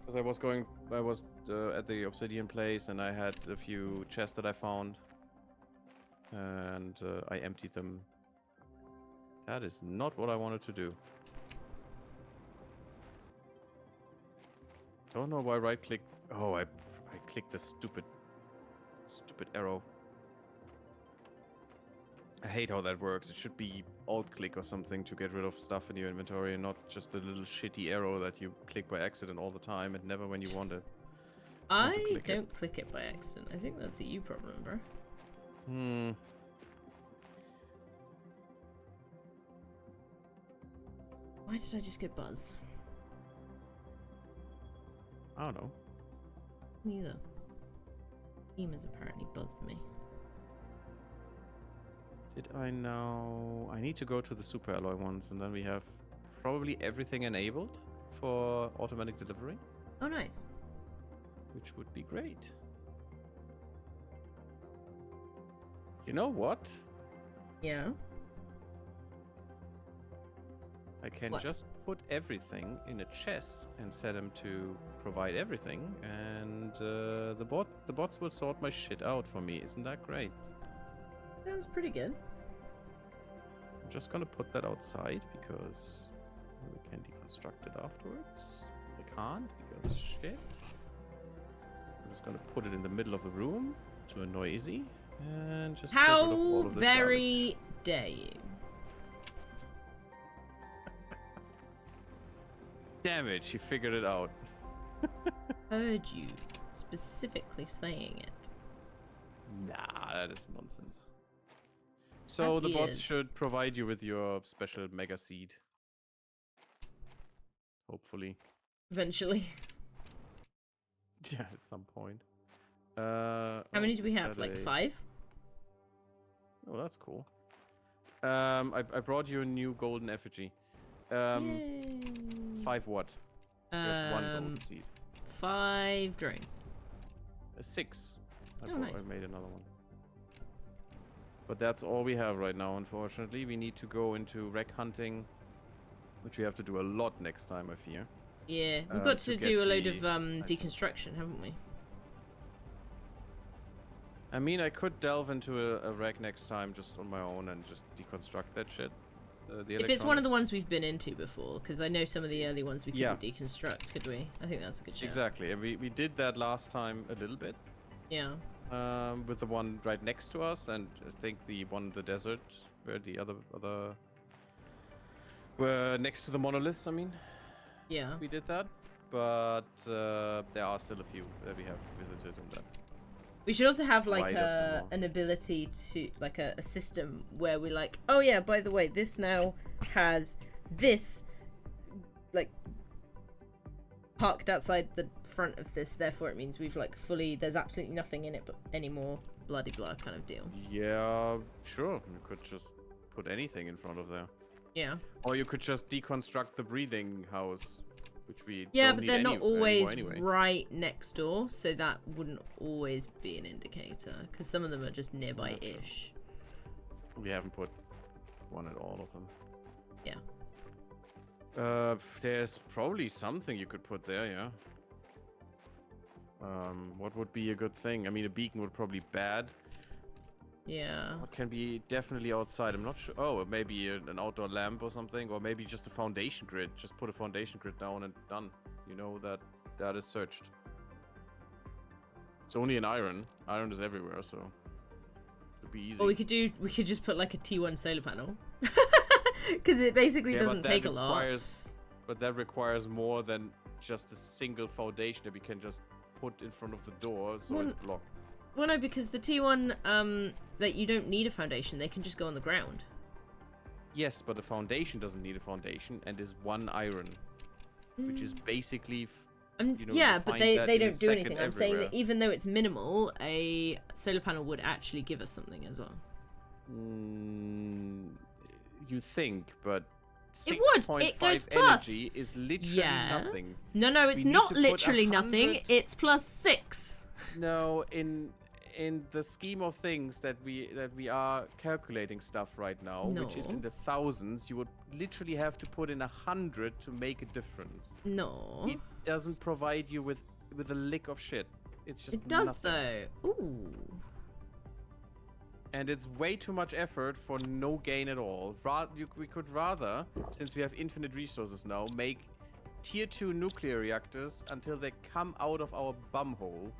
Because I was at the obsidian place, and I had a few chests that I found, and I emptied them. That is not what I wanted to do. Don't know why right click. Oh, I clicked the stupid arrow. I hate how that works. It should be alt click or something to get rid of stuff in your inventory and not just the little shitty arrow that you click by accident all the time and never when you want it. I don't click it by accident. I think that's a you problem, bro. Why did I just get buzz? I don't know. Neither. Demons apparently buzzed me. Did I know? I need to go to the super alloy ones and then we have probably everything enabled for automatic delivery. Oh, nice. Which would be great. You know what? Yeah. I can What? just put everything in a chest and set them to provide everything, and the bots will sort my shit out for me. Isn't that great? Sounds pretty good. I'm just gonna put that outside because we can deconstruct it afterwards. I can't because shit. I'm just gonna put it in the middle of the room to annoy Izzy and just get rid of How all of this very garbage. dare you? Damn it, she figured it out. Heard you specifically saying it. Nah, that is nonsense. So That the bots is. should provide you with your special mega seed. Hopefully. Eventually. Yeah, at some point. How many do we have? Like 5? Oh, that's cool. I brought you a new golden effigy. Yay. 5 what? You have 1 golden seed. 5 drones. 6. Oh, nice. I made another one. But that's all we have right now, unfortunately. We need to go into wreck hunting, which we have to do a lot next time, I fear. Yeah, we've got to to do get a load the of deconstruction, haven't we? I mean, I could delve into a wreck next time just on my own and just deconstruct that shit. The If it's one of the electronics. ones we've been into before, because I know some of the early ones we couldn't Yeah. deconstruct, could we? I think that's a good shout. Exactly, and we did that last time a little bit. Yeah. With the one right next to us, and I think the one in the desert, where the other were next to the monoliths. I mean, Yeah. we did that, but there are still a few that we have visited and that. We should also have like Why does one more? an ability to like a system where we're like, oh yeah, by the way, this now has this like parked outside the front of this, therefore it means we've like fully there's absolutely nothing in it but anymore, bloody blah kind of deal. Yeah, sure. You could just put anything in front of there, Yeah. or you could just deconstruct the breathing house, which we Yeah, don't but need they're not anymore always anyway. right next door, so that wouldn't always be an indicator, because some of them are just nearby-ish. We haven't put one at all of them. Yeah. There's probably something you could put there, yeah. What would be a good thing? I mean, a beacon would probably be bad. Yeah. What can be definitely outside? I'm not sure. Oh, maybe an outdoor lamp or something, or maybe just a foundation grid. Just put a foundation grid down and done. You know that is searched. It's only an iron. Iron is everywhere, so it should be easy. Or we could just put like a T1 solar panel. Because it basically Yeah, doesn't but take that a lot. But that requires more than just a single foundation that we can just put in front of the door, so Well, it's blocked. Well, no, because the T1, that you don't need a foundation. They can just go on the ground. Yes, but the foundation doesn't need a foundation and is one iron, which is basically. You know, yeah, you but find they that they in a don't do anything. second I'm saying that everywhere. even though it's minimal, a solar panel would actually give us something as well. You think, but It would. It 6.5 goes plus. energy is literally Yeah. nothing. No, it's We need not to put literally nothing. 100 It's +6. No, in the scheme of things that we are calculating stuff right now, which is No. in the thousands, you would literally have to put in 100 to make a difference. No. It doesn't provide you with a lick of shit. It's just It does nothing. though. Ooh. And it's way too much effort for no gain at all. We could rather, since we have infinite resources now, make tier 2 nuclear reactors until they come out of our bumhole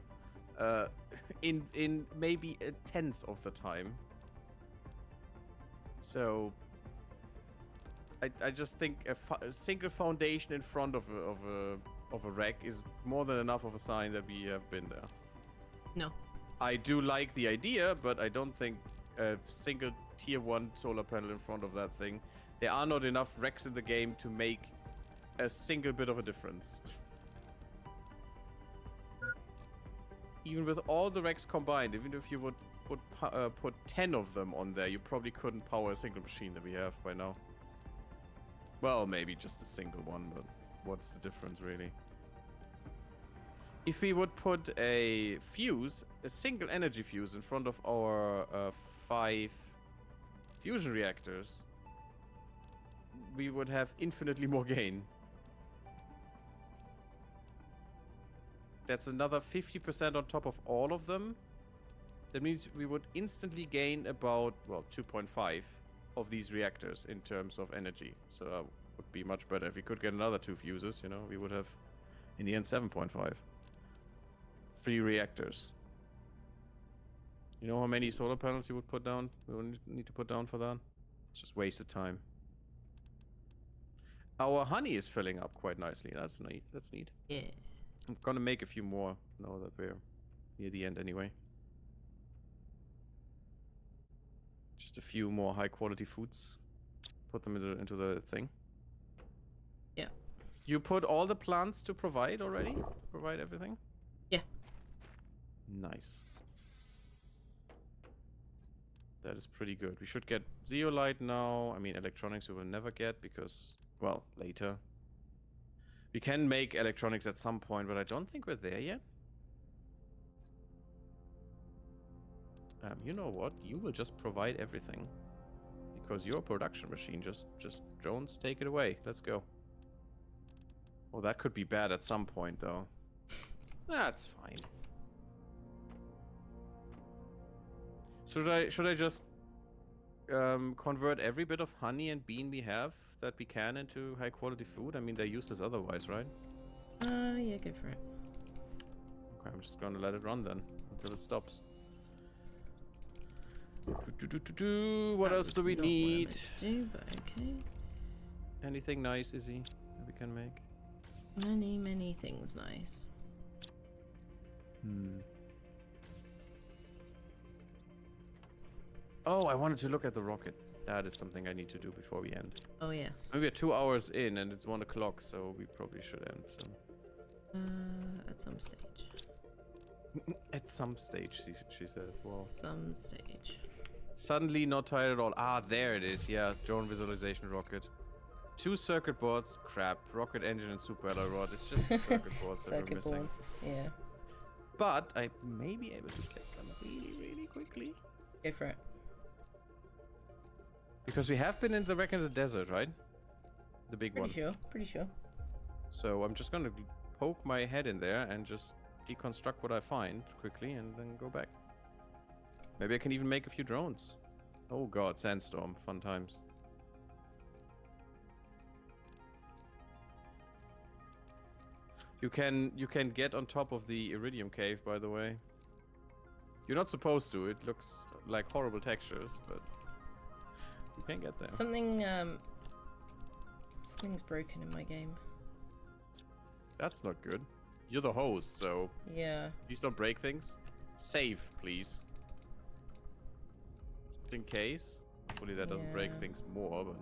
in maybe a 10th of the time. So I just think a single foundation in front of a wreck is more than enough of a sign that we have been there. No. I do like the idea, but I don't think a single tier 1 solar panel in front of that thing. There are not enough wrecks in the game to make a single bit of a difference. Even with all the wrecks combined, even if you would put 10 of them on there, you probably couldn't power a single machine that we have by now. Well, maybe just a single one, but what's the difference really? If we would put a fuse, a single energy fuse in front of our 5 fusion reactors, we would have infinitely more gain. That's another 50% on top of all of them. That means we would instantly gain about, well, 2.5 of these reactors in terms of energy. So that would be much better. If we could get another 2 fuses, you know, we would have, in the end, 7.5. 3 reactors. You know how many solar panels you would put down? We would need to put down for that? It's just wasted time. Our honey is filling up quite nicely. That's neat. That's neat. Yeah. I'm gonna make a few more now that we're near the end anyway. Just a few more high quality foods. Put them into the thing. Yeah. You put all the plants to provide already? Provide everything? Yeah. Nice. That is pretty good. We should get zeolite now. I mean, electronics we will never get because, well, later. We can make electronics at some point, but I don't think we're there yet. You know what? You will just provide everything. Because your production machine just Jones, take it away. Let's go. Oh, that could be bad at some point, though. That's fine. Should I just convert every bit of honey and bean we have that we can into high quality food? I mean, they're useless otherwise, right? Yeah, go for it. Okay, I'm just gonna let it run then until it stops. What That else do was we not what I need? meant to do, but okay. Anything nice, Izzy, that we can make? Many things nice. Oh, I wanted to look at the rocket. That is something I need to do before we end. Oh yes. Maybe we're 2 hours in and it's 1 o'clock, so we probably should end soon. At some stage. At some stage, she says. Wow. Some stage. Suddenly not tired at all. Ah, there it is. Yeah, drone visualization rocket. 2 circuit boards. Crap. Rocket engine and super alloy rod. It's just the circuit boards that we're Circuit missing. boards. Yeah. But I may be able to get them really quickly. Go for it. Because we have been in the wreck in the desert, right? The big one. Pretty sure. So I'm just gonna poke my head in there and just deconstruct what I find quickly and then go back. Maybe I can even make a few drones. Oh god, sandstorm, fun times. You can get on top of the iridium cave, by the way. You're not supposed to. It looks like horrible textures, but you can get there. Something's broken in my game. That's not good. You're the host, so Yeah. please don't break things. Save, please. Just in case. Hopefully that doesn't break Yeah. things more, but...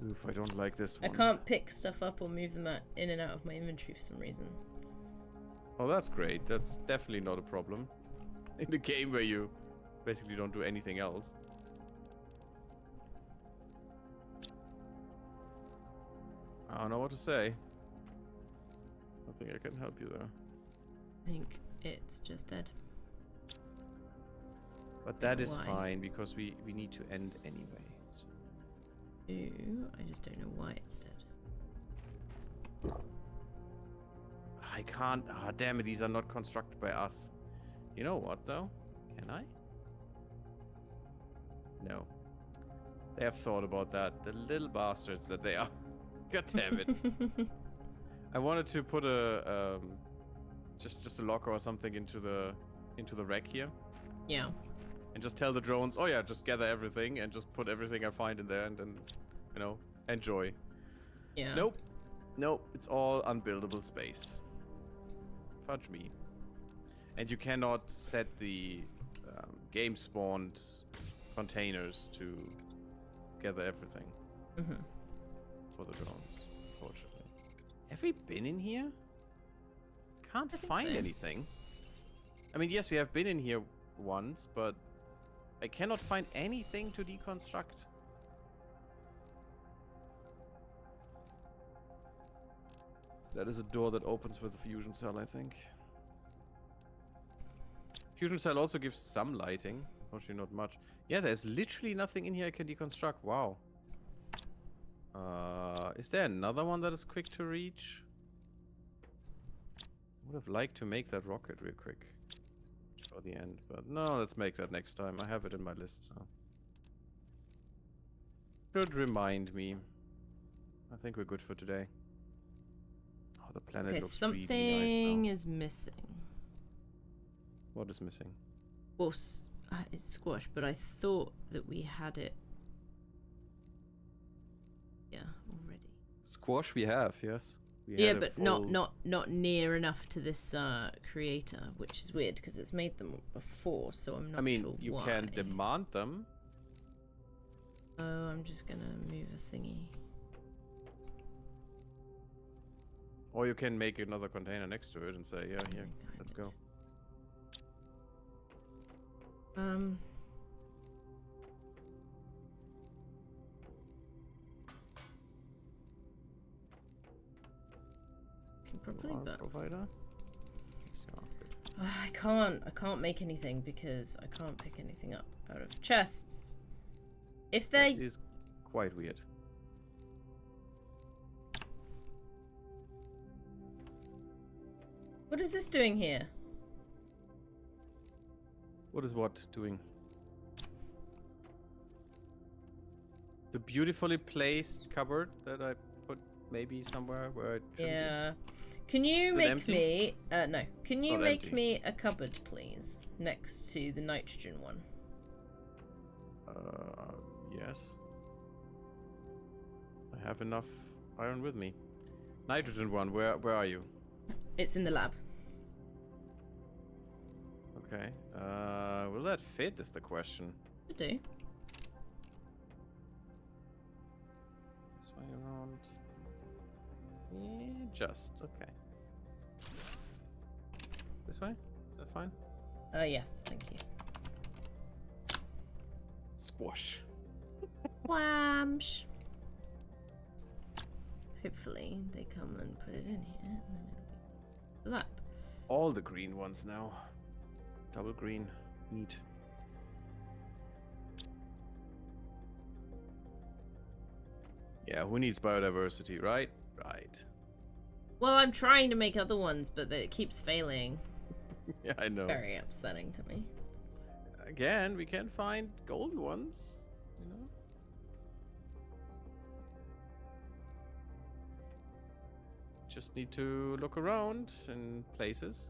Oof, I don't like this I one. can't pick stuff up or move them in and out of my inventory for some reason. Oh, that's great. That's definitely not a problem. In a game where you basically don't do anything else. I don't know what to say. I don't think I can help you there. I think it's just dead. But that is Why? fine, because we need to end anyway. So. Ooh, I just don't know why it's dead. I can't... Ah, damn it, these are not constructed by us. You know what, though? Can I? No. They have thought about that. The little bastards that they are. God damn it. I wanted to put a... just a locker or something into the wreck here. Yeah. And just tell the drones, oh yeah, just gather everything and just put everything I find in there and then, you know, enjoy. Yeah. Nope. Nope. It's all unbuildable space. Fudge me. And you cannot set the game spawned containers to gather everything for the drones, fortunately. Have we been in here? Can't think find so. anything. I mean, yes, we have been in here once, but I cannot find anything to deconstruct. That is a door that opens with a fusion cell, I think. Fusion cell also gives some lighting. Actually, not much. Yeah, there's literally nothing in here I can deconstruct. Wow. Is there another one that is quick to reach? Would have liked to make that rocket real quick for the end, but no, let's make that next time. I have it in my list, so. Should remind me. I think we're good for today. Oh, the planet Okay, looks something really nice now. is missing. What is missing? Well, it's squash, but I thought that we had it. Yeah, already. Squash we have, yes. We Yeah, had a but full- not near enough to this creator, which is weird because it's made them before, so I'm not I mean, sure you why. can demand them. Oh, I'm just gonna move a thingy. Or you can make another container next to it and say, yeah, here, I let's did. go. Can probably, Alarm but provider? Yes, you are. Good. I can't make anything because I can't pick anything up out of chests. If That they is quite weird. What is this doing here? What is what doing? The beautifully placed cupboard that I put maybe somewhere where it shouldn't Yeah. Can you Is it make empty? me no. Can you Not make empty. me a cupboard, please? Next to the nitrogen one. Yes. I have enough iron with me. Nitrogen one, where are you? It's in the lab. Okay. Will that fit is the question. Should do. This way around. Yeah, just okay. This way? Is that fine? Yes, thank you. Squash. Whamsh. Hopefully they come and put it in here, and then it'll be that. All the green ones now. Double green. Neat. Yeah, who needs biodiversity, right? Right. Well, I'm trying to make other ones, but it keeps failing. Yeah, I know. Very upsetting to me. Again, we can find gold ones, you know? Just need to look around in places.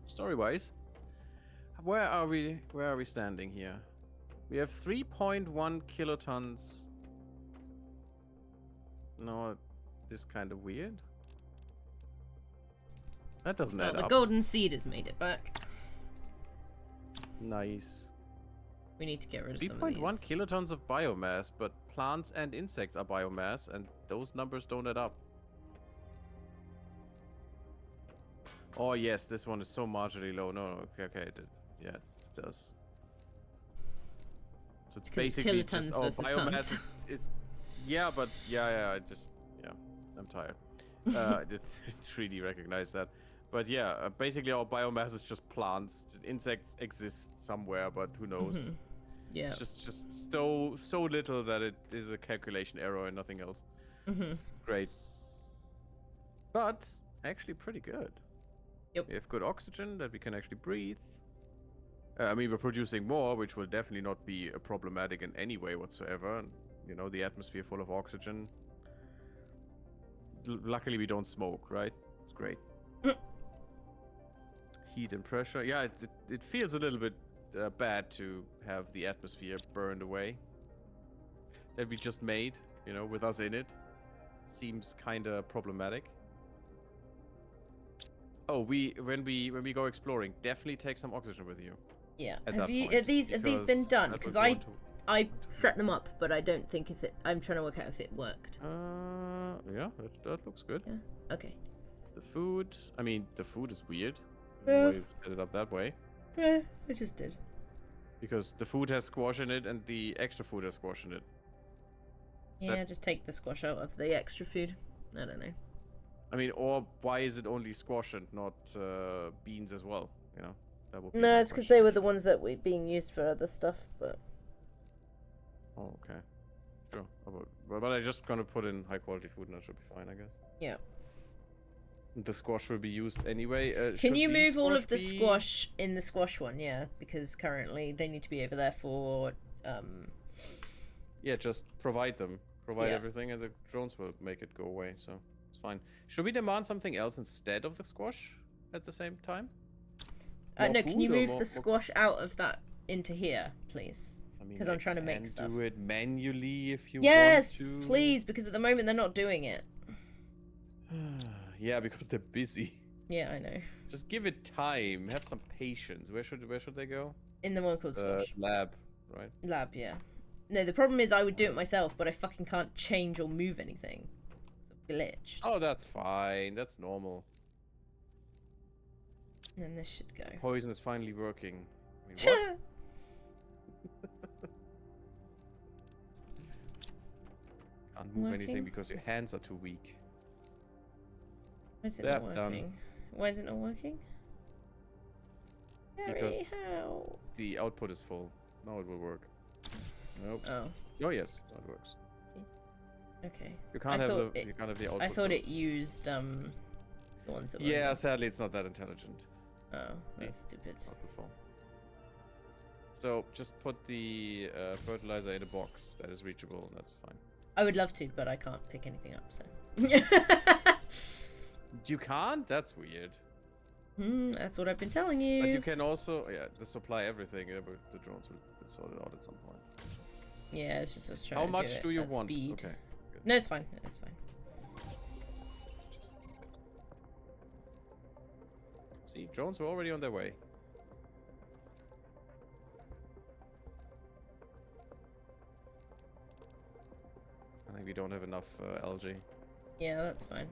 Story-wise, where are we standing here? We have 3.1 kilotons. No, this is kind of weird. That doesn't Well, add the up. golden seed has made it back. Nice. We need to get rid of some of 3.1 these. kilotons of biomass, but plants and insects are biomass, and those numbers don't add up. Oh yes, this one is so marginally low. No, okay, yeah, it does. So it's 'Cause it's basically kilotons just versus biomass tons. is yeah, but yeah, I'm tired. I did 3D recognize that. But yeah, basically our biomass is just plants. Insects exist somewhere, but who knows? Mhm. Yeah. It's just so little that it is a calculation error and nothing else. Mhm. Great. But actually pretty good. Yep. We have good oxygen that we can actually breathe. I mean, we're producing more, which will definitely not be problematic in any way whatsoever. And, you know, the atmosphere full of oxygen. Luckily, we don't smoke, right? It's great. Heat and pressure. Yeah, it feels a little bit bad to have the atmosphere burned away. That we just made, you know, with us in it. Seems kind of problematic. Oh, when we go exploring, definitely take some oxygen with you. Yeah. At Have that you point, have these been because done? that Because will go into- I set them up, but I don't think if it. I'm trying to work out if it worked. Yeah, that looks good. Yeah. Okay. The food, I mean, the food is weird. Yeah. Why you set it up that way? Yeah, I just did. Because the food has squash in it and the extra food has squash in it. Is Yeah, that- just take the squash out of the extra food. I don't know. I mean, or why is it only squash and not beans as well? You know, that would be No, my it's because question. they were the ones that were being used for other stuff. But Oh, okay. Sure. But I'm just gonna put in high quality food and that should be fine, I guess. yeah. The squash will be used anyway. Can should you these move all of the be- squash in the squash one? Yeah, because currently they need to be over there for Yeah, just provide them. Provide Yeah. everything and the drones will make it go away, so it's fine. Should we demand something else instead of the squash at the same time? More no, can you food or move more- the squash out of that into here, please? I mean, 'Cause they I'm trying to make can stuff. do it manually if you Yes, want to. please, because at the moment they're not doing it. Yeah, because they're busy. Yeah, I know. Just give it time. Have some patience. Where should they go? In the one called squash Lab, right? lab, yeah. No, the problem is I would do it myself, but I fucking can't change or move anything. It's glitched. Oh, that's fine. That's normal. And this should go. Poison is finally working. I mean, what? Can't move anything Working? because your hands are too weak. Why is it There, not done. working? Why is it not working? Because- Harry, how? The output is full. Now it will work. Nope. Oh, Oh yes, that works. okay. You can't I have thought the it- you can't have the output. I thought full. it used the ones that were. Yeah, sadly it's not that intelligent. Oh, that's stupid. Output full. So just put the fertilizer in a box that is reachable, and that's fine. I would love to, but I can't pick anything up, so. You can't? That's weird. That's what I've been telling you. But you can also, the supply everything, but the drones will sort it out at some point. Yeah, it's just us trying How to much do do it you at want? speed. Okay. Good. No, it's fine. No, it's fine. See, drones were already on their way. I think we don't have enough algae. Yeah, that's fine.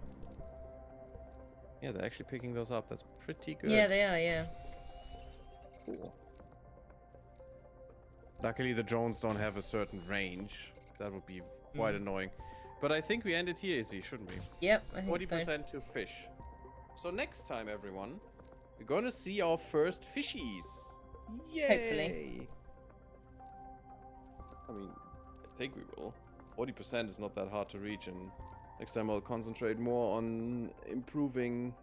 Yeah, they're actually picking those up. That's pretty good. Yeah, they are, yeah. Cool. Luckily, the drones don't have a certain range. That would be quite annoying. But I think we ended here, Izzy, shouldn't we? Yep, I think 40% to fish. So next time, everyone, we're gonna see our first fishies. Yay! Hopefully. I mean, I think we will. 40% is not that hard to reach, and next time I'll concentrate more on improving.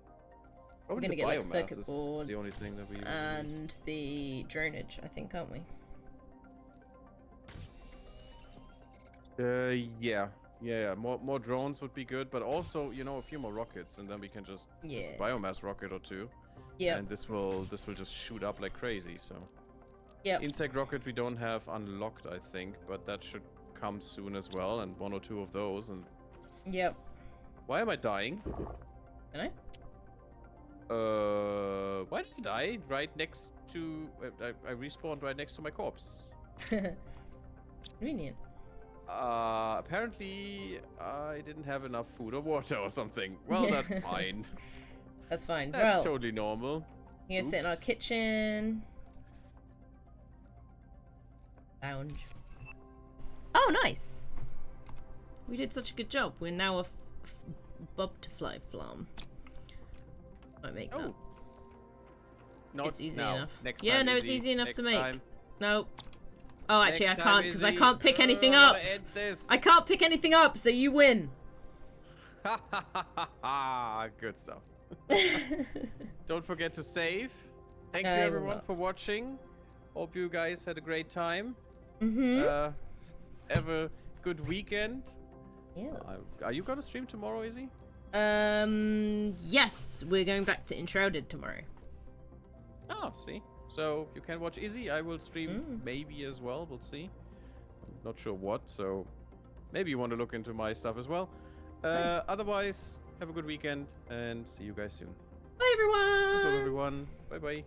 We're Probably gonna the get like biomass circuit is boards the only thing that we really need. and the drainage, I think, aren't we? Yeah. More drones would be good, but also, you know, a few more rockets, and then we can just Yeah. biomass rocket or two. Yeah. And this will just shoot up like crazy. So Yep. insect rocket we don't have unlocked, I think, but that should come soon as well, and one or two of those. And Yep. why am I dying? Can I? Why did I die right next to? I respawned right next to my corpse. Convenient. Apparently I didn't have enough food or water or something. Well, that's fine. That's fine. That's well, totally normal. you're gonna sit in our Oops. kitchen. Lounge. Oh, nice. We did such a good job. We're now a butterfly farm. I make that. Oh. Not It's easy now. enough. Next Yeah, time, no, it's Izzy. easy enough Next to make. time. No. Oh, actually, Next I time, can't because I Izzy. can't pick anything I up. wanna end this. I can't pick anything up, so you win. Good stuff. Don't forget to save. Thank you I will everyone not. for watching. Hope you guys had a great time. Mm-hmm. Have a good weekend. Yes. Are you gonna stream tomorrow, Izzy? Yes, we're going back to Enshrouded tomorrow. Oh, see. So you can watch Izzy. I will stream maybe as well. We'll see. I'm not sure what. So maybe you want to look into my stuff as well. Nice. Otherwise, have a good weekend and see you guys soon. Bye, everyone. Hello, everyone. Bye bye.